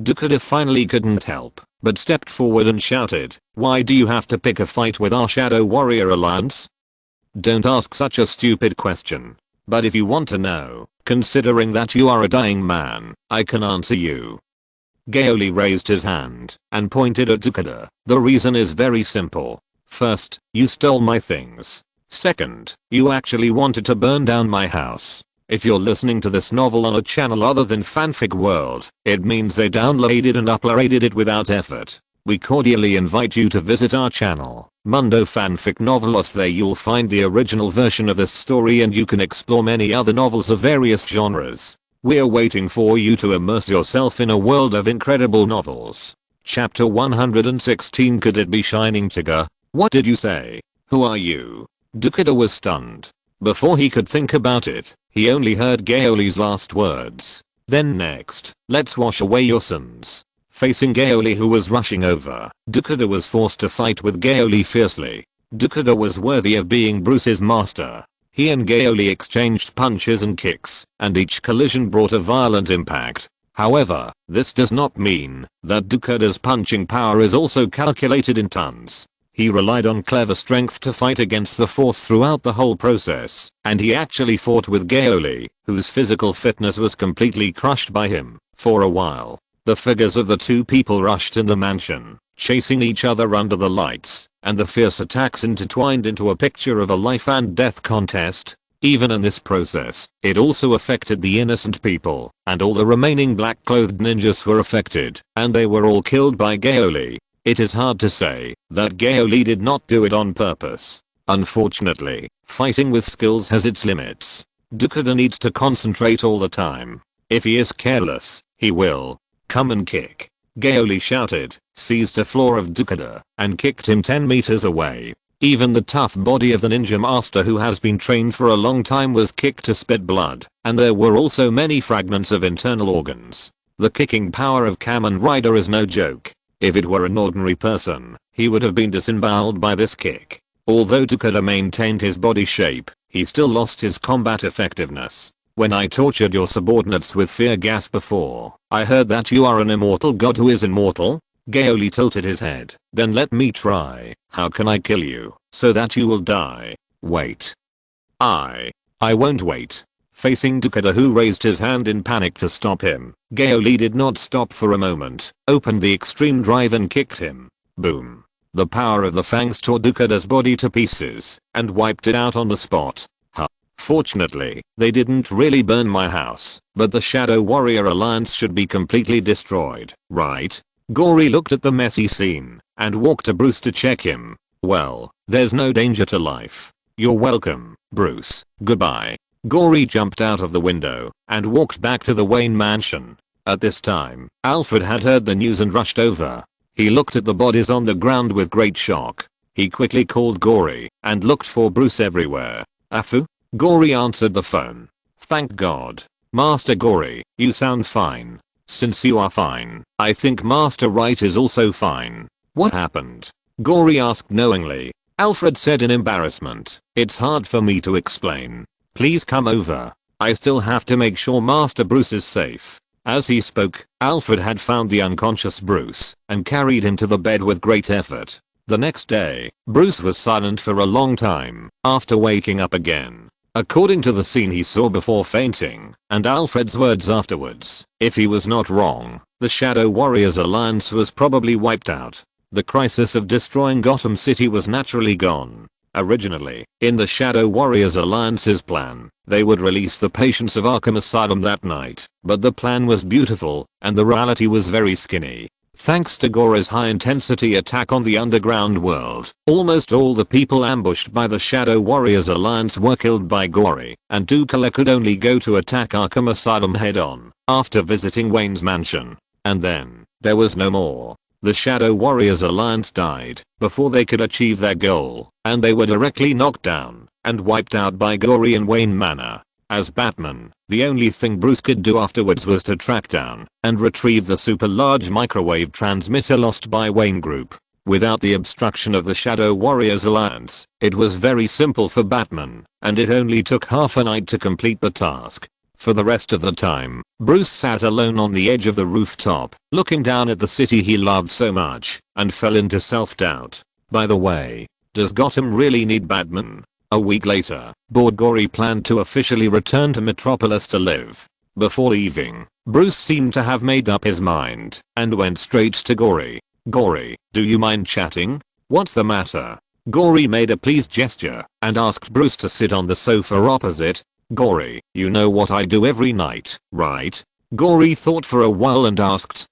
Dukada finally couldn't help, but stepped forward and shouted, "Why do you have to pick a fight with our Shadow Warrior Alliance? Don't ask such a stupid question. But if you want to know, considering that you are a dying man, I can answer you." Gao Li raised his hand and pointed at Dukada. "The reason is very simple. First, you stole my things. Second, you actually wanted to burn down my house. If you're listening to this novel on a channel other than Fanfic World, it means they downloaded and uploaded it without effort. We cordially invite you to visit our channel, Mundo Fanfic Novelos. There you'll find the original version of this story and you can explore many other novels of various genres. We're waiting for you to immerse yourself in a world of incredible novels." Chapter 116. Could it be Shining Tiger? What did you say? Who are you? Dukada was stunned. Before he could think about it, he only heard Gao Li's last words. Then next, "Let's wash away your sins." Facing Gao Li, who was rushing over, Dukada was forced to fight with Gao Li fiercely. Dukada was worthy of being Bruce's master. He and Gao Li exchanged punches and kicks, and each collision brought a violent impact. However, this does not mean that Dukada's punching power is also calculated in tons. He relied on clever strength to fight against the force throughout the whole process, and he actually fought with Gao Li, whose physical fitness was completely crushed by him. For a while, the figures of the two people rushed in the mansion, chasing each other under the lights, and the fierce attacks intertwined into a picture of a life and death contest. Even in this process, it also affected the innocent people, and all the remaining black-clothed ninjas were affected, and they were all killed by Gao Li. It is hard to say that Gao Li did not do it on purpose. Unfortunately, fighting with skills has its limits. Dukada needs to concentrate all the time. If he is careless, he will come and kick. Gao Li shouted, seized the floor of Dukada, and kicked him 10 meters away. Even the tough body of the ninja master, who has been trained for a long time, was kicked to spit blood, and there were also many fragments of internal organs. The kicking power of Kamen Rider is no joke. If it were an ordinary person, he would have been disemboweled by this kick. Although Dukada maintained his body shape, he still lost his combat effectiveness. "When I tortured your subordinates with fear gas before, I heard that you are an immortal god who is immortal?" Gao Li tilted his head. "Then let me try. How can I kill you so that you will die? Wait." I won't wait." Facing Dukada, who raised his hand in panic to stop him, Gao Li did not stop for a moment, opened the extreme drive and kicked him. Boom. The power of the fangs tore Dukada's body to pieces and wiped it out on the spot. Fortunately, they didn't really burn my house, but the Shadow Warrior Alliance should be completely destroyed, right? Gory looked at the messy scene and walked to Bruce to check him. "Well, there's no danger to life. You're welcome, Bruce. Goodbye." Gory jumped out of the window and walked back to the Wayne mansion. At this time, Alfred had heard the news and rushed over. He looked at the bodies on the ground with great shock. He quickly called Gory and looked for Bruce everywhere. "Afu?" Gory answered the phone. "Thank God. Master Gory, you sound fine. Since you are fine, I think Master Wright is also fine. What happened?" Gory asked knowingly. Alfred said in embarrassment, "It's hard for me to explain. Please come over. I still have to make sure Master Bruce is safe." As he spoke, Alfred had found the unconscious Bruce and carried him to the bed with great effort. The next day, Bruce was silent for a long time after waking up again. According to the scene he saw before fainting, and Alfred's words afterwards, if he was not wrong, the Shadow Warriors Alliance was probably wiped out. The crisis of destroying Gotham City was naturally gone. Originally, in the Shadow Warriors Alliance's plan, they would release the patients of Arkham Asylum that night, but the plan was beautiful, and the reality was very skinny. Thanks to Gore's high-intensity attack on the underground world, almost all the people ambushed by the Shadow Warriors Alliance were killed by Gore, and Dukala could only go to attack Arkham Asylum head-on, after visiting Wayne's mansion. And then, there was no more. The Shadow Warriors Alliance died before they could achieve their goal, and they were directly knocked down and wiped out by Gore in Wayne Manor. As Batman, the only thing Bruce could do afterwards was to track down and retrieve the super large microwave transmitter lost by Wayne Group. Without the obstruction of the Shadow Warriors Alliance, it was very simple for Batman, and it only took half a night to complete the task. For the rest of the time, Bruce sat alone on the edge of the rooftop, looking down at the city he loved so much, and fell into self-doubt. By the way, does Gotham really need Batman? A week later, Gori planned to officially return to Metropolis to live. Before leaving, Bruce seemed to have made up his mind, and went straight to Gori. "Gori, do you mind chatting? What's the matter?" Gori made a pleased gesture, and asked Bruce to sit on the sofa opposite. "Gori, you know what I do every night, right?" Gori thought for a while and asked,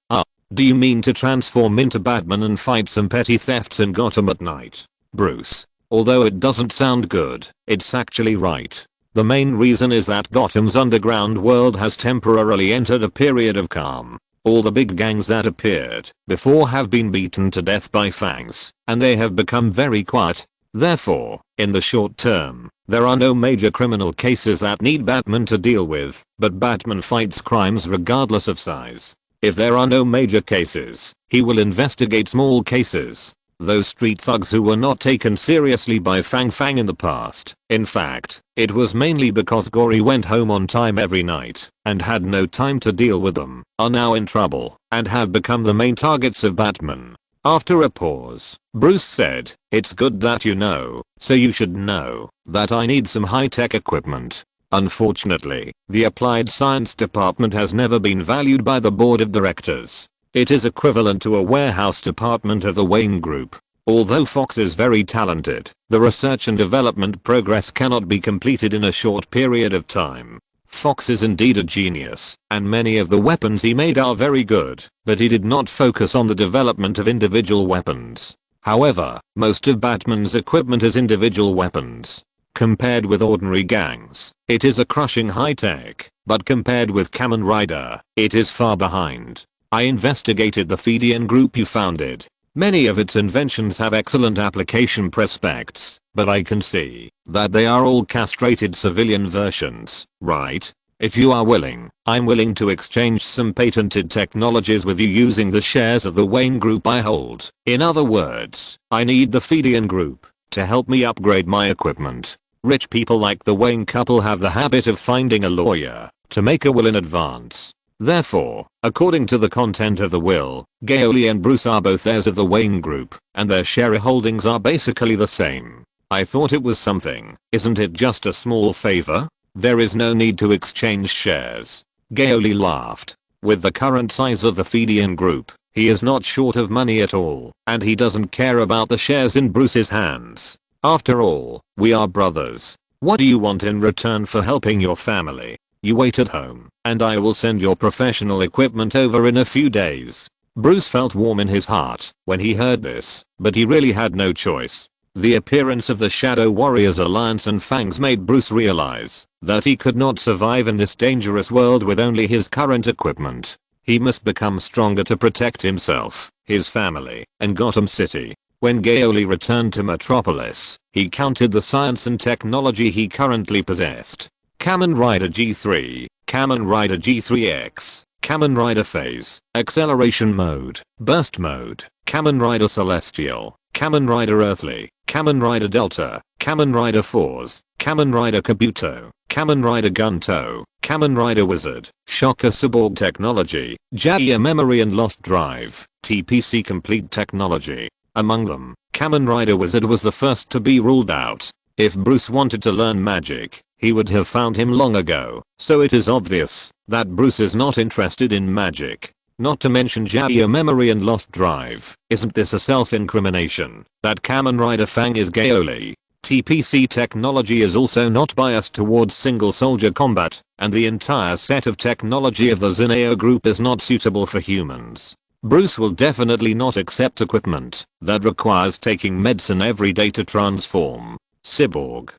do you mean to transform into Batman and fight some petty thefts in Gotham at night?" Bruce, although it doesn't sound good, it's actually right. The main reason is that Gotham's underground world has temporarily entered a period of calm. All the big gangs that appeared before have been beaten to death by fangs, and they have become very quiet. Therefore, in the short term, there are no major criminal cases that need Batman to deal with, but Batman fights crimes regardless of size. If there are no major cases, he will investigate small cases. Those street thugs who were not taken seriously by Fang in the past. In fact, it was mainly because Gori went home on time every night and had no time to deal with them, are now in trouble and have become the main targets of Batman. After a pause, Bruce said, "It's good that you know, so you should know that I need some high-tech equipment." Unfortunately, the Applied Science Department has never been valued by the board of directors. It is equivalent to a warehouse department of the Wayne Group. Although Fox is very talented, the research and development progress cannot be completed in a short period of time. Fox is indeed a genius, and many of the weapons he made are very good, but he did not focus on the development of individual weapons. However, most of Batman's equipment is individual weapons. Compared with ordinary gangs, it is a crushing high-tech, but compared with Kamen Rider, it is far behind. I investigated the Faiz group you founded. Many of its inventions have excellent application prospects, but I can see that they are all castrated civilian versions, right? If you are willing, I'm willing to exchange some patented technologies with you using the shares of the Wayne Group I hold. In other words, I need the Faiz group to help me upgrade my equipment. Rich people like the Wayne couple have the habit of finding a lawyer to make a will in advance. Therefore, according to the content of the will, Gao Li and Bruce are both heirs of the Wayne Group, and their shareholdings are basically the same. I thought it was something. Isn't it just a small favor? There is no need to exchange shares. Gao Li laughed. With the current size of the Faiz Group, he is not short of money at all, and he doesn't care about the shares in Bruce's hands. After all, we are brothers. What do you want in return for helping your family? You wait at home, and I will send your professional equipment over in a few days. Bruce felt warm in his heart when he heard this, but he really had no choice. The appearance of the Shadow Warriors Alliance and Fangs made Bruce realize that he could not survive in this dangerous world with only his current equipment. He must become stronger to protect himself, his family, and Gotham City. When Gao Li returned to Metropolis, he counted the science and technology he currently possessed. Kamen Rider G3, Kamen Rider G3X, Kamen Rider Faiz, Acceleration Mode, Burst Mode, Kamen Rider Celestial, Kamen Rider Earthly, Kamen Rider Delta, Kamen Rider Force, Kamen Rider Kabuto, Kamen Rider Gunto, Kamen Rider Wizard, Shocker Cyborg Technology, Jaya Memory and Lost Drive, TPC Complete Technology. Among them, Kamen Rider Wizard was the first to be ruled out. If Bruce wanted to learn magic, he would have found him long ago, so it is obvious that Bruce is not interested in magic. Not to mention Jaya Memory and Lost Drive. Isn't this a self-incrimination that Kamen Rider Fang is Gao Li? TPC technology is also not biased towards single soldier combat, and the entire set of technology of the Zineo group is not suitable for humans. Bruce will definitely not accept equipment that requires taking medicine every day to transform. Cyborg.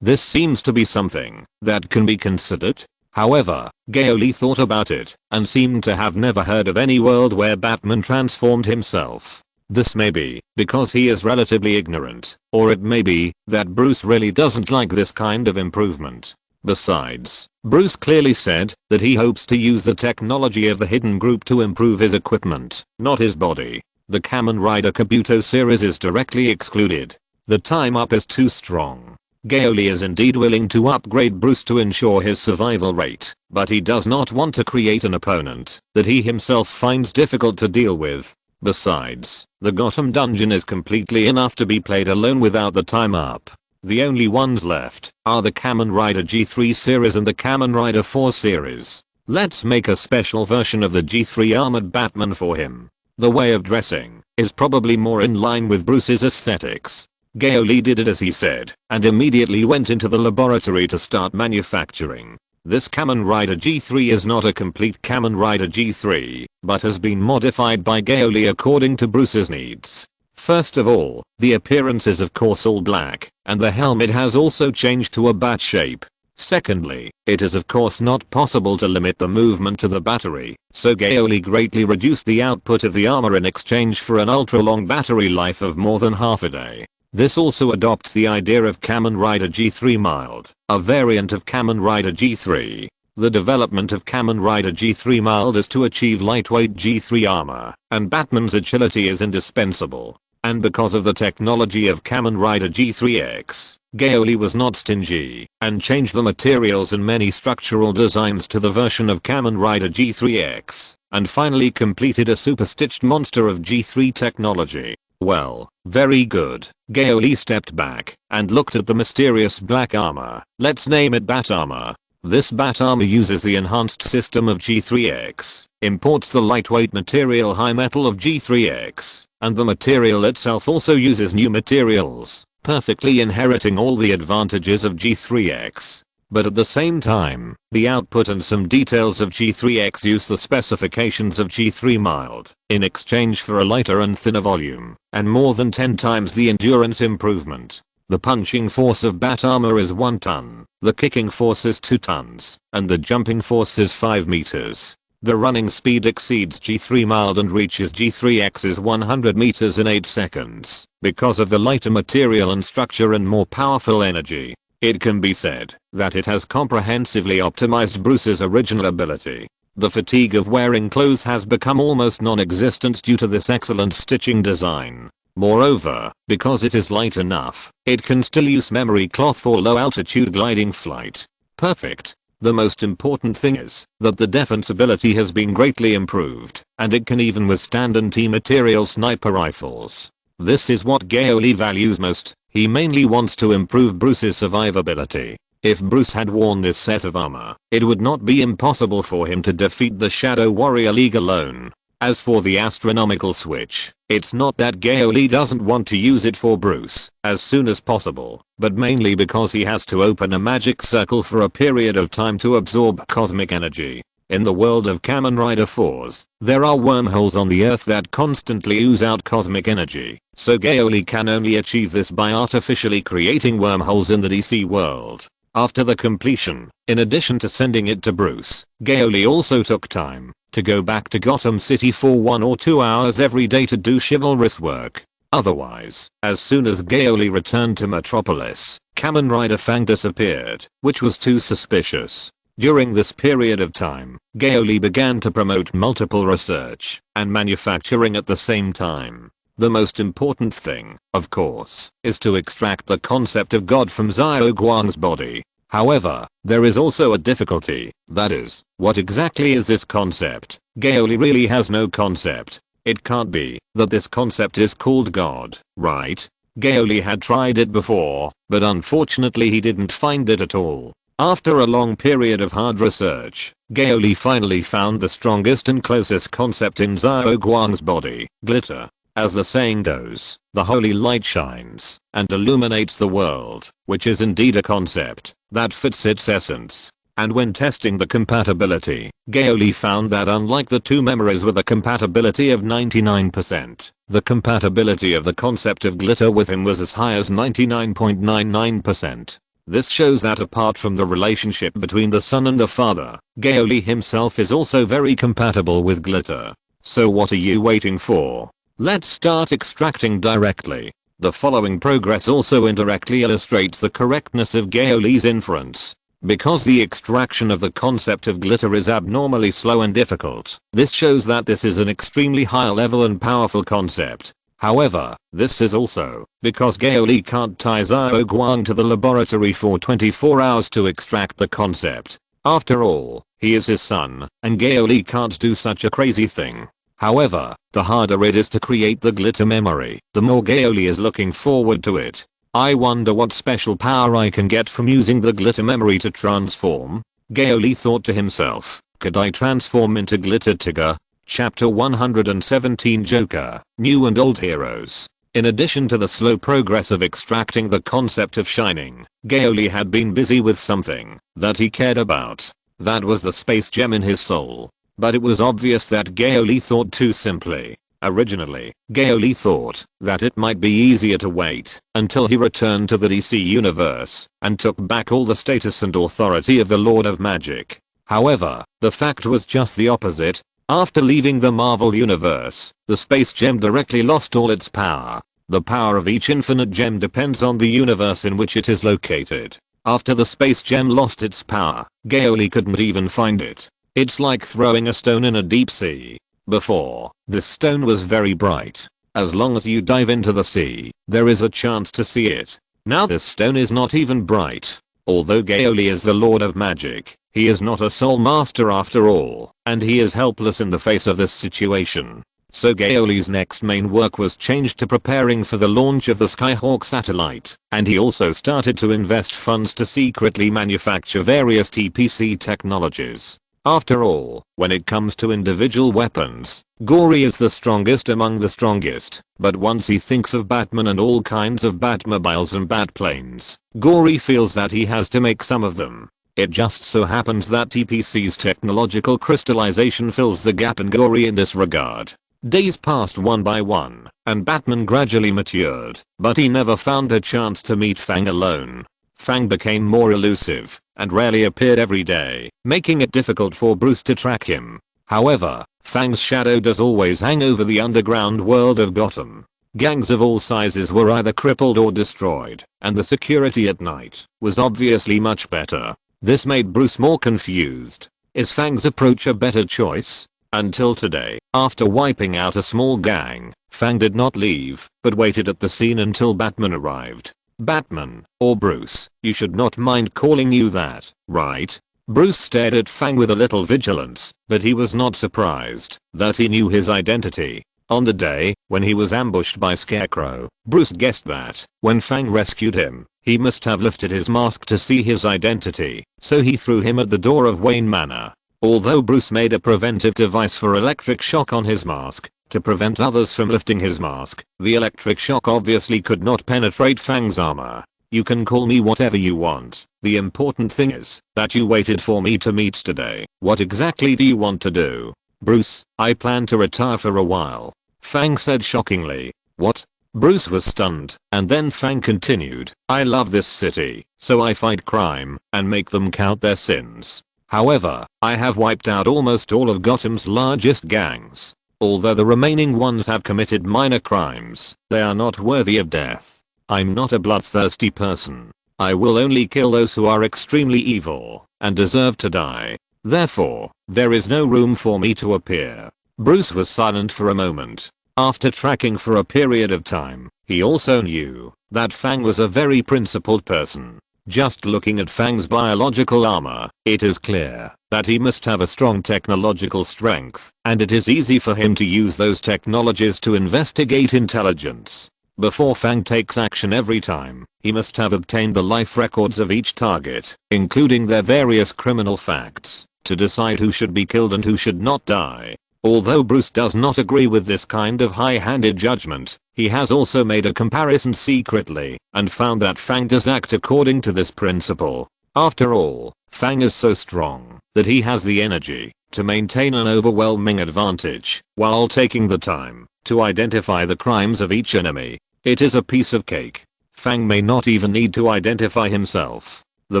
This seems to be something that can be considered. However, Gao Li thought about it and seemed to have never heard of any world where Batman transformed himself. This may be because he is relatively ignorant, or it may be that Bruce really doesn't like this kind of improvement. Besides, Bruce clearly said that he hopes to use the technology of the hidden group to improve his equipment, not his body. The Kamen Rider Kabuto series is directly excluded. The time up is too strong. Gao Li is indeed willing to upgrade Bruce to ensure his survival rate, but he does not want to create an opponent that he himself finds difficult to deal with. Besides, the Gotham dungeon is completely enough to be played alone without the time up. The only ones left are the Kamen Rider G3 series and the Kamen Rider 4 series. Let's make a special version of the G3 armored Batman for him. The way of dressing is probably more in line with Bruce's aesthetics. Gao Li did it as he said, and immediately went into the laboratory to start manufacturing. This Kamen Rider G3 is not a complete Kamen Rider G3, but has been modified by Gao Li according to Bruce's needs. First of all, the appearance is of course all black, and the helmet has also changed to a bat shape. Secondly, it is of course not possible to limit the movement to the battery, so Gao Li greatly reduced the output of the armor in exchange for an ultra-long battery life of more than half a day. This also adopts the idea of Kamen Rider G3 Mild, a variant of Kamen Rider G3. The development of Kamen Rider G3 Mild is to achieve lightweight G3 armor, and Batman's agility is indispensable. And because of the technology of Kamen Rider G3X, Gao Li was not stingy and changed the materials and many structural designs to the version of Kamen Rider G3X, and finally completed a super stitched monster of G3 technology. Well, very good. Gao Li stepped back and looked at the mysterious black armor. Let's name it Bat Armor. This Bat Armor uses the enhanced system of G3X, imports the lightweight material high metal of G3X, and the material itself also uses new materials, perfectly inheriting all the advantages of G3X. But at the same time, the output and some details of G3X use the specifications of G3 Mild, in exchange for a lighter and thinner volume, and more than 10 times the endurance improvement. The punching force of Bat Armor is 1 ton, the kicking force is 2 tons, and the jumping force is 5 meters. The running speed exceeds G3 Mild and reaches G3X's 100 meters in 8 seconds, because of the lighter material and structure and more powerful energy. It can be said that it has comprehensively optimized Bruce's original ability. The fatigue of wearing clothes has become almost non-existent due to this excellent stitching design. Moreover, because it is light enough, it can still use memory cloth for low altitude gliding flight. Perfect. The most important thing is that the defensibility has been greatly improved, and it can even withstand anti-material sniper rifles. This is what Gao Li values most. He mainly wants to improve Bruce's survivability. If Bruce had worn this set of armor, it would not be impossible for him to defeat the Shadow Warrior League alone. As for the astronomical switch, it's not that Gao Li doesn't want to use it for Bruce as soon as possible, but mainly because he has to open a magic circle for a period of time to absorb cosmic energy. In the world of Kamen Rider Faiz, there are wormholes on the earth that constantly ooze out cosmic energy, so Gao Li can only achieve this by artificially creating wormholes in the DC world. After the completion, in addition to sending it to Bruce, Gao Li also took time to go back to Gotham City for 1 or 2 hours every day to do chivalrous work. Otherwise, as soon as Gao Li returned to Metropolis, Kamen Rider Fang disappeared, which was too suspicious. During this period of time, Gao Li began to promote multiple research and manufacturing at the same time. The most important thing, of course, is to extract the concept of God from Xiao Guang's body. However, there is also a difficulty, that is, what exactly is this concept? Gao Li really has no concept. It can't be that this concept is called God, right? Gao Li had tried it before, but unfortunately he didn't find it at all. After a long period of hard research, Gao Li finally found the strongest and closest concept in Xiao Guang's body, glitter. As the saying goes, the holy light shines and illuminates the world, which is indeed a concept that fits its essence. And when testing the compatibility, Gao Li found that unlike the two memories with a compatibility of 99%, the compatibility of the concept of glitter with him was as high as 99.99%. This shows that apart from the relationship between the son and the father, Gao Li himself is also very compatible with glitter. So what are you waiting for? Let's start extracting directly. The following progress also indirectly illustrates the correctness of Gao Li's inference. because the extraction of the concept of glitter is abnormally slow and difficult. This shows that this is an extremely high level and powerful concept. However, this is also because Gao Li can't tie Xiao Guang to the laboratory for 24 hours to extract the concept. After all, he is his son, and Gao Li can't do such a crazy thing. However, the harder it is to create the glitter memory, the more Gao Li is looking forward to it. I wonder what special power I can get from using the glitter memory to transform. Gao Li thought to himself, could I transform into Glitter Tiger? Chapter 117 Joker, New and Old Heroes. In addition to the slow progress of extracting the concept of shining, Gao Li had been busy with something that he cared about. That was the space gem in his soul. But it was obvious that Gao Li thought too simply. Originally, Gao Li thought that it might be easier to wait until he returned to the DC universe and took back all the status and authority of the Lord of Magic. However, the fact was just the opposite. After leaving the Marvel universe, the space gem directly lost all its power. The power of each infinite gem depends on the universe in which it is located. After the space gem lost its power, Gao Li couldn't even find it. It's like throwing a stone in a deep sea. Before, this stone was very bright. As long as you dive into the sea, there is a chance to see it. Now this stone is not even bright. Although Gao Li is the Lord of Magic, he is not a soul master after all, and he is helpless in the face of this situation. So Gao Li's next main work was changed to preparing for the launch of the Skyhawk satellite, and he also started to invest funds to secretly manufacture various TPC technologies. After all, when it comes to individual weapons, Gory is the strongest among the strongest, but once he thinks of Batman and all kinds of Batmobiles and Batplanes, Gory feels that he has to make some of them. It just so happens that TPC's technological crystallization fills the gap in Gory in this regard. Days passed one by one, and Batman gradually matured, but he never found a chance to meet Fang alone. Fang became more elusive and rarely appeared every day, making it difficult for Bruce to track him. However, Fang's shadow does always hang over the underground world of Gotham. Gangs of all sizes were either crippled or destroyed, and the security at night was obviously much better. This made Bruce more confused. Is Fang's approach a better choice? Until today, after wiping out a small gang, Fang did not leave, but waited at the scene until Batman arrived. Batman, or Bruce, you should not mind calling you that, right? Bruce stared at Fang with a little vigilance, but he was not surprised that he knew his identity. On the day when he was ambushed by Scarecrow, Bruce guessed that when Fang rescued him, he must have lifted his mask to see his identity, so he threw him at the door of Wayne Manor. Although Bruce made a preventive device for electric shock on his mask to prevent others from lifting his mask, the electric shock obviously could not penetrate Fang's armor. You can call me whatever you want. The important thing is that you waited for me to meet today. What exactly do you want to do? Bruce, I plan to retire for a while. Fang said shockingly. What? Bruce was stunned, and then Fang continued, I love this city, so I fight crime and make them count their sins. However, I have wiped out almost all of Gotham's largest gangs. Although the remaining ones have committed minor crimes, they are not worthy of death. I'm not a bloodthirsty person. I will only kill those who are extremely evil and deserve to die. Therefore, there is no room for me to appear. Bruce was silent for a moment. After tracking for a period of time, he also knew that Fang was a very principled person. Just looking at Fang's biological armor, it is clear that he must have a strong technological strength, and it is easy for him to use those technologies to investigate intelligence. Before Fang takes action every time, he must have obtained the life records of each target, including their various criminal facts, to decide who should be killed and who should not die. Although Bruce does not agree with this kind of high-handed judgment, he has also made a comparison secretly and found that Fang does act according to this principle. After all, Fang is so strong that he has the energy to maintain an overwhelming advantage while taking the time to identify the crimes of each enemy. It is a piece of cake. Fang may not even need to identify himself. The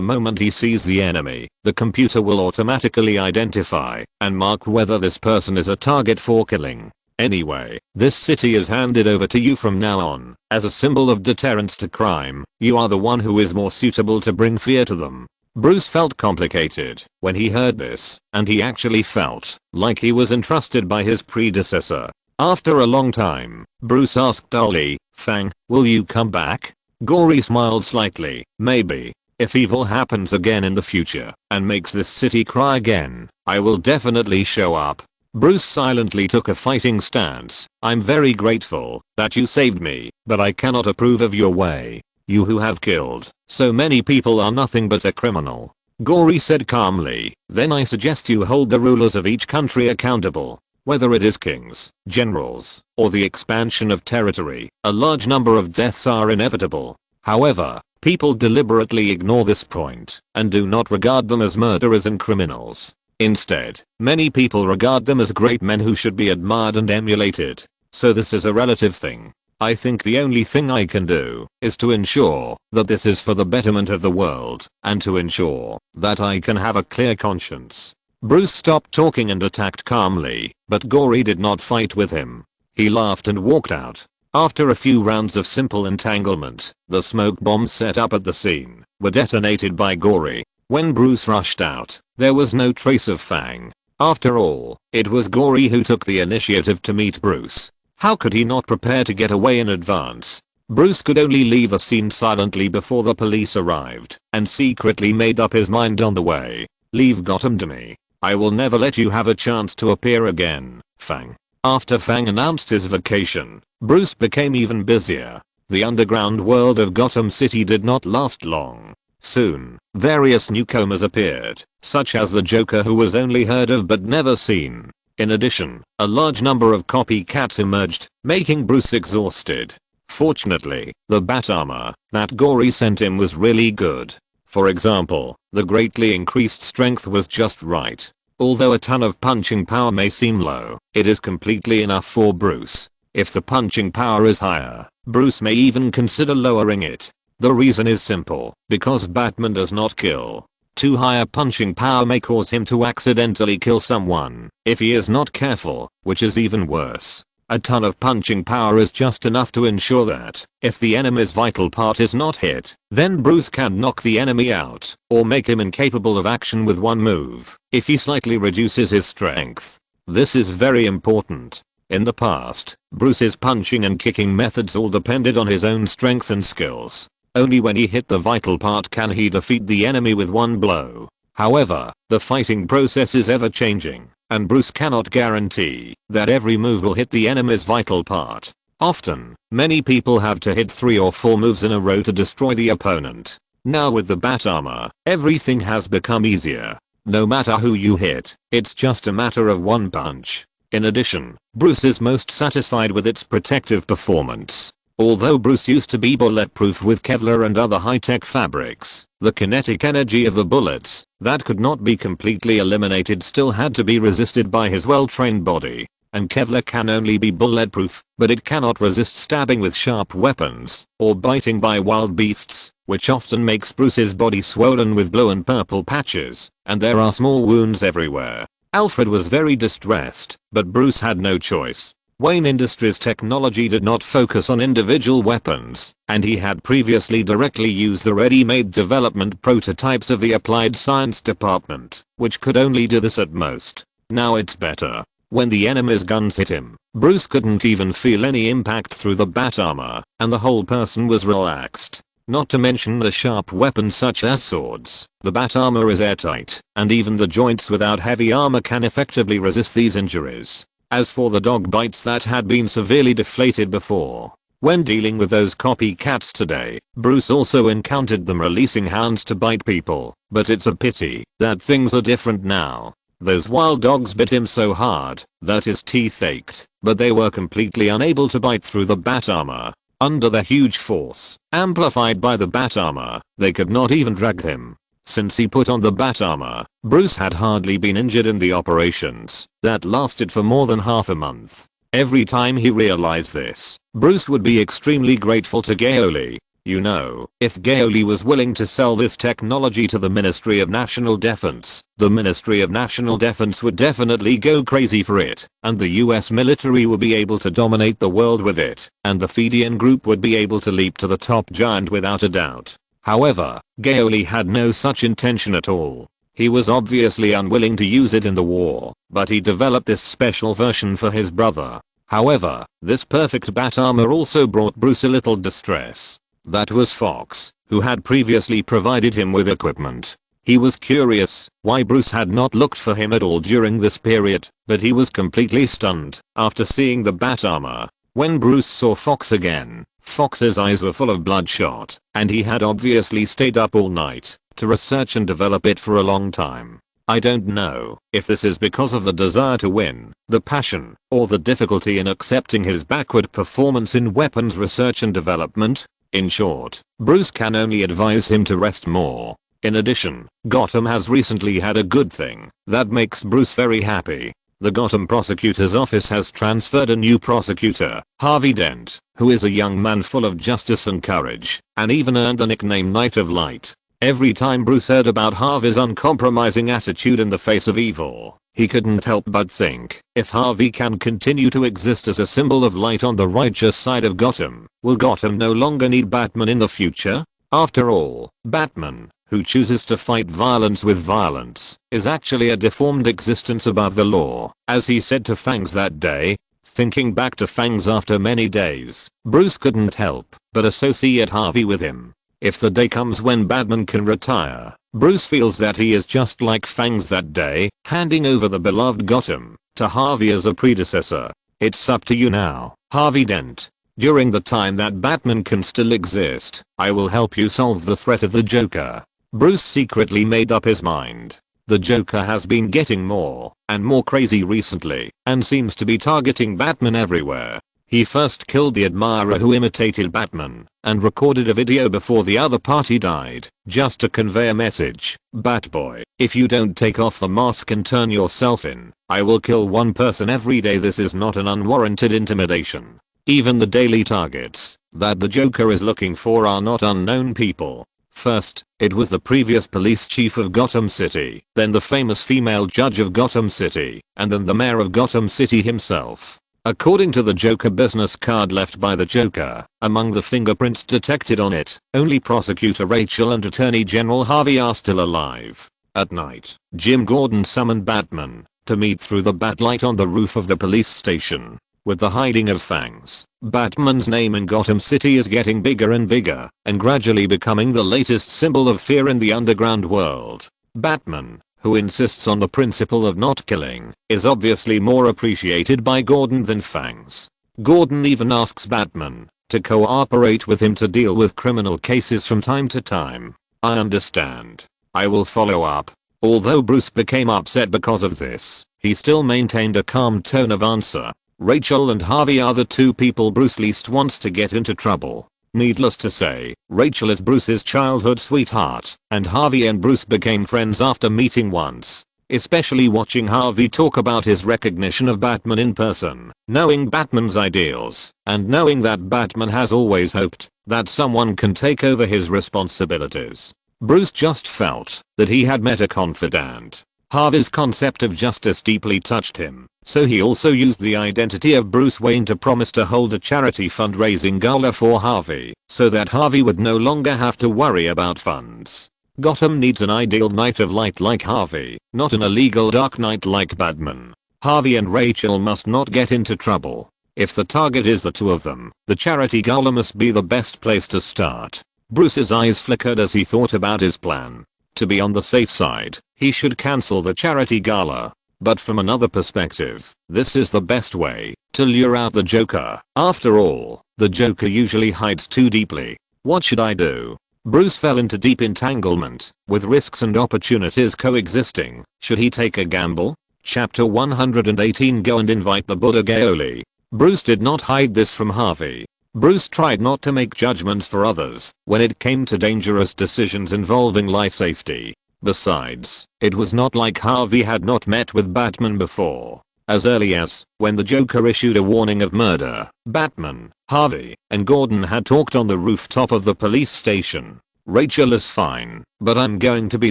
moment he sees the enemy, the computer will automatically identify and mark whether this person is a target for killing. Anyway, this city is handed over to you from now on. As a symbol of deterrence to crime, you are the one who is more suitable to bring fear to them. Bruce felt complicated when he heard this, and he actually felt like he was entrusted by his predecessor. After a long time, Bruce asked Gao Li, "Fang, will you come back?" Gao Li smiled slightly. "Maybe. If evil happens again in the future and makes this city cry again, I will definitely show up." Bruce silently took a fighting stance. "I'm very grateful that you saved me, but I cannot approve of your way. You who have killed so many people are nothing but a criminal." Gao Li said calmly, "Then I suggest you hold the rulers of each country accountable. Whether it is kings, generals, or the expansion of territory, a large number of deaths are inevitable. However, people deliberately ignore this point and do not regard them as murderers and criminals. Instead, many people regard them as great men who should be admired and emulated. So this is a relative thing. I think the only thing I can do is to ensure that this is for the betterment of the world and to ensure that I can have a clear conscience." Bruce stopped talking and attacked calmly, but Gao Li did not fight with him. He laughed and walked out. After a few rounds of simple entanglement, the smoke bombs set up at the scene were detonated by Gao Li. When Bruce rushed out, there was no trace of Fang. After all, it was Gao Li who took the initiative to meet Bruce. How could he not prepare to get away in advance? Bruce could only leave the scene silently before the police arrived and secretly made up his mind on the way. "Leave Gotham to me. I will never let you have a chance to appear again, Fang." After Fang announced his vacation, Bruce became even busier. The underground world of Gotham City did not last long. Soon, various newcomers appeared, such as the Joker, who was only heard of but never seen. In addition, a large number of copycats emerged, making Bruce exhausted. Fortunately, the bat armor that Gao Li sent him was really good. For example, the greatly increased strength was just right. Although a ton of punching power may seem low, it is completely enough for Bruce. If the punching power is higher, Bruce may even consider lowering it. The reason is simple, because Batman does not kill. Too high a punching power may cause him to accidentally kill someone if he is not careful, which is even worse. A ton of punching power is just enough to ensure that if the enemy's vital part is not hit, then Bruce can knock the enemy out or make him incapable of action with one move if he slightly reduces his strength. This is very important. In the past, Bruce's punching and kicking methods all depended on his own strength and skills. Only when he hit the vital part can he defeat the enemy with one blow. However, the fighting process is ever changing, and Bruce cannot guarantee that every move will hit the enemy's vital part. Often, many people have to hit 3 or 4 moves in a row to destroy the opponent. Now with the bat armor, everything has become easier. No matter who you hit, it's just a matter of one punch. In addition, Bruce is most satisfied with its protective performance. Although Bruce used to be bulletproof with Kevlar and other high-tech fabrics, the kinetic energy of the bullets that could not be completely eliminated still had to be resisted by his well-trained body. And Kevlar can only be bulletproof, but it cannot resist stabbing with sharp weapons or biting by wild beasts, which often makes Bruce's body swollen with blue and purple patches, and there are small wounds everywhere. Alfred was very distressed, but Bruce had no choice. Wayne Industries technology did not focus on individual weapons, and he had previously directly used the ready-made development prototypes of the Applied Science Department, which could only do this at most. Now it's better. When the enemy's guns hit him, Bruce couldn't even feel any impact through the bat armor, and the whole person was relaxed. Not to mention the sharp weapons such as swords. The bat armor is airtight, and even the joints without heavy armor can effectively resist these injuries. As for the dog bites that had been severely deflated before, when dealing with those copycats today, Bruce also encountered them releasing hounds to bite people, but it's a pity that things are different now. Those wild dogs bit him so hard that his teeth ached, but they were completely unable to bite through the bat armor. Under the huge force, amplified by the bat armor, they could not even drag him. Since he put on the bat armor, Bruce had hardly been injured in the operations that lasted for more than half a month. Every time he realized this, Bruce would be extremely grateful to Gao Li. You know, if Gao Li was willing to sell this technology to the Ministry of National Defense, the Ministry of National Defense would definitely go crazy for it, and the US military would be able to dominate the world with it, and the Fidian group would be able to leap to the top giant without a doubt. However, Gao Li had no such intention at all. He was obviously unwilling to use it in the war, but he developed this special version for his brother. However, this perfect bat armor also brought Bruce a little distress. That was Fox, who had previously provided him with equipment. He was curious why Bruce had not looked for him at all during this period, but he was completely stunned after seeing the bat armor. When Bruce saw Fox again, Fox's eyes were full of bloodshot, and he had obviously stayed up all night to research and develop it for a long time. I don't know if this is because of the desire to win, the passion, or the difficulty in accepting his backward performance in weapons research and development. In short, Bruce can only advise him to rest more. In addition, Gotham has recently had a good thing that makes Bruce very happy. The Gotham prosecutor's office has transferred a new prosecutor, Harvey Dent, who is a young man full of justice and courage, and even earned the nickname Knight of Light. Every time Bruce heard about Harvey's uncompromising attitude in the face of evil, he couldn't help but think, if Harvey can continue to exist as a symbol of light on the righteous side of Gotham, will Gotham no longer need Batman in the future? After all, Batman, who chooses to fight violence with violence, is actually a deformed existence above the law, as he said to Fangs that day. Thinking back to Fangs after many days, Bruce couldn't help but associate Harvey with him. If the day comes when Batman can retire, Bruce feels that he is just like Fangs that day, handing over the beloved Gotham to Harvey as a predecessor. It's up to you now, Harvey Dent. During the time that Batman can still exist, I will help you solve the threat of the Joker. Bruce secretly made up his mind. The Joker has been getting more and more crazy recently and seems to be targeting Batman everywhere. He first killed the admirer who imitated Batman and recorded a video before the other party died, just to convey a message. Batboy, if you don't take off the mask and turn yourself in, I will kill one person every day. This is not an unwarranted intimidation. Even the daily targets that the Joker is looking for are not unknown people. First, it was the previous police chief of Gotham City, then the famous female judge of Gotham City, and then the mayor of Gotham City himself. According to the Joker business card left by the Joker, among the fingerprints detected on it, only Prosecutor Rachel and Attorney General Harvey are still alive. At night, Jim Gordon summoned Batman to meet through the Batlight on the roof of the police station. With the hiding of Fangs, Batman's name in Gotham City is getting bigger and bigger, and gradually becoming the latest symbol of fear in the underground world. Batman, who insists on the principle of not killing, is obviously more appreciated by Gordon than Fangs. Gordon even asks Batman to cooperate with him to deal with criminal cases from time to time. I understand. I will follow up. Although Bruce became upset because of this, he still maintained a calm tone of answer. Rachel and Harvey are the two people Bruce least wants to get into trouble. Needless to say, Rachel is Bruce's childhood sweetheart, and Harvey and Bruce became friends after meeting once. Especially watching Harvey talk about his recognition of Batman in person, knowing Batman's ideals, and knowing that Batman has always hoped that someone can take over his responsibilities. Bruce just felt that he had met a confidant. Harvey's concept of justice deeply touched him, so he also used the identity of Bruce Wayne to promise to hold a charity fundraising gala for Harvey, so that Harvey would no longer have to worry about funds. Gotham needs an ideal Knight of Light like Harvey, not an illegal Dark Knight like Batman. Harvey and Rachel must not get into trouble. If the target is the two of them, the charity gala must be the best place to start. Bruce's eyes flickered as he thought about his plan. To be on the safe side, he should cancel the charity gala. But from another perspective, this is the best way to lure out the Joker. After all, the Joker usually hides too deeply. What should I do? Bruce fell into deep entanglement, with risks and opportunities coexisting. Should he take a gamble? Chapter 118 Go and invite the Buddha. Gao Li. Bruce did not hide this from Harvey. Bruce tried not to make judgments for others when it came to dangerous decisions involving life safety. Besides, it was not like Harvey had not met with Batman before. As early as when the Joker issued a warning of murder, Batman, Harvey, and Gordon had talked on the rooftop of the police station. Rachel is fine, but I'm going to be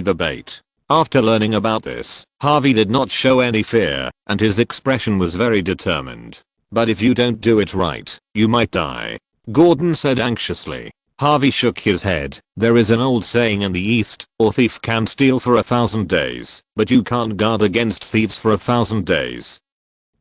the bait. After learning about this, Harvey did not show any fear, and his expression was very determined. But if you don't do it right, you might die, Gordon said anxiously. Harvey shook his head. There is an old saying in the East, a thief can steal for 1,000 days, but you can't guard against thieves for 1,000 days.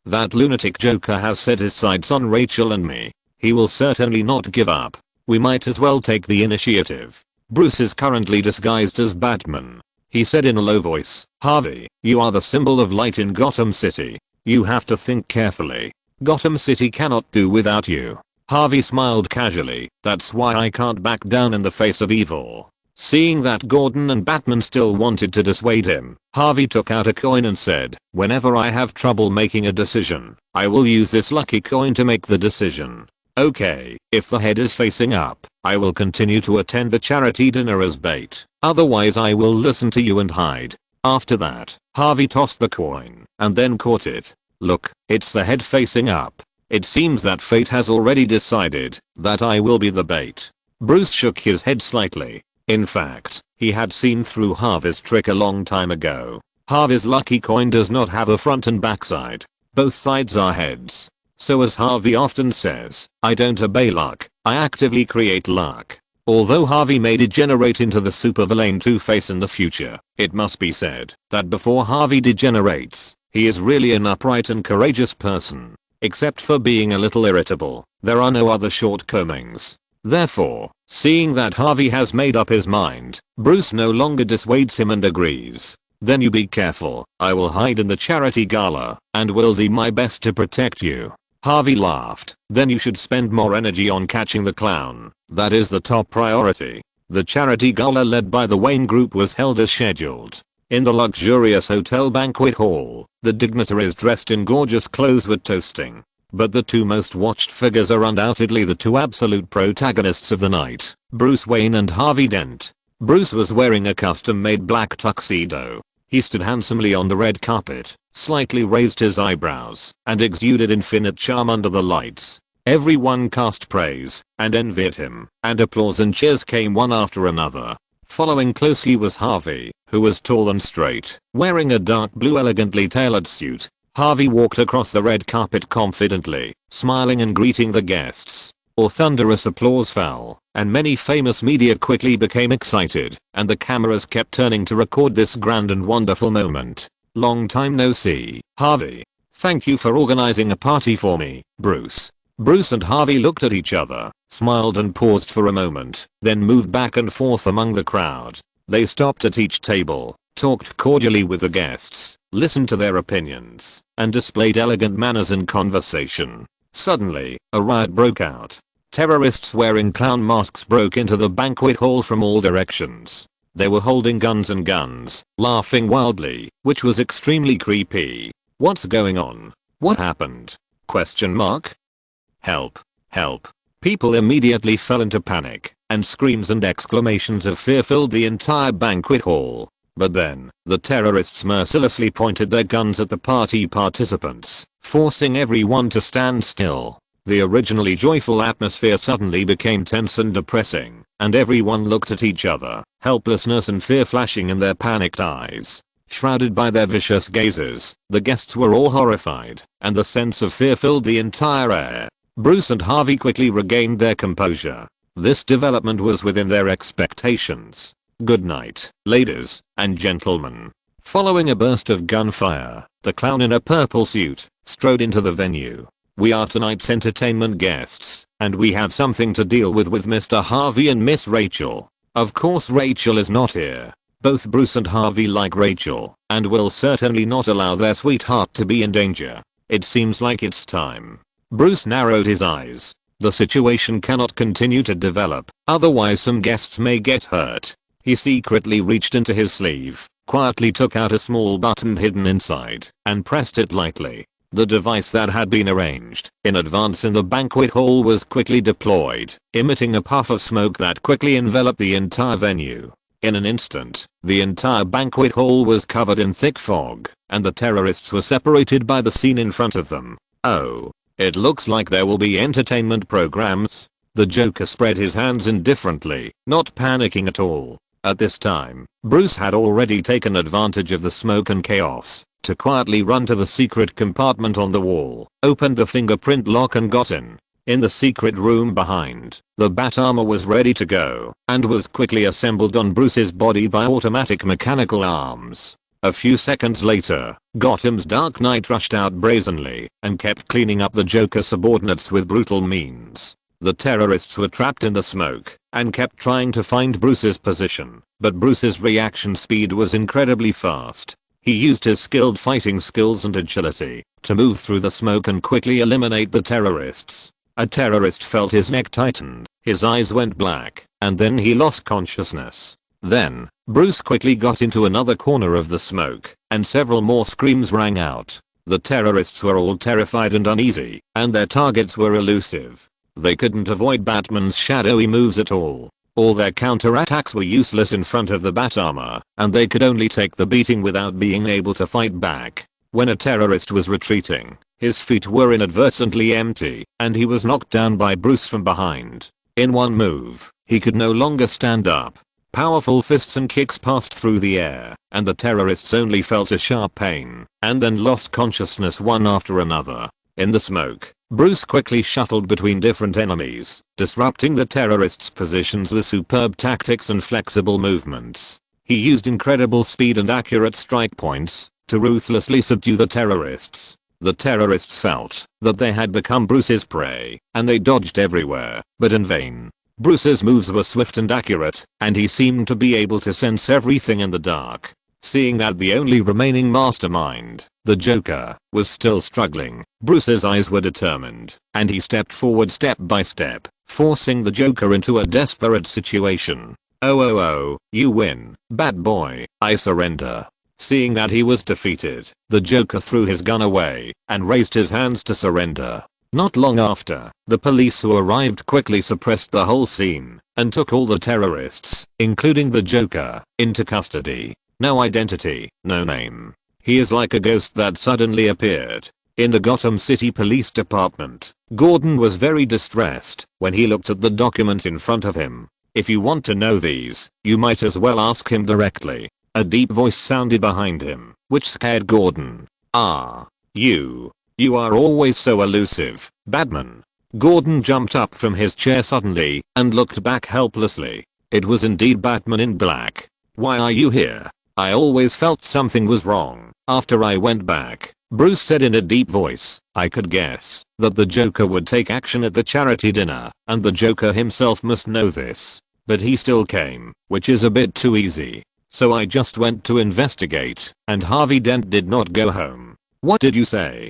That lunatic joker has set his sights on Rachel and me. He will certainly not give up. We might as well take the initiative. Bruce is currently disguised as Batman. He said in a low voice, Harvey, you are the symbol of light in Gotham City. You have to think carefully. Gotham City cannot do without you. Harvey smiled casually. That's why I can't back down in the face of evil. Seeing that Gordon and Batman still wanted to dissuade him, Harvey took out a coin and said, whenever I have trouble making a decision, I will use this lucky coin to make the decision. Okay, if the head is facing up, I will continue to attend the charity dinner as bait. Otherwise I will listen to you and hide. After that, Harvey tossed the coin and then caught it. Look, it's the head facing up. It seems that fate has already decided that I will be the bait. Bruce shook his head slightly. In fact, he had seen through Harvey's trick a long time ago. Harvey's lucky coin does not have a front and backside. Both sides are heads. So as Harvey often says, I don't obey luck, I actively create luck. Although Harvey may degenerate into the supervillain Two-Face in the future, it must be said that before Harvey degenerates, he is really an upright and courageous person. Except for being a little irritable, there are no other shortcomings. Therefore, seeing that Harvey has made up his mind, Bruce no longer dissuades him and agrees. Then you be careful, I will hide in the charity gala, and will do my best to protect you. Harvey laughed. Then you should spend more energy on catching the clown. That is the top priority. The charity gala led by the Wayne Group was held as scheduled. In the luxurious hotel banquet hall, the dignitaries dressed in gorgeous clothes were toasting. But the two most watched figures are undoubtedly the two absolute protagonists of the night, Bruce Wayne and Harvey Dent. Bruce was wearing a custom-made black tuxedo. He stood handsomely on the red carpet, slightly raised his eyebrows, and exuded infinite charm under the lights. Everyone cast praise and envied him, and applause and cheers came one after another. Following closely was Harvey, who was tall and straight, wearing a dark blue elegantly tailored suit. Harvey walked across the red carpet confidently, smiling and greeting the guests. Thunderous applause fell, and many famous media quickly became excited, and the cameras kept turning to record this grand and wonderful moment. Long time no see, Harvey. Thank you for organizing a party for me, Bruce. Bruce and Harvey looked at each other, smiled and paused for a moment, then moved back and forth among the crowd. They stopped at each table, talked cordially with the guests, listened to their opinions, and displayed elegant manners in conversation. Suddenly, a riot broke out. Terrorists wearing clown masks broke into the banquet hall from all directions. They were holding guns and guns, laughing wildly, which was extremely creepy. What's going on? What happened? Question mark? Help. Help. People immediately fell into panic, and screams and exclamations of fear filled the entire banquet hall. But then, the terrorists mercilessly pointed their guns at the party participants, forcing everyone to stand still. The originally joyful atmosphere suddenly became tense and depressing, and everyone looked at each other, helplessness and fear flashing in their panicked eyes. Shrouded by their vicious gazes, the guests were all horrified, and the sense of fear filled the entire air. Bruce and Harvey quickly regained their composure. This development was within their expectations. Good night, ladies and gentlemen. Following a burst of gunfire, the clown in a purple suit strode into the venue. We are tonight's entertainment guests, and we have something to deal with Mr. Harvey and Miss Rachel. Of course Rachel is not here. Both Bruce and Harvey like Rachel, and will certainly not allow their sweetheart to be in danger. It seems like it's time. Bruce narrowed his eyes. The situation cannot continue to develop, otherwise some guests may get hurt. He secretly reached into his sleeve, quietly took out a small button hidden inside, and pressed it lightly. The device that had been arranged in advance in the banquet hall was quickly deployed, emitting a puff of smoke that quickly enveloped the entire venue. In an instant, the entire banquet hall was covered in thick fog, and the terrorists were separated by the scene in front of them. Oh, it looks like there will be entertainment programs. The Joker spread his hands indifferently, not panicking at all. At this time, Bruce had already taken advantage of the smoke and chaos to quietly run to the secret compartment on the wall, opened the fingerprint lock and got in. In the secret room behind, the bat armor was ready to go and was quickly assembled on Bruce's body by automatic mechanical arms. A few seconds later, Gotham's Dark Knight rushed out brazenly and kept cleaning up the Joker subordinates with brutal means. The terrorists were trapped in the smoke and kept trying to find Bruce's position, but Bruce's reaction speed was incredibly fast. He used his skilled fighting skills and agility to move through the smoke and quickly eliminate the terrorists. A terrorist felt his neck tighten, his eyes went black, and then he lost consciousness. Then, Bruce quickly got into another corner of the smoke, and several more screams rang out. The terrorists were all terrified and uneasy, and their targets were elusive. They couldn't avoid Batman's shadowy moves at all. All their counterattacks were useless in front of the bat armor, and they could only take the beating without being able to fight back. When a terrorist was retreating, his feet were inadvertently empty, and he was knocked down by Bruce from behind. In one move, he could no longer stand up. Powerful fists and kicks passed through the air, and the terrorists only felt a sharp pain, and then lost consciousness one after another. In the smoke, Bruce quickly shuttled between different enemies, disrupting the terrorists' positions with superb tactics and flexible movements. He used incredible speed and accurate strike points to ruthlessly subdue the terrorists. The terrorists felt that they had become Bruce's prey, and they dodged everywhere, but in vain. Bruce's moves were swift and accurate, and he seemed to be able to sense everything in the dark. Seeing that the only remaining mastermind, the Joker, was still struggling, Bruce's eyes were determined, and he stepped forward step by step, forcing the Joker into a desperate situation. Oh, you win, bad boy, I surrender. Seeing that he was defeated, the Joker threw his gun away and raised his hands to surrender. Not long after, the police who arrived quickly suppressed the whole scene and took all the terrorists, including the Joker, into custody. No identity, no name. He is like a ghost that suddenly appeared. In the Gotham City Police Department, Gordon was very distressed when he looked at the documents in front of him. If you want to know these, you might as well ask him directly. A deep voice sounded behind him, which scared Gordon. You are always so elusive, Batman. Gordon jumped up from his chair suddenly and looked back helplessly. It was indeed Batman in black. Why are you here? I always felt something was wrong after I went back, Bruce said in a deep voice. I could guess that the Joker would take action at the charity dinner, and the Joker himself must know this. But he still came, which is a bit too easy. So I just went to investigate, and Harvey Dent did not go home. What did you say? ?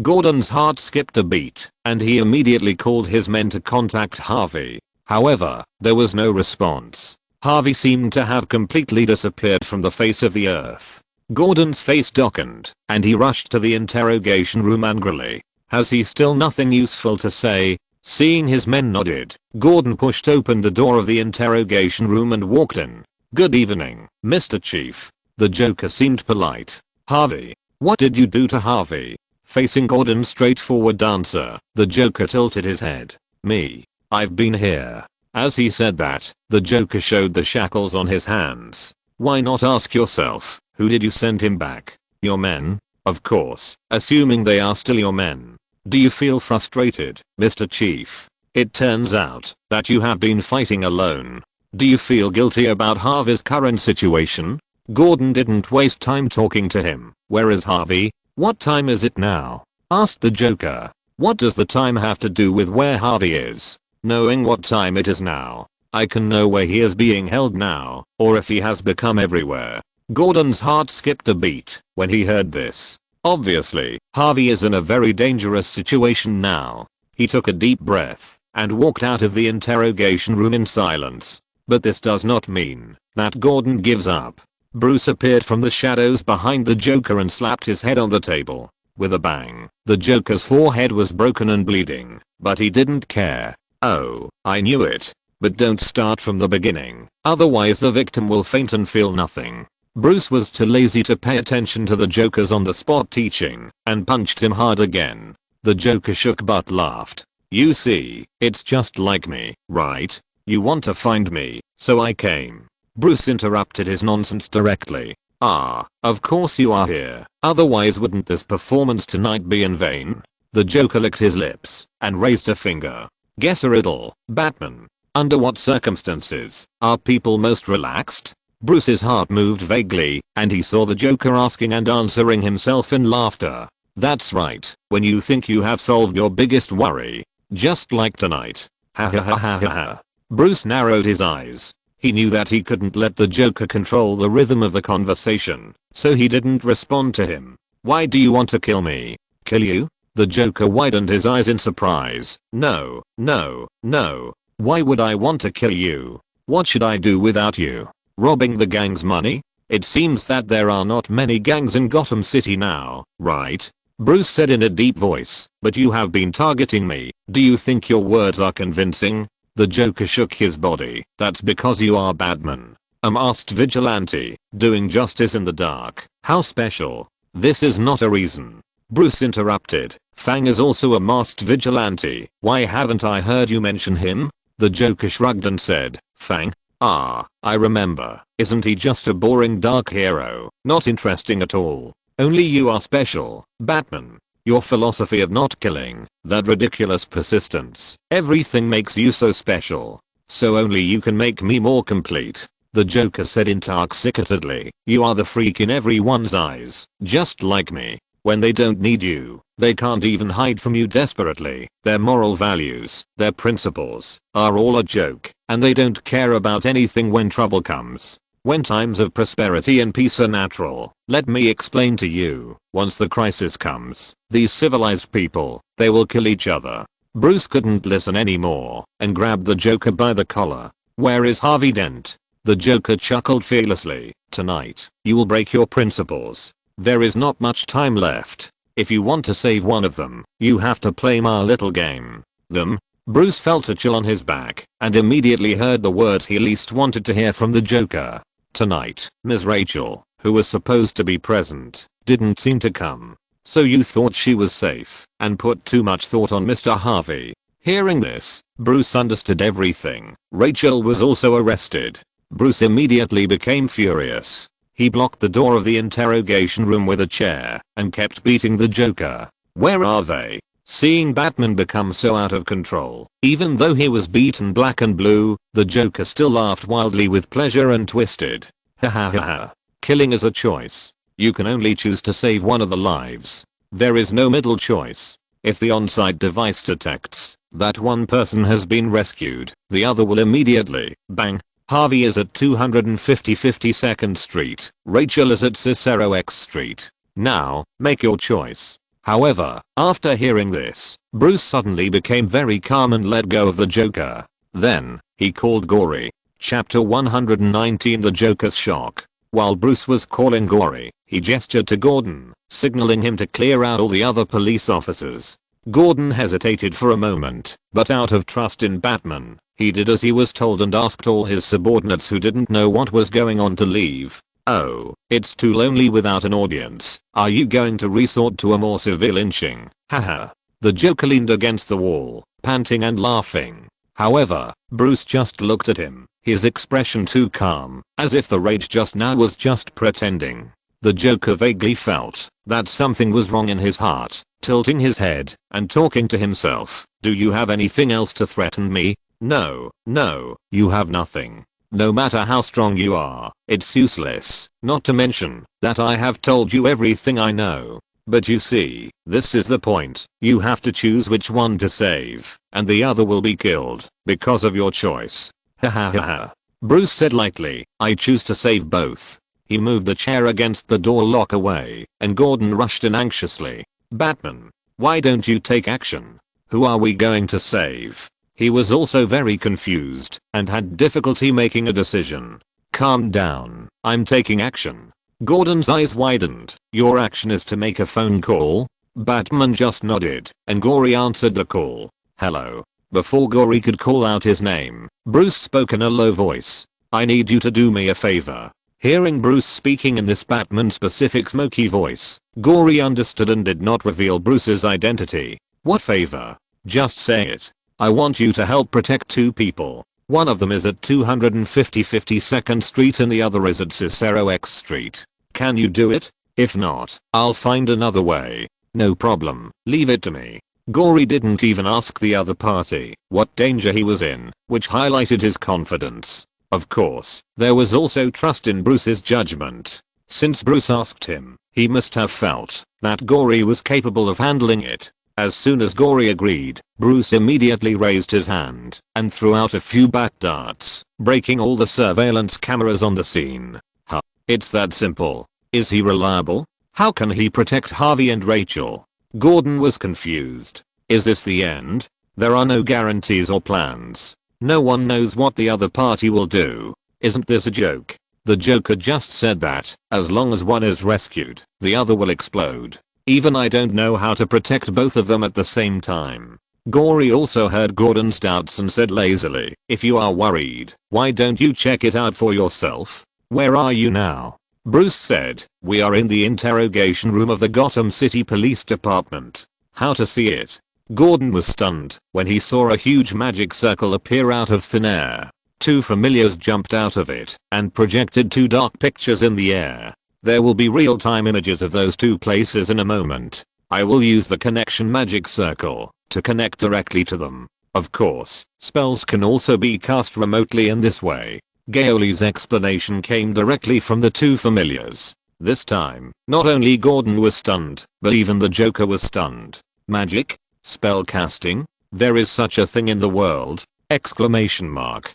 Gordon's heart skipped a beat, and he immediately called his men to contact Harvey. However, there was no response. Harvey seemed to have completely disappeared from the face of the earth. Gordon's face darkened, and he rushed to the interrogation room angrily. Has he still nothing useful to say? Seeing his men nodded, Gordon pushed open the door of the interrogation room and walked in. Good evening, Mr. Chief. The Joker seemed polite. Harvey. What did you do to Harvey? Facing Gordon's straightforward answer, the Joker tilted his head. Me. I've been here. As he said that, the Joker showed the shackles on his hands. Why not ask yourself, who did you send him back? Your men? Of course, assuming they are still your men. Do you feel frustrated, Mr. Chief? It turns out that you have been fighting alone. Do you feel guilty about Harvey's current situation? Gordon didn't waste time talking to him. Where is Harvey? What time is it now? Asked the Joker. What does the time have to do with where Harvey is? Knowing what time it is now, I can know where he is being held now, or if he has become everywhere. Gordon's heart skipped a beat when he heard this. Obviously, Harvey is in a very dangerous situation now. He took a deep breath and walked out of the interrogation room in silence. But this does not mean that Gordon gives up. Bruce appeared from the shadows behind the Joker and slapped his head on the table. With a bang, the Joker's forehead was broken and bleeding, but he didn't care. Oh, I knew it. But don't start from the beginning, otherwise the victim will faint and feel nothing. Bruce was too lazy to pay attention to the Joker's on-the-spot teaching, and punched him hard again. The Joker shook but laughed. You see, it's just like me, right? You want to find me, so I came. Bruce interrupted his nonsense directly. Of course you are here, otherwise wouldn't this performance tonight be in vain? The Joker licked his lips and raised a finger. Guess a riddle, Batman. Under what circumstances are people most relaxed? Bruce's heart moved vaguely, and he saw the Joker asking and answering himself in laughter. That's right, when you think you have solved your biggest worry. Just like tonight. Ha ha ha ha ha ha. Bruce narrowed his eyes. He knew that he couldn't let the Joker control the rhythm of the conversation, so he didn't respond to him. Why do you want to kill me? Kill you? The Joker widened his eyes in surprise. No, no, no. Why would I want to kill you? What should I do without you? Robbing the gang's money? It seems that there are not many gangs in Gotham City now, right? Bruce said in a deep voice, but you have been targeting me. Do you think your words are convincing? The Joker shook his body. That's because you are Batman. A masked vigilante, doing justice in the dark. How special. This is not a reason. Bruce interrupted. Fang is also a masked vigilante. Why haven't I heard you mention him? The Joker shrugged and said, Fang? Ah, I remember. Isn't he just a boring dark hero? Not interesting at all. Only you are special, Batman. Your philosophy of not killing, that ridiculous persistence, everything makes you so special. So only you can make me more complete. The Joker said intoxicatedly. You are the freak in everyone's eyes, just like me. When they don't need you, they can't even hide from you desperately. Their moral values, their principles, are all a joke, and they don't care about anything when trouble comes. When times of prosperity and peace are natural, let me explain to you, once the crisis comes, these civilized people, they will kill each other. Bruce couldn't listen anymore, and grabbed the Joker by the collar. Where is Harvey Dent? The Joker chuckled fearlessly. Tonight, you will break your principles. There is not much time left. If you want to save one of them, you have to play my little game. Them? Bruce felt a chill on his back, and immediately heard the words he least wanted to hear from the Joker. Tonight, Ms. Rachel, who was supposed to be present, didn't seem to come. So you thought she was safe, and put too much thought on Mr. Harvey. Hearing this, Bruce understood everything. Rachel was also arrested. Bruce immediately became furious. He blocked the door of the interrogation room with a chair, and kept beating the Joker. Where are they? Seeing Batman become so out of control, even though he was beaten black and blue, the Joker still laughed wildly with pleasure and twisted. Ha ha ha ha. Killing is a choice. You can only choose to save one of the lives. There is no middle choice. If the on-site device detects that one person has been rescued, the other will immediately, bang. Harvey is at 250 52nd Street. Rachel is at Cicero X Street. Now, make your choice. However, after hearing this, Bruce suddenly became very calm and let go of the Joker. Then, he called Gory. Chapter 119 The Joker's Shock. While Bruce was calling Gory, he gestured to Gordon, signaling him to clear out all the other police officers. Gordon hesitated for a moment, but out of trust in Batman, he did as he was told and asked all his subordinates who didn't know what was going on to leave. Oh, it's too lonely without an audience. Are you going to resort to a more severe lynching? Haha. The Joker leaned against the wall, panting and laughing. However, Bruce just looked at him, his expression too calm, as if the rage just now was just pretending. The Joker vaguely felt that something was wrong in his heart, tilting his head and talking to himself. Do you have anything else to threaten me? No, no, you have nothing. No matter how strong you are, it's useless, not to mention that I have told you everything I know. But you see, this is the point. You have to choose which one to save, and the other will be killed because of your choice. Ha ha ha ha. Bruce said lightly, I choose to save both. He moved the chair against the door lock away, and Gordon rushed in anxiously. Batman, why don't you take action? Who are we going to save? He was also very confused, and had difficulty making a decision. Calm down, I'm taking action. Gordon's eyes widened. Your action is to make a phone call? Batman just nodded, and Gory answered the call. Hello. Before Gory could call out his name, Bruce spoke in a low voice. I need you to do me a favor. Hearing Bruce speaking in this Batman-specific smoky voice, Gory understood and did not reveal Bruce's identity. What favor? Just say it. I want you to help protect two people. One of them is at 250 52nd Street and the other is at Cicero X Street. Can you do it? If not, I'll find another way. No problem, leave it to me. Gory didn't even ask the other party what danger he was in, which highlighted his confidence. Of course, there was also trust in Bruce's judgment. Since Bruce asked him, he must have felt that Gory was capable of handling it. As soon as Gory agreed, Bruce immediately raised his hand and threw out a few bat darts, breaking all the surveillance cameras on the scene. Huh. It's that simple. Is he reliable? How can he protect Harvey and Rachel? Gordon was confused. Is this the end? There are no guarantees or plans. No one knows what the other party will do. Isn't this a joke? The Joker just said that, as long as one is rescued, the other will explode. Even I don't know how to protect both of them at the same time. Gory also heard Gordon's doubts and said lazily, if you are worried, why don't you check it out for yourself? Where are you now? Bruce said, we are in the interrogation room of the Gotham City Police Department. How to see it? Gordon was stunned when he saw a huge magic circle appear out of thin air. Two familiars jumped out of it and projected two dark pictures in the air. There will be real-time images of those two places in a moment. I will use the connection magic circle to connect directly to them. Of course, spells can also be cast remotely in this way. Gao Li's explanation came directly from the two familiars. This time, not only Gordon was stunned, but even the Joker was stunned. Magic? Spell casting? There is such a thing in the world? Exclamation mark.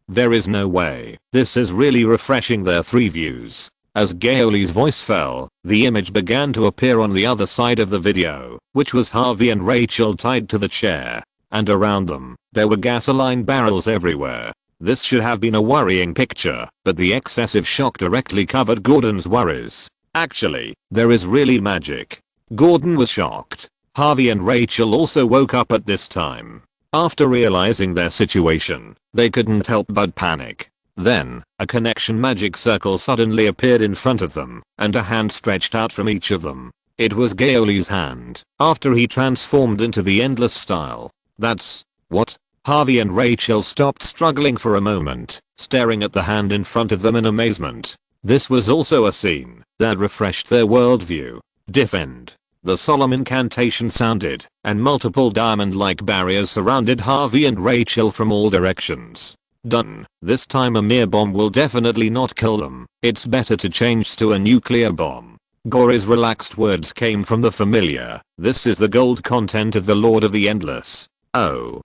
There is no way. This is really refreshing their three views. As Gao Li's voice fell, the image began to appear on the other side of the video, which was Harvey and Rachel tied to the chair. And around them, there were gasoline barrels everywhere. This should have been a worrying picture, but the excessive shock directly covered Gordon's worries. Actually, there is really magic. Gordon was shocked. Harvey and Rachel also woke up at this time. After realizing their situation, they couldn't help but panic. Then, a connection magic circle suddenly appeared in front of them, and a hand stretched out from each of them. It was Gao Li's hand, after he transformed into the endless style. That's what? Harvey and Rachel stopped struggling for a moment, staring at the hand in front of them in amazement. This was also a scene that refreshed their worldview. Defend. The solemn incantation sounded, and multiple diamond-like barriers surrounded Harvey and Rachel from all directions. Done. This time a mere bomb will definitely not kill them. It's better to change to a nuclear bomb. Gory's relaxed words came from the familiar. This is the gold content of the Lord of the Endless. Oh,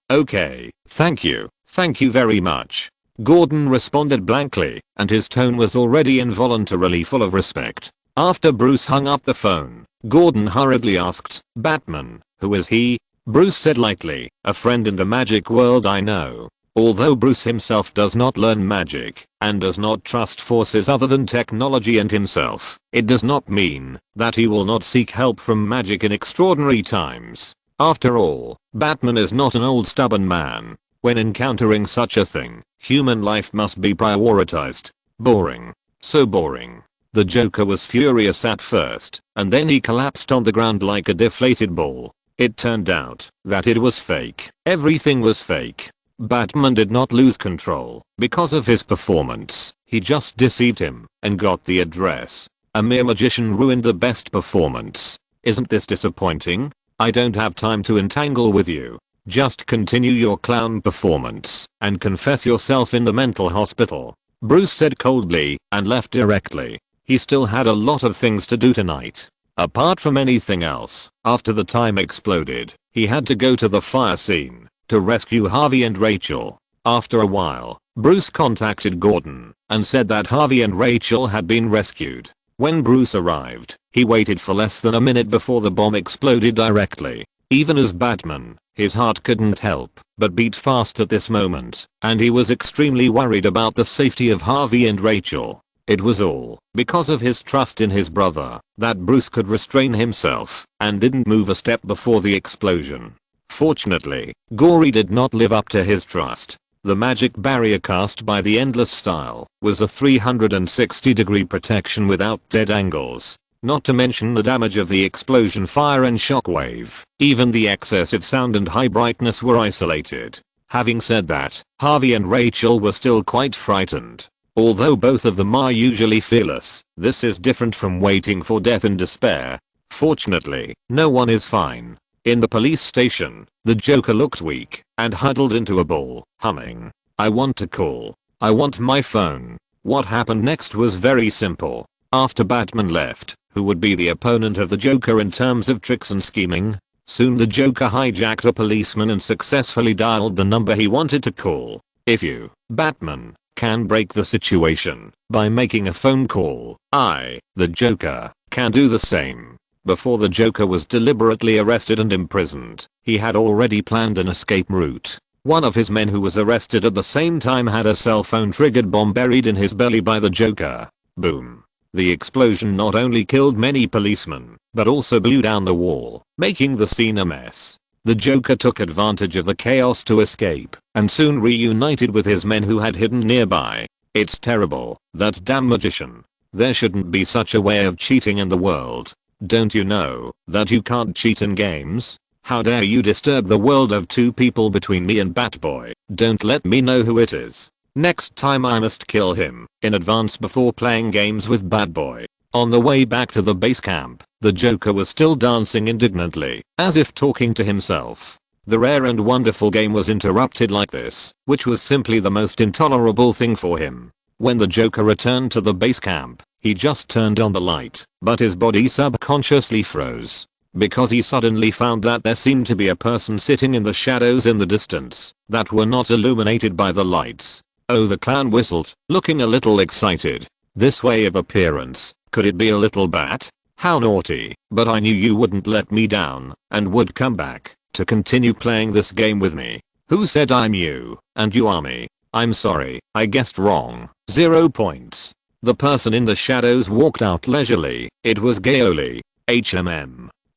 okay. Thank you very much. Gordon responded blankly, and his tone was already involuntarily full of respect. After Bruce hung up the phone, Gordon hurriedly asked, Batman, who is he? Bruce said lightly, a friend in the magic world I know. Although Bruce himself does not learn magic, and does not trust forces other than technology and himself, it does not mean that he will not seek help from magic in extraordinary times. After all, Batman is not an old stubborn man. When encountering such a thing, human life must be prioritized. Boring. So boring. The Joker was furious at first, and then he collapsed on the ground like a deflated ball. It turned out that it was fake. Everything was fake. Batman did not lose control because of his performance. He just deceived him and got the address. A mere magician ruined the best performance. Isn't this disappointing? I don't have time to entangle with you. Just continue your clown performance and confess yourself in the mental hospital. Bruce said coldly and left directly. He still had a lot of things to do tonight. Apart from anything else, after the time exploded, he had to go to the fire scene to rescue Harvey and Rachel. After a while, Bruce contacted Gordon and said that Harvey and Rachel had been rescued. When Bruce arrived, he waited for less than a minute before the bomb exploded directly. Even as Batman, his heart couldn't help but beat fast at this moment, and he was extremely worried about the safety of Harvey and Rachel. It was all because of his trust in his brother that Bruce could restrain himself and didn't move a step before the explosion. Fortunately, Gory did not live up to his trust. The magic barrier cast by the Endless Style was a 360-degree protection without dead angles. Not to mention the damage of the explosion, fire and shockwave. Even the excessive sound and high brightness were isolated. Having said that, Harvey and Rachel were still quite frightened. Although both of them are usually fearless, this is different from waiting for death in despair. Fortunately, no one is fine. In the police station, the Joker looked weak and huddled into a ball, humming, "I want to call. I want my phone." What happened next was very simple. After Batman left, who would be the opponent of the Joker in terms of tricks and scheming, soon the Joker hijacked a policeman and successfully dialed the number he wanted to call. If you, Batman, can break the situation by making a phone call, I, the Joker, can do the same. Before the Joker was deliberately arrested and imprisoned, he had already planned an escape route. One of his men who was arrested at the same time had a cell phone triggered bomb buried in his belly by the Joker. Boom. The explosion not only killed many policemen, but also blew down the wall, making the scene a mess. The Joker took advantage of the chaos to escape, and soon reunited with his men who had hidden nearby. It's terrible, that damn magician. There shouldn't be such a way of cheating in the world. Don't you know that you can't cheat in games? How dare you disturb the world of two people between me and Batboy? Don't let me know who it is. Next time I must kill him in advance before playing games with Batboy. On the way back to the base camp, the Joker was still dancing indignantly, as if talking to himself. The rare and wonderful game was interrupted like this, which was simply the most intolerable thing for him. When the Joker returned to the base camp, he just turned on the light, but his body subconsciously froze. Because he suddenly found that there seemed to be a person sitting in the shadows in the distance that were not illuminated by the lights. Oh, the clown whistled, looking a little excited. This way of appearance, could it be a little bat? How naughty, but I knew you wouldn't let me down and would come back to continue playing this game with me. Who said I'm you and you are me? I'm sorry, I guessed wrong. 0 points. The person in the shadows walked out leisurely. It was Gao Li.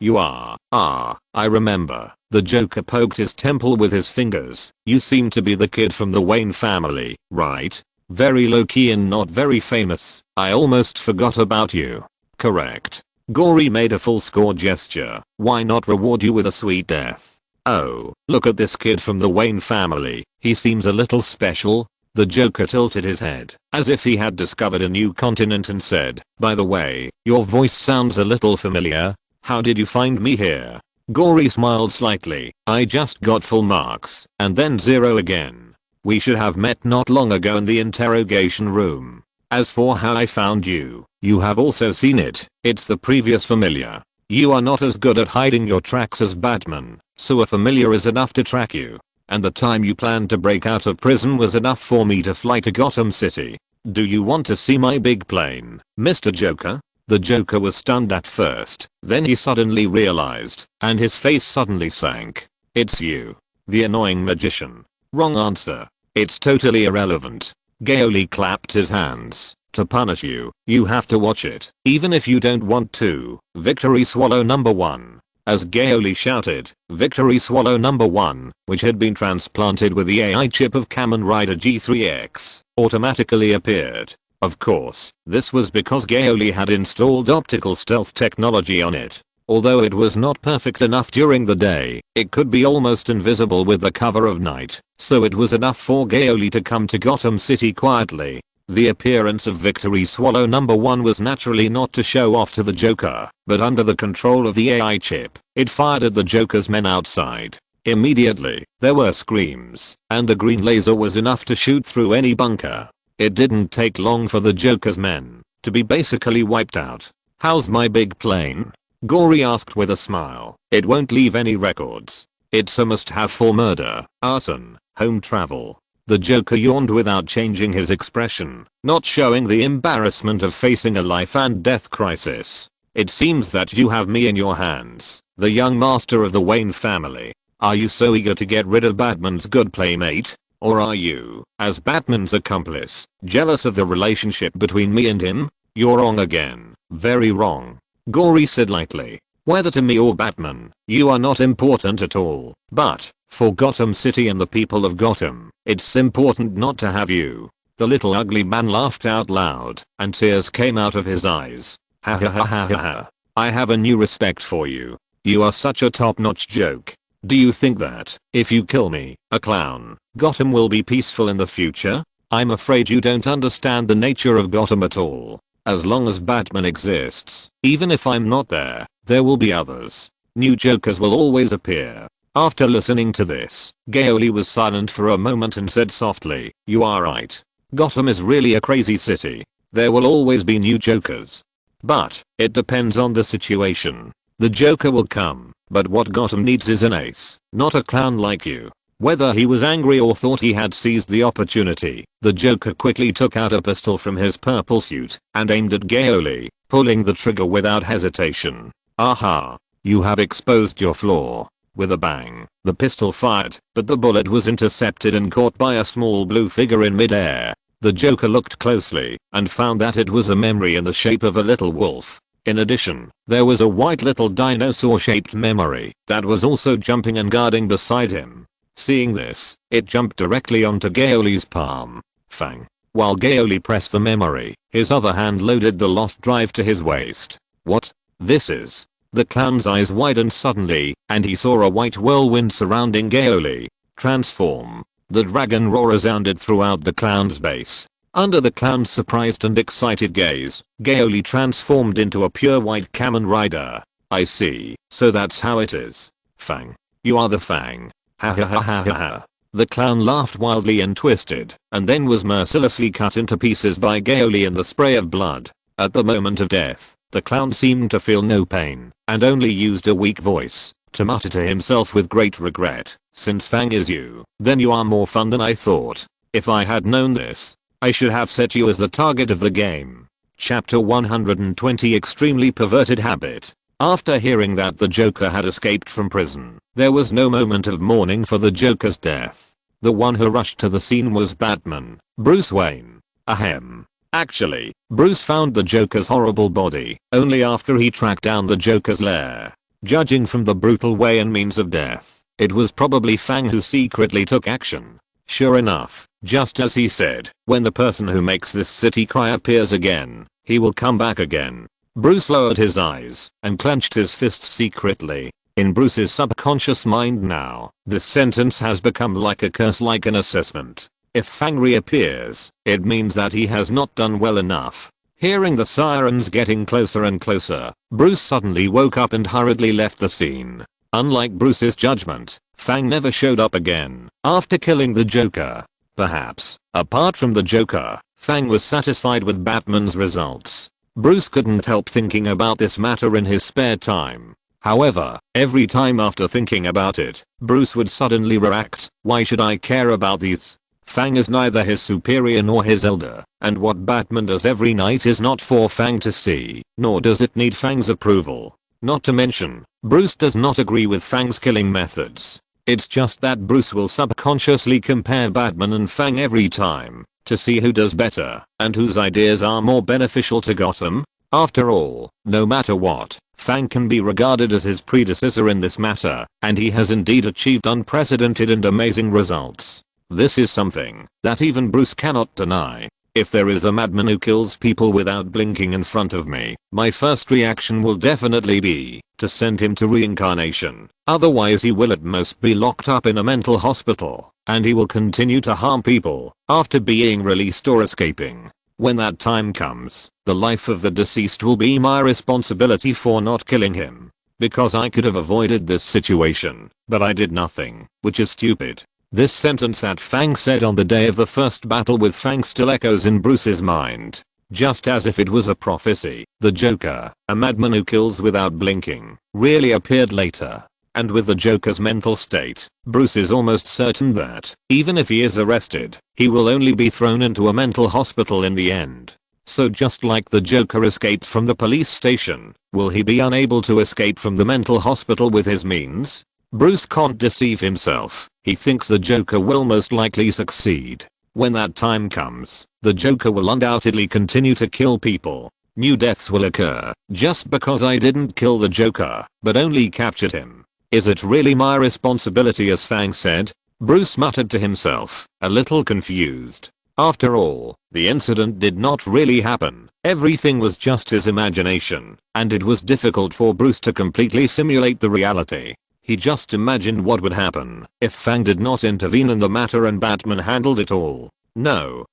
You are. I remember. The Joker poked his temple with his fingers. You seem to be the kid from the Wayne family, right? Very low-key and not very famous. I almost forgot about you. Correct. Gory made a full score gesture. Why not reward you with a sweet death? Oh, look at this kid from the Wayne family. He seems a little special. The Joker tilted his head, as if he had discovered a new continent and said, by the way, your voice sounds a little familiar. How did you find me here? Gory smiled slightly. I just got full marks, and then 0 again. We should have met not long ago in the interrogation room. As for how I found you, you have also seen it. It's the previous familiar. You are not as good at hiding your tracks as Batman, so a familiar is enough to track you. And the time you planned to break out of prison was enough for me to fly to Gotham City. Do you want to see my big plane, Mr. Joker? The Joker was stunned at first, then he suddenly realized, and his face suddenly sank. It's you. The annoying magician. Wrong answer. It's totally irrelevant. Gao Li clapped his hands. To punish you, you have to watch it, even if you don't want to. Victory swallow number 1. As Gao Li shouted, Victory Swallow number 1, which had been transplanted with the AI chip of Kamen Rider G3X, automatically appeared. Of course, this was because Gao Li had installed optical stealth technology on it. Although it was not perfect enough during the day, it could be almost invisible with the cover of night, so it was enough for Gao Li to come to Gotham City quietly. The appearance of Victory Swallow number 1 was naturally not to show off to the Joker, but under the control of the AI chip, it fired at the Joker's men outside. Immediately, there were screams, and the green laser was enough to shoot through any bunker. It didn't take long for the Joker's men to be basically wiped out. How's my big plane? Gory asked with a smile. It won't leave any records. It's a must-have for murder, arson, home travel. The Joker yawned without changing his expression, not showing the embarrassment of facing a life and death crisis. It seems that you have me in your hands, the young master of the Wayne family. Are you so eager to get rid of Batman's good playmate? Or are you, as Batman's accomplice, jealous of the relationship between me and him? You're wrong again. Very wrong. Gory said lightly. Whether to me or Batman, you are not important at all. But, for Gotham City and the people of Gotham, it's important not to have you. The little ugly man laughed out loud, and tears came out of his eyes. Ha ha ha ha ha ha. I have a new respect for you. You are such a top-notch joke. Do you think that, if you kill me, a clown, Gotham will be peaceful in the future? I'm afraid you don't understand the nature of Gotham at all. As long as Batman exists, even if I'm not there, There will be others. New Jokers will always appear. After listening to this, Gao Li was silent for a moment and said softly, "You are right. Gotham is really a crazy city. There will always be new Jokers. But, it depends on the situation. The Joker will come, but what Gotham needs is an ace, not a clown like you." Whether he was angry or thought he had seized the opportunity, the Joker quickly took out a pistol from his purple suit and aimed at Gao Li, pulling the trigger without hesitation. "Aha! You have exposed your flaw." With a bang, the pistol fired, but the bullet was intercepted and caught by a small blue figure in midair. The Joker looked closely and found that it was a memory in the shape of a little wolf. In addition, there was a white little dinosaur-shaped memory that was also jumping and guarding beside him. Seeing this, it jumped directly onto Gao Li's palm. Fang. While Gao Li pressed the memory, his other hand loaded the lost drive to his waist. "What? This is..." The clown's eyes widened suddenly, and he saw a white whirlwind surrounding Gao Li. "Transform." The dragon roar resounded throughout the clown's base. Under the clown's surprised and excited gaze, Gao Li transformed into a pure white Kamen Rider. "I see, so that's how it is. Fang. You are the Fang. Ha ha ha ha ha ha." The clown laughed wildly and twisted, and then was mercilessly cut into pieces by Gao Li in the spray of blood. At the moment of death, the clown seemed to feel no pain, and only used a weak voice to mutter to himself with great regret, "Since Fang is you, then you are more fun than I thought. If I had known this, I should have set you as the target of the game." Chapter 120 Extremely Perverted Habit. After hearing that the Joker had escaped from prison, there was no moment of mourning for the Joker's death. The one who rushed to the scene was Batman, Bruce Wayne. Ahem. Actually, Bruce found the Joker's horrible body only after he tracked down the Joker's lair. Judging from the brutal way and means of death, it was probably Fang who secretly took action. Sure enough, just as he said, when the person who makes this city cry appears again, he will come back again. Bruce lowered his eyes and clenched his fists secretly. In Bruce's subconscious mind now, this sentence has become like a curse, like an assessment. If Fang reappears, it means that he has not done well enough. Hearing the sirens getting closer and closer, Bruce suddenly woke up and hurriedly left the scene. Unlike Bruce's judgment, Fang never showed up again after killing the Joker. Perhaps, apart from the Joker, Fang was satisfied with Batman's results. Bruce couldn't help thinking about this matter in his spare time. However, every time after thinking about it, Bruce would suddenly react, "Why should I care about these? Fang is neither his superior nor his elder, and what Batman does every night is not for Fang to see, nor does it need Fang's approval." Not to mention, Bruce does not agree with Fang's killing methods. It's just that Bruce will subconsciously compare Batman and Fang every time, to see who does better, and whose ideas are more beneficial to Gotham. After all, no matter what, Fang can be regarded as his predecessor in this matter, and he has indeed achieved unprecedented and amazing results. This is something that even Bruce cannot deny. If there is a madman who kills people without blinking in front of me, my first reaction will definitely be to send him to reincarnation. Otherwise he will at most be locked up in a mental hospital, and he will continue to harm people after being released or escaping. When that time comes, the life of the deceased will be my responsibility for not killing him. Because I could have avoided this situation, but I did nothing, which is stupid. This sentence that Fang said on the day of the first battle with Fang still echoes in Bruce's mind. Just as if it was a prophecy, the Joker, a madman who kills without blinking, really appeared later. And with the Joker's mental state, Bruce is almost certain that, even if he is arrested, he will only be thrown into a mental hospital in the end. So just like the Joker escaped from the police station, will he be unable to escape from the mental hospital with his means? Bruce can't deceive himself. He thinks the Joker will most likely succeed. When that time comes, the Joker will undoubtedly continue to kill people. New deaths will occur, just because I didn't kill the Joker, but only captured him. Is it really my responsibility, as Fang said? Bruce muttered to himself, a little confused. After all, the incident did not really happen. Everything was just his imagination, and it was difficult for Bruce to completely simulate the reality. He just imagined what would happen if Fang did not intervene in the matter and Batman handled it all. No.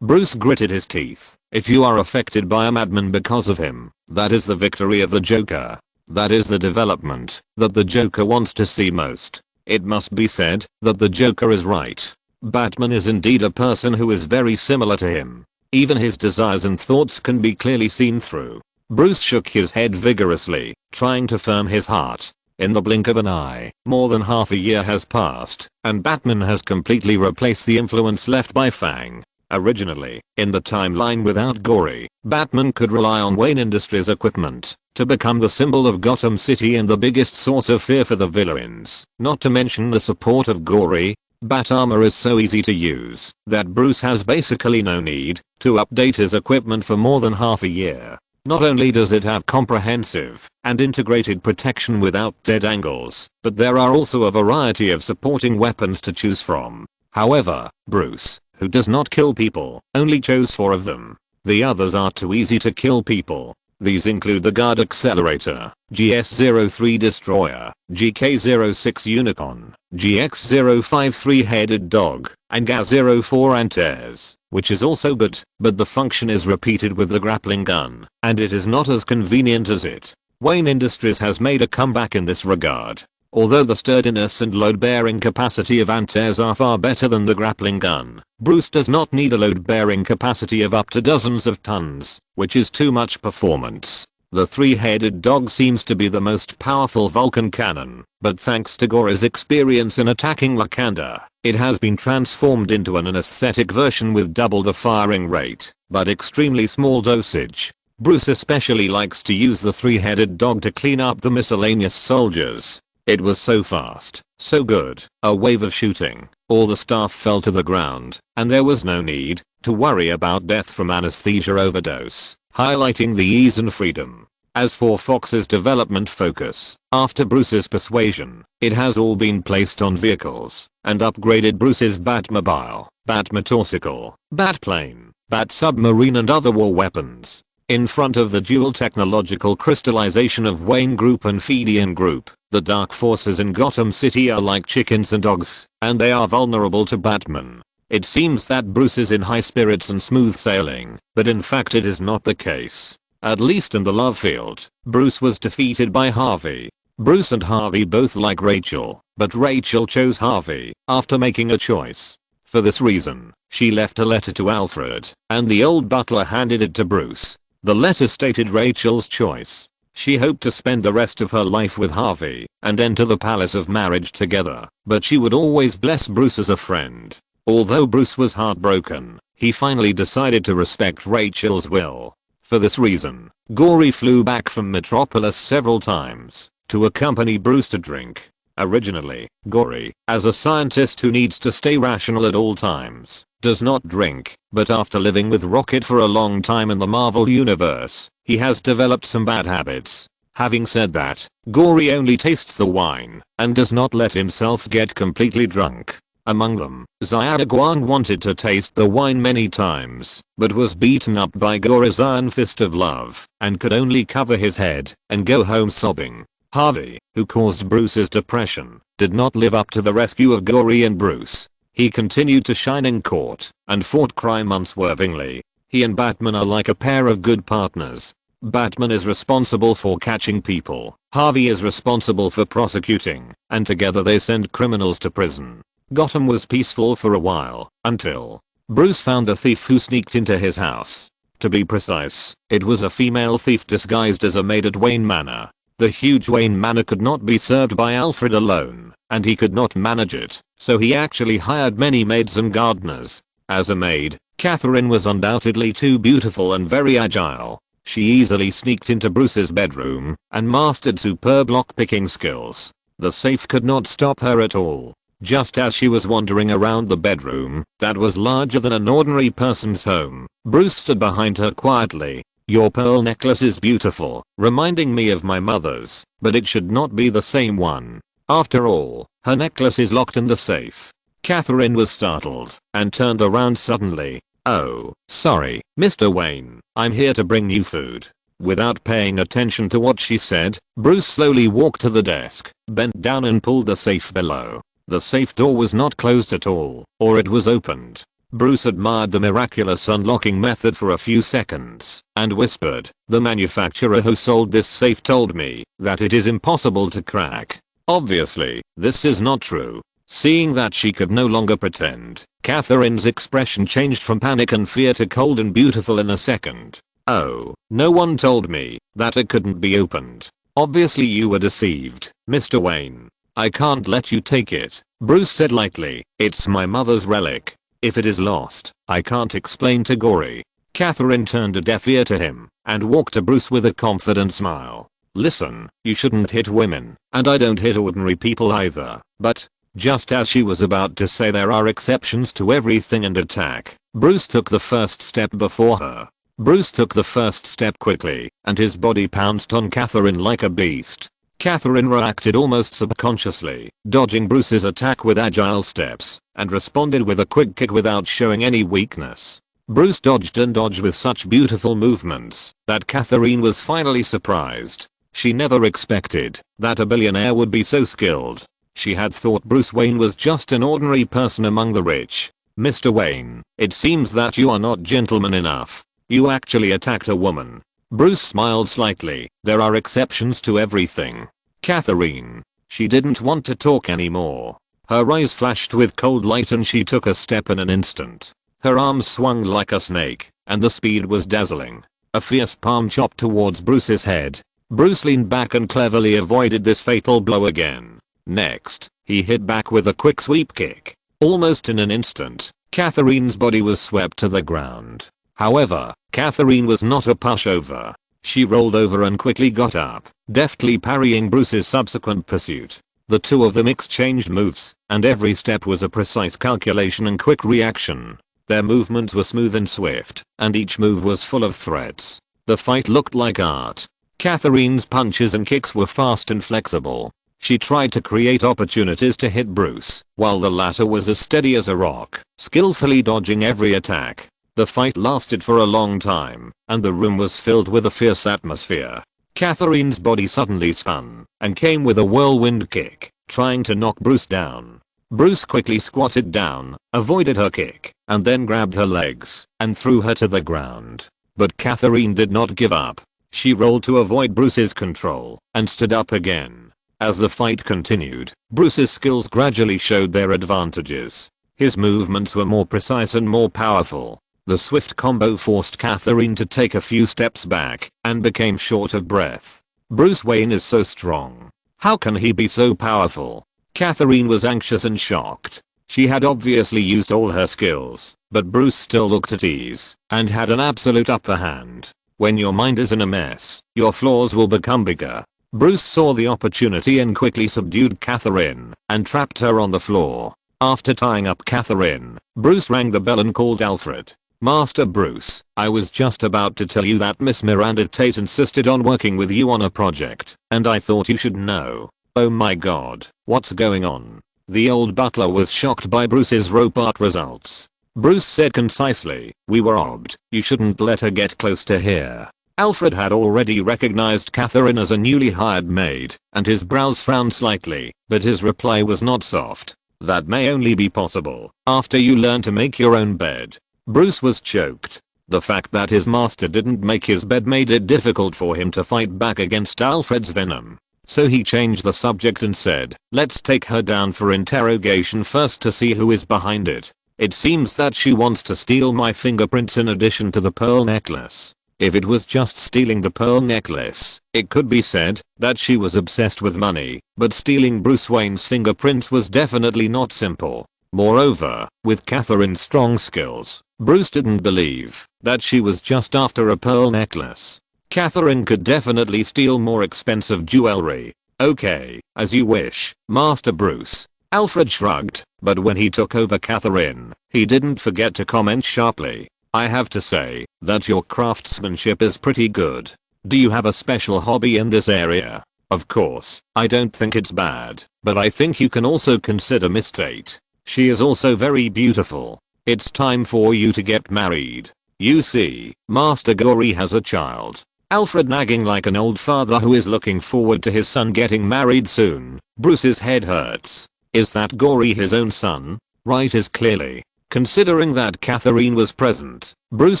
Bruce gritted his teeth. If you are affected by a madman because of him, that is the victory of the Joker. That is the development that the Joker wants to see most. It must be said that the Joker is right. Batman is indeed a person who is very similar to him. Even his desires and thoughts can be clearly seen through. Bruce shook his head vigorously, trying to firm his heart. In the blink of an eye, more than half a year has passed, and Batman has completely replaced the influence left by Fang. Originally, in the timeline without Gory, Batman could rely on Wayne Industries equipment to become the symbol of Gotham City and the biggest source of fear for the villains. Not to mention the support of Gory. Bat armor is so easy to use that Bruce has basically no need to update his equipment for more than half a year. Not only does it have comprehensive and integrated protection without dead angles, but there are also a variety of supporting weapons to choose from. However, Bruce, who does not kill people, only chose 4 of them. The others are too easy to kill people. These include the Guard Accelerator, GS-03 Destroyer, GK-06 Unicorn, GX-05 Three-Headed Dog, and GA-04 Antares, which is also good, but the function is repeated with the grappling gun, and it is not as convenient as it. Wayne Industries has made a comeback in this regard. Although the sturdiness and load-bearing capacity of Antares are far better than the grappling gun, Bruce does not need a load-bearing capacity of up to dozens of tons, which is too much performance. The three-headed dog seems to be the most powerful Vulcan cannon, but thanks to Gore's experience in attacking Wakanda, it has been transformed into an anesthetic version with double the firing rate, but extremely small dosage. Bruce especially likes to use the three-headed dog to clean up the miscellaneous soldiers. It was so fast, so good, a wave of shooting, all the staff fell to the ground, and there was no need to worry about death from anesthesia overdose, highlighting the ease and freedom. As for Fox's development focus, after Bruce's persuasion, it has all been placed on vehicles, and upgraded Bruce's Batmobile, Batmotorcycle, Batplane, Bat-Submarine and other war weapons. In front of the dual technological crystallization of Wayne Group and Fedian Group, the dark forces in Gotham City are like chickens and dogs, and they are vulnerable to Batman. It seems that Bruce is in high spirits and smooth sailing, but in fact it is not the case. At least in the love field, Bruce was defeated by Harvey. Bruce and Harvey both like Rachel, but Rachel chose Harvey after making a choice. For this reason, she left a letter to Alfred, and the old butler handed it to Bruce. The letter stated Rachel's choice. She hoped to spend the rest of her life with Harvey and enter the palace of marriage together, but she would always bless Bruce as a friend. Although Bruce was heartbroken, he finally decided to respect Rachel's will. For this reason, Gory flew back from Metropolis several times to accompany Bruce to drink. Originally, Gory, as a scientist who needs to stay rational at all times, does not drink, but after living with Rocket for a long time in the Marvel Universe, he has developed some bad habits. Having said that, Gory only tastes the wine and does not let himself get completely drunk. Among them, Spider-Gwen wanted to taste the wine many times, but was beaten up by Gory's iron fist of love and could only cover his head and go home sobbing. Harvey, who caused Bruce's depression, did not live up to the rescue of Gory and Bruce. He continued to shine in court and fought crime unswervingly. He and Batman are like a pair of good partners. Batman is responsible for catching people, Harvey is responsible for prosecuting, and together they send criminals to prison. Gotham was peaceful for a while, until Bruce found a thief who sneaked into his house. To be precise, it was a female thief disguised as a maid at Wayne Manor. The huge Wayne Manor could not be served by Alfred alone, and he could not manage it, so he actually hired many maids and gardeners. As a maid, Catherine was undoubtedly too beautiful and very agile. She easily sneaked into Bruce's bedroom and mastered superb lock-picking skills. The safe could not stop her at all. Just as she was wandering around the bedroom that was larger than an ordinary person's home, Bruce stood behind her quietly. "Your pearl necklace is beautiful, reminding me of my mother's, but it should not be the same one. After all, her necklace is locked in the safe." Catherine was startled and turned around suddenly. "Oh, sorry, Mr. Wayne, I'm here to bring you food." Without paying attention to what she said, Bruce slowly walked to the desk, bent down and pulled the safe below. The safe door was not closed at all, or it was opened. Bruce admired the miraculous unlocking method for a few seconds and whispered, "The manufacturer who sold this safe told me that it is impossible to crack. Obviously, this is not true." Seeing that she could no longer pretend, Catherine's expression changed from panic and fear to cold and beautiful in a second. "Oh, no one told me that it couldn't be opened. Obviously you were deceived, Mr. Wayne. I can't let you take it," Bruce said lightly. "It's my mother's relic. If it is lost, I can't explain to Gory." Catherine turned a deaf ear to him and walked to Bruce with a confident smile. "Listen, you shouldn't hit women, and I don't hit ordinary people either, but..." Just as she was about to say there are exceptions to everything and attack, Bruce took the first step before her. Bruce took the first step quickly, and his body pounced on Catherine like a beast. Catherine reacted almost subconsciously, dodging Bruce's attack with agile steps, and responded with a quick kick without showing any weakness. Bruce dodged and dodged with such beautiful movements that Catherine was finally surprised. She never expected that a billionaire would be so skilled. She had thought Bruce Wayne was just an ordinary person among the rich. "Mr. Wayne, it seems that you are not gentleman enough. You actually attacked a woman." Bruce smiled slightly. "There are exceptions to everything, Catherine." She didn't want to talk anymore. Her eyes flashed with cold light and she took a step in an instant. Her arms swung like a snake, and the speed was dazzling. A fierce palm chopped towards Bruce's head. Bruce leaned back and cleverly avoided this fatal blow again. Next, he hit back with a quick sweep kick. Almost in an instant, Catherine's body was swept to the ground. However, Catherine was not a pushover. She rolled over and quickly got up, deftly parrying Bruce's subsequent pursuit. The two of them exchanged moves, and every step was a precise calculation and quick reaction. Their movements were smooth and swift, and each move was full of threats. The fight looked like art. Catherine's punches and kicks were fast and flexible. She tried to create opportunities to hit Bruce, while the latter was as steady as a rock, skillfully dodging every attack. The fight lasted for a long time, and the room was filled with a fierce atmosphere. Catherine's body suddenly spun, and came with a whirlwind kick, trying to knock Bruce down. Bruce quickly squatted down, avoided her kick, and then grabbed her legs, and threw her to the ground. But Catherine did not give up. She rolled to avoid Bruce's control, and stood up again. As the fight continued, Bruce's skills gradually showed their advantages. His movements were more precise and more powerful. The swift combo forced Catherine to take a few steps back, and became short of breath. Bruce Wayne is so strong. How can he be so powerful? Catherine was anxious and shocked. She had obviously used all her skills, but Bruce still looked at ease, and had an absolute upper hand. When your mind is in a mess, your flaws will become bigger. Bruce saw the opportunity and quickly subdued Catherine, and trapped her on the floor. After tying up Catherine, Bruce rang the bell and called Alfred. "Master Bruce, I was just about to tell you that Miss Miranda Tate insisted on working with you on a project, and I thought you should know." "Oh my god, what's going on?" The old butler was shocked by Bruce's rope art results. Bruce said concisely, "We were robbed. You shouldn't let her get close to here." Alfred had already recognized Catherine as a newly hired maid, and his brows frowned slightly, but his reply was not soft. "That may only be possible after you learn to make your own bed." Bruce was choked. The fact that his master didn't make his bed made it difficult for him to fight back against Alfred's venom. So he changed the subject and said, "Let's take her down for interrogation first to see who is behind it. It seems that she wants to steal my fingerprints in addition to the pearl necklace." If it was just stealing the pearl necklace, it could be said that she was obsessed with money, but stealing Bruce Wayne's fingerprints was definitely not simple. Moreover, with Catherine's strong skills, Bruce didn't believe that she was just after a pearl necklace. Catherine could definitely steal more expensive jewelry. "Okay, as you wish, Master Bruce." Alfred shrugged, but when he took over Catherine, he didn't forget to comment sharply, "I have to say that your craftsmanship is pretty good. Do you have a special hobby in this area?" "Of course, I don't think it's bad, but I think you can also consider Miss Tate. She is also very beautiful. It's time for you to get married. You see, Master Gory has a child." Alfred nagging like an old father who is looking forward to his son getting married soon. Bruce's head hurts. Is that Gory his own son? Right is clearly Considering that Catherine was present, Bruce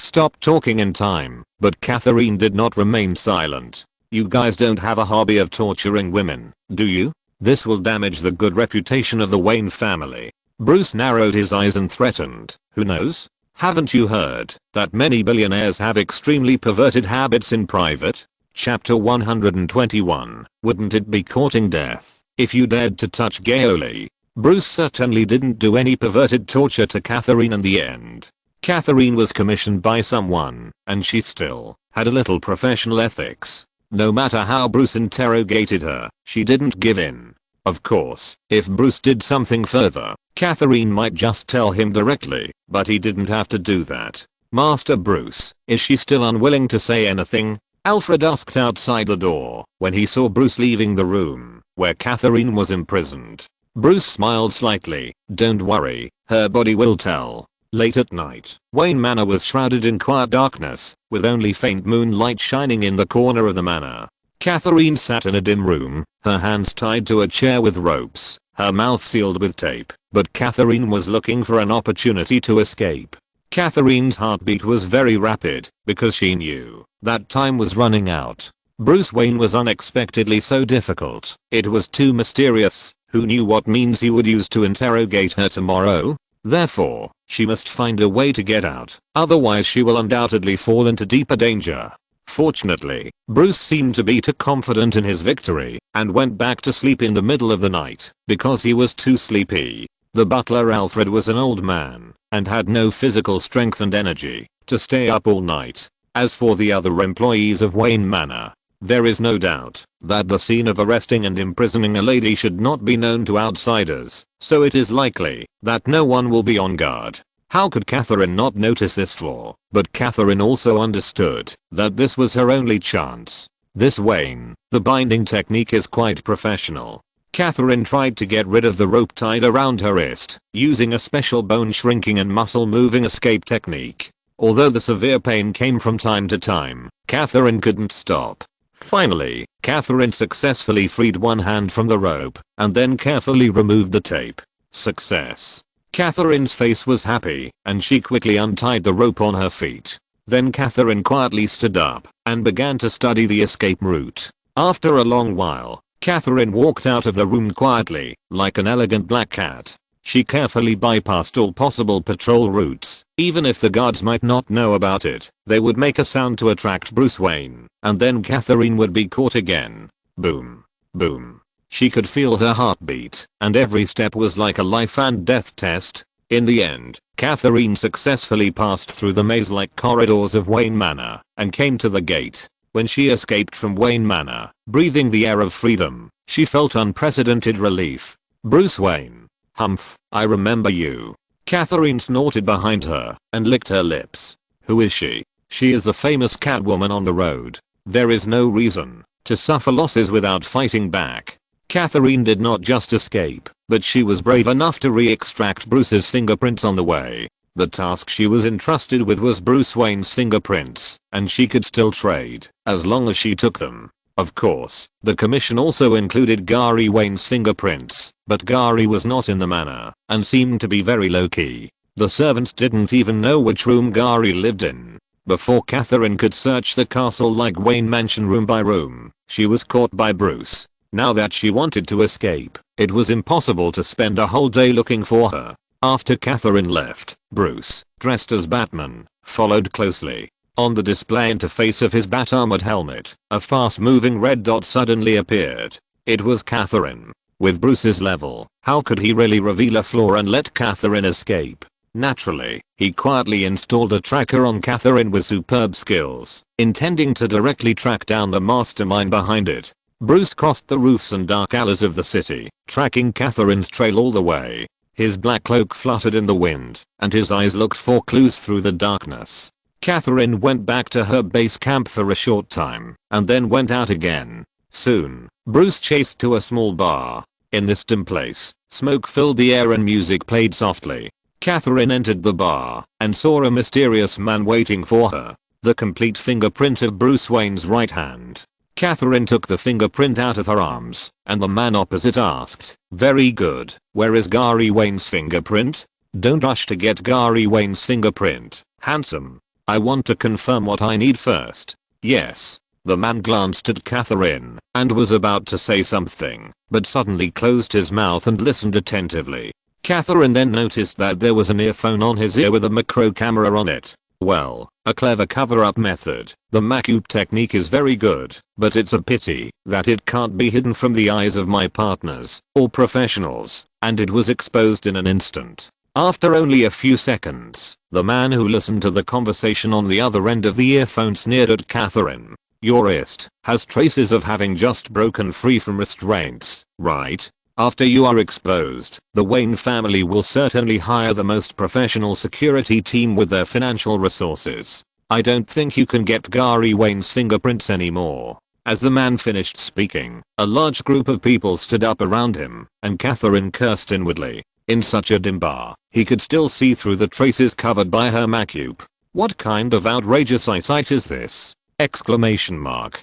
stopped talking in time, but Catherine did not remain silent. "You guys don't have a hobby of torturing women, do you? This will damage the good reputation of the Wayne family." Bruce narrowed his eyes and threatened, "Who knows? Haven't you heard that many billionaires have extremely perverted habits in private?" Chapter 121. Wouldn't it be courting death if you dared to touch Gao Li? Bruce certainly didn't do any perverted torture to Catherine in the end. Catherine was commissioned by someone, and she still had a little professional ethics. No matter how Bruce interrogated her, she didn't give in. Of course, if Bruce did something further, Catherine might just tell him directly, but he didn't have to do that. "Master Bruce, is she still unwilling to say anything?" Alfred asked outside the door when he saw Bruce leaving the room where Catherine was imprisoned. Bruce smiled slightly. "Don't worry, her body will tell." Late at night, Wayne Manor was shrouded in quiet darkness, with only faint moonlight shining in the corner of the manor. Catherine sat in a dim room, her hands tied to a chair with ropes, her mouth sealed with tape, but Catherine was looking for an opportunity to escape. Catherine's heartbeat was very rapid, because she knew that time was running out. Bruce Wayne was unexpectedly so difficult. It was too mysterious. Who knew what means he would use to interrogate her tomorrow? Therefore, she must find a way to get out, otherwise she will undoubtedly fall into deeper danger. Fortunately, Bruce seemed to be too confident in his victory, and went back to sleep in the middle of the night, because he was too sleepy. The butler Alfred was an old man, and had no physical strength and energy to stay up all night. As for the other employees of Wayne Manor, there is no doubt that the scene of arresting and imprisoning a lady should not be known to outsiders, so it is likely that no one will be on guard. How could Catherine not notice this flaw? But Catherine also understood that this was her only chance. This Wayne, the binding technique is quite professional. Catherine tried to get rid of the rope tied around her wrist, using a special bone shrinking and muscle moving escape technique. Although the severe pain came from time to time, Catherine couldn't stop. Finally, Catherine successfully freed one hand from the rope, and then carefully removed the tape. Success. Catherine's face was happy, and she quickly untied the rope on her feet. Then Catherine quietly stood up, and began to study the escape route. After a long while, Catherine walked out of the room quietly, like an elegant black cat. She carefully bypassed all possible patrol routes. Even if the guards might not know about it, they would make a sound to attract Bruce Wayne, and then Catherine would be caught again. Boom. Boom. She could feel her heartbeat, and every step was like a life and death test. In the end, Catherine successfully passed through the maze-like corridors of Wayne Manor, and came to the gate. When she escaped from Wayne Manor, breathing the air of freedom, she felt unprecedented relief. "Bruce Wayne. Humph, I remember you." Catherine snorted behind her, and licked her lips. "Who is she?" "She is the famous Catwoman on the road. There is no reason to suffer losses without fighting back." Catherine did not just escape, but she was brave enough to re-extract Bruce's fingerprints on the way. The task she was entrusted with was Bruce Wayne's fingerprints, and she could still trade, as long as she took them. Of course, the commission also included Gary Wayne's fingerprints, but Gary was not in the manor, and seemed to be very low-key. The servants didn't even know which room Gary lived in. Before Catherine could search the castle like Wayne Mansion room by room, she was caught by Bruce. Now that she wanted to escape, it was impossible to spend a whole day looking for her. After Catherine left, Bruce, dressed as Batman, followed closely. On the display interface of his bat-armored helmet, a fast-moving red dot suddenly appeared. It was Catherine. With Bruce's level, how could he really reveal a flaw and let Catherine escape? Naturally, he quietly installed a tracker on Catherine with superb skills, intending to directly track down the mastermind behind it. Bruce crossed the roofs and dark alleys of the city, tracking Catherine's trail all the way. His black cloak fluttered in the wind, and his eyes looked for clues through the darkness. Catherine went back to her base camp for a short time, and then went out again. Soon, Bruce chased to a small bar. In this dim place, smoke filled the air and music played softly. Catherine entered the bar, and saw a mysterious man waiting for her. The complete fingerprint of Bruce Wayne's right hand. Catherine took the fingerprint out of her arms, and the man opposite asked, "Very good, where is Gary Wayne's fingerprint?" Don't rush to get Gary Wayne's fingerprint, handsome. I want to confirm what I need first. Yes. The man glanced at Catherine and was about to say something, but suddenly closed his mouth and listened attentively. Catherine then noticed that there was an earphone on his ear with a macro camera on it. Well, a clever cover-up method. The Macup technique is very good, but it's a pity that it can't be hidden from the eyes of my partners or professionals, and it was exposed in an instant. After only a few seconds, the man who listened to the conversation on the other end of the earphone sneered at Catherine. Your wrist has traces of having just broken free from restraints, right? After you are exposed, the Wayne family will certainly hire the most professional security team with their financial resources. I don't think you can get Gary Wayne's fingerprints anymore. As the man finished speaking, a large group of people stood up around him, and Catherine cursed inwardly. In such a dim bar, he could still see through the traces covered by her Macup. What kind of outrageous eyesight is this? Exclamation mark.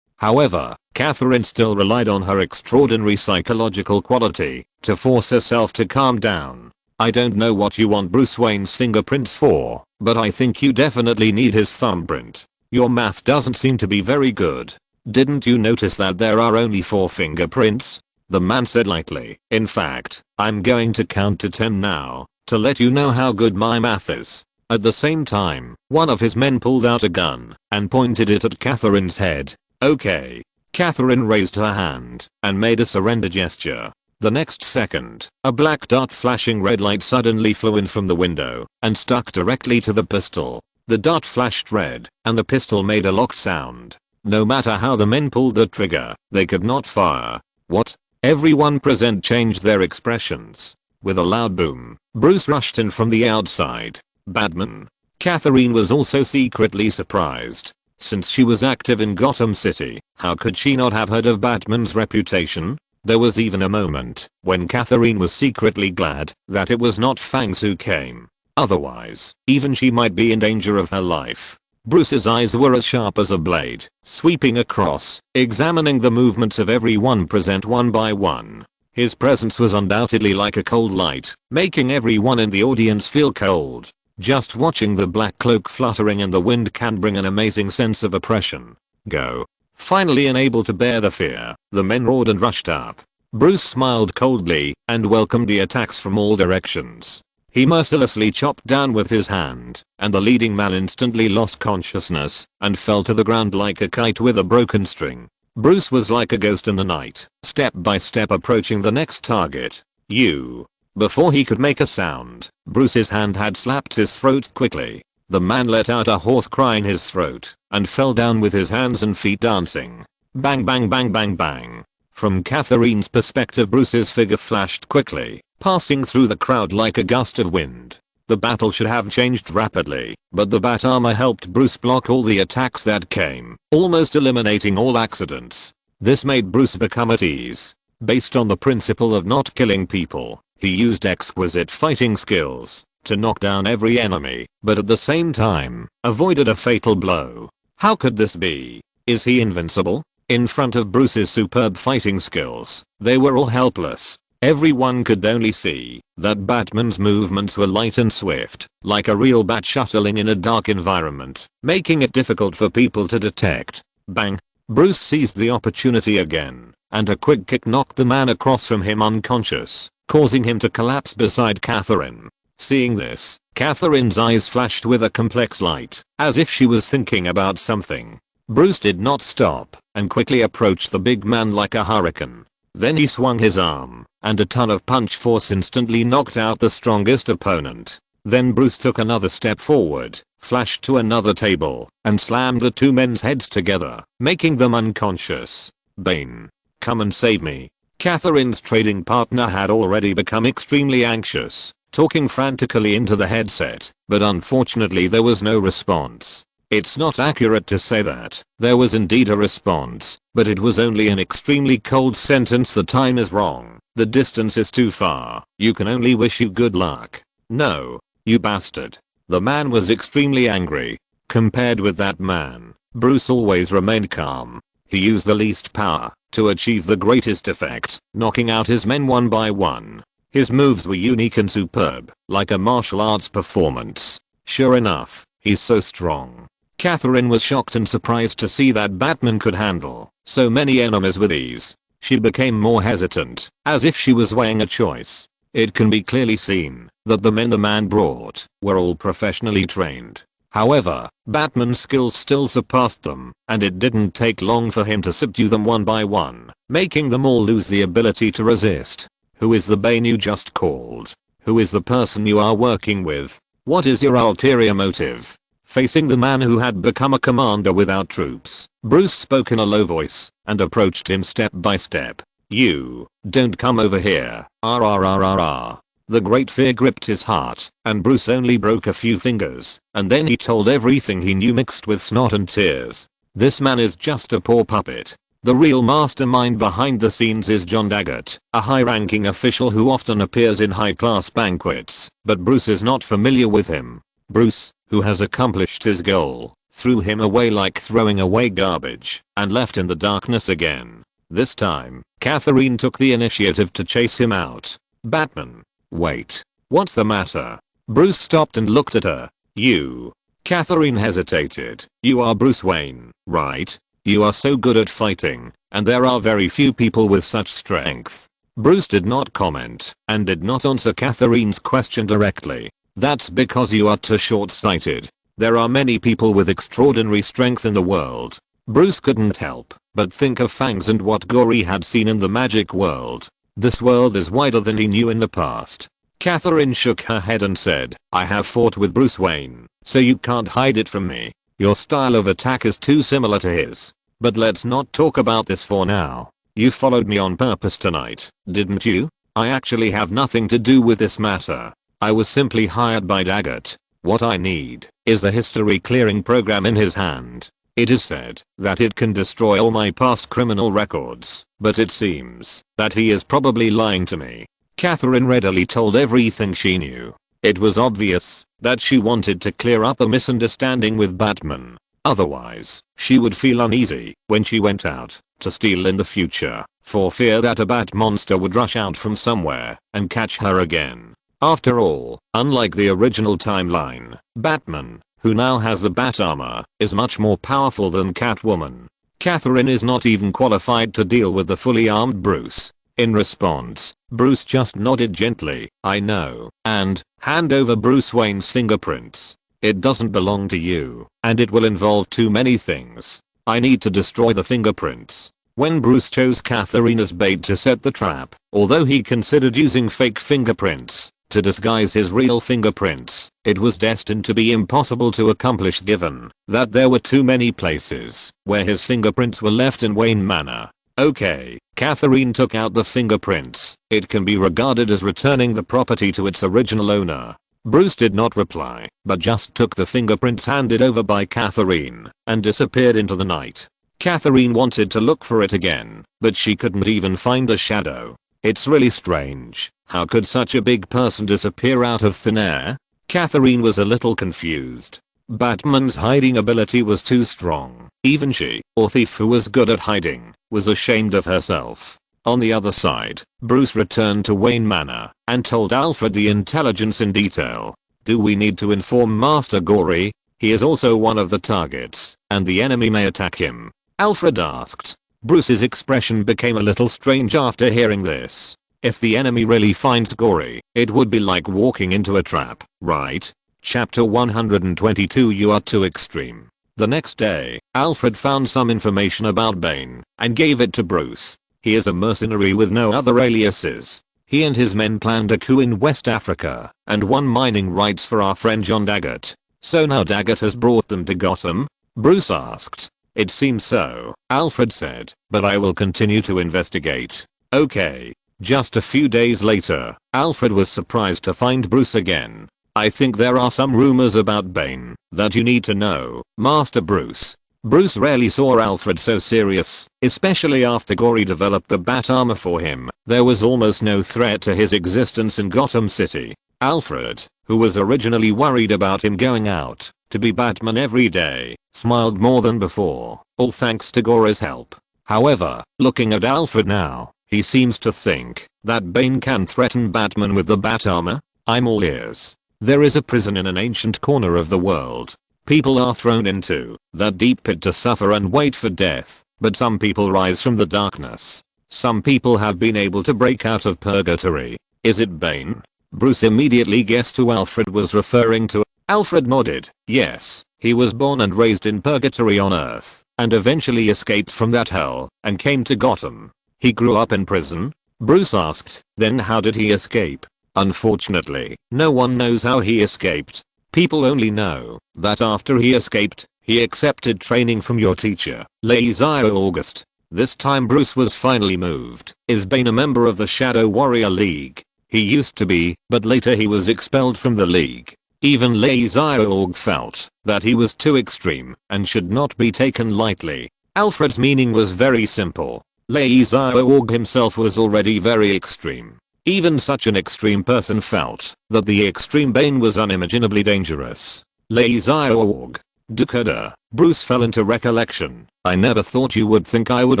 However, Catherine still relied on her extraordinary psychological quality to force herself to calm down. I don't know what you want Bruce Wayne's fingerprints for, but I think you definitely need his thumbprint. Your math doesn't seem to be very good. Didn't you notice that there are only 4 fingerprints? The man said lightly. In fact, I'm going to count to 10 now, to let you know how good my math is. At the same time, one of his men pulled out a gun and pointed it at Catherine's head. Okay. Catherine raised her hand and made a surrender gesture. The next second, a black dot flashing red light suddenly flew in from the window and stuck directly to the pistol. The dot flashed red and the pistol made a locked sound. No matter how the men pulled the trigger, they could not fire. What? Everyone present changed their expressions. With a loud boom, Bruce rushed in from the outside. Batman. Catherine was also secretly surprised. Since she was active in Gotham City, how could she not have heard of Batman's reputation? There was even a moment when Catherine was secretly glad that it was not Fangs who came. Otherwise, even she might be in danger of her life. Bruce's eyes were as sharp as a blade, sweeping across, examining the movements of everyone present one by one. His presence was undoubtedly like a cold light, making everyone in the audience feel cold. Just watching the black cloak fluttering in the wind can bring an amazing sense of oppression. Go. Finally unable to bear the fear, the men roared and rushed up. Bruce smiled coldly and welcomed the attacks from all directions. He mercilessly chopped down with his hand, and the leading man instantly lost consciousness and fell to the ground like a kite with a broken string. Bruce was like a ghost in the night, step by step approaching the next target. You. Before he could make a sound, Bruce's hand had slapped his throat quickly. The man let out a hoarse cry in his throat and fell down with his hands and feet dancing. Bang bang bang bang bang. From Catherine's perspective, Bruce's figure flashed quickly, passing through the crowd like a gust of wind. The battle should have changed rapidly, but the bat armor helped Bruce block all the attacks that came, almost eliminating all accidents. This made Bruce become at ease. Based on the principle of not killing people, he used exquisite fighting skills to knock down every enemy, but at the same time, avoided a fatal blow. How could this be? Is he invincible? In front of Bruce's superb fighting skills, they were all helpless. Everyone could only see that Batman's movements were light and swift, like a real bat shuttling in a dark environment, making it difficult for people to detect. Bang! Bruce seized the opportunity again, and a quick kick knocked the man across from him unconscious, causing him to collapse beside Catherine. Seeing this, Catherine's eyes flashed with a complex light, as if she was thinking about something. Bruce did not stop, and quickly approached the big man like a hurricane. Then he swung his arm, and a ton of punch force instantly knocked out the strongest opponent. Then Bruce took another step forward, flashed to another table, and slammed the two men's heads together, making them unconscious. Bane. Come and save me. Catherine's trading partner had already become extremely anxious, talking frantically into the headset, but unfortunately there was no response. It's not accurate to say that there was indeed a response, but it was only an extremely cold sentence. The time is wrong. The distance is too far. You can only wish you good luck. No, you bastard. The man was extremely angry. Compared with that man, Bruce always remained calm. He used the least power to achieve the greatest effect, knocking out his men one by one. His moves were unique and superb, like a martial arts performance. Sure enough, he's so strong. Catherine was shocked and surprised to see that Batman could handle so many enemies with ease. She became more hesitant, as if she was weighing a choice. It can be clearly seen that the men the man brought were all professionally trained. However, Batman's skills still surpassed them, and it didn't take long for him to subdue them one by one, making them all lose the ability to resist. Who is the Bane you just called? Who is the person you are working with? What is your ulterior motive? Facing the man who had become a commander without troops, Bruce spoke in a low voice and approached him step by step. You don't come over here. RRRRR. The great fear gripped his heart, and Bruce only broke a few fingers, and then he told everything he knew mixed with snot and tears. This man is just a poor puppet. The real mastermind behind the scenes is John Daggett, a high-ranking official who often appears in high-class banquets, but Bruce is not familiar with him. Bruce, who has accomplished his goal, threw him away like throwing away garbage, and left in the darkness again. This time, Catherine took the initiative to chase him out. Batman. Wait. What's the matter? Bruce stopped and looked at her. You. Catherine hesitated. You are Bruce Wayne, right? You are so good at fighting, and there are very few people with such strength. Bruce did not comment, and did not answer Catherine's question directly. That's because you are too short-sighted. There are many people with extraordinary strength in the world. Bruce couldn't help but think of Fangs and what Gory had seen in the magic world. This world is wider than he knew in the past. Catherine shook her head and said, I have fought with Bruce Wayne, so you can't hide it from me. Your style of attack is too similar to his. But let's not talk about this for now. You followed me on purpose tonight, didn't you? I actually have nothing to do with this matter. I was simply hired by Daggett. What I need is the history clearing program in his hand. It is said that it can destroy all my past criminal records, but it seems that he is probably lying to me. Catherine readily told everything she knew. It was obvious that she wanted to clear up the misunderstanding with Batman. Otherwise, she would feel uneasy when she went out to steal in the future, for fear that a bat monster would rush out from somewhere and catch her again. After all, unlike the original timeline, Batman, who now has the bat armor, is much more powerful than Catwoman. Catherine is not even qualified to deal with the fully armed Bruce. In response, Bruce just nodded gently, I know, and hand over Bruce Wayne's fingerprints. It doesn't belong to you, and it will involve too many things. I need to destroy the fingerprints. When Bruce chose Catherine as bait to set the trap, although he considered using fake fingerprints to disguise his real fingerprints, it was destined to be impossible to accomplish given that there were too many places where his fingerprints were left in Wayne Manor. Okay, Catherine took out the fingerprints. It can be regarded as returning the property to its original owner. Bruce did not reply, but just took the fingerprints handed over by Catherine and disappeared into the night. Catherine wanted to look for it again, but she couldn't even find a shadow. It's really strange. How could such a big person disappear out of thin air? Catherine was a little confused. Batman's hiding ability was too strong. Even she, or thief who was good at hiding, was ashamed of herself. On the other side, Bruce returned to Wayne Manor and told Alfred the intelligence in detail. Do we need to inform Master Gory? He is also one of the targets, and the enemy may attack him. Alfred asked. Bruce's expression became a little strange after hearing this. If the enemy really finds Gory, it would be like walking into a trap, right? Chapter 122 You are too extreme. The next day, Alfred found some information about Bane and gave it to Bruce. He is a mercenary with no other aliases. He and his men planned a coup in West Africa and won mining rights for our friend John Daggett. So now Daggett has brought them to Gotham? Bruce asked. It seems so, Alfred said, but I will continue to investigate. Okay. Just a few days later, Alfred was surprised to find Bruce again. I think there are some rumors about Bane that you need to know, Master Bruce. Bruce rarely saw Alfred so serious, especially after Gory developed the bat armor for him. There was almost no threat to his existence in Gotham City. Alfred, who was originally worried about him going out to be Batman every day, smiled more than before, all thanks to Gory's help. However, looking at Alfred now, he seems to think That Bane can threaten Batman with the bat armor? I'm all ears. There is a prison in an ancient corner of the world. People are thrown into that deep pit to suffer and wait for death, but some people rise from the darkness. Some people have been able to break out of purgatory. Is it Bane? Bruce immediately guessed who Alfred was referring to. Alfred nodded. Yes, he was born and raised in purgatory on Earth, and eventually escaped from that hell, and came to Gotham. He grew up in prison? Bruce asked. Then how did he escape? Unfortunately, no one knows how he escaped. People only know that after he escaped, he accepted training from your teacher, Lazio August. This time Bruce was finally moved. Is Bane a member of the Shadow Warrior League? He used to be, but later he was expelled from the league. Even Lazio Aug felt that he was too extreme and should not be taken lightly. Alfred's meaning was very simple. Lazio Aug himself was already very extreme. Even such an extreme person felt that the extreme Bane was unimaginably dangerous. Lazio Aug. Dukkada. Bruce fell into recollection. I never thought you would think I would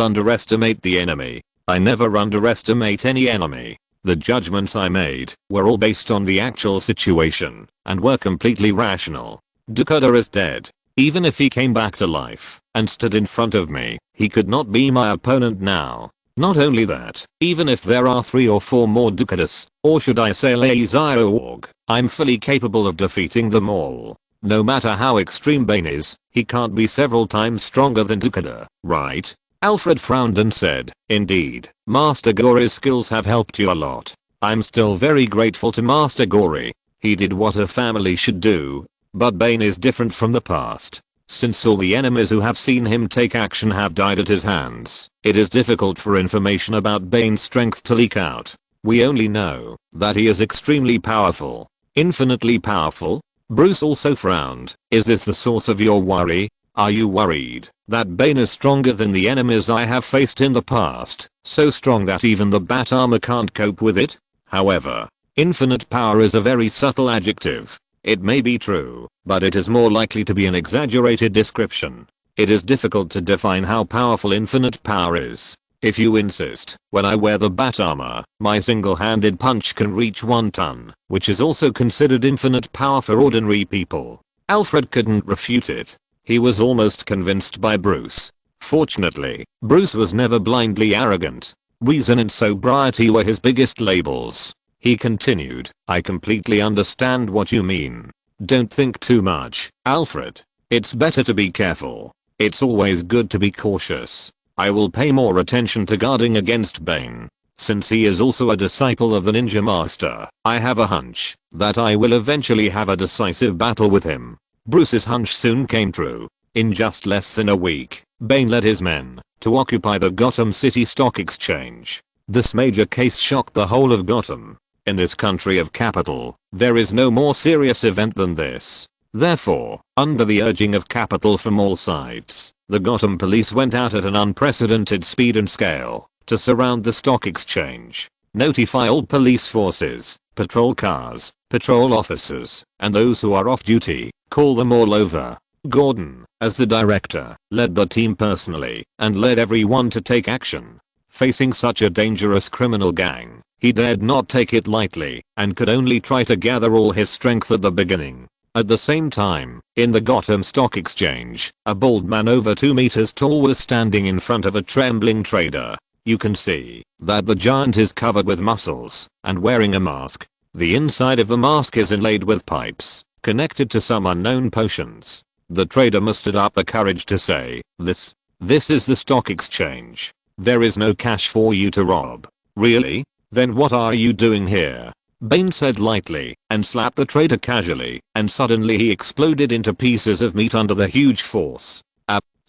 underestimate the enemy. I never underestimate any enemy. The judgments I made were all based on the actual situation and were completely rational. Dukkada is dead. Even if he came back to life and stood in front of me, he could not be my opponent now. Not only that, even if there are 3 or 4 more Dukkadas, or should I say Lazio Aug, I'm fully capable of defeating them all. No matter how extreme Bane is, he can't be several times stronger than Dukkada, right? Alfred frowned and said, indeed, Master Gory's skills have helped you a lot. I'm still very grateful to Master Gory. He did what a family should do. But Bane is different from the past. Since all the enemies who have seen him take action have died at his hands, it is difficult for information about Bane's strength to leak out. We only know that he is extremely powerful. Infinitely powerful? Bruce also frowned. Is this the source of your worry? Are you worried that Bane is stronger than the enemies I have faced in the past, so strong that even the bat armor can't cope with it? However, infinite power is a very subtle adjective. It may be true, but it is more likely to be an exaggerated description. It is difficult to define how powerful infinite power is. If you insist, when I wear the bat armor, my single-handed punch can reach 1 ton, which is also considered infinite power for ordinary people. Alfred couldn't refute it. He was almost convinced by Bruce. Fortunately, Bruce was never blindly arrogant. Reason and sobriety were his biggest labels. He continued, I completely understand what you mean. Don't think too much, Alfred. It's better to be careful. It's always good to be cautious. I will pay more attention to guarding against Bane. Since he is also a disciple of the Ninja Master, I have a hunch that I will eventually have a decisive battle with him. Bruce's hunch soon came true. In just less than a week, Bane led his men to occupy the Gotham City Stock Exchange. This major case shocked the whole of Gotham. In this country of capital, there is no more serious event than this. Therefore, under the urging of capital from all sides, the Gotham police went out at an unprecedented speed and scale to surround the stock exchange, notify all police forces, patrol cars, patrol officers, and those who are off duty, call them all over. Gordon, as the director, led the team personally and led everyone to take action. Facing such a dangerous criminal gang, he dared not take it lightly and could only try to gather all his strength at the beginning. At the same time, in the Gotham Stock Exchange, a bald man over 2 meters tall was standing in front of a trembling trader. You can see that the giant is covered with muscles and wearing a mask. The inside of the mask is inlaid with pipes connected to some unknown potions. The trader mustered up the courage to say, This is the stock exchange. There is no cash for you to rob. Really? Then what are you doing here? Bane said lightly and slapped the trader casually, and suddenly he exploded into pieces of meat under the huge force.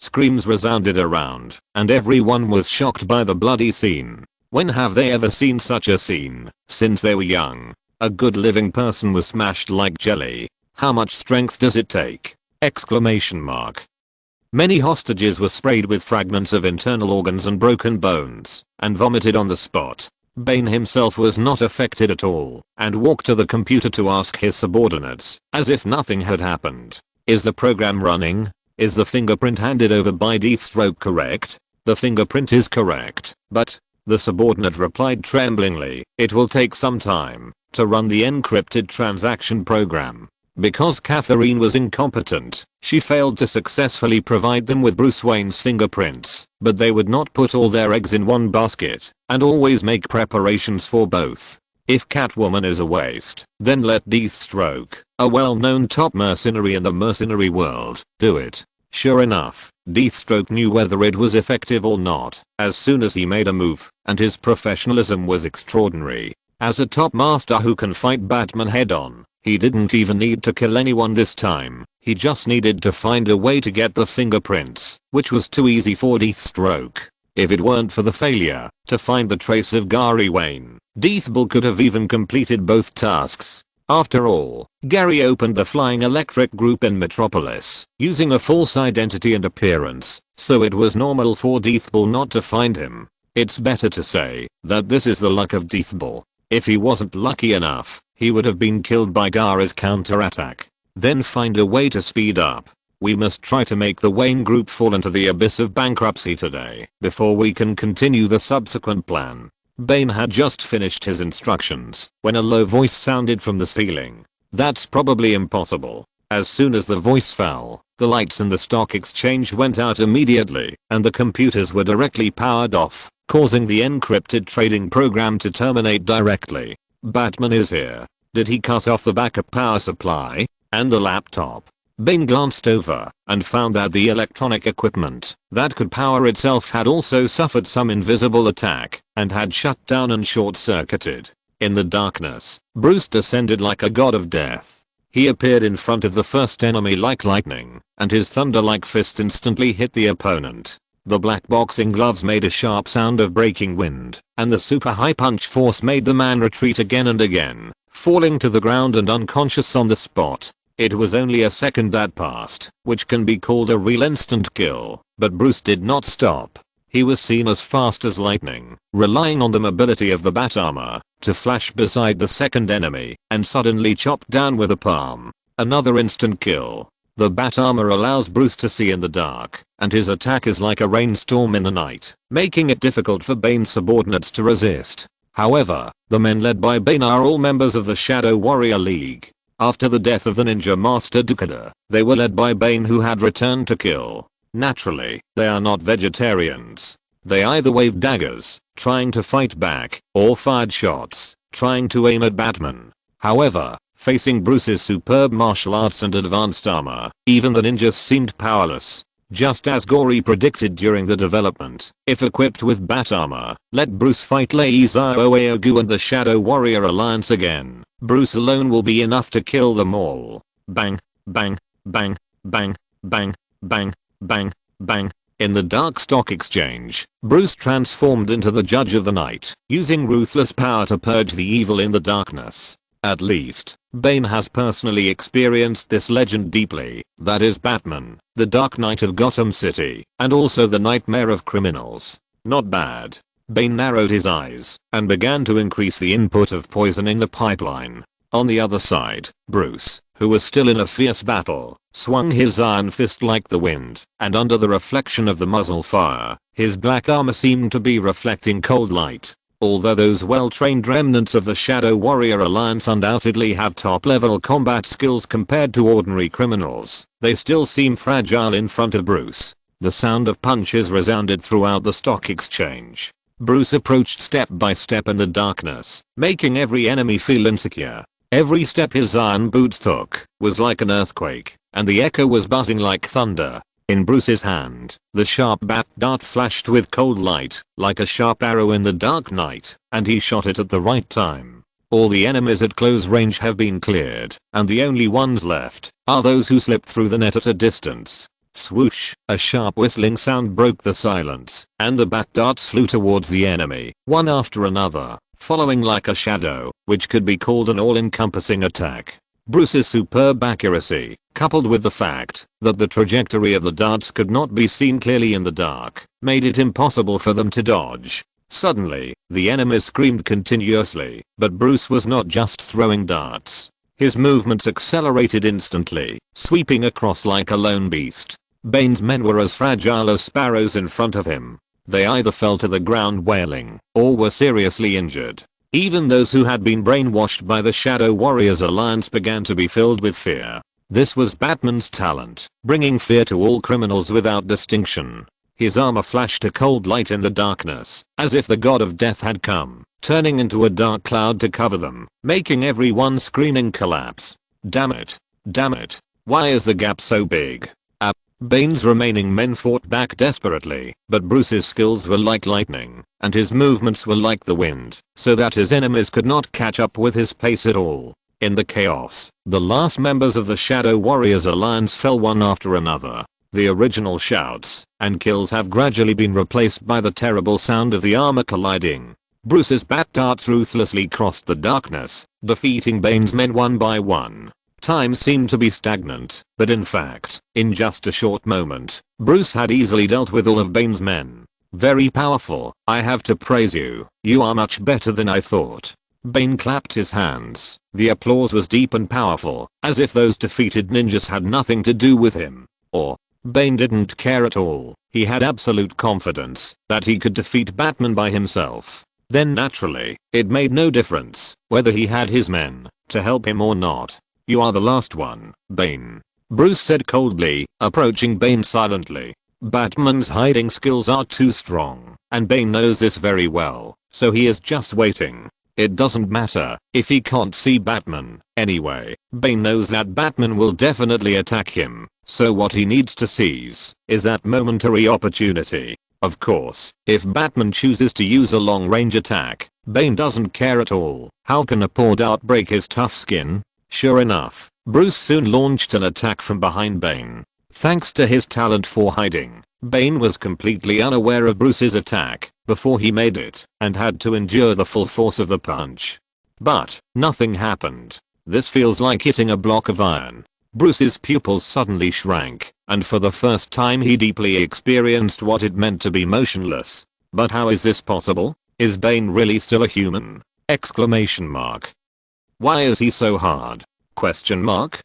Screams resounded around, and everyone was shocked by the bloody scene. When have they ever seen such a scene? Since they were young. A good living person was smashed like jelly. How much strength does it take? Exclamation mark. Many hostages were sprayed with fragments of internal organs and broken bones, and vomited on the spot. Bane himself was not affected at all, and walked to the computer to ask his subordinates, as if nothing had happened. Is the program running? Is the fingerprint handed over by Deathstroke correct? The fingerprint is correct, but The subordinate replied tremblingly, "It will take some time to run the encrypted transaction program." Because Catherine was incompetent, she failed to successfully provide them with Bruce Wayne's fingerprints, but they would not put all their eggs in one basket and always make preparations for both. If Catwoman is a waste, then let Deathstroke, a well-known top mercenary in the mercenary world, do it. Sure enough, Deathstroke knew whether it was effective or not as soon as he made a move, and his professionalism was extraordinary. As a top master who can fight Batman head-on, he didn't even need to kill anyone this time. He just needed to find a way to get the fingerprints, which was too easy for Deathstroke. If it weren't for the failure to find the trace of Gary Wayne, Deathbull could have even completed both tasks. After all, Gary opened the Flying Electric Group in Metropolis using a false identity and appearance, so it was normal for Deathbull not to find him. It's better to say that this is the luck of Deathbull. If he wasn't lucky enough, he would have been killed by Gary's counterattack. Then find a way to speed up. We must try to make the Wayne Group fall into the abyss of bankruptcy today before we can continue the subsequent plan. Bane had just finished his instructions when a low voice sounded from the ceiling. That's probably impossible. As soon as the voice fell, the lights in the stock exchange went out immediately and the computers were directly powered off, causing the encrypted trading program to terminate directly. Batman is here. Did he cut off the backup power supply? And the laptop? Bane glanced over and found that the electronic equipment that could power itself had also suffered some invisible attack and had shut down and short-circuited. In the darkness, Bruce descended like a god of death. He appeared in front of the first enemy like lightning, and his thunder-like fist instantly hit the opponent. The black boxing gloves made a sharp sound of breaking wind, and the super high punch force made the man retreat again and again, falling to the ground and unconscious on the spot. It was only a second that passed, which can be called a real instant kill, but Bruce did not stop. He was seen as fast as lightning, relying on the mobility of the bat armor to flash beside the second enemy and suddenly chop down with a palm. Another instant kill. The bat armor allows Bruce to see in the dark, and his attack is like a rainstorm in the night, making it difficult for Bane's subordinates to resist. However, the men led by Bane are all members of the Shadow Warrior League. After the death of the ninja master Dukada, they were led by Bane, who had returned to kill. Naturally, they are not vegetarians. They either waved daggers, trying to fight back, or fired shots, trying to aim at Batman. However, facing Bruce's superb martial arts and advanced armor, even the ninjas seemed powerless. Just as Gory predicted during the development, if equipped with bat armor, let Bruce fight Leizao Aogu and the Shadow Warrior Alliance again. Bruce alone will be enough to kill them all. Bang, bang, bang, bang, bang, bang, bang, bang. In the dark stock exchange, Bruce transformed into the Judge of the Night, using ruthless power to purge the evil in the darkness. At least, Bane has personally experienced this legend deeply, that is Batman, the Dark Knight of Gotham City, and also the nightmare of criminals. Not bad. Bane narrowed his eyes and began to increase the input of poison in the pipeline. On the other side, Bruce, who was still in a fierce battle, swung his iron fist like the wind, and under the reflection of the muzzle fire, his black armor seemed to be reflecting cold light. Although those well-trained remnants of the Shadow Warrior Alliance undoubtedly have top-level combat skills compared to ordinary criminals, they still seem fragile in front of Bruce. The sound of punches resounded throughout the stock exchange. Bruce approached step by step in the darkness, making every enemy feel insecure. Every step his iron boots took was like an earthquake, and the echo was buzzing like thunder. In Bruce's hand, the sharp bat dart flashed with cold light, like a sharp arrow in the dark night, and he shot it at the right time. All the enemies at close range have been cleared, and the only ones left are those who slipped through the net at a distance. Swoosh, a sharp whistling sound broke the silence, and the bat darts flew towards the enemy, one after another, following like a shadow, which could be called an all-encompassing attack. Bruce's superb accuracy, coupled with the fact that the trajectory of the darts could not be seen clearly in the dark, made it impossible for them to dodge. Suddenly, the enemies screamed continuously, but Bruce was not just throwing darts. His movements accelerated instantly, sweeping across like a lone beast. Bane's men were as fragile as sparrows in front of him. They either fell to the ground wailing or were seriously injured. Even those who had been brainwashed by the Shadow Warriors Alliance began to be filled with fear. This was Batman's talent, bringing fear to all criminals without distinction. His armor flashed a cold light in the darkness, as if the god of death had come, turning into a dark cloud to cover them, making everyone screaming collapse. Damn it. Damn it. Why is the gap so big? Bane's remaining men fought back desperately, but Bruce's skills were like lightning, and his movements were like the wind, so that his enemies could not catch up with his pace at all. In the chaos, the last members of the Shadow Warriors Alliance fell one after another. The original shouts and kills have gradually been replaced by the terrible sound of the armor colliding. Bruce's bat darts ruthlessly crossed the darkness, defeating Bane's men one by one. Time seemed to be stagnant, but in fact, in just a short moment, Bruce had easily dealt with all of Bane's men. Very powerful, I have to praise you. You are much better than I thought. Bane clapped his hands. The applause was deep and powerful, as if those defeated ninjas had nothing to do with him. Or, Bane didn't care at all. He had absolute confidence that he could defeat Batman by himself. Then naturally, it made no difference whether he had his men to help him or not. You are the last one, Bane. Bruce said coldly, approaching Bane silently. Batman's hiding skills are too strong, and Bane knows this very well, so he is just waiting. It doesn't matter if he can't see Batman. Anyway, Bane knows that Batman will definitely attack him, so what he needs to seize is that momentary opportunity. Of course, if Batman chooses to use a long-range attack, Bane doesn't care at all. How can a poor dart break his tough skin? Sure enough, Bruce soon launched an attack from behind Bane. Thanks to his talent for hiding, Bane was completely unaware of Bruce's attack before he made it and had to endure the full force of the punch. But nothing happened. This feels like hitting a block of iron. Bruce's pupils suddenly shrank, and for the first time he deeply experienced what it meant to be motionless. But how is this possible? Is Bane really still a human? Exclamation mark. Why is he so hard? Question mark.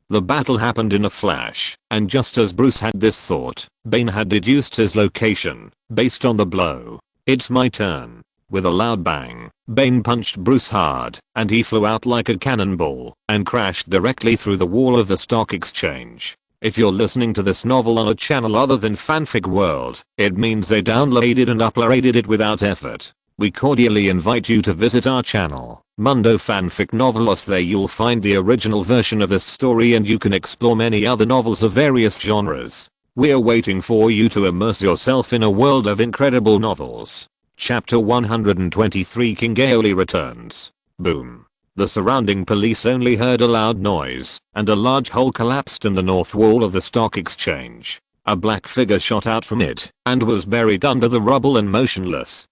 The battle happened in a flash, and just as Bruce had this thought, Bane had deduced his location based on the blow. It's my turn. With a loud bang, Bane punched Bruce hard, and he flew out like a cannonball and crashed directly through the wall of the stock exchange. If you're listening to this novel on a channel other than Fanfic World, it means they downloaded and uploaded it without effort. We cordially invite you to visit our channel, Mundo Fanfic Novelos. There you'll find the original version of this story and you can explore many other novels of various genres. We're waiting for you to immerse yourself in a world of incredible novels. Chapter 123 King Gao Li returns. Boom. The surrounding police only heard a loud noise, and a large hole collapsed in the north wall of the stock exchange. A black figure shot out from it, and was buried under the rubble and motionless.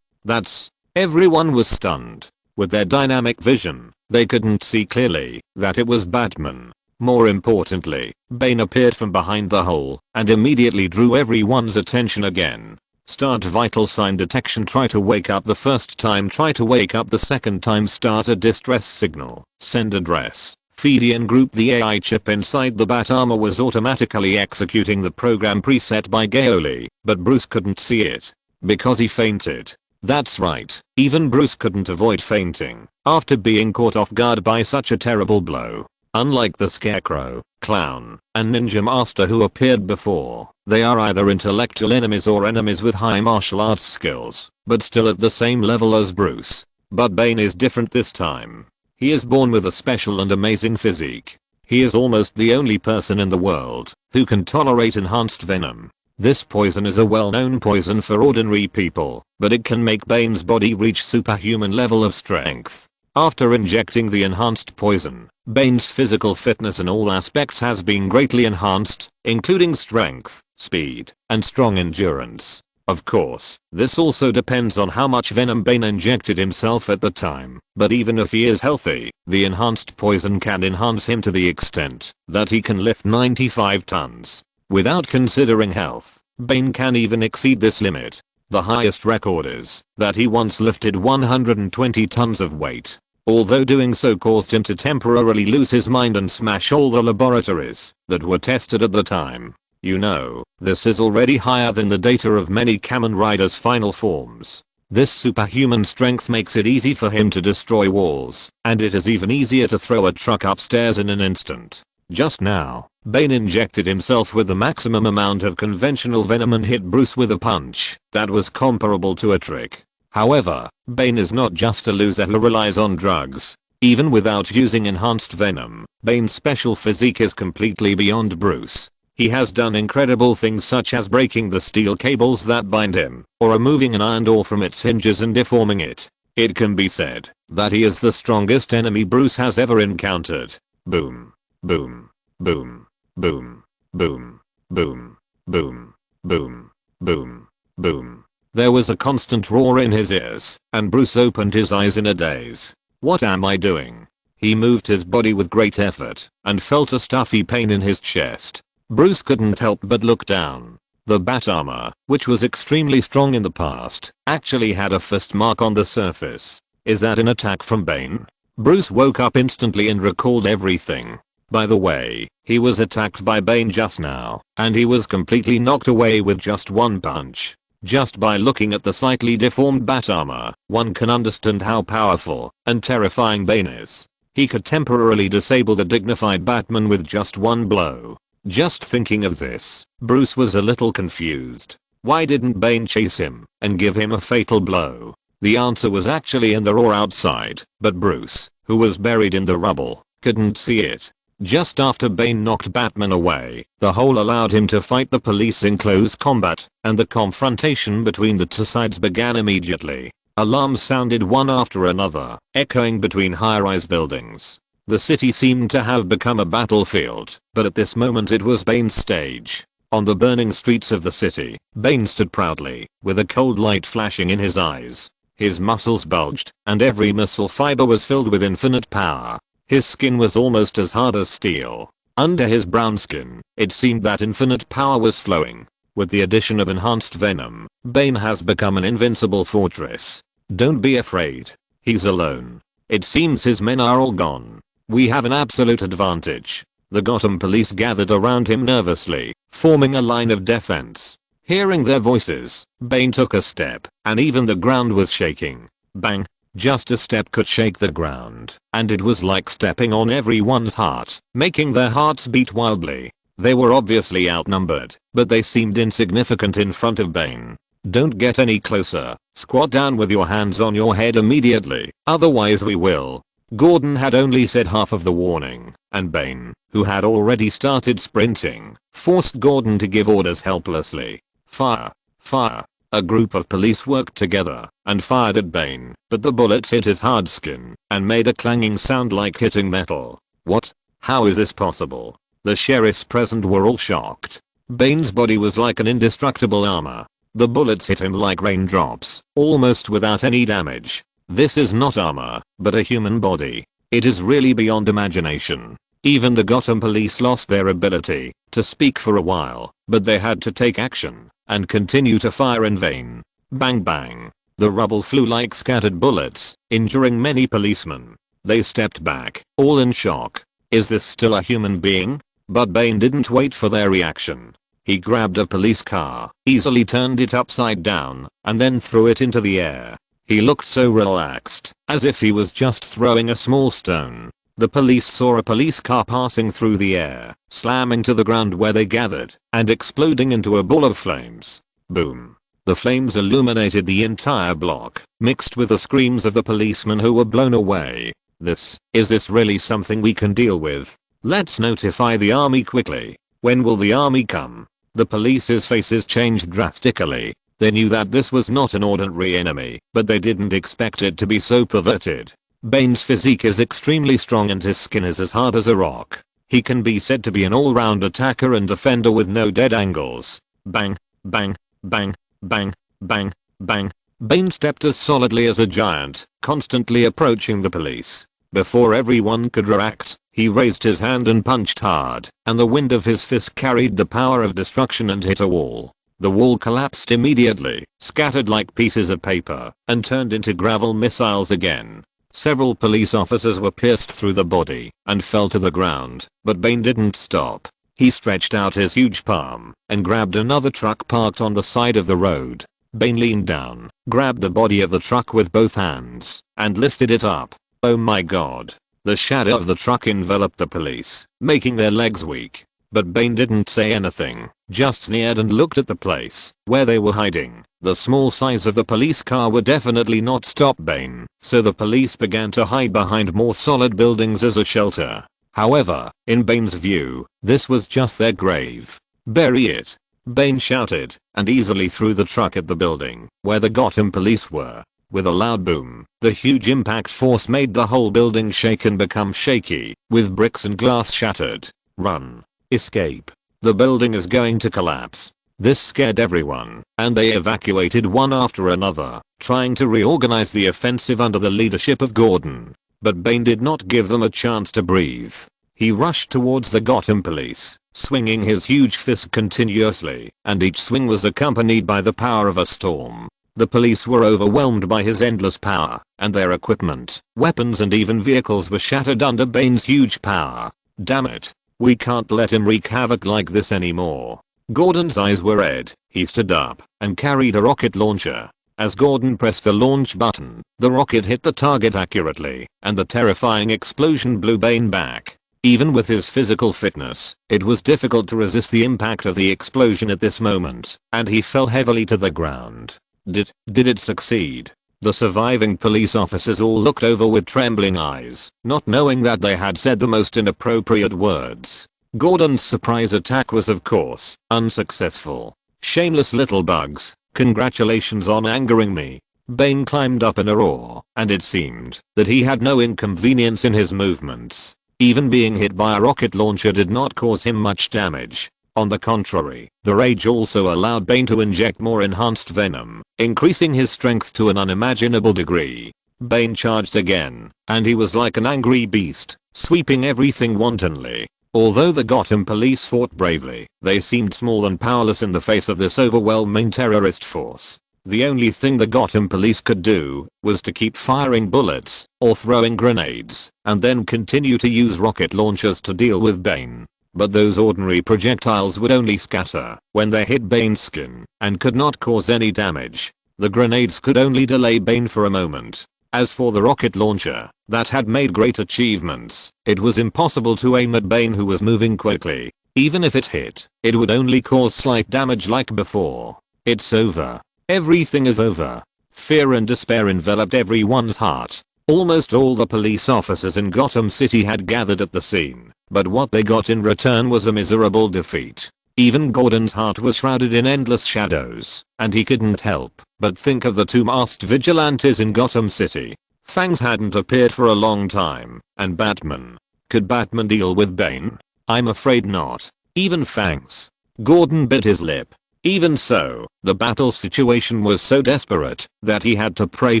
That's... Everyone was stunned. With their dynamic vision, they couldn't see clearly that it was Batman. More importantly, Bane appeared from behind the hole, and immediately drew everyone's attention again. Start vital sign detection. Try to wake up the first time. Try to wake up the second time. Start a distress signal. Send address. Feed in group. The AI chip inside the bat armor was automatically executing the program preset by Gao Li, but Bruce couldn't see it because he fainted. That's right, even Bruce couldn't avoid fainting after being caught off guard by such a terrible blow. Unlike the Scarecrow, Clown, and Ninja Master who appeared before, they are either intellectual enemies or enemies with high martial arts skills, but still at the same level as Bruce. But Bane is different this time. He is born with a special and amazing physique. He is almost the only person in the world who can tolerate enhanced venom. This poison is a well-known poison for ordinary people, but it can make Bane's body reach superhuman level of strength. After injecting the enhanced poison, Bane's physical fitness in all aspects has been greatly enhanced, including strength, speed, and strong endurance. Of course, this also depends on how much venom Bane injected himself at the time, but even if he is healthy, the enhanced poison can enhance him to the extent that he can lift 95 tons. Without considering health, Bane can even exceed this limit. The highest record is that he once lifted 120 tons of weight. Although doing so caused him to temporarily lose his mind and smash all the laboratories that were tested at the time. You know, this is already higher than the data of many Kamen Riders' final forms. This superhuman strength makes it easy for him to destroy walls, and it is even easier to throw a truck upstairs in an instant. Just now, Bane injected himself with the maximum amount of conventional venom and hit Bruce with a punch that was comparable to a trick. However, Bane is not just a loser who relies on drugs. Even without using enhanced venom, Bane's special physique is completely beyond Bruce. He has done incredible things such as breaking the steel cables that bind him, or removing an iron door from its hinges and deforming it. It can be said that he is the strongest enemy Bruce has ever encountered. Boom. Boom. Boom. Boom. Boom. Boom. Boom. Boom. Boom. Boom. There was a constant roar in his ears, and Bruce opened his eyes in a daze. What am I doing? He moved his body with great effort, and felt a stuffy pain in his chest. Bruce couldn't help but look down. The bat armor, which was extremely strong in the past, actually had a fist mark on the surface. Is that an attack from Bane? Bruce woke up instantly and recalled everything. By the way, he was attacked by Bane just now, and he was completely knocked away with just one punch. Just by looking at the slightly deformed bat armor, one can understand how powerful and terrifying Bane is. He could temporarily disable the dignified Batman with just one blow. Just thinking of this, Bruce was a little confused. Why didn't Bane chase him and give him a fatal blow? The answer was actually in the roar outside, but Bruce, who was buried in the rubble, couldn't see it. Just after Bane knocked Batman away, the hole allowed him to fight the police in close combat, and the confrontation between the two sides began immediately. Alarms sounded one after another, echoing between high-rise buildings. The city seemed to have become a battlefield, but at this moment it was Bane's stage. On the burning streets of the city, Bane stood proudly, with a cold light flashing in his eyes. His muscles bulged, and every muscle fiber was filled with infinite power. His skin was almost as hard as steel. Under his brown skin, it seemed that infinite power was flowing. With the addition of enhanced venom, Bane has become an invincible fortress. Don't be afraid. He's alone. It seems his men are all gone. We have an absolute advantage. The Gotham police gathered around him nervously, forming a line of defense. Hearing their voices, Bane took a step, and even the ground was shaking. Bang. Just a step could shake the ground, and it was like stepping on everyone's heart, making their hearts beat wildly. They were obviously outnumbered, but they seemed insignificant in front of Bane. Don't get any closer. Squat down with your hands on your head immediately, otherwise we will. Gordon had only said half of the warning, and Bane, who had already started sprinting, forced Gordon to give orders helplessly. Fire! Fire! A group of police worked together and fired at Bane, but the bullets hit his hard skin and made a clanging sound like hitting metal. What? How is this possible? The sheriffs present were all shocked. Bane's body was like an indestructible armor. The bullets hit him like raindrops, almost without any damage. This is not armor, but a human body. It is really beyond imagination. Even the Gotham police lost their ability to speak for a while, but they had to take action and continue to fire in vain. Bang bang. The rubble flew like scattered bullets, injuring many policemen. They stepped back, all in shock. Is this still a human being? But Bane didn't wait for their reaction. He grabbed a police car, easily turned it upside down, and then threw it into the air. He looked so relaxed, as if he was just throwing a small stone. The police saw a police car passing through the air, slamming to the ground where they gathered, and exploding into a ball of flames. Boom. The flames illuminated the entire block, mixed with the screams of the policemen who were blown away. Is this really something we can deal with? Let's notify the army quickly. When will the army come? The police's faces changed drastically. They knew that this was not an ordinary enemy, but they didn't expect it to be so perverted. Bane's physique is extremely strong and his skin is as hard as a rock. He can be said to be an all-round attacker and defender with no dead angles. Bang, bang, bang, bang, bang, bang. Bane stepped as solidly as a giant, constantly approaching the police. Before everyone could react, he raised his hand and punched hard, and the wind of his fist carried the power of destruction and hit a wall. The wall collapsed immediately, scattered like pieces of paper, and turned into gravel missiles again. Several police officers were pierced through the body and fell to the ground, but Bane didn't stop. He stretched out his huge palm and grabbed another truck parked on the side of the road. Bane leaned down, grabbed the body of the truck with both hands, and lifted it up. Oh my god. The shadow of the truck enveloped the police, making their legs weak. But Bane didn't say anything, just sneered and looked at the place where they were hiding. The small size of the police car would definitely not stop Bane, so the police began to hide behind more solid buildings as a shelter. However, in Bane's view, this was just their grave. Bury it. Bane shouted, and easily threw the truck at the building where the Gotham police were. With a loud boom, the huge impact force made the whole building shake and become shaky, with bricks and glass shattered. Run. Escape. The building is going to collapse. This scared everyone, and they evacuated one after another, trying to reorganize the offensive under the leadership of Gordon. But Bane did not give them a chance to breathe. He rushed towards the Gotham police, swinging his huge fist continuously, and each swing was accompanied by the power of a storm. The police were overwhelmed by his endless power, and their equipment, weapons and even vehicles were shattered under Bane's huge power. Damn it. We can't let him wreak havoc like this anymore. Gordon's eyes were red. He stood up and carried a rocket launcher. As Gordon pressed the launch button, the rocket hit the target accurately, and the terrifying explosion blew Bane back. Even with his physical fitness, it was difficult to resist the impact of the explosion at this moment, and he fell heavily to the ground. Did it succeed? The surviving police officers all looked over with trembling eyes, not knowing that they had said the most inappropriate words. Gordon's surprise attack was of course unsuccessful. Shameless little bugs, congratulations on angering me. Bane climbed up in a roar, and it seemed that he had no inconvenience in his movements. Even being hit by a rocket launcher did not cause him much damage. On the contrary, the rage also allowed Bane to inject more enhanced venom, increasing his strength to an unimaginable degree. Bane charged again, and he was like an angry beast, sweeping everything wantonly. Although the Gotham police fought bravely, they seemed small and powerless in the face of this overwhelming terrorist force. The only thing the Gotham police could do was to keep firing bullets or throwing grenades, and then continue to use rocket launchers to deal with Bane. But those ordinary projectiles would only scatter when they hit Bane's skin and could not cause any damage. The grenades could only delay Bane for a moment. As for the rocket launcher, that had made great achievements. It was impossible to aim at Bane, who was moving quickly. Even if it hit, it would only cause slight damage like before. It's over. Everything is over. Fear and despair enveloped everyone's heart. Almost all the police officers in Gotham City had gathered at the scene, but what they got in return was a miserable defeat. Even Gordon's heart was shrouded in endless shadows, and he couldn't help but think of the two masked vigilantes in Gotham City. Fangs hadn't appeared for a long time, and Batman. Could Batman deal with Bane? I'm afraid not. Even Fangs. Gordon bit his lip. Even so, the battle situation was so desperate that he had to pray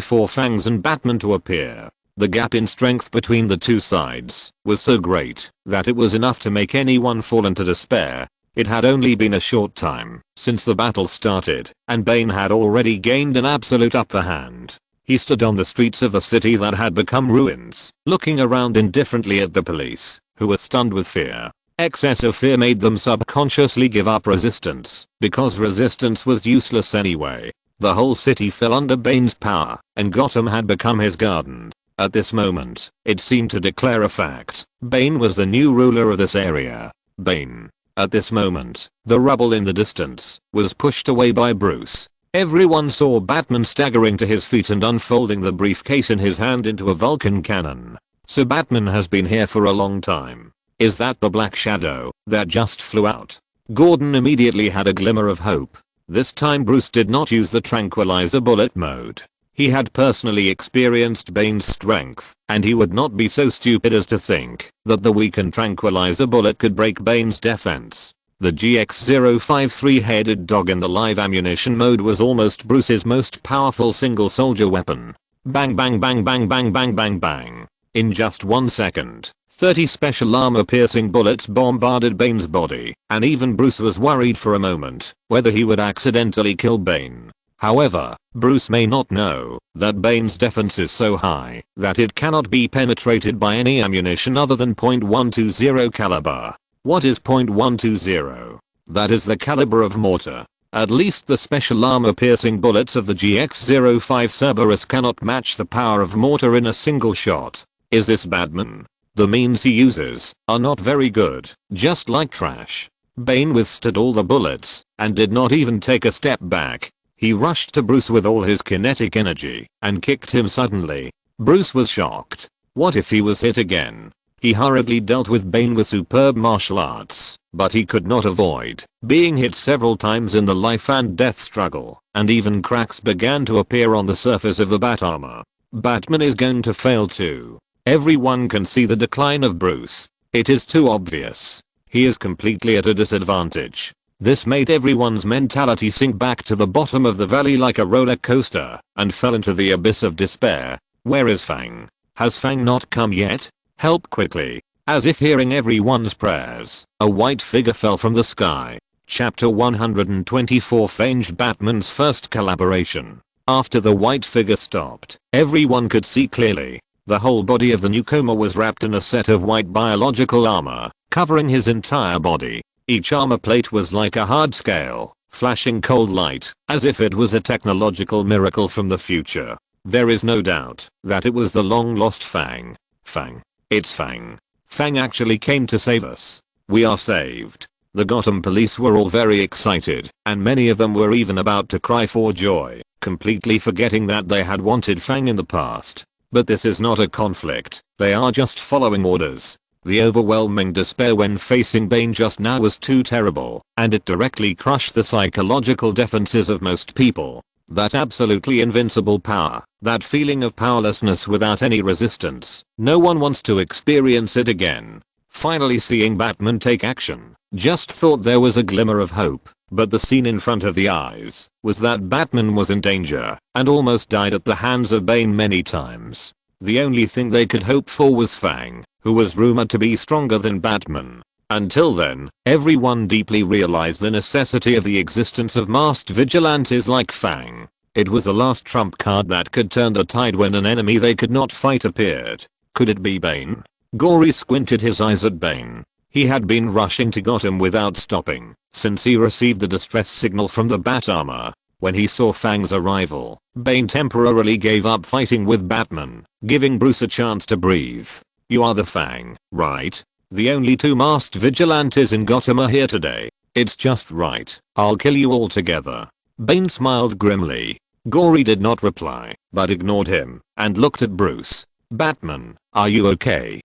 for Fangs and Batman to appear. The gap in strength between the two sides was so great that it was enough to make anyone fall into despair. It had only been a short time since the battle started, and Bane had already gained an absolute upper hand. He stood on the streets of the city that had become ruins, looking around indifferently at the police, who were stunned with fear. Excessive fear made them subconsciously give up resistance, because resistance was useless anyway. The whole city fell under Bane's power, and Gotham had become his garden. At this moment, it seemed to declare a fact. Bane was the new ruler of this area. Bane. At this moment, the rubble in the distance was pushed away by Bruce. Everyone saw Batman staggering to his feet and unfolding the briefcase in his hand into a Vulcan cannon. So Batman has been here for a long time. Is that the Black Shadow that just flew out? Gordon immediately had a glimmer of hope. This time Bruce did not use the tranquilizer bullet mode. He had personally experienced Bane's strength, and he would not be so stupid as to think that the weakened tranquilizer bullet could break Bane's defense. The GX-053 headed dog in the live ammunition mode was almost Bruce's most powerful single soldier weapon. Bang bang bang bang bang bang bang bang. In just 1 second, 30 special armor piercing bullets bombarded Bane's body, and even Bruce was worried for a moment whether he would accidentally kill Bane. However, Bruce may not know that Bane's defense is so high that it cannot be penetrated by any ammunition other than .120 caliber. What is .120? That is the caliber of mortar. At least the special armor-piercing bullets of the GX-05 Cerberus cannot match the power of mortar in a single shot. Is this Batman? The means he uses are not very good, just like trash. Bane withstood all the bullets and did not even take a step back. He rushed to Bruce with all his kinetic energy and kicked him suddenly. Bruce was shocked. What if he was hit again? He hurriedly dealt with Bane with superb martial arts, but he could not avoid being hit several times in the life and death struggle, and even cracks began to appear on the surface of the bat armor. Batman is going to fail too. Everyone can see the decline of Bruce. It is too obvious. He is completely at a disadvantage. This made everyone's mentality sink back to the bottom of the valley like a roller coaster and fell into the abyss of despair. Where is Fang? Has Fang not come yet? Help quickly. As if hearing everyone's prayers, a white figure fell from the sky. Chapter 124 Fanged Batman's first collaboration. After the white figure stopped, everyone could see clearly. The whole body of the newcomer was wrapped in a set of white biological armor, covering his entire body. Each armor plate was like a hard scale, flashing cold light, as if it was a technological miracle from the future. There is no doubt that it was the long-lost Fang. Fang. It's Fang. Fang actually came to save us. We are saved. The Gotham police were all very excited, and many of them were even about to cry for joy, completely forgetting that they had wanted Fang in the past. But this is not a conflict, they are just following orders. The overwhelming despair when facing Bane just now was too terrible, and it directly crushed the psychological defenses of most people. That absolutely invincible power, that feeling of powerlessness without any resistance, no one wants to experience it again. Finally seeing Batman take action, just thought there was a glimmer of hope, but the scene in front of the eyes was that Batman was in danger and almost died at the hands of Bane many times. The only thing they could hope for was Fang, who was rumored to be stronger than Batman. Until then, everyone deeply realized the necessity of the existence of masked vigilantes like Fang. It was the last trump card that could turn the tide when an enemy they could not fight appeared. Could it be Bane? Gory squinted his eyes at Bane. He had been rushing to Gotham without stopping, since he received the distress signal from the bat armor. When he saw Fang's arrival, Bane temporarily gave up fighting with Batman, giving Bruce a chance to breathe. You are the Fang, right? The only two masked vigilantes in Gotham are here today. It's just right. I'll kill you all together. Bane smiled grimly. Gory did not reply, but ignored him, and looked at Bruce. Batman, are you okay?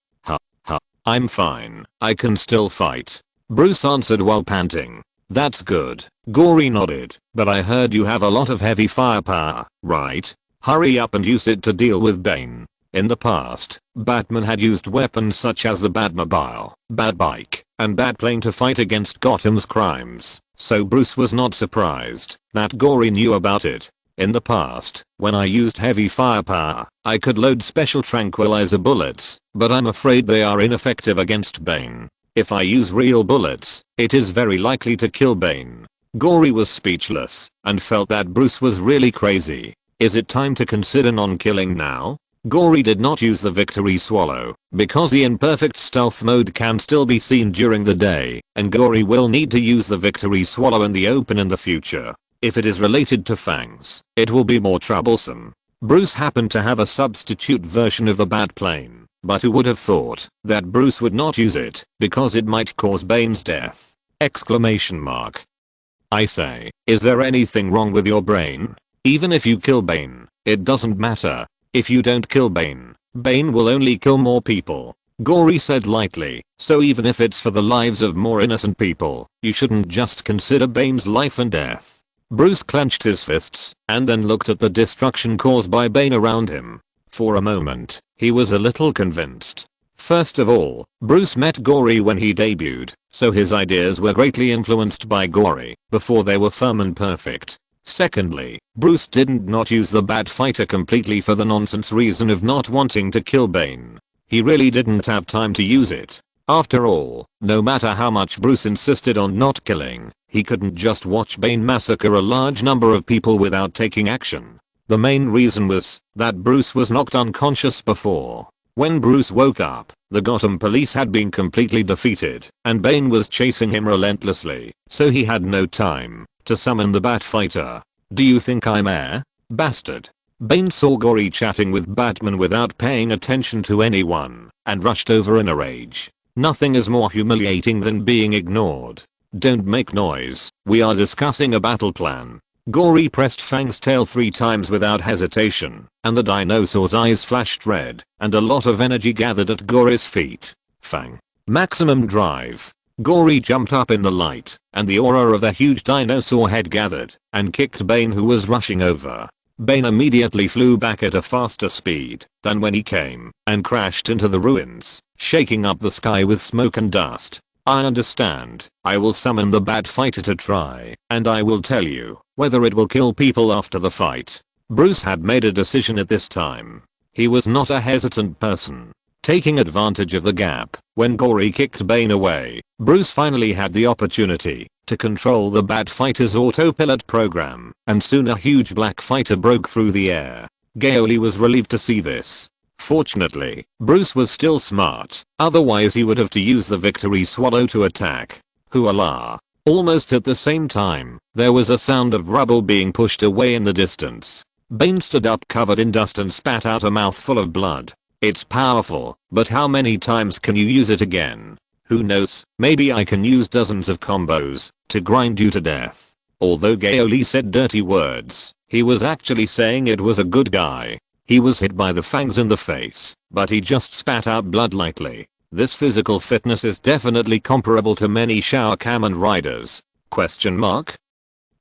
I'm fine. I can still fight. Bruce answered while panting. That's good. Gory nodded. But I heard you have a lot of heavy firepower, right? Hurry up and use it to deal with Bane. In the past, Batman had used weapons such as the Batmobile, Batbike, and Batplane to fight against Gotham's crimes, so Bruce was not surprised that Gory knew about it. In the past, when I used heavy firepower, I could load special tranquilizer bullets, but I'm afraid they are ineffective against Bane. If I use real bullets, it is very likely to kill Bane. Gory was speechless and felt that Bruce was really crazy. Is it time to consider non-killing now? Gory did not use the victory swallow, because the imperfect stealth mode can still be seen during the day, and Gory will need to use the victory swallow in the open in the future. If it is related to Fangs, it will be more troublesome. Bruce happened to have a substitute version of the Batplane, but who would have thought that Bruce would not use it, because it might cause Bane's death? Exclamation mark. I say, is there anything wrong with your brain? Even if you kill Bane, it doesn't matter. If you don't kill Bane, Bane will only kill more people. Gory said lightly, so even if it's for the lives of more innocent people, you shouldn't just consider Bane's life and death. Bruce clenched his fists, and then looked at the destruction caused by Bane around him. For a moment, he was a little convinced. First of all, Bruce met Gory when he debuted, so his ideas were greatly influenced by Gory, before they were firm and perfect. Secondly, Bruce didn't not use the Batfighter completely for the nonsense reason of not wanting to kill Bane. He really didn't have time to use it. After all, no matter how much Bruce insisted on not killing, he couldn't just watch Bane massacre a large number of people without taking action. The main reason was that Bruce was knocked unconscious before. When Bruce woke up, the Gotham police had been completely defeated, and Bane was chasing him relentlessly, so he had no time to summon the Bat Fighter. "Do you think I'm air, bastard?" Bane saw Gory chatting with Batman without paying attention to anyone, and rushed over in a rage. Nothing is more humiliating than being ignored. "Don't make noise, we are discussing a battle plan." Gory pressed Fang's tail 3 times without hesitation, and the dinosaur's eyes flashed red, and a lot of energy gathered at Gory's feet. Fang. Maximum drive. Gory jumped up in the light, and the aura of the huge dinosaur head gathered, and kicked Bane, who was rushing over. Bane immediately flew back at a faster speed than when he came, and crashed into the ruins, shaking up the sky with smoke and dust. "I understand. I will summon the Bat Fighter to try, and I will tell you whether it will kill people after the fight." Bruce had made a decision at this time. He was not a hesitant person. Taking advantage of the gap, when Gory kicked Bane away, Bruce finally had the opportunity to control the Bat Fighter's autopilot program, and soon a huge black fighter broke through the air. Gao Li was relieved to see this. Fortunately, Bruce was still smart, otherwise he would have to use the victory swallow to attack. Hooala. Almost at the same time, there was a sound of rubble being pushed away in the distance. Bane stood up covered in dust and spat out a mouthful of blood. "It's powerful, but how many times can you use it again? Who knows, maybe I can use dozens of combos to grind you to death." Although Gao Li said dirty words, he was actually saying it was a good guy. He was hit by the fangs in the face, but he just spat out blood lightly. This physical fitness is definitely comparable to many shower Kamen Riders. Question mark?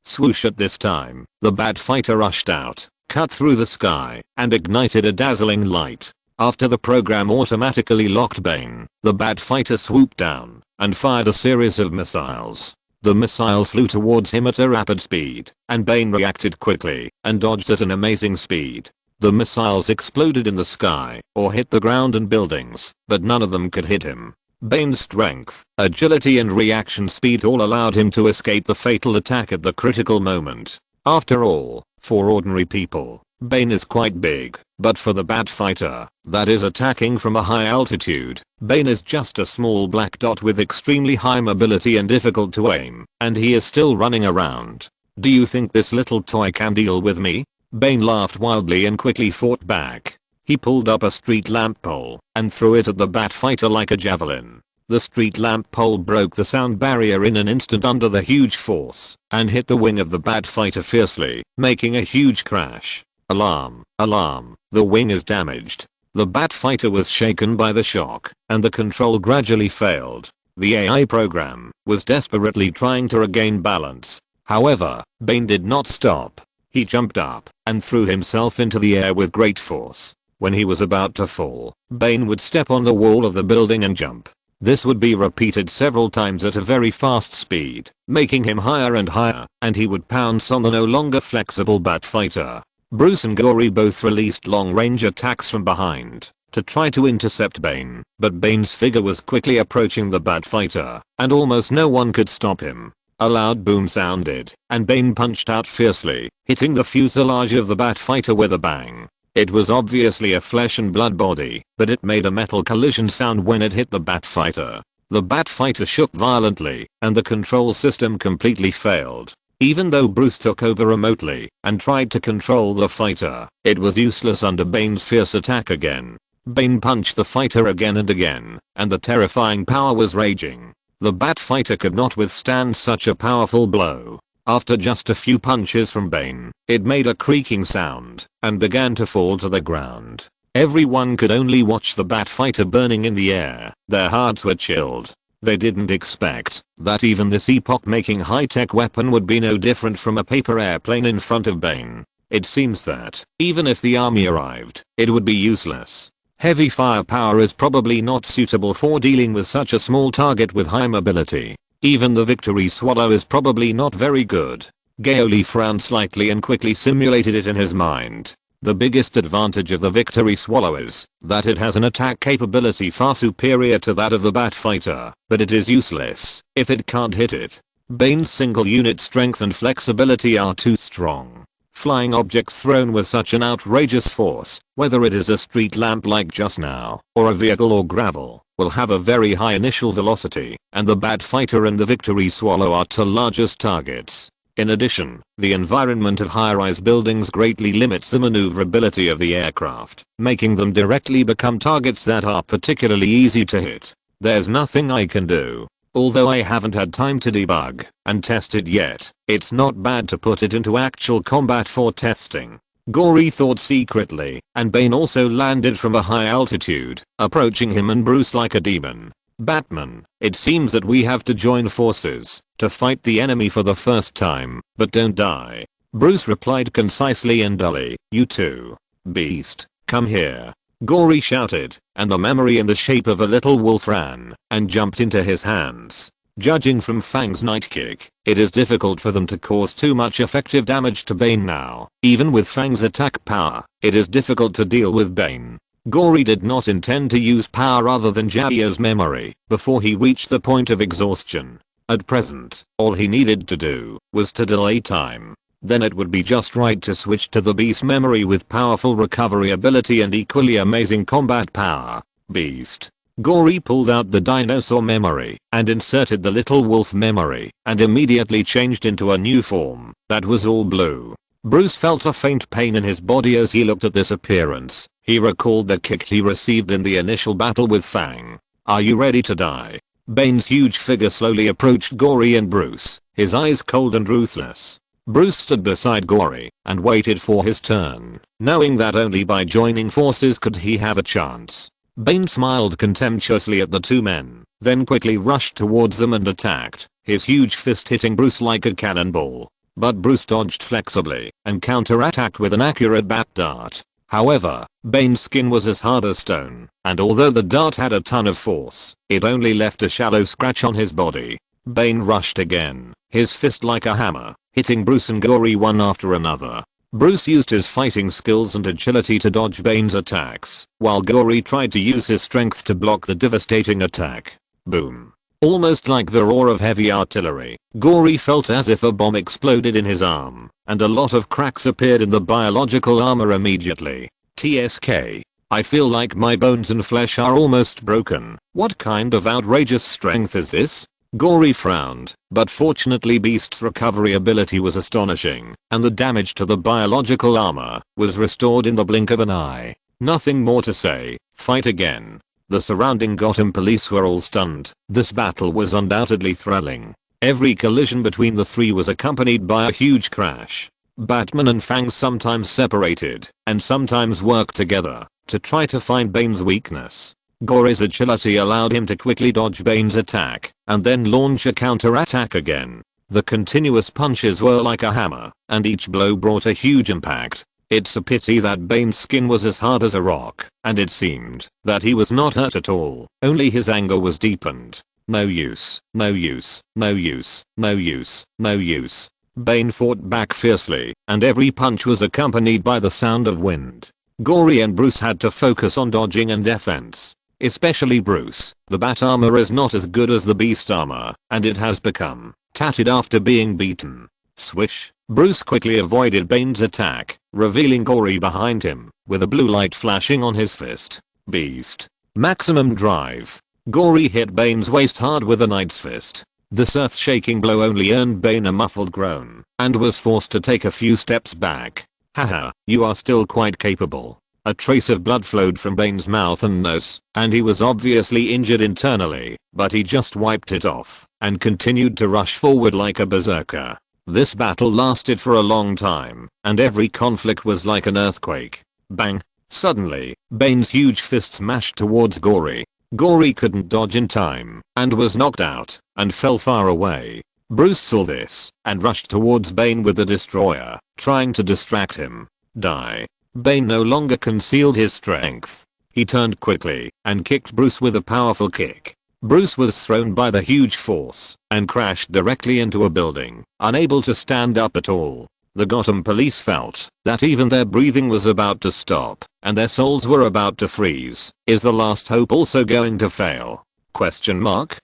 Swoosh. At this time, the Bat Fighter rushed out, cut through the sky, and ignited a dazzling light. After the program automatically locked Bane, the Bat Fighter swooped down and fired a series of missiles. The missiles flew towards him at a rapid speed, and Bane reacted quickly and dodged at an amazing speed. The missiles exploded in the sky or hit the ground and buildings, but none of them could hit him. Bane's strength, agility and reaction speed all allowed him to escape the fatal attack at the critical moment. After all, for ordinary people, Bane is quite big, but for the Bat Fighter, that is attacking from a high altitude, Bane is just a small black dot with extremely high mobility and difficult to aim, and he is still running around. "Do you think this little toy can deal with me?" Bane laughed wildly and quickly fought back. He pulled up a street lamp pole and threw it at the Bat Fighter like a javelin. The street lamp pole broke the sound barrier in an instant under the huge force and hit the wing of the Bat Fighter fiercely, making a huge crash. Alarm! Alarm! The wing is damaged. The Bat Fighter was shaken by the shock, and the control gradually failed. The AI program was desperately trying to regain balance. However, Bane did not stop. He jumped up and threw himself into the air with great force. When he was about to fall, Bane would step on the wall of the building and jump. This would be repeated several times at a very fast speed, making him higher and higher, and he would pounce on the no longer flexible Bat Fighter. Bruce and Gory both released long-range attacks from behind to try to intercept Bane, but Bane's figure was quickly approaching the Bat Fighter, and almost no one could stop him. A loud boom sounded, and Bane punched out fiercely, hitting the fuselage of the Bat Fighter with a bang. It was obviously a flesh and blood body, but it made a metal collision sound when it hit the Bat Fighter. The Bat Fighter shook violently, and the control system completely failed. Even though Bruce took over remotely and tried to control the fighter, it was useless under Bane's fierce attack again. Bane punched the fighter again and again, and the terrifying power was raging. The Bat Fighter could not withstand such a powerful blow. After just a few punches from Bane, it made a creaking sound and began to fall to the ground. Everyone could only watch the Bat Fighter burning in the air. Their hearts were chilled. They didn't expect that even this epoch-making high-tech weapon would be no different from a paper airplane in front of Bane. It seems that, even if the army arrived, it would be useless. Heavy firepower is probably not suitable for dealing with such a small target with high mobility. Even the victory swallow is probably not very good. Gao Li frowned slightly and quickly simulated it in his mind. The biggest advantage of the victory swallow is that it has an attack capability far superior to that of the Bat Fighter, but it is useless if it can't hit it. Bane's single unit strength and flexibility are too strong. Flying objects thrown with such an outrageous force, whether it is a street lamp like just now, or a vehicle or gravel, will have a very high initial velocity, and the Bat Fighter and the Victory Swallow are two largest targets. In addition, the environment of high-rise buildings greatly limits the maneuverability of the aircraft, making them directly become targets that are particularly easy to hit. There's nothing I can do. Although I haven't had time to debug and test it yet, it's not bad to put it into actual combat for testing. Gory thought secretly, and Bane also landed from a high altitude, approaching him and Bruce like a demon. Batman, it seems that we have to join forces to fight the enemy for the first time, but don't die. Bruce replied concisely and dully, you too. Beast, come here. Gory shouted, and the memory in the shape of a little wolf ran and jumped into his hands. Judging from Fang's night kick, it is difficult for them to cause too much effective damage to Bane now. Even with Fang's attack power, it is difficult to deal with Bane. Gory did not intend to use power other than Javier's memory before he reached the point of exhaustion. At present, all he needed to do was to delay time. Then it would be just right to switch to the Beast memory with powerful recovery ability and equally amazing combat power. Beast. Gory pulled out the dinosaur memory and inserted the little wolf memory and immediately changed into a new form that was all blue. Bruce felt a faint pain in his body as he looked at this appearance. He recalled the kick he received in the initial battle with Fang. Are you ready to die? Bane's huge figure slowly approached Gory and Bruce, his eyes cold and ruthless. Bruce stood beside Gory and waited for his turn, knowing that only by joining forces could he have a chance. Bane smiled contemptuously at the two men, then quickly rushed towards them and attacked, his huge fist hitting Bruce like a cannonball. But Bruce dodged flexibly and counterattacked with an accurate bat dart. However, Bane's skin was as hard as stone, and although the dart had a ton of force, it only left a shallow scratch on his body. Bane rushed again, his fist like a hammer, hitting Bruce and Gory one after another. Bruce used his fighting skills and agility to dodge Bane's attacks, while Gory tried to use his strength to block the devastating attack. Boom. Almost like the roar of heavy artillery, Gory felt as if a bomb exploded in his arm, and a lot of cracks appeared in the biological armor immediately. TSK. I feel like my bones and flesh are almost broken. What kind of outrageous strength is this? Gory frowned, but fortunately Beast's recovery ability was astonishing, and the damage to the biological armor was restored in the blink of an eye. Nothing more to say, fight again. The surrounding Gotham police were all stunned. This battle was undoubtedly thrilling. Every collision between the three was accompanied by a huge crash. Batman and Fang sometimes separated, and sometimes worked together, to try to find Bane's weakness. Gory's agility allowed him to quickly dodge Bane's attack, and then launch a counterattack again. The continuous punches were like a hammer, and each blow brought a huge impact. It's a pity that Bane's skin was as hard as a rock, and it seemed that he was not hurt at all, only his anger was deepened. No use, no use, no use, no use, no use. Bane fought back fiercely, and every punch was accompanied by the sound of wind. Gory and Bruce had to focus on dodging and defense. Especially Bruce. The bat armor is not as good as the Beast armor, and it has become tattered after being beaten. Swish. Bruce quickly avoided Bane's attack, revealing Gory behind him, with a blue light flashing on his fist. Beast. Maximum drive. Gory hit Bane's waist hard with a knight's fist. This earth-shaking blow only earned Bane a muffled groan, and was forced to take a few steps back. Haha, you are still quite capable. A trace of blood flowed from Bane's mouth and nose, and he was obviously injured internally, but he just wiped it off, and continued to rush forward like a berserker. This battle lasted for a long time, and every conflict was like an earthquake. Bang! Suddenly, Bane's huge fist smashed towards Gory. Gory couldn't dodge in time, and was knocked out, and fell far away. Bruce saw this, and rushed towards Bane with the destroyer, trying to distract him. Die. Bane no longer concealed his strength. He turned quickly, and kicked Bruce with a powerful kick. Bruce was thrown by the huge force, and crashed directly into a building, unable to stand up at all. The Gotham police felt that even their breathing was about to stop, and their souls were about to freeze. Is the last hope also going to fail? Question mark?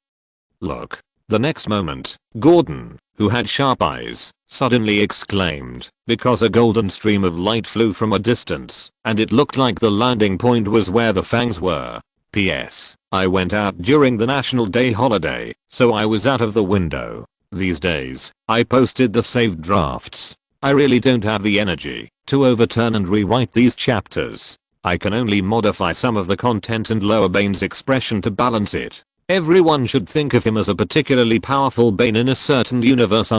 Look. The next moment, Gordon, who had sharp eyes, suddenly exclaimed, because a golden stream of light flew from a distance, and it looked like the landing point was where the fangs were. P.S. I went out during the National Day holiday, so I was out of the window. These days, I posted the saved drafts. I really don't have the energy to overturn and rewrite these chapters. I can only modify some of the content and lower Bane's expression to balance it. Everyone should think of him as a particularly powerful Bane in a certain universe.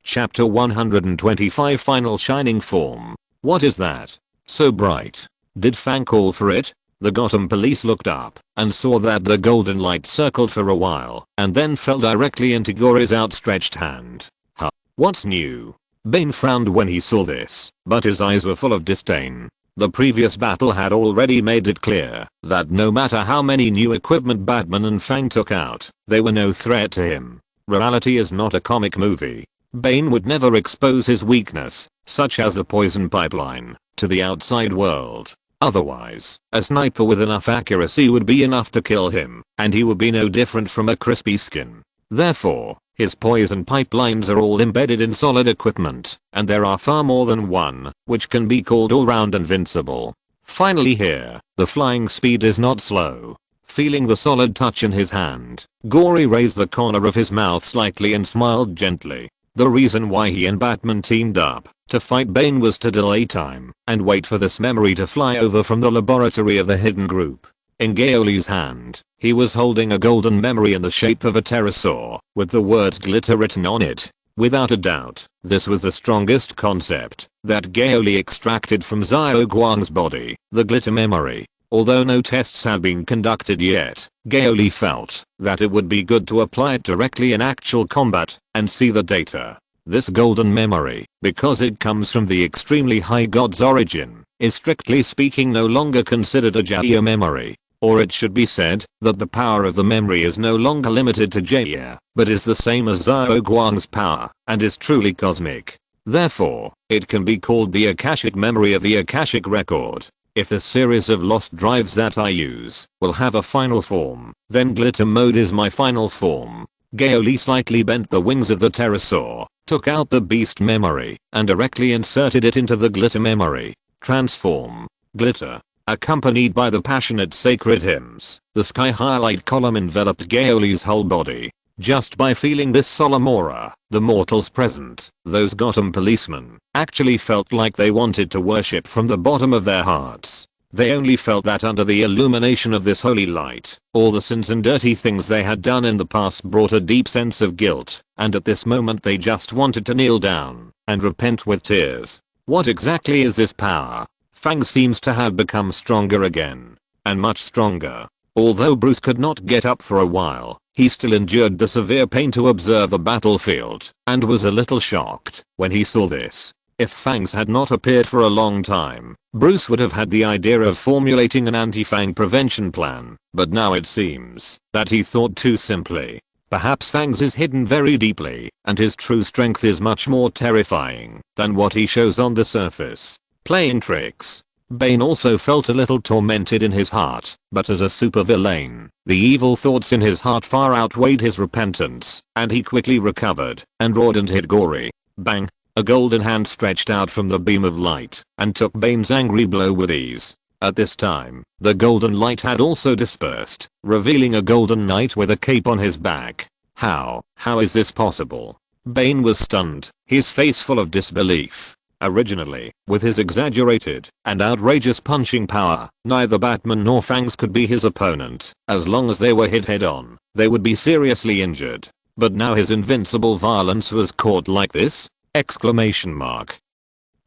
Chapter 125 Final Shining Form. What is that? So bright. Did Fang call for it? The Gotham police looked up and saw that the golden light circled for a while and then fell directly into Gory's outstretched hand. Huh? What's new? Bane frowned when he saw this, but his eyes were full of disdain. The previous battle had already made it clear that no matter how many new equipment Batman and Fang took out, they were no threat to him. Reality is not a comic movie. Bane would never expose his weakness, such as the poison pipeline, to the outside world. Otherwise, a sniper with enough accuracy would be enough to kill him, and he would be no different from a crispy skin. Therefore, his poison pipelines are all embedded in solid equipment, and there are far more than one, which can be called all-round invincible. Finally here, the flying speed is not slow. Feeling the solid touch in his hand, Gory raised the corner of his mouth slightly and smiled gently. The reason why he and Batman teamed up to fight Bane was to delay time and wait for this memory to fly over from the laboratory of the hidden group. In Gao Li's hand, he was holding a golden memory in the shape of a pterosaur with the words glitter written on it. Without a doubt, this was the strongest concept that Gao Li extracted from Xiao Guang's body, the glitter memory. Although no tests had been conducted yet, Gao Li felt that it would be good to apply it directly in actual combat and see the data. This golden memory, because it comes from the extremely high god's origin, is strictly speaking no longer considered a Jaya memory. Or it should be said that the power of the memory is no longer limited to Jaya, but is the same as Xiao Guang's power and is truly cosmic. Therefore, it can be called the Akashic memory of the Akashic record. If the series of lost drives that I use will have a final form, then glitter mode is my final form. Gao Li slightly bent the wings of the pterosaur, took out the beast memory, and directly inserted it into the glitter memory. Transform. Glitter. Accompanied by the passionate sacred hymns, the sky highlight column enveloped Gao Li's whole body. Just by feeling this solemn aura, the mortals present, those Gotham policemen, actually felt like they wanted to worship from the bottom of their hearts. They only felt that under the illumination of this holy light, all the sins and dirty things they had done in the past brought a deep sense of guilt, and at this moment they just wanted to kneel down and repent with tears. What exactly is this power? Fang seems to have become stronger again, and much stronger. Although Bruce could not get up for a while, he still endured the severe pain to observe the battlefield, and was a little shocked when he saw this. If Fangs had not appeared for a long time, Bruce would have had the idea of formulating an anti-Fang prevention plan, but now it seems that he thought too simply. Perhaps Fangs is hidden very deeply, and his true strength is much more terrifying than what he shows on the surface. Playing tricks. Bane also felt a little tormented in his heart, but as a supervillain, the evil thoughts in his heart far outweighed his repentance, and he quickly recovered and roared and hit Gory. Bang! A golden hand stretched out from the beam of light and took Bane's angry blow with ease. At this time, the golden light had also dispersed, revealing a golden knight with a cape on his back. How is this possible? Bane was stunned, his face full of disbelief. Originally, with his exaggerated and outrageous punching power, neither Batman nor Fangs could be his opponent. As long as they were hit head on, they would be seriously injured. But now his invincible violence was caught like this? Exclamation mark.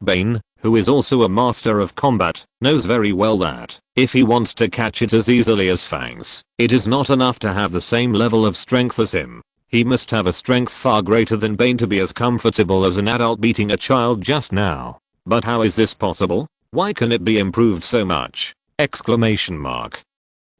Bane, who is also a master of combat, knows very well that, if he wants to catch it as easily as Fangs, it is not enough to have the same level of strength as him. He must have a strength far greater than Bane to be as comfortable as an adult beating a child just now. But how is this possible? Why can it be improved so much? Exclamation mark.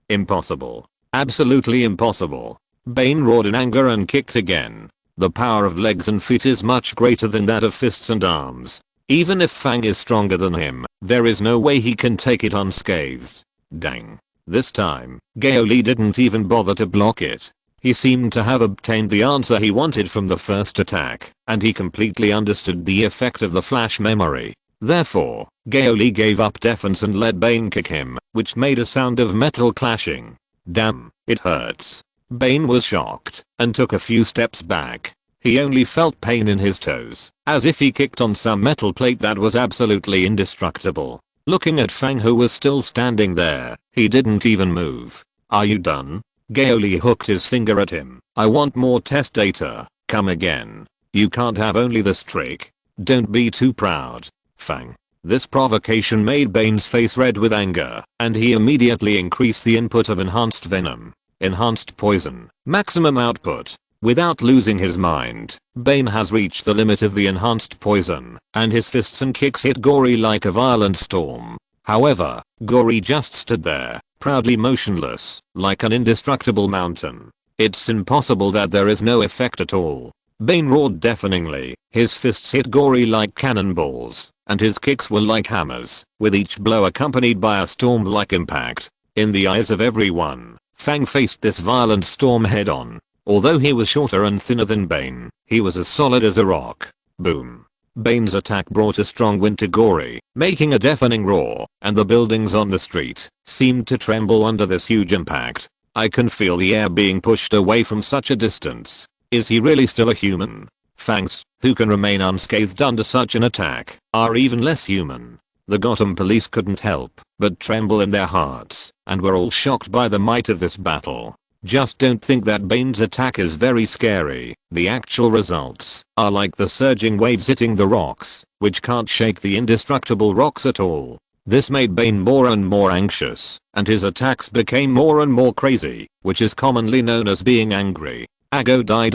Impossible. Absolutely impossible. Bane roared in anger and kicked again. The power of legs and feet is much greater than that of fists and arms. Even if Fang is stronger than him, there is no way he can take it unscathed. Dang. This time, Gao Li didn't even bother to block it. He seemed to have obtained the answer he wanted from the first attack, and he completely understood the effect of the flash memory. Therefore, Gao Li gave up defense and let Bane kick him, which made a sound of metal clashing. Damn, it hurts. Bane was shocked and took a few steps back. He only felt pain in his toes, as if he kicked on some metal plate that was absolutely indestructible. Looking at Fang, who was still standing there, he didn't even move. Are you done? Gao Li hooked his finger at him. I want more test data. Come again. You can't have only this trick. Don't be too proud. Fang. This provocation made Bane's face red with anger, and he immediately increased the input of enhanced venom. Enhanced poison. Maximum output. Without losing his mind, Bane has reached the limit of the enhanced poison, and his fists and kicks hit Gory like a violent storm. However, Gory just stood there, proudly motionless, like an indestructible mountain. It's impossible that there is no effect at all. Bane roared deafeningly, his fists hit Gory like cannonballs, and his kicks were like hammers, with each blow accompanied by a storm-like impact. In the eyes of everyone, Fang faced this violent storm head-on. Although he was shorter and thinner than Bane, he was as solid as a rock. Boom. Bane's attack brought a strong wind to Gory, making a deafening roar, and the buildings on the street seemed to tremble under this huge impact. I can feel the air being pushed away from such a distance. Is he really still a human? Fangs, who can remain unscathed under such an attack, are even less human. The Gotham police couldn't help but tremble in their hearts, and were all shocked by the might of this battle. Just don't think that Bane's attack is very scary. The actual results are like the surging waves hitting the rocks, which can't shake the indestructible rocks at all. This made Bane more and more anxious, and his attacks became more and more crazy, which is commonly known as being angry. Ago die.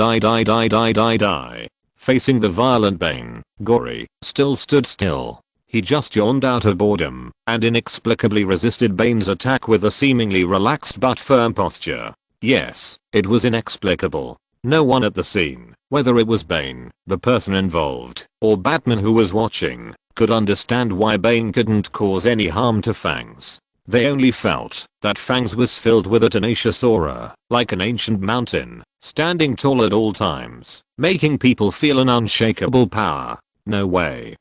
Facing the violent Bane, Gory still stood still. He just yawned out of boredom, and inexplicably resisted Bane's attack with a seemingly relaxed but firm posture. Yes, it was inexplicable. No one at the scene, whether it was Bane, the person involved, or Batman who was watching, could understand why Bane couldn't cause any harm to Fangs. They only felt that Fangs was filled with a tenacious aura, like an ancient mountain, standing tall at all times, making people feel an unshakable power. No way.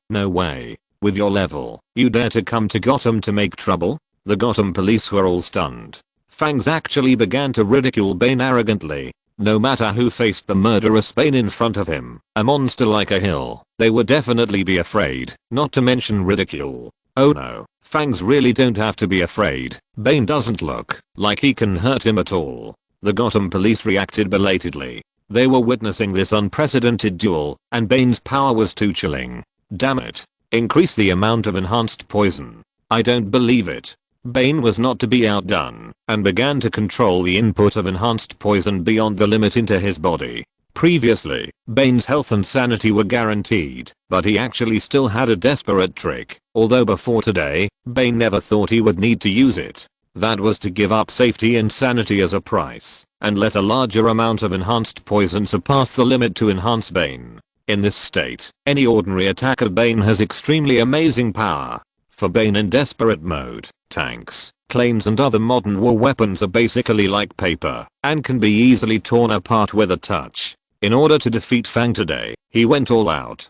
With your level, you dare to come to Gotham to make trouble? The Gotham police were all stunned. Fangs actually began to ridicule Bane arrogantly. No matter who faced the murderous Bane in front of him, a monster like a hill, they would definitely be afraid, not to mention ridicule. Oh no, Fangs really don't have to be afraid. Bane doesn't look like he can hurt him at all. The Gotham police reacted belatedly. They were witnessing this unprecedented duel, and Bane's power was too chilling. Damn it. Increase the amount of enhanced poison. I don't believe it. Bane was not to be outdone, and began to control the input of enhanced poison beyond the limit into his body. Previously, Bane's health and sanity were guaranteed, but he actually still had a desperate trick, although before today, Bane never thought he would need to use it. That was to give up safety and sanity as a price, and let a larger amount of enhanced poison surpass the limit to enhance Bane. In this state, any ordinary attack of Bane has extremely amazing power. For Bane in desperate mode, tanks, planes and other modern war weapons are basically like paper, and can be easily torn apart with a touch. In order to defeat Fang today, he went all out.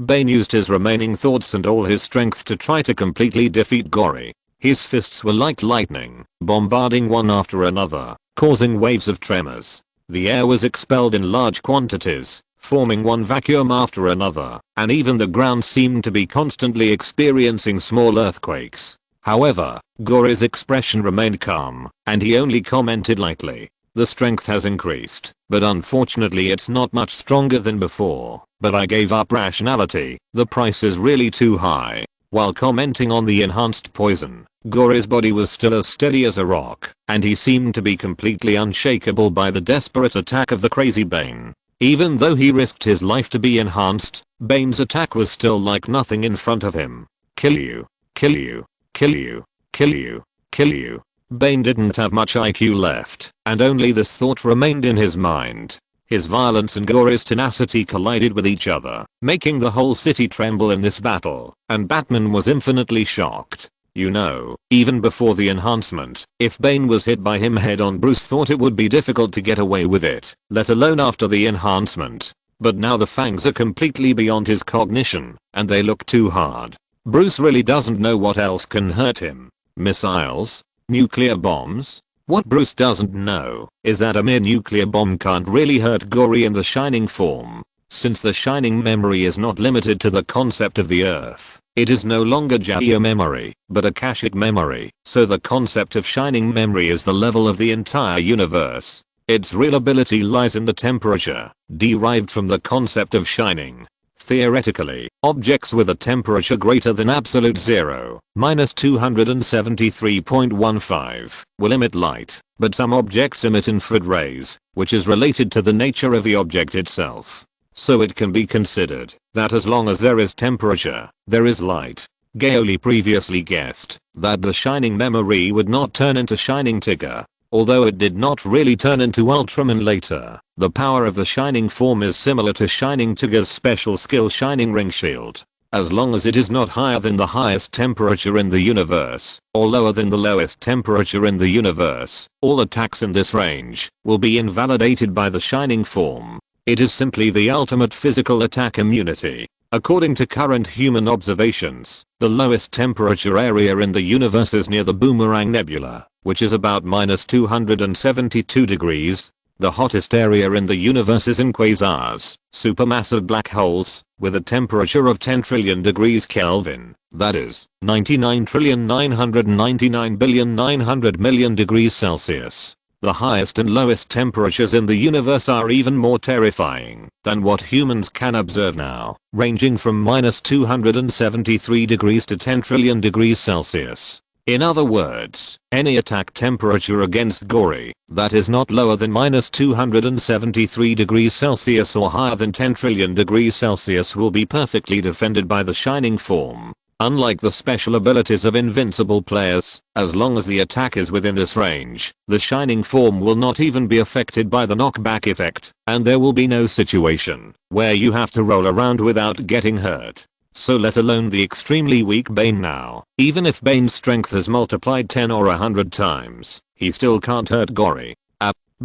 Bane used his remaining thoughts and all his strength to try to completely defeat Gory. His fists were like lightning, bombarding one after another, causing waves of tremors. The air was expelled in large quantities, forming one vacuum after another, and even the ground seemed to be constantly experiencing small earthquakes. However, Gory's expression remained calm, and he only commented lightly. The strength has increased, but unfortunately it's not much stronger than before. But I gave up rationality, the price is really too high. While commenting on the enhanced poison, Gory's body was still as steady as a rock, and he seemed to be completely unshakable by the desperate attack of the crazy Bane. Even though he risked his life to be enhanced, Bane's attack was still like nothing in front of him. Kill you. Kill you. Kill you. Kill you. Kill you. Bane didn't have much IQ left, and only this thought remained in his mind. His violence and Gory's tenacity collided with each other, making the whole city tremble in this battle, and Batman was infinitely shocked. You know, even before the enhancement, if Bane was hit by him head on, Bruce thought it would be difficult to get away with it, let alone after the enhancement. But now the fangs are completely beyond his cognition, and they look too hard. Bruce really doesn't know what else can hurt him. Missiles? Nuclear bombs? What Bruce doesn't know is that a mere nuclear bomb can't really hurt Gory in the Shining form. Since the Shining memory is not limited to the concept of the Earth, it is no longer Jaya memory, but Akashic memory, so the concept of Shining memory is the level of the entire universe. Its real ability lies in the temperature, derived from the concept of shining. Theoretically, objects with a temperature greater than absolute zero, -273.15, will emit light, but some objects emit infrared rays, which is related to the nature of the object itself. So it can be considered that as long as there is temperature, there is light. Gao Li previously guessed that the Shining memory would not turn into Shining Tigger. Although it did not really turn into Ultraman later, the power of the Shining form is similar to Shining Tigger's special skill Shining Ring Shield. As long as it is not higher than the highest temperature in the universe, or lower than the lowest temperature in the universe, all attacks in this range will be invalidated by the Shining form. It is simply the ultimate physical attack immunity. According to current human observations, the lowest temperature area in the universe is near the Boomerang Nebula, which is about -272 degrees. The hottest area in the universe is in quasars, supermassive black holes, with a temperature of 10 trillion degrees Kelvin, that is, 99,999,900,000,000 degrees Celsius. The highest and lowest temperatures in the universe are even more terrifying than what humans can observe now, ranging from -273 degrees to 10 trillion degrees Celsius. In other words, any attack temperature against Gory that is not lower than -273 degrees Celsius or higher than 10 trillion degrees Celsius will be perfectly defended by the Shining form. Unlike the special abilities of invincible players, as long as the attack is within this range, the Shining form will not even be affected by the knockback effect, and there will be no situation where you have to roll around without getting hurt. So let alone the extremely weak Bane now, even if Bane's strength has multiplied 10 or 100 times, he still can't hurt Gory.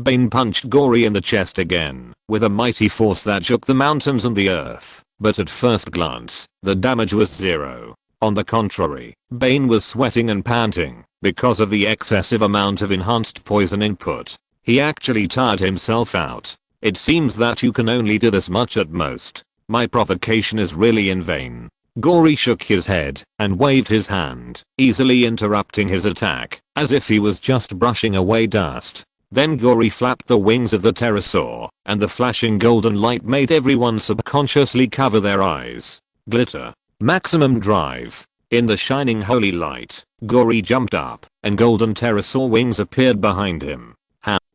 Bane punched Gory in the chest again, with a mighty force that shook the mountains and the earth, but at first glance, the damage was zero. On the contrary, Bane was sweating and panting because of the excessive amount of enhanced poison input. He actually tired himself out. It seems that you can only do this much at most. My provocation is really in vain. Gory shook his head and waved his hand, easily interrupting his attack, as if he was just brushing away dust. Then Gory flapped the wings of the pterosaur, and the flashing golden light made everyone subconsciously cover their eyes. Glitter. Maximum drive. In the shining holy light, Gory jumped up, and golden pterosaur wings appeared behind him.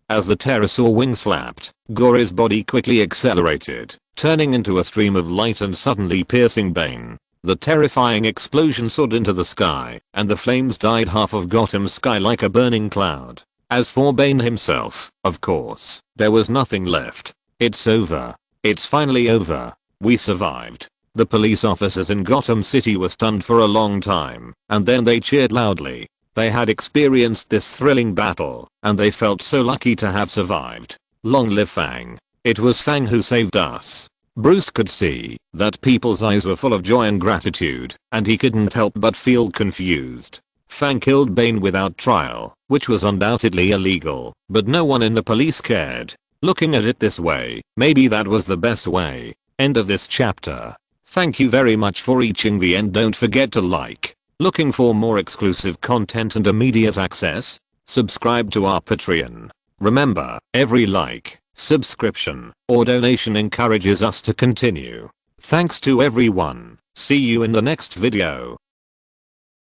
As the pterosaur wings flapped, Gory's body quickly accelerated, turning into a stream of light and suddenly piercing Bane. The terrifying explosion soared into the sky, and the flames dyed half of Gotham's sky like a burning cloud. As for Bane himself, of course, there was nothing left. It's over. It's finally over. We survived. The police officers in Gotham City were stunned for a long time, and then they cheered loudly. They had experienced this thrilling battle, and they felt so lucky to have survived. Long live Fang. It was Fang who saved us. Bruce could see that people's eyes were full of joy and gratitude, and he couldn't help but feel confused. Fang killed Bane without trial, which was undoubtedly illegal, but no one in the police cared. Looking at it this way, maybe that was the best way. End of this chapter. Thank you very much for reaching the end. Don't forget to like. Looking for more exclusive content and immediate access? Subscribe to our Patreon. Remember, every like, subscription, or donation encourages us to continue. Thanks to everyone. See you in the next video.